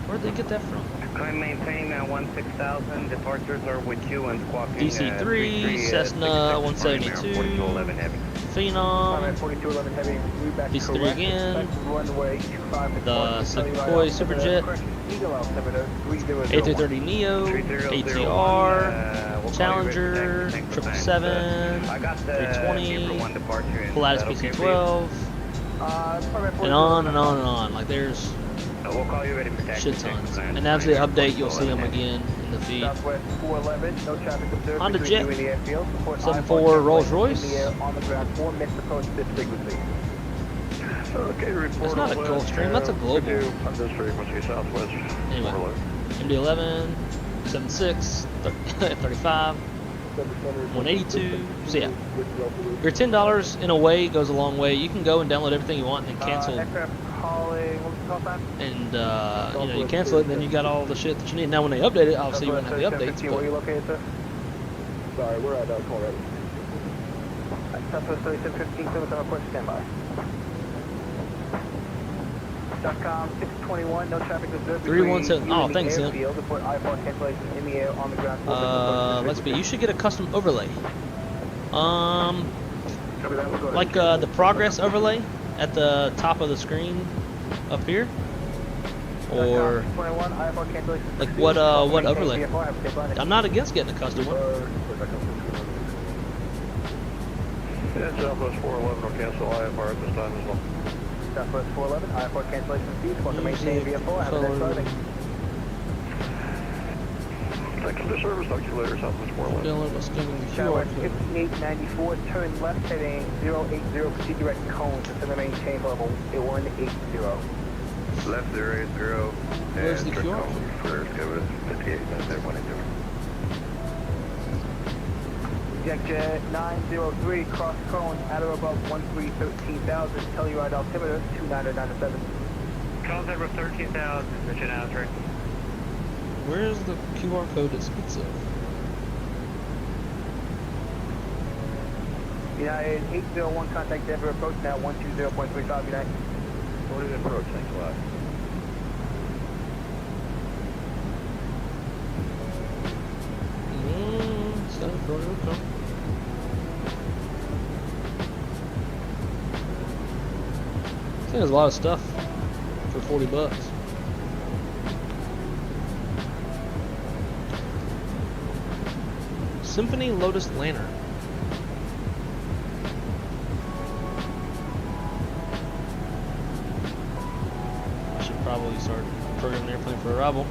Where'd they get that from? I'm maintaining that 16,000. Departures are with you and squawking. DC-3, Cessna 172, Phenom, DC-3 again, the Sukhoi Superjet, A330 Neo, ATR, Challenger, 777, 320, Pilatus PC-12, and on and on and on. Like, there's shit tons. And after the update, you'll see them again in the feed. Honda Jet, 74 Rolls Royce. That's not a Gulfstream, that's a Global. Anyway, MD-11, 76, F-35, 182. So yeah, your $10 in a way goes a long way. You can go and download everything you want and then cancel. And you know, you cancel it, and then you got all the shit that you need. Now, when they update it, obviously you won't have the updates. Where are you located, sir? Sorry, we're at Colorado. Southwest 3715, service on approach, standby. .com 621, no traffic observed. 317. Oh, thanks, Sim. Report IFR cancellation in the air on the ground. Let's be. You should get a custom overlay. Like the progress overlay at the top of the screen up here, or like what overlay? I'm not against getting a custom one. Yeah, Southwest 411 will cancel IFR at this time as well. Southwest 411, IFR cancellation fees, want to maintain VFR, have a nice driving. Thanks for the service, talk to you later, Southwest 411. Southwest 5894, turn left heading 080, proceed direct cone to center maintain level 180. Left 080, Where's the direct QR? cone for Scout 58, that's there, 180. Jet 903, cross cone at or above 13,000, Telluride altimeter 2997. Cones over 13,000, mission answering. Where's the QR code it speaks of? United 801, contact Denver, approach now 120.35, United. What is approach, thanks a lot. There's a lot of stuff for $40. Symphony Lotus Lantern. I should probably start programming an airplane for arrival.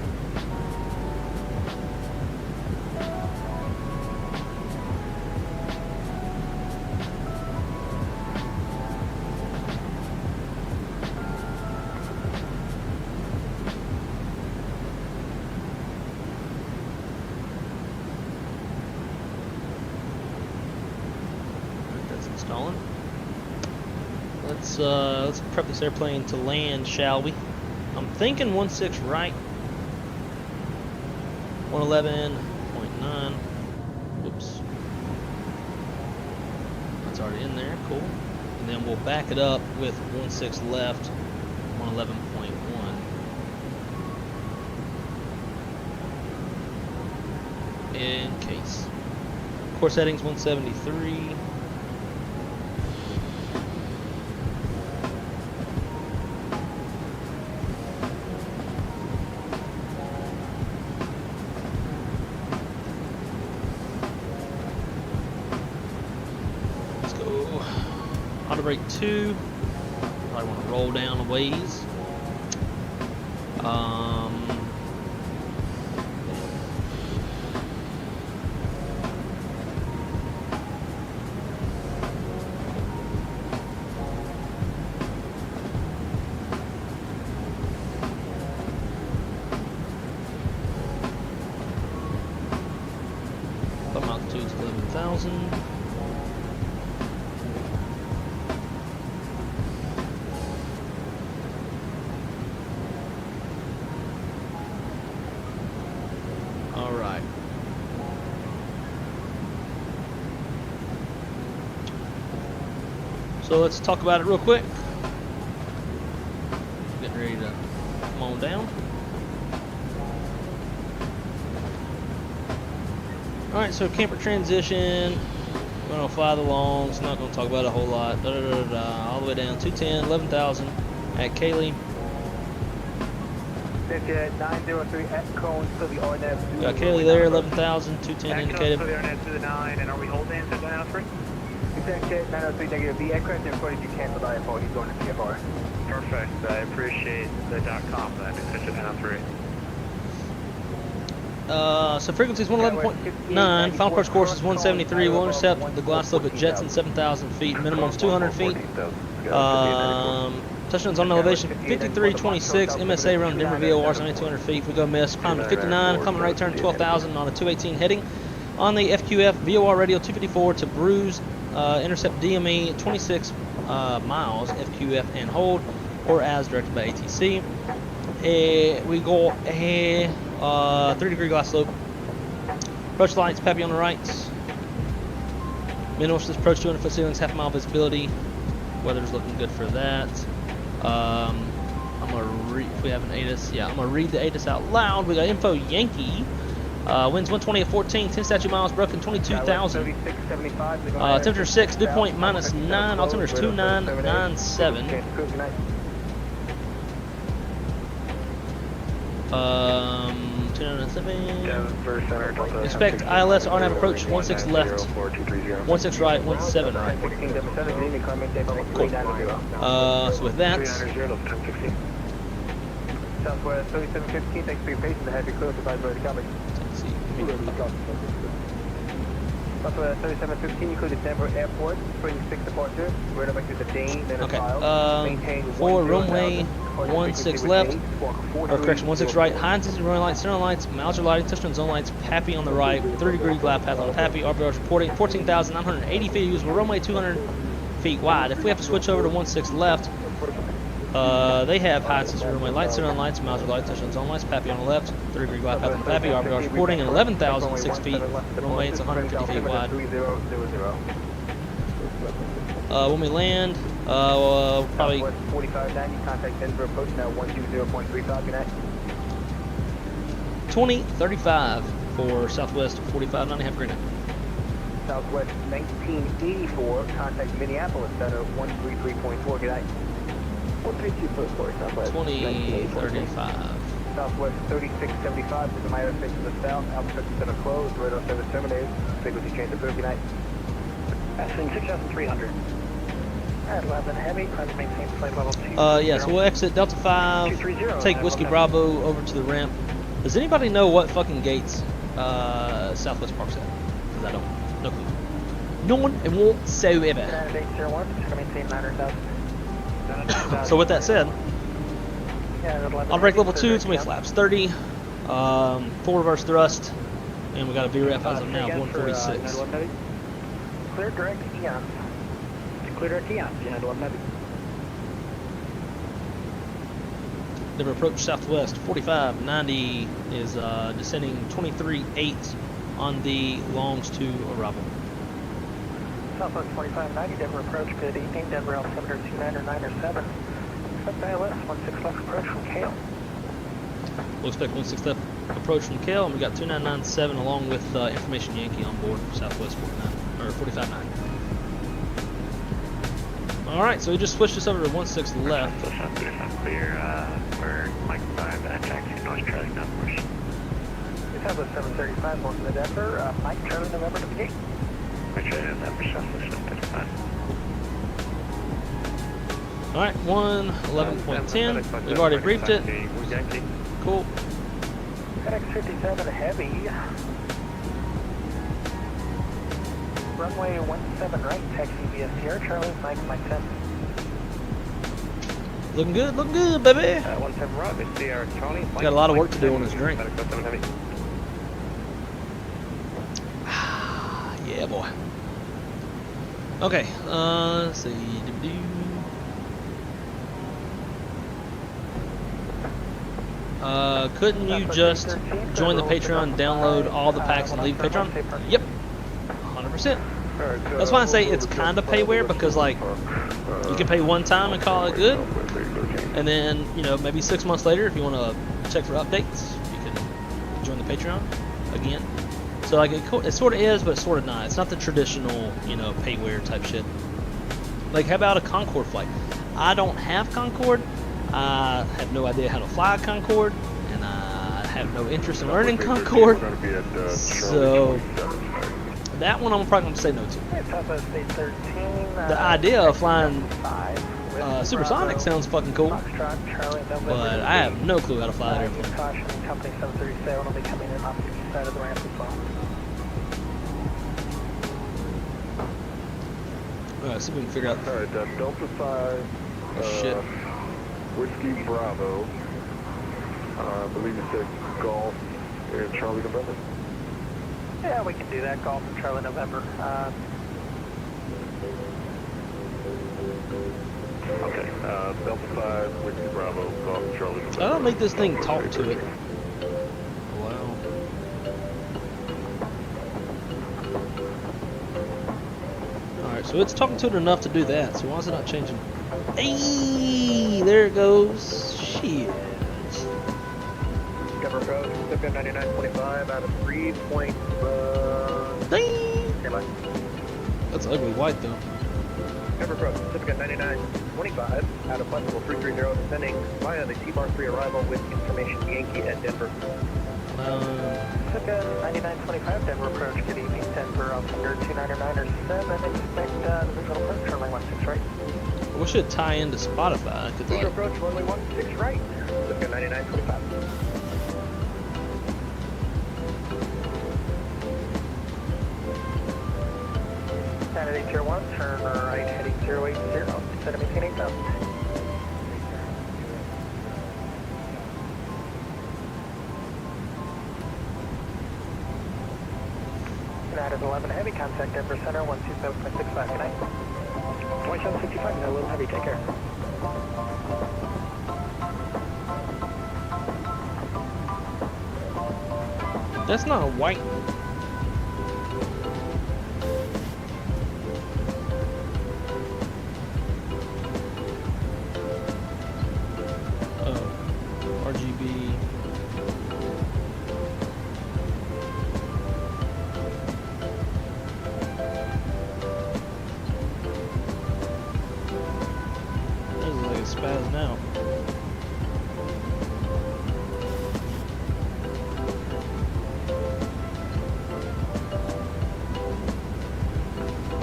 Let's prep this airplane to land, shall we? I'm thinking 16 right. 111.9. Oops. That's already in there. Cool. And then we'll back it up with 16 left. 111.1. In case. Course settings 173. break 2. Probably want to roll down a ways. Bottom altitude is 11,000. Alright. So let's talk about it real quick. Getting ready to come on down. Alright, so camper transition. We're going to fly the longs. Not going to talk about it a whole lot. All the way down. 210, 11,000 at Kaylee. Jet 903 at Cone, still the RNAV. Got Kaylee there, 11,000, 210 indicated. Still the RNAV to the 9, and are we holding at 903? Jet 903 negative. The aircraft reported you canceled IFO. He's going to CFR. Perfect. I appreciate the .com then. Extension 903. So frequency is 111.9, final approach course is 173, we'll intercept the glide slope at Jetson 7,000 feet, minimum is 200 feet. Touchdowns on elevation 5326, MSA around Denver VOR 7,200 feet. If we go miss, climb to 59, climbing right turn 12,000 on a 218 heading. On the FQF, VOR radio 254 to Bruise, intercept DME 26 miles, FQF and hold, or as directed by ATC. We go 3-degree glide slope. Approach lights, Pappy on the right. Minimal to this approach, 200 foot ceilings, half mile visibility. Weather's looking good for that. I'm gonna read, if we have an ATIS, yeah, I'm gonna read the ATIS out loud. We got info Yankee. Winds 120 at 14, 10 statute miles, broken 22,000. Temperature 6, dew point -9, altimeter is 2997. 297. Expect ILS RNAV approach 16 left, 16 right, 17 right. Cool. So with that, Southwest 3715, thanks for your patience. I have your clearance advised by the company. Southwest 3715, you included Denver Airport, spring 6 departure. We're going to make the Dane, then a for runway 16 left, or correction, 16 right, high intensity runway lights, center lights, miles are lighting, touchdown zone lights, Pappy on the right, 3-degree glide path on Pappy, RBR's reporting 14,980 feet, usable runway 200 feet wide. If we have to switch over to 16 left, they have high intensity runway lights, center lights, miles are lighting, touchdown zone lights, Pappy on the left, 3-degree glide path on Pappy, RBR's reporting at 11,006 feet, runway it's 150 feet wide. When we land, probably 4590, contact Denver approach now 120.35, good night. 2035 for Southwest 4590, have a great night. Southwest 1984, contact Minneapolis Center 133.4, good night. 132.4, Southwest 2035. Southwest 3675, to the minor space to the south, altitude center closed, radar service terminated, frequency change approved, good night. Passing 6,300. At 11 heavy, trying to maintain flight level 2. Yeah, so we'll exit Delta 5, take Whiskey Bravo over to the ramp. Does anybody know what fucking gates Southwest Park's at? Because I don't. No clue. None and whatsoever. So with that said, I'll break level 2, it's going to be flaps 30, full reverse thrust, and we got a VREF as of now, 146. Clear direct Eon. Clear direct Eon, United 1190. Never approach Southwest 4590 is descending 23.8 on the longs to arrival. Southwest 2590, Denver approach, good evening, Denver altimeter 299 expect ILS 16 left approach from Kale. We'll expect 16 left approach from Kale, and we got 2997 along with information Yankee on board for Southwest 4590. Alright, so we just switched this over to 16 left. So something clear for Mike 5 at taxi noise Charlie numbers. Southwest 735, most of the Denver, Mike Charlie November to the gate. Mike Charlie November, Southwest 735. Alright, 111.10. We've already briefed it. Cool. FedEx 57 Heavy. Runway 17 right, taxi via Sierra Charlie, Mike 10. Looking good, baby. 17 right, it's Sierra Charlie. Got a lot of work to do on this drink. Yeah, boy. Okay, let's see. Couldn't you just join the Patreon and download all the packs and leave Patreon? Yep, 100%. That's why I say it's kind of payware, because like you can pay one time and call it good, and then maybe 6 months later, if you want to check for updates, you can join the Patreon again. So like it sort of is, but sort of not. It's not the traditional payware type shit. Like, how about a Concorde flight? I don't have Concorde. I have no idea how to fly a Concorde, and I have no interest in learning Concorde. So that one I'm probably going to say no to. The idea of flying supersonic sounds fucking cool, but I have no clue how to fly that airplane. Company 737 will be coming in off the east side of the ramp as well. Alright, see if we can figure out. Alright, Delta 5. Shit. Whiskey Bravo. I believe you said Golf and Charlie November. Yeah, we can do that. Golf and Charlie November. Okay, Delta 5, Whiskey Bravo, Golf and Charlie November. I don't make this thing talk to it. Wow. Alright, so it's talking to it enough to do that, so why is it not changing? Hey, there it goes. Shit. Cover approach, Pacifica 9925 out of 3.5. Ding! That's ugly white though. Cover approach, Pacifica 9925 out of flexible 330, descending via the T-bar 3 arrival with information Yankee at Denver. Pacifica 9925, Denver approach, good evening, Denver, altimeter 299.7, expect the visual approach, runway 16 right. We should tie into Spotify. Visual approach, runway 16 right, Pacifica 9925. Candidate Tier 1, turn right heading 080, set of 18,000. United 11 Heavy, contact Denver Center, 127.65, good night. 2765, no little heavy, take care. That's not a white. Oh, RGB. This is like a spaz now.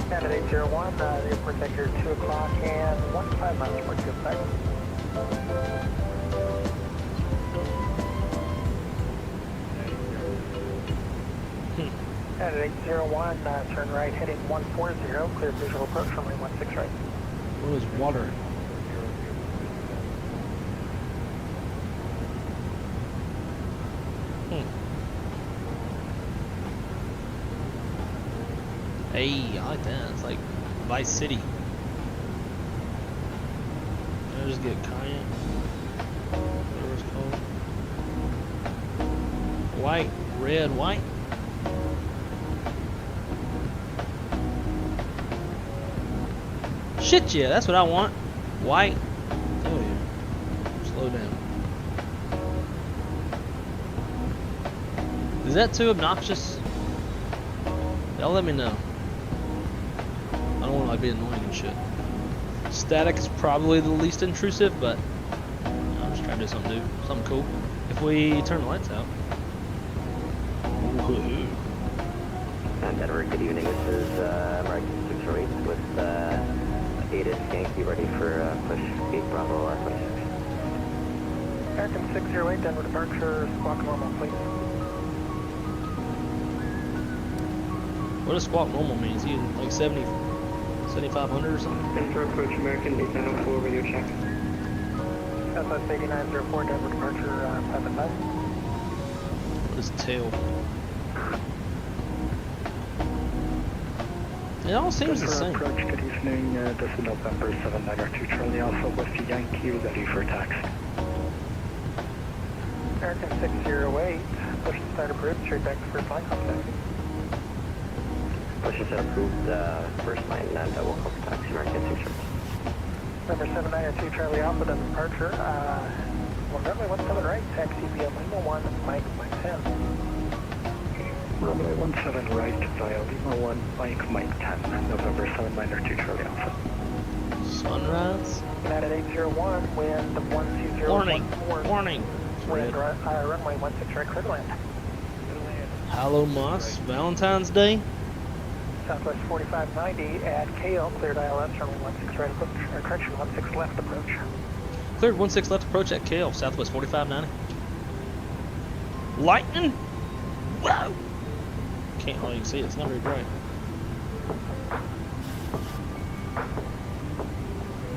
Candidate 01, the airport sector 2 o'clock and 15 miles for 2 o'clock. Candidate 01, turn right heading 140, clear visual approach from 16 right. What is water? Hey, I like that. It's like Vice City. I'll just get Cayenne. Whatever it's called. White, red, white. Shit, yeah, that's what I want. White. Oh yeah. Slow down. Is that too obnoxious? Y'all let me know. I don't want to like be annoying and shit. Static is probably the least intrusive, but I'm just trying to do something new, something cool. If we turn the lights out. Woohoo. Denver, good evening. This is American 608 with updated Yankee ready for Pushback Bravo R26. American 608, Denver departure, squawk normal, please. What does squawk normal mean? Is he like 7,500 or something? Denver approach American 804 radio check. Southwest 8904, Denver departure, 55. What is tail? It all seems the same. Approach, good evening. This is November 7902 Charlie Alpha with the Yankee ready for taxi. American 608, push to start approved, straight back to first line contact. Push to start approved, first line, and we'll call for taxi, American 608. Number 7902 Charlie Alpha, Denver departure, runway 17 right, taxi via Lima 1, Mike 10. Runway 17 right via Lima 1, Mike 10, November 7902 Charlie Alpha. Sunrise? United 801, wind 120. Warning, warning. Wind runway 16 right, clear to land. Hello Moss, Valentine's Day? Southwest 4590 at KL, cleared ILS, runway 16 right approach, or correction, 16 left approach. Cleared 16 left approach at KL, Southwest 4590. Lightning? Whoa! Can't hardly see it, it's not very bright.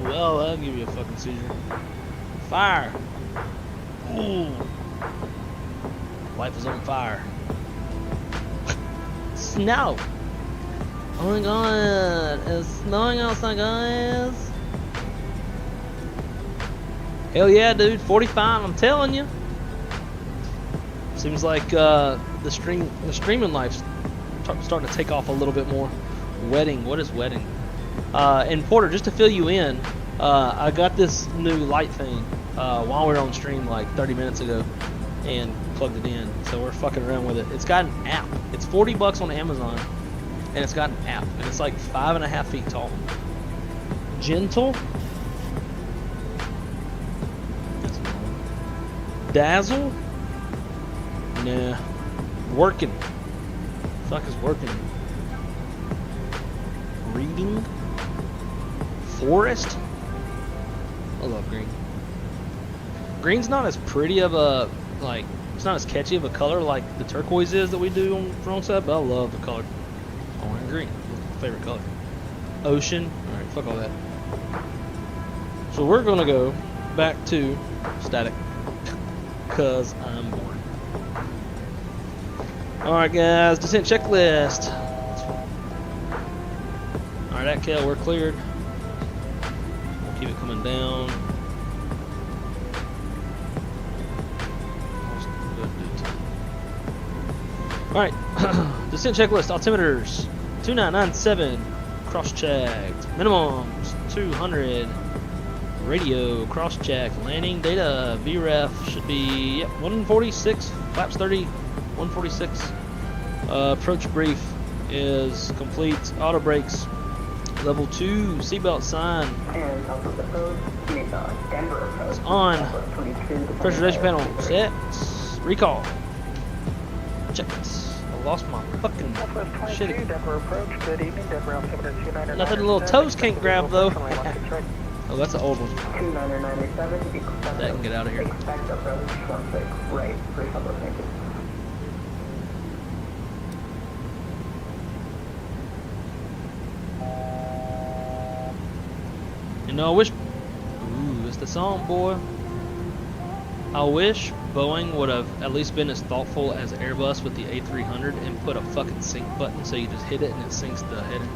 Well, that'll give you a fucking seizure. Fire! Ooh! Life is on fire. Snow! Oh my god! It's snowing outside, guys! Hell yeah, dude! 45, I'm telling you! Seems like the streaming life's starting to take off a little bit more. Wedding, what is wedding? And Porter, just to fill you in, I got this new light thing while we were on stream like 30 minutes ago and plugged it in. So we're fucking around with it. It's got an app. It's $40 on Amazon, and it's got an app, and it's like 5.5 feet tall. Gentle. Dazzle. Nah. Working. Fuck is working. Reading. Forest. I love green. Green's not as pretty of a, like, it's not as catchy of a color like the turquoise is that we do on the wrong side, but I love the color. Orange and green. It's my favorite color. Ocean. Alright, fuck all that. So we're gonna go back to static. Cause I'm bored. Alright guys, descent checklist. Alright, at KL, we're cleared. We'll keep it coming down. Alright, descent checklist, altimeters 2997, cross-checked, minimums 200, radio, cross-checked, landing data, VREF should be, yep, 146, flaps 30, 146. Approach brief is complete, auto brakes, level 2, seatbelt sign is on, pressurization panel set, recall, checked. I lost my fucking shit. Nothing little toes can't grab though. Oh, that's an old one. That can get out of here. You know, I wish. Ooh, it's the song, boy. I wish Boeing would have at least been as thoughtful as Airbus with the A300 and put a fucking sync button so you just hit it and it syncs the header.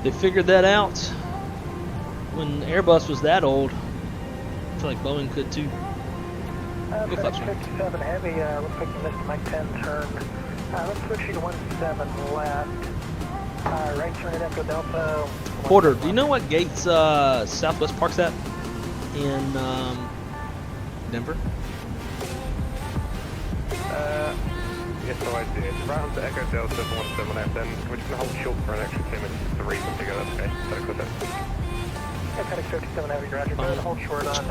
They figured that out when Airbus was that old. I feel like Boeing could too. Go fuck 57 heavy, looks like you missed Mike 10 turn. Let's switch you to 17 left. Right turn at Echo Delta. Porter, do you know what gates Southwest parks at in Denver? Yes, so I do. It's right onto Echo Delta 17F, then we're just going to hold short for an extra 2 minutes to read them together, okay? So clip it. FedEx 57 heavy, roger. Go ahead and hold short on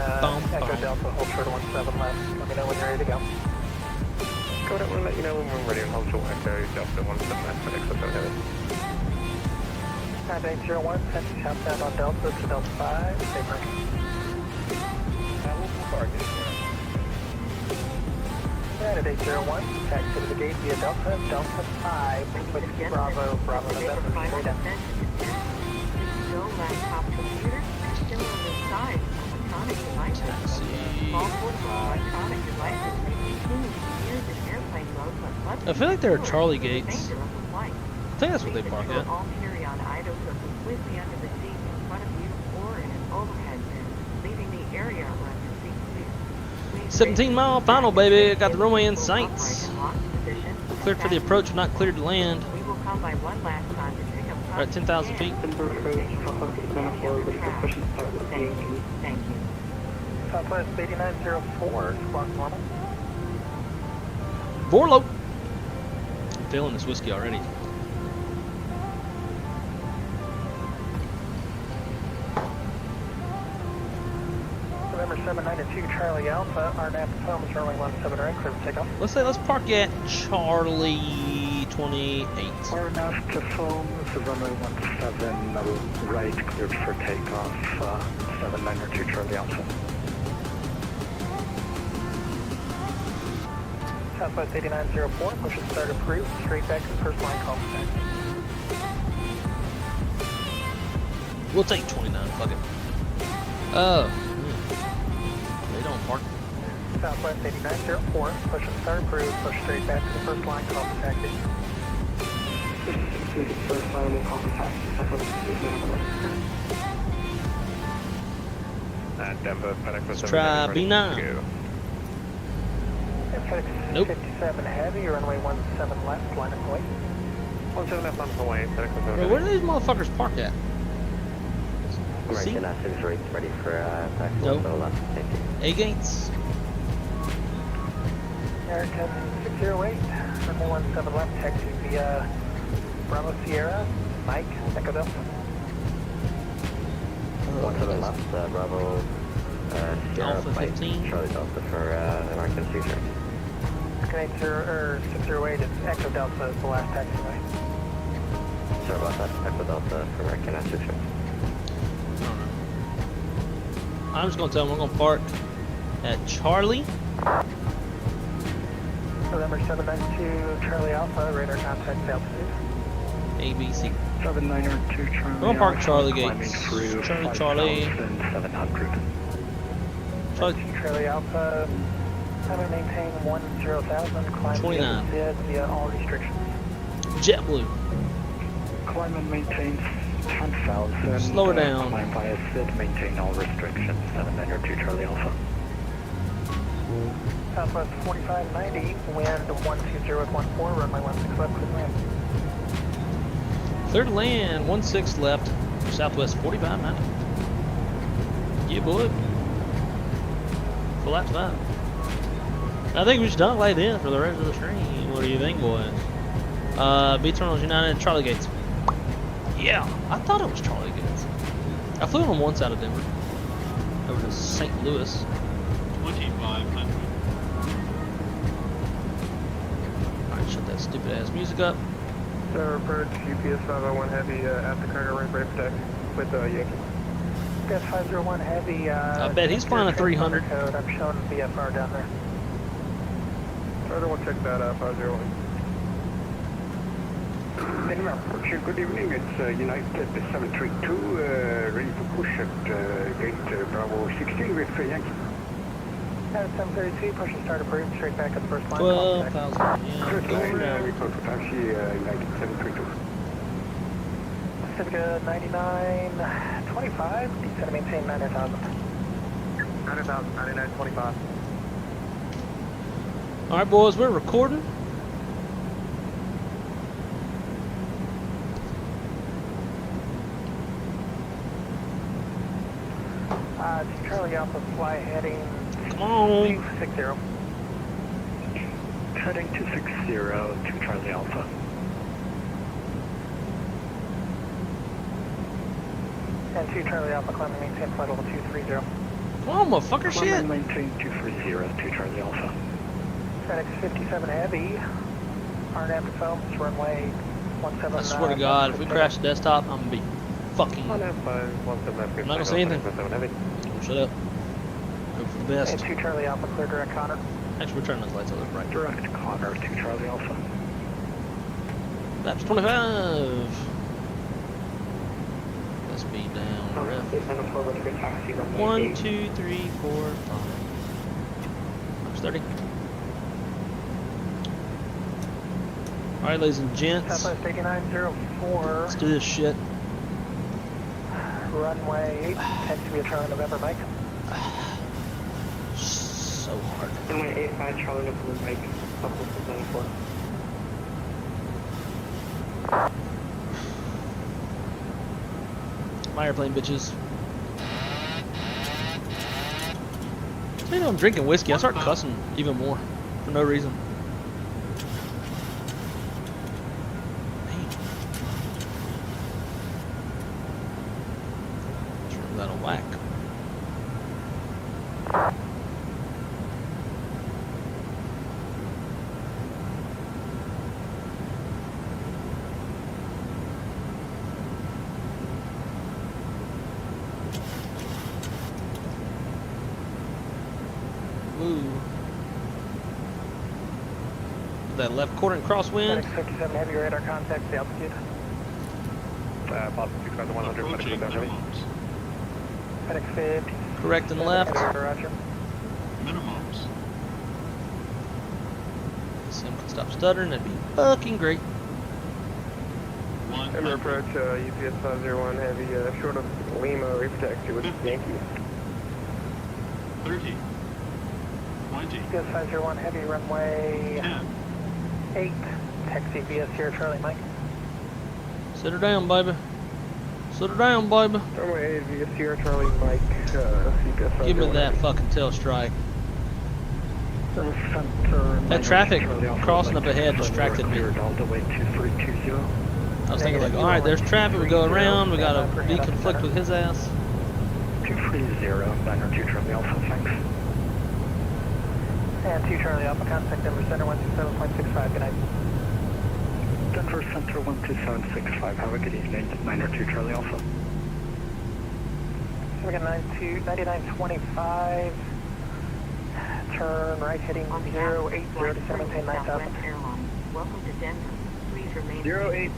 Echo Delta, hold short on 17 left. Let me know when you're ready to go. Go ahead, we'll let you know when we're ready and hold short Echo Delta 17F, FedEx 57 heavy. 801, send you southbound on Delta to Delta 5, stay parking. United 801, taxi to the gate via Delta, Delta 5, Bravo, Bravo, November, stay down. Still laptop computer, similarly sized electronic devices. All portable electronic devices may continue to be used in airplane mode, but must I feel like there are Charlie gates. danger of the flight. I think that's what they park at. All carry-on items are completely under the seat in front of you or in an overhead bin, leaving the area around your seat clear. 17-mile final, baby. Got the runway in sights. Cleared for the approach, not cleared to land. We will come by one last time to pick up. We're at 10,000 feet. Thank you. Thank you. Southwest 8904, squawk normal. Vorlo. I'm feeling this whiskey already. November 792, Charlie Alpha, RNAP Thomas, runway 17 right, clear for takeoff. Let's park at Charlie 28. RNAP to Thomas, runway 17 right, cleared for takeoff, 792 Charlie Alpha. Southwest 8904, push and start approved, straight back to the first line call back. We'll take 29, fuck it. They don't park. Southwest 8904, push and start approved, push straight back to the first line call back. This is completed, first line will call taxi, Denver, FedEx. Let's try B9. Nope. 57 heavy, runway 17 left, line of Hawaii. 17 left on Hawaii, FedEx. Bro, where do these motherfuckers park at? American Athens rates ready for taxi. Nope. Left, thank you. A gates. American 608, runway 17 left, taxi via Bravo Sierra, Mike, Echo Delta. 17 left, Bravo Sierra, Alpha Mike, 15. Charlie Delta for American 608. American 608, it's Echo Delta is the last taxiway. Sorry about that, Echo Delta for American 608. I'm just gonna tell them we're gonna park at Charlie. November 792, Charlie Alpha, radar contact altitude. ABC. 792 Charlie. We're gonna park Charlie climbing gates. through Charlie. 5,700. Charlie Alpha, I'm going to maintain 10,000, climb 29. via all restrictions. JetBlue. Climb and maintain 10,000. Slow her down. Climb via SID, maintain all restrictions. 792 Charlie Alpha. Southwest 4590, wind 120.14, runway 16 left, clear land. Clear to land, 16 left, Southwest 4590. Yeah, boy. Full lap 5. I think we should dock like this for the rest of the stream. What do you think, boys? B Terminals United, Charlie Gates. Yeah, I thought it was Charlie Gates. I flew on one side of Denver, over to St. Louis. 2500. Alright, shut that stupid ass music up. Sir, approach UPS 501 heavy after cargo range brake protect with Yankee. UPS 501 heavy. I bet he's flying a 300. Code. I'm showing VFR down there. Further, we'll check that out, 501. Good evening, it's United 732, ready to push at gate Bravo 16 with Yankee. At 732, push and start approved, straight back at the first line. 12,000. First line, report for taxi, United 732. Pacifica 9925, descend to maintain 9,000. 9,000, 9925. Alright, boys, we're recording. Charlie Alpha, fly heading Come on. 260. Heading 260 to Charlie Alpha. And 2 Charlie Alpha, climb and maintain flight level 230. Come on, motherfucker, Climb shit. and maintain 230 to Charlie Alpha. FedEx 57 heavy, RNAP Phelps, runway I swear to God, if we crash the desktop, I'm gonna be fucking. I'm not gonna say anything. Shut up. Hope for the best. 2 Charlie Alpha, clear direct Connor. Actually, we're turning those lights on the right. Direct Connor, 2 Charlie Alpha. Laps 25. Let's be down. Ref. 1, 2, 3, 4, 5. Laps 30. Alright, ladies and gents. Southwest 8904. Let's do this shit. Runway 8, tends to be a Charlie November, Mike. So hard. Runway 85, Charlie November, Mike. Southwest 94. My airplane, bitches. You know, I'm drinking whiskey. I start cussing even more for no reason. Turn that on whack. That left quarter and crosswind. 57 heavy radar contact, the altitude. Bob 6100, Approaching minimums. FedEx 50. Correct and left. Roger. Minimums. Sim can stop stuttering. That'd be fucking great. Ember approach, UPS 501 heavy, short of Lima, reef taxi with Yankee. 30. 20. UPS 501 heavy, runway 10. 8. Taxi VS here, Charlie Mike. Sit her down, baby. Sit her down, baby. Runway 8 VS here, Charlie Mike, UPS Give me that fucking tail strike. That traffic crossing up ahead distracted me. I was thinking like, alright, there's traffic, we go around, we gotta deconflict with his ass. 230, Banner 2 Charlie Alpha, thanks. And 2 Charlie Alpha, contact Denver Center 127.65, good night. Denver Center 12765, have a good evening, 902 Charlie Alpha. We got 9925, turn right heading 080 to maintain 9,000. Welcome to Denver. Please remain 080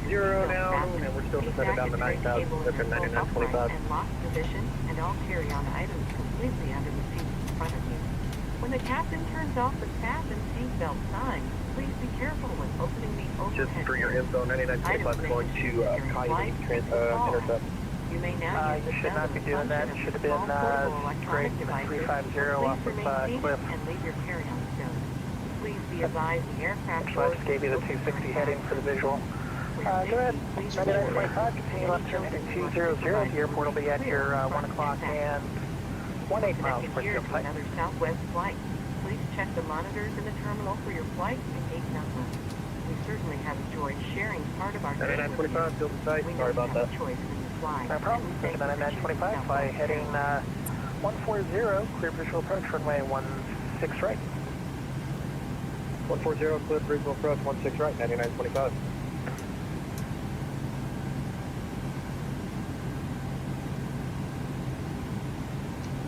now, and we're still descending down to 9,000, that's at 9925. And lock position, and all carry-on items completely under the seat in front of you. When the captain turns off the fasten seatbelt sign, please be careful when opening the overhead. Just for your info, 9925 is going to Coyote intercept. You may now You should not be doing that. It should have been grade 350 off of Cliff. And leave your carry-on stone. Please be advised the aircraft I just gave you the 260 heading for the visual. Go ahead. 9925, continue left turn heading 200. The airport will be at your 1 o'clock and 18 miles for your flight. Another Southwest flight. Please check the monitors in the terminal for your flight and gate number. We certainly have enjoyed sharing part of our 9925, still in sight, sorry about that. choice when you fly. No problem. 9925, fly heading 140, clear visual approach, runway 16 right. 140, clear visual approach, 16 right, 9925.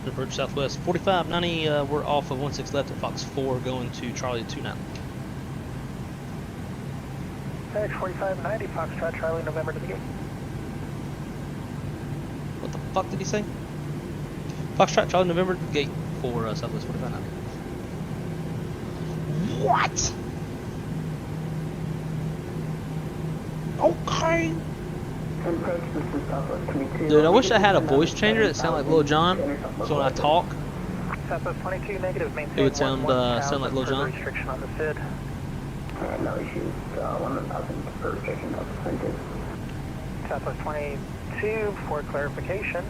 Approach southwest 4590. We're off of 16 left at Fox 4, going to Charlie 29. FedEx 4590, Foxtrot, Charlie, November to the gate. What the fuck did he say? Foxtrot, Charlie, November to the gate for southwest 4590. What? Okay. Dude, I wish I had a voice changer that sounded like Lil Jon, so when I talk, Southwest 22 negative, it would sound like Lil Jon. Restriction on the SID. No issues, 1,000 per restriction of the Southwest 22, for clarification.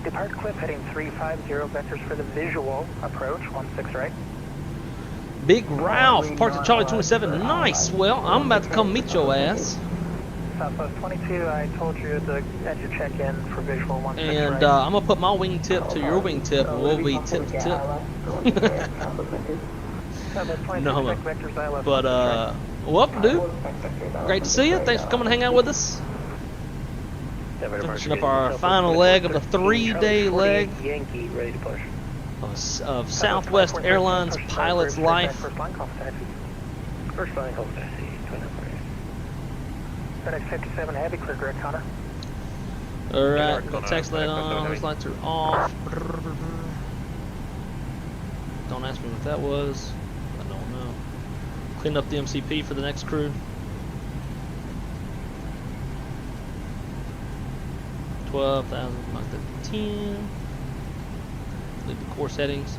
Depart Cliff heading 350, vectors for the visual approach, 16 right. Big Ralph, parked at Charlie 27. Nice. Well, I'm about to come meet your ass. Southwest 22, I told you at your check-in for visual 16 and right. I'm gonna put my wingtip to your wingtip, and we'll be tip to tip. No, but welcome, dude. Great to see you. Thanks for coming to hang out with us. Finishing up our final leg of the 3-day leg Yankee, ready to push. of Southwest Airlines pilot's life. First line call taxi. First line call taxi. FedEx 57 Heavy, clear direct Connor. Alright, got taxi light on, those lights are off. Don't ask me what that was. I don't know. Cleaned up the MCP for the next crew. 12,000, knock that to 10. Leave the core settings.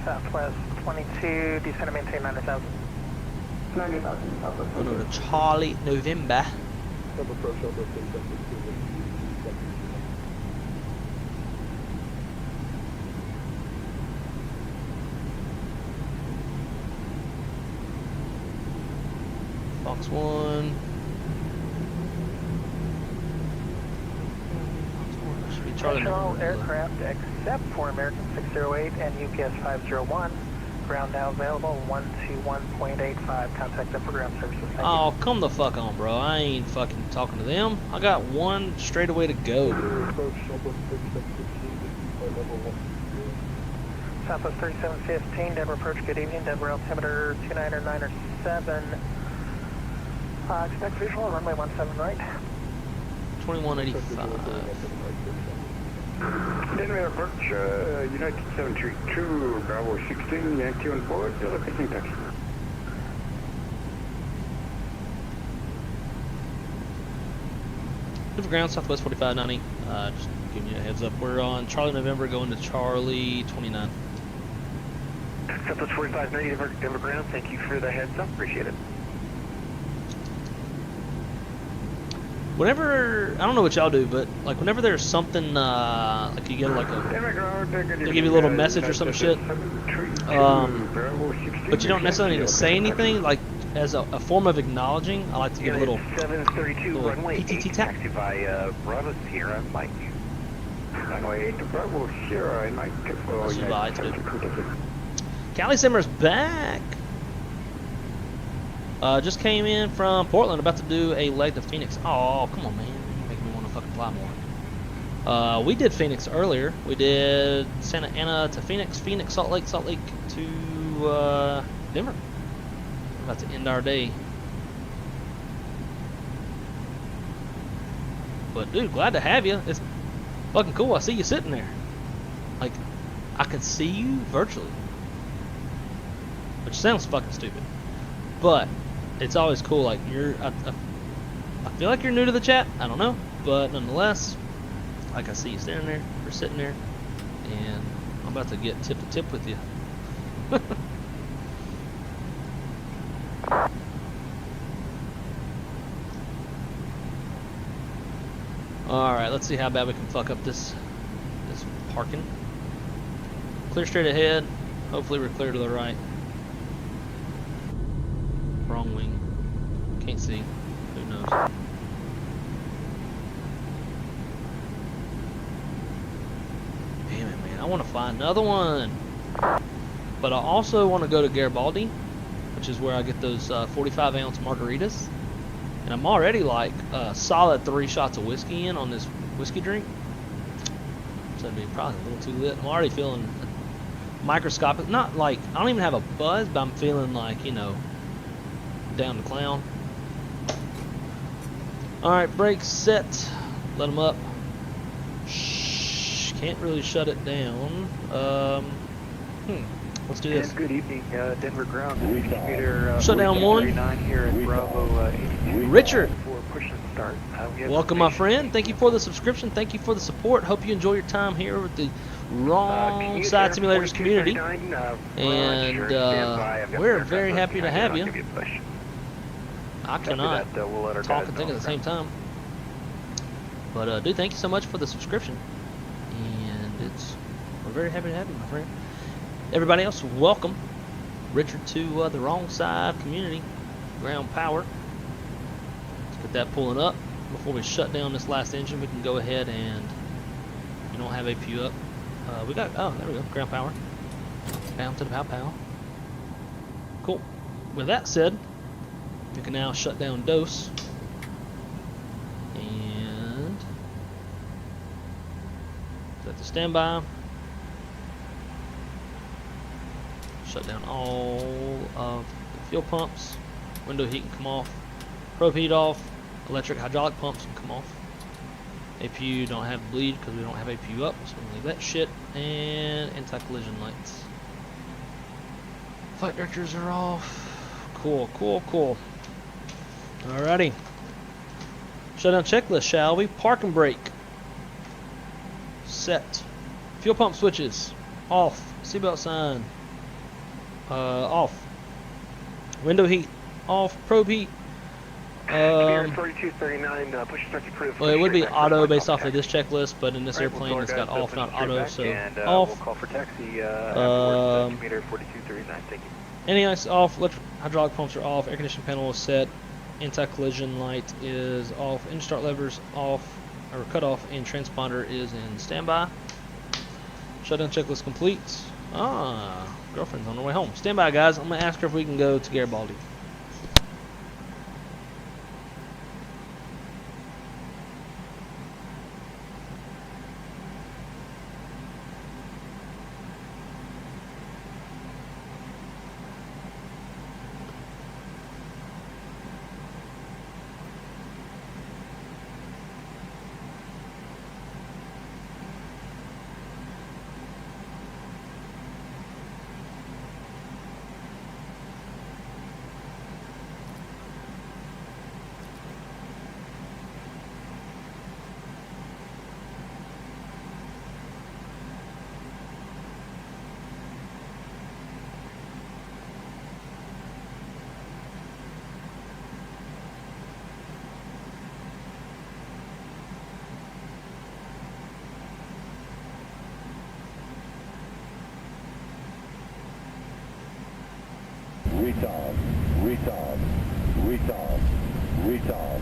Southwest 22, descend and maintain 90,000. 90,000. Going to Charlie, November. Fox 1. Should be Charlie National November. aircraft except for American 608 and UPS 501. Ground now available 121.85. Contact them for ground services. Thank Oh, come the fuck on, bro. I ain't fucking talking to them. I got one straightaway to go. Southwest 3715, Denver approach, good evening. Denver altimeter 29907. Expect visual, runway 17 right. 2185. Denver approach, United 732, Bravo 16, Yankee on board, location taxi. Denver ground, Southwest 4590. Just giving you a heads up. We're on Charlie November going to Charlie 29. Southwest 4590, Denver ground, thank you for the heads up, appreciate it. Whenever, I don't know what y'all do, but like whenever there's something, like you get like a, they give you a little message or some shit, but you don't necessarily need to say anything, like as a form of acknowledging, I like to give a little, 732 runway PTT tap. taxi by Bravo Sierra, Mike. Runway 8 to Bravo Sierra, Mike. That's what I do. Callie Simmer's back. Just came in from Portland, about to do a leg to Phoenix. Oh, come on, man. You're making me want to fucking fly more. We did Phoenix earlier. We did Santa Ana to Phoenix, Phoenix, Salt Lake to Denver. We're about to end our day. But, dude, glad to have you. It's fucking cool. I see you sitting there. Like, I can see you virtually. Which sounds fucking stupid. But it's always cool, like I feel like you're new to the chat, I don't know, but nonetheless, like I see you standing there, or sitting there, and I'm about to get tip to tip with you. Alright, let's see how bad we can fuck up this parking. Clear straight ahead, hopefully we're clear to the right. Wrong wing. Can't see. Who knows? Damn it, man. I want to fly another one. But I also want to go to Garibaldi, which is where I get those 45-ounce margaritas. And I'm already like solid 3 shots of whiskey in on this whiskey drink. So it'd be probably a little too lit. I'm already feeling microscopic. Not like, I don't even have a buzz, but I'm feeling like, you know, down the clown. Alright, brakes set. Let them up. Shh, can't really shut it down. Let's do this. And good evening, Denver ground. Commuter, shut down 1. Here at Bravo, Richard. For push and start. Welcome, my friend. Thank you for the subscription. Thank you for the support. Hope you enjoy your time here with the Wrong Side Simulators community. And we're very happy to have you. I cannot talk and think at the same time. But dude, thank you so much for the subscription. And we're very happy to have you, my friend. Everybody else, welcome. Richard to the Wrong Side community. Ground power. Let's get that pulling up. Before we shut down this last engine, we can go ahead and, you don't have APU up. We got, oh, there we go, ground power. Down to the pow pow. Cool. With that said, we can now shut down DOS. And set to standby. Shut down all of the fuel pumps. Window heat can come off. Probe heat off. Electric hydraulic pumps can come off. APU don't have bleed because we don't have APU up, so we'll leave that shit. And anti-collision lights. Flight directors are off. Cool, cool, cool. Alrighty. Shutdown checklist, shall we? Park and brake. Set. Fuel pump switches. Off. Seatbelt sign. Off. Window heat. Off. Probe heat. 4239, push start to proof. Well, it would be auto based off of this checklist, but in this airplane it's got off, not auto, so off. We'll call for taxi, meter 4239, thank you. Anti-ice off, electric hydraulic pumps are off, air conditioning panel is set, anti-collision light is off, engine start levers off, or cut off, and transponder is in standby. Shutdown checklist complete. Girlfriend's on her way home. Standby, guys. I'm going to ask her if we can go to Garibaldi. Retard, retard, retard, retard.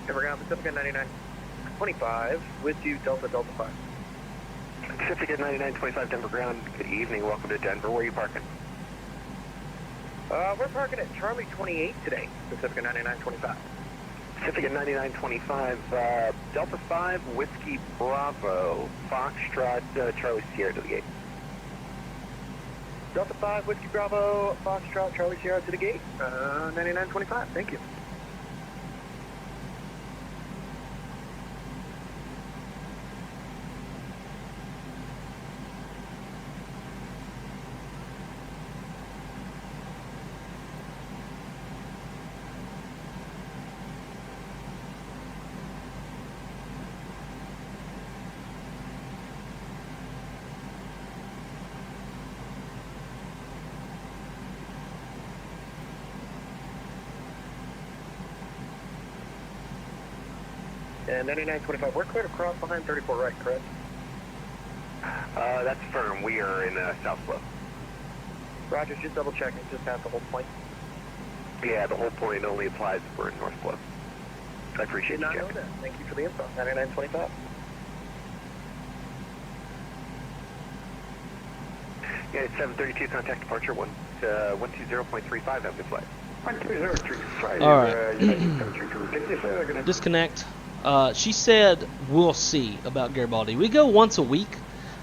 Denver ground, Pacifica 9925, with you, Delta 5. Pacifica 9925, Denver ground, good evening, welcome to Denver. Where are you parking? We're parking at Charlie 28 today, Pacifica 9925. Pacifica 9925, Delta 5, Whiskey Bravo, Foxtrot, Charlie Sierra to the gate. Delta 5, Whiskey Bravo, Foxtrot, Charlie Sierra to the gate, 9925, thank you. And 9925, we're cleared across behind 34 right, correct? That's firm. We are in South Flow. Roger, just double checking, just past the whole point. Yeah, the whole point only applies if we're in North Flow. I appreciate Did not the know check. that. Thank you for the info. 9925. Yeah, it's 732, contact departure 120.35, have a good flight. 12035. Alright. Disconnect. She said we'll see about Garibaldi. We go once a week.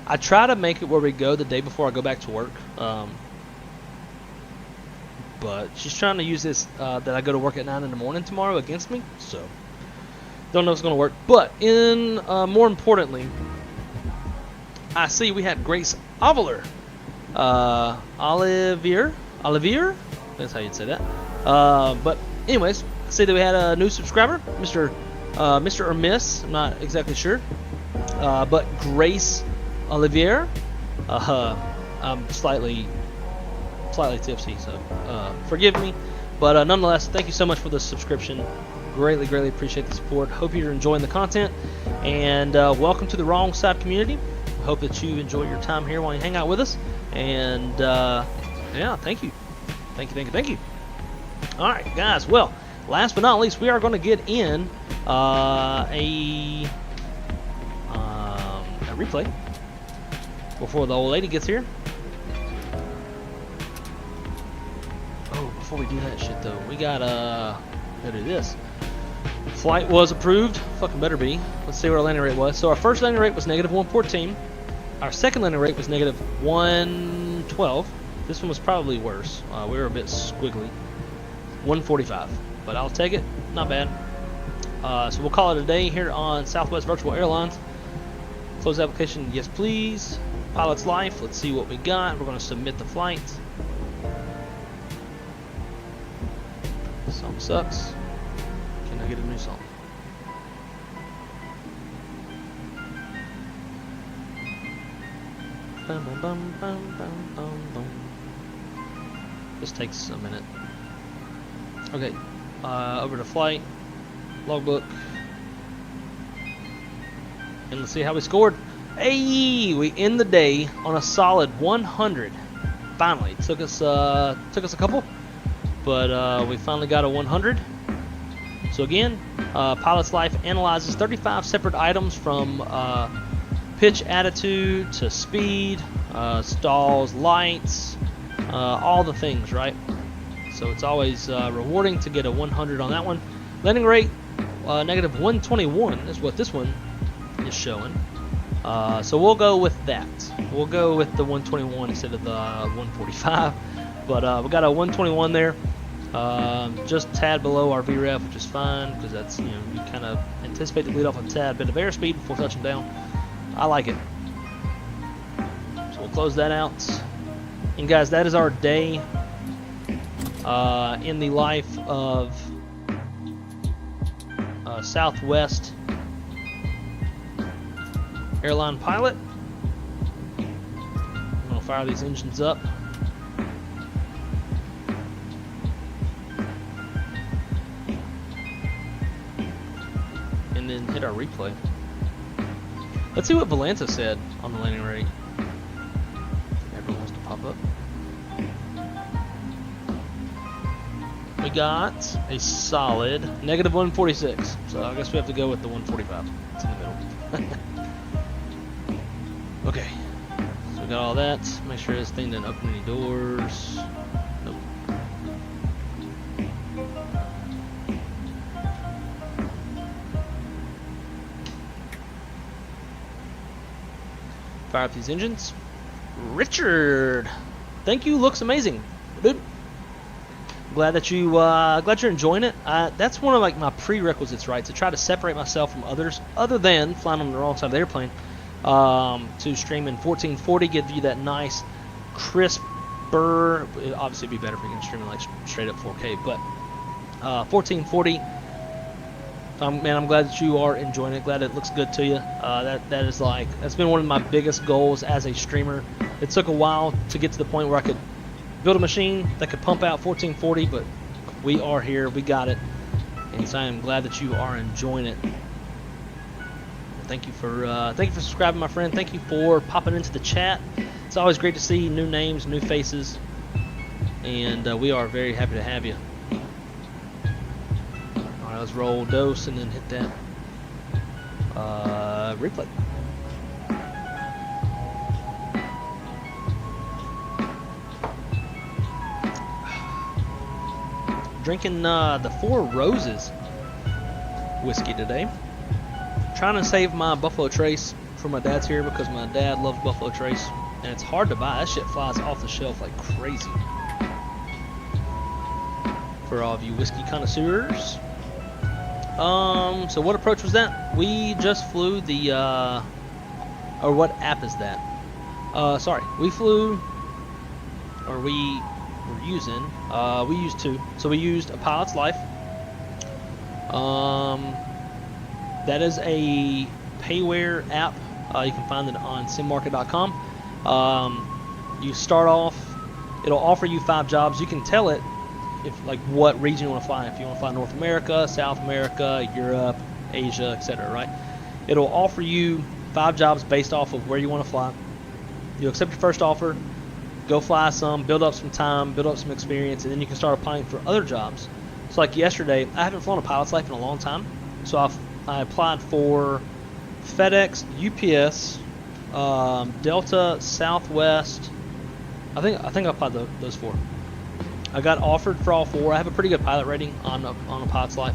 I try to make it where we go the day before I go back to work. But she's trying to use this that I go to work at 9 in the morning tomorrow against me. So don't know if it's going to work. But more importantly, I see we had Grace Oliver. Olivier? That's how you'd say that. But anyways, I see that we had a new subscriber, Mr. or Miss, I'm not exactly sure. But Grace Olivier. I'm slightly tipsy, so forgive me. But nonetheless, thank you so much for the subscription. Greatly appreciate the support. Hope you're enjoying the content, and welcome to the Wrong Side community. Hope that you enjoy your time here while you hang out with us. And yeah, thank you. All right, guys. Well, last but not least, we are going to get in a replay before the old lady gets here. Oh, before we do that shit though, we gotta do this. Flight was approved. Fucking better be. Let's see what our landing rate was. So our first landing rate was -114. Our second landing rate was -112. This one was probably worse. We were a bit squiggly. 145, but I'll take it. Not bad. So we'll call it a day here on Southwest Virtual Airlines. Close application, yes please. Pilot's life, let's see what we got. We're going to submit the flight. Song sucks. Can I get a new song? Bum, bum, bum, bum, bum, bum, bum. This takes a minute. Okay, over to flight, logbook, and let's see how we scored. Hey, we end the day on a solid 100. Finally, took us a couple, but we finally got a 100. So again, Pilot's Life analyzes 35 separate items from pitch attitude to speed, stalls, lights, all the things, right? So it's always rewarding to get a 100 on that one. Landing rate, -121 is what this one is showing. So we'll go with that. We'll go with the 121 instead of the 145. But we got a 121 there. Just a tad below our VREF, which is fine because that's, you kind of anticipate to lead off a tad bit of airspeed before touching down. I like it. So we'll close that out. And guys, that is our day in the life of Southwest airline pilot. I'm going to fire these engines up. And then hit our replay. Let's see what Volanta said on the landing rate. Everyone wants to pop up. We got a solid -146. So I guess we have to go with the 145. It's in the middle. Okay. So we got all that. Make sure this thing didn't open any doors. Nope. Fire up these engines. Richard, thank you. Looks amazing, dude. Glad that you glad you're enjoying it. That's one of like my prerequisites, right? To try to separate myself from others, other than flying on the wrong side of the airplane. To stream in 1440, give you that nice, crisper. Obviously, it'd be better if we can stream in like straight up 4K, but 1440. Man, I'm glad that you are enjoying it. Glad it looks good to you. That is like, that's been one of my biggest goals as a streamer. It took a while to get to the point where I could build a machine that could pump out 1440, but we are here. We got it, and so I am glad that you are enjoying it. Thank you for subscribing, my friend. Thank you for popping into the chat. It's always great to see new names, new faces, and we are very happy to have you. All right, let's roll dose and then hit that replay. Drinking the Four Roses whiskey today. Trying to save my Buffalo Trace for my dad's here because my dad loves Buffalo Trace, and it's hard to buy. That shit flies off the shelf like crazy. For all of you whiskey connoisseurs. So what approach was that? We just flew the, or what app is that? we flew, or we were using, we used two. So we used a Pilot's Life. That is a payware app. You can find it on simmarket.com. You start off, it'll offer you 5 jobs. You can tell it if like what region you want to fly. If you want to fly North America, South America, Europe, Asia, etc. Right? It'll offer you 5 jobs based off of where you want to fly. You accept your first offer, go fly some, build up some time, build up some experience, and then you can start applying for other jobs. So like yesterday, I haven't flown a Pilot's Life in a long time, so I applied for FedEx, UPS, Delta, Southwest. I think I applied those 4. I got offered for all 4. I have a pretty good pilot rating on a Pilot's Life.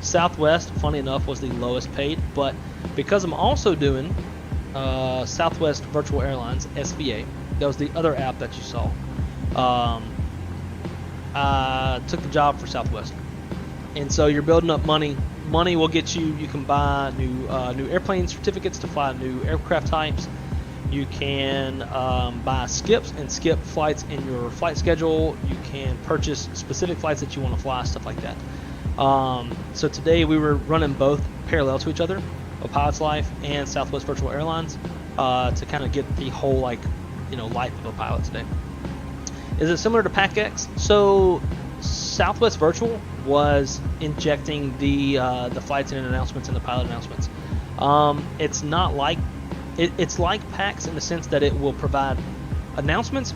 Southwest, funny enough, was the lowest paid, but because I'm also doing Southwest Virtual Airlines, SVA, that was the other app that you saw, I took the job for Southwest. And so you're building up money. Money will get you, you can buy new airplane certificates to fly new aircraft types. You can buy skips and skip flights in your flight schedule. You can purchase specific flights that you want to fly, stuff like that. So today we were running both parallel to each other, a Pilot's Life and Southwest Virtual Airlines, to kind of get the whole life of a pilot today. Is it similar to PAC-X? So Southwest Virtual was injecting the flights and announcements and the pilot announcements. It's not like it's like PAX in the sense that it will provide announcements,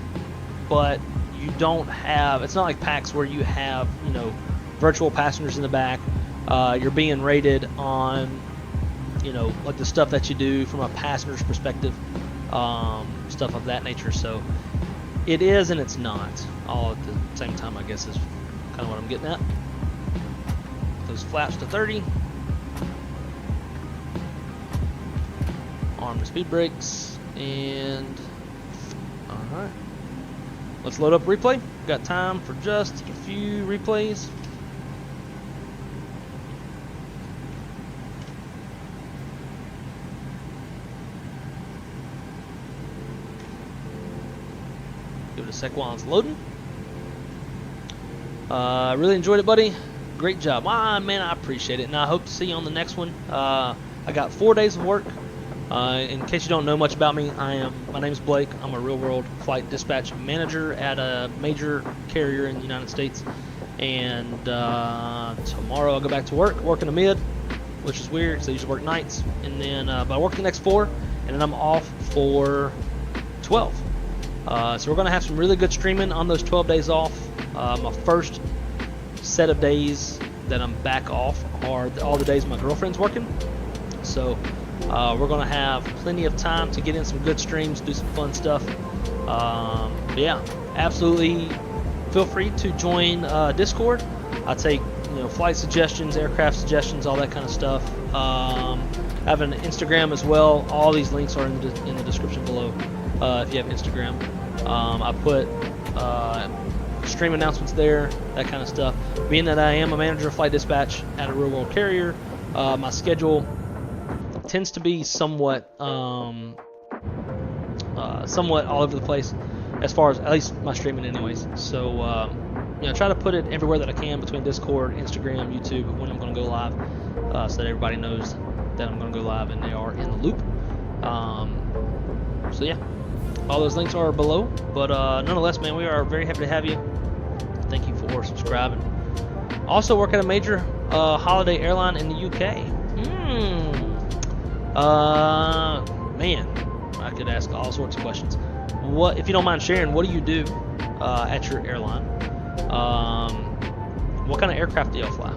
but you don't have. It's not like PAX where you have virtual passengers in the back. You're being rated on like the stuff that you do from a passenger's perspective, stuff of that nature. So it is and it's not all at the same time, I guess, is kind of what I'm getting at. Those flaps to 30. Arm the speed brakes, and alright. Let's load up replay. Got time for just a few replays. Give it a sec while it's loading. Really enjoyed it, buddy. Great job. Man, I appreciate it, and I hope to see you on the next one. I got 4 days of work. In case you don't know much about me, my name is Blake. I'm a real-world flight dispatch manager at a major carrier in the United States. And tomorrow I'll go back to work in the mid, which is weird because I usually work nights. And then, but I work the next 4, and then I'm off for 12. So we're going to have some really good streaming on those 12 days off. My first set of days that I'm back off are all the days my girlfriend's working. So we're going to have plenty of time to get in some good streams, do some fun stuff. But yeah, absolutely feel free to join Discord. I take flight suggestions, aircraft suggestions, all that kind of stuff. I have an Instagram as well. All these links are in the description below if you have Instagram. I put stream announcements there, that kind of stuff. Being that I am a manager of flight dispatch at a real-world carrier, my schedule tends to be somewhat all over the place as far as at least my streaming anyways. So try to put it everywhere that I can between Discord, Instagram, YouTube, when I'm going to go live, so that everybody knows that I'm going to go live and they are in the loop. So yeah, all those links are below, but nonetheless, man, we are very happy to have you. Thank you for subscribing. Also work at a major holiday airline in the UK. Man, I could ask all sorts of questions. What, if you don't mind sharing, what do you do at your airline? What kind of aircraft do y'all fly?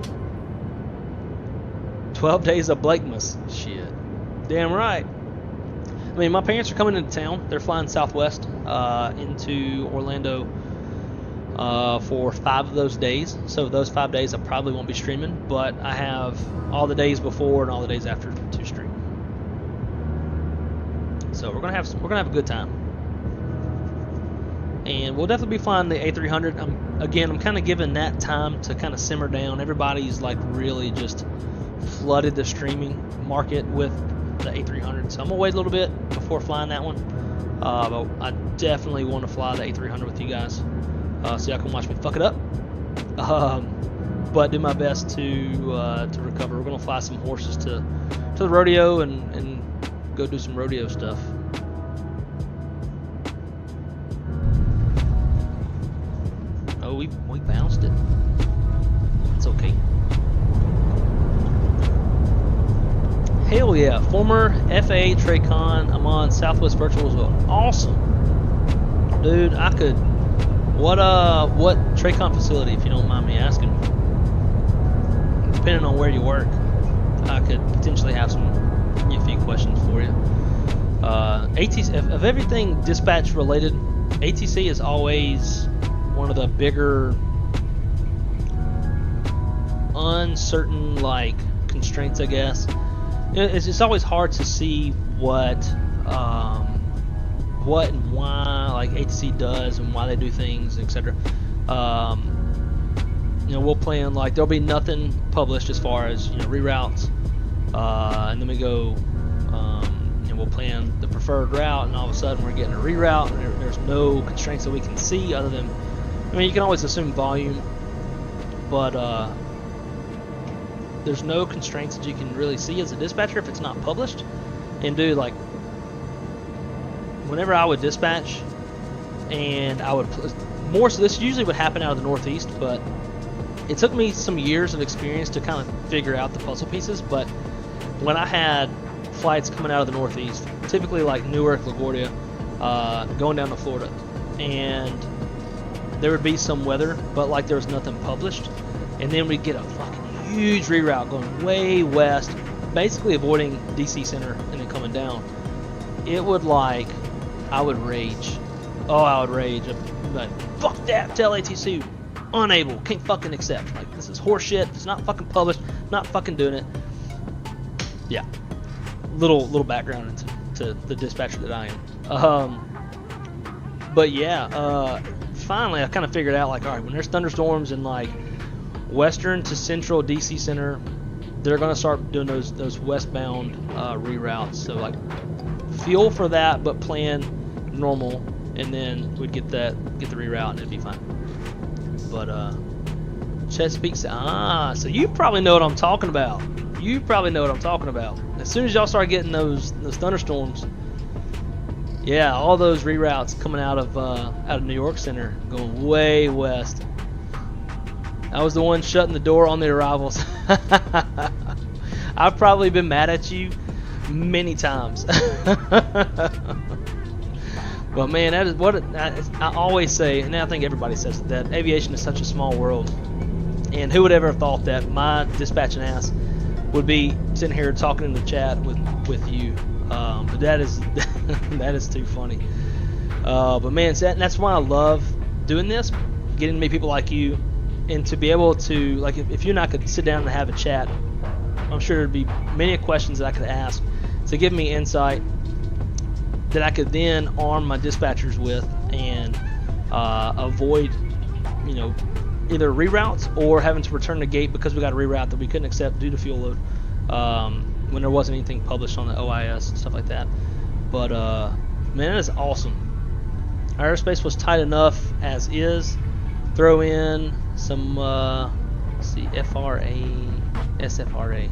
12 days of Blakemas. Shit. Damn right. I mean, my parents are coming into town. They're flying Southwest into Orlando for 5 of those days. So those 5 days I probably won't be streaming, but I have all the days before and all the days after to stream. So we're gonna have a good time, and we'll definitely be flying the A300. I'm kind of giving that time to kind of simmer down. Everybody's like really just flooded the streaming market with the A300. So I'm gonna wait a little bit before flying that one. But I definitely want to fly the A300 with you guys, so y'all can watch me fuck it up. But do my best to recover. We're gonna fly some horses to the rodeo and go do some rodeo stuff. Oh, we bounced it. It's okay. Hell yeah, former FAA Tracon. I'm on Southwest Virtual as well. Awesome, dude. I could. What Tracon facility, if you don't mind me asking? Depending on where you work, I could potentially have a few questions for you. ATC of everything dispatch related, ATC is always one of the bigger uncertain constraints, I guess. It's always hard to see what and why ATC does and why they do things, etc. We'll plan there'll be nothing published as far as reroutes, and then we go we'll plan the preferred route, and all of a sudden we're getting a reroute, and there's no constraints that we can see other than, you can always assume volume, but there's no constraints that you can really see as a dispatcher if it's not published. And dude, whenever I would dispatch, and I would more so, this usually would happen out of the Northeast, but it took me some years of experience to kind of figure out the puzzle pieces. But when I had flights coming out of the Northeast, typically Newark, LaGuardia, going down to Florida, and there would be some weather, but there was nothing published, and then we'd get a fucking huge reroute going way west, basically avoiding DC Center and then coming down. It would I would rage. Oh, I would rage. I'd be like, fuck that, tell ATC, unable, can't fucking accept. This is horseshit, it's not fucking published, not fucking doing it. Yeah. Little background into the dispatcher that I am. But yeah, finally I kind of figured out alright, when there's thunderstorms in western to central DC Center, they're gonna start doing those westbound reroutes. So fuel for that, but plan normal, and then we'd get the reroute and it'd be fine. But Chesapeake, so you probably know what I'm talking about. As soon as y'all start getting those thunderstorms, yeah, all those reroutes coming out of New York Center going way west. I was the one shutting the door on the arrivals. I've probably been mad at you many times. But man, that is what I always say, and I think everybody says that aviation is such a small world. And who would ever have thought that my dispatching ass would be sitting here talking in the chat with you? But that is that is too funny. But man, that's why I love doing this, getting to meet people like you. And to be able to, if you and I could sit down and have a chat, I'm sure there'd be many questions that I could ask to give me insight that I could then arm my dispatchers with and avoid, either reroutes or having to return the gate because we got a reroute that we couldn't accept due to fuel load when there wasn't anything published on the OIS and stuff like that. But man, that is awesome. Our airspace was tight enough as is. Throw in some let's see, SFRA.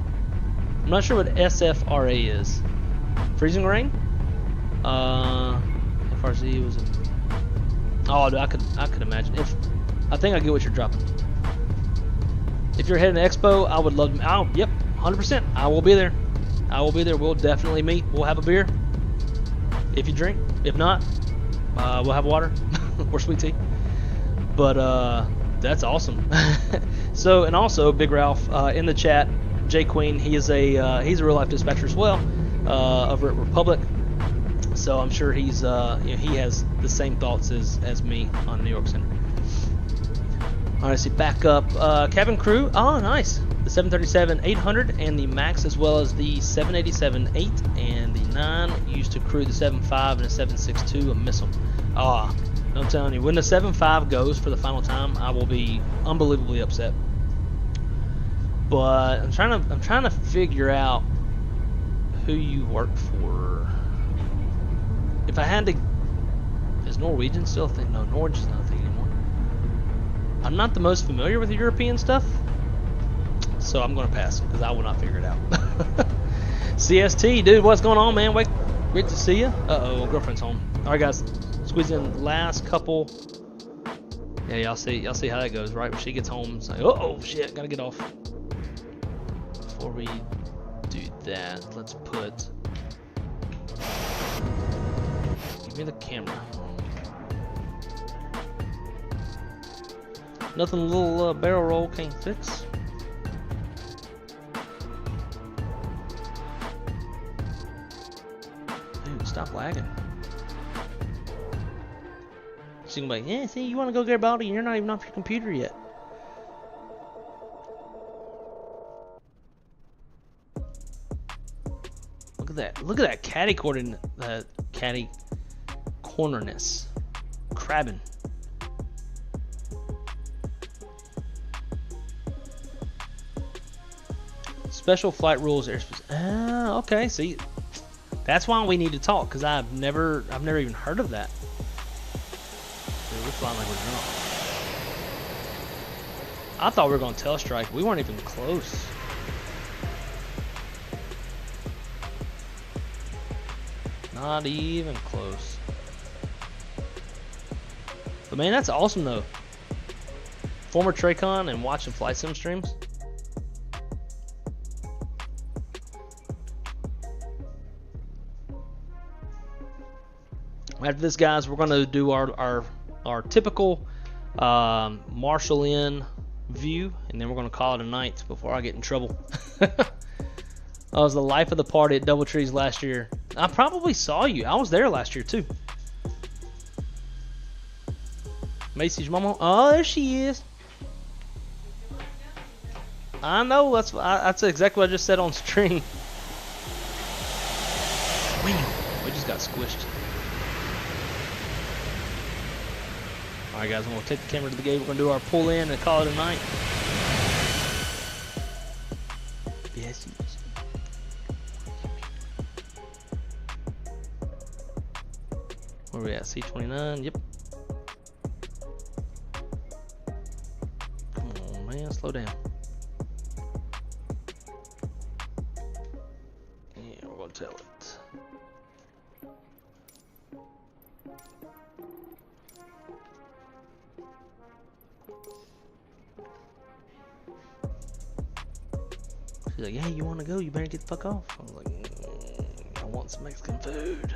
I'm not sure what SFRA is. Freezing rain? FRZ was oh, dude, I could imagine. I think I get what you're dropping. If you're heading to Expo, I would love to. Yep, 100%. I will be there. We'll definitely meet. We'll have a beer if you drink. If not, we'll have water or sweet tea. But that's awesome. So, and also Big Ralph in the chat, Jay Queen. He's a real life dispatcher as well over at Republic. So I'm sure he's he has the same thoughts as me on New York Center. All right, see, back up cabin crew. Oh, nice. The 737-800 and the MAX, as well as the 787-8 and the 9 used to crew the 75 and the 762 a missile. Ah, I'm telling you, when the 75 goes for the final time, I will be unbelievably upset. But I'm trying to figure out who you work for. If I had to, is Norwegian still a thing? No, Norwegian's not a thing anymore. I'm not the most familiar with European stuff, so I'm gonna pass because I will not figure it out. CST, dude, what's going on, man? Wait, great to see you. Uh-oh, girlfriend's home. All right, guys, squeeze in the last couple. Yeah, y'all see how that goes, right? When she gets home, it's like, oh shit, gotta get off. Before we do that, let's put. Give me the camera. Nothing a little barrel roll can't fix. Dude, stop lagging. She's gonna be like, yeah, see, you wanna go Garibaldi and you're not even off your computer yet. Look at that. Look at that catty cornerness. Crabbing. Special flight rules, airspace. Ah, okay. See, that's why we need to talk, because I've never even heard of that. Dude, we're flying like we're drunk. I thought we were going to telestrike. We weren't even close. Not even close. But man, that's awesome though. Former Tracon and watching flight sim streams. After this, guys, we're going to do our typical Marshall in view, and then we're going to call it a night before I get in trouble. I was the life of the party at Doubletrees last year. I probably saw you. I was there last year too. Macy's mama. Oh, there she is. I know. That's exactly what I just said on stream. We just got squished. Alright guys, I'm going to take the camera to the gate. We're going to do our pull in and call it a night. Yes. Where are we at? C29? Yep. Come on, man. Slow down. Yeah, we're going to tell it. She's like, hey, you want to go? You better get the fuck off. I was like, I want some Mexican food.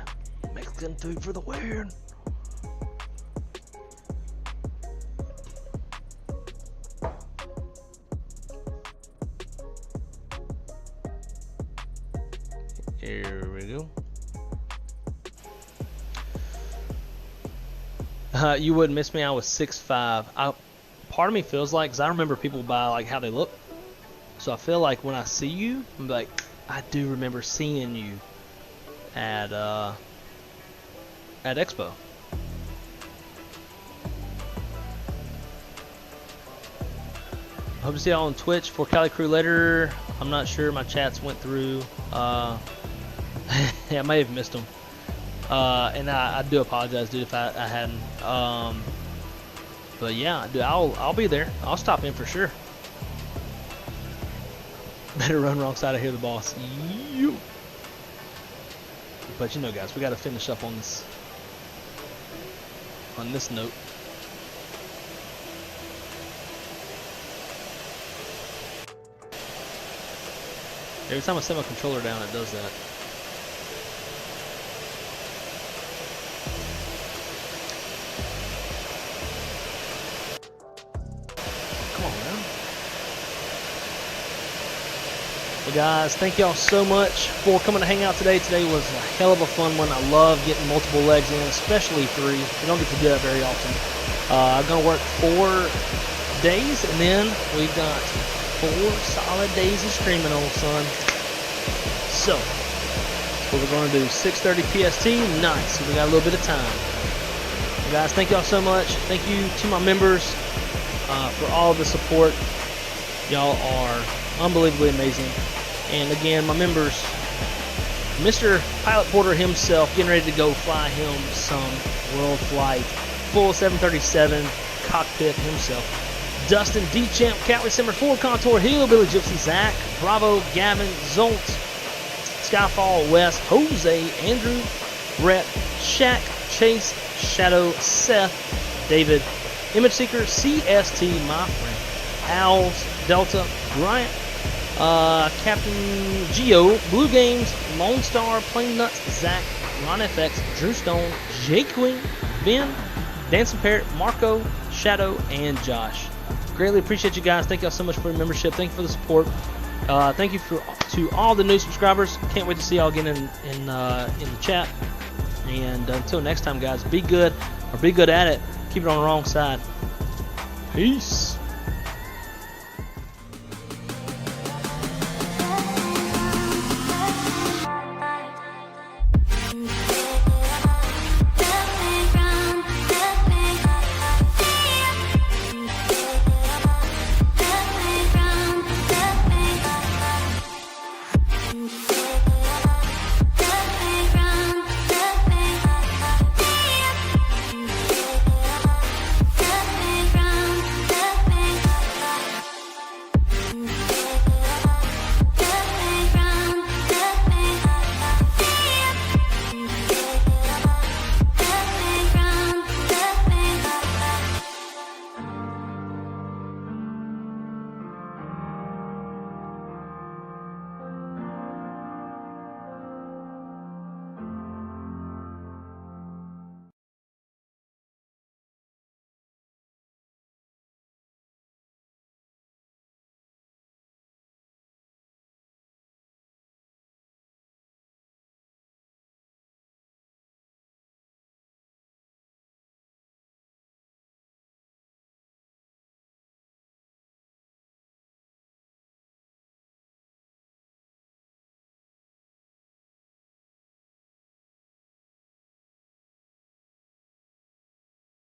Mexican food for the weird. Here we go. You wouldn't miss me. I was 6'5". Part of me feels like, because I remember people by like how they look. So I feel like when I see you, I'm like, I do remember seeing you at Expo. Hope to see y'all on Twitch for Cali Crew later. I'm not sure, my chats went through. Yeah, I may have missed them. And I do apologize, dude, if I hadn't. But yeah, dude, I'll be there. I'll stop in for sure. Better run wrong side. I hear the boss. You. But you know, guys, we got to finish up on this note. Every time I set my controller down, it does that. Well, guys, thank y'all so much for coming to hang out today. Today was a hell of a fun one. I love getting multiple legs in, especially 3. We don't get to do that very often. I'm going to work 4 days, and then we've got 4 solid days of streaming, old son. So, what we're going to do, 6:30 PST, nice. So we got a little bit of time. Well, guys, thank y'all so much. Thank you to my members for all the support. Y'all are unbelievably amazing. And again, my members, Mr. Pilot Porter himself getting ready to go fly him some world flight. Full 737 cockpit himself. Dustin, D-Champ, Catley Simmer, Ford Contour, Hillbilly Gypsy, Zach, Bravo, Gavin, Zolt, Skyfall, West, Jose, Andrew, Brett, Shaq, Chase, Shadow, Seth, David, Image Seeker, CST, my friend, Owls, Delta, Bryant, Captain Geo, Blue Games, Lone Star, Plain Nuts, Zach, Ron FX, Drew Stone, Jay Queen, Ben, Dancing Parrot, Marco, Shadow, and Josh. Greatly appreciate you guys. Thank y'all so much for your membership. Thank you for the support. Thank you to all the new subscribers. Can't wait to see y'all again in the chat. And until next time, guys, be good or be good at it. Keep it on the wrong side. Peace. Thank you.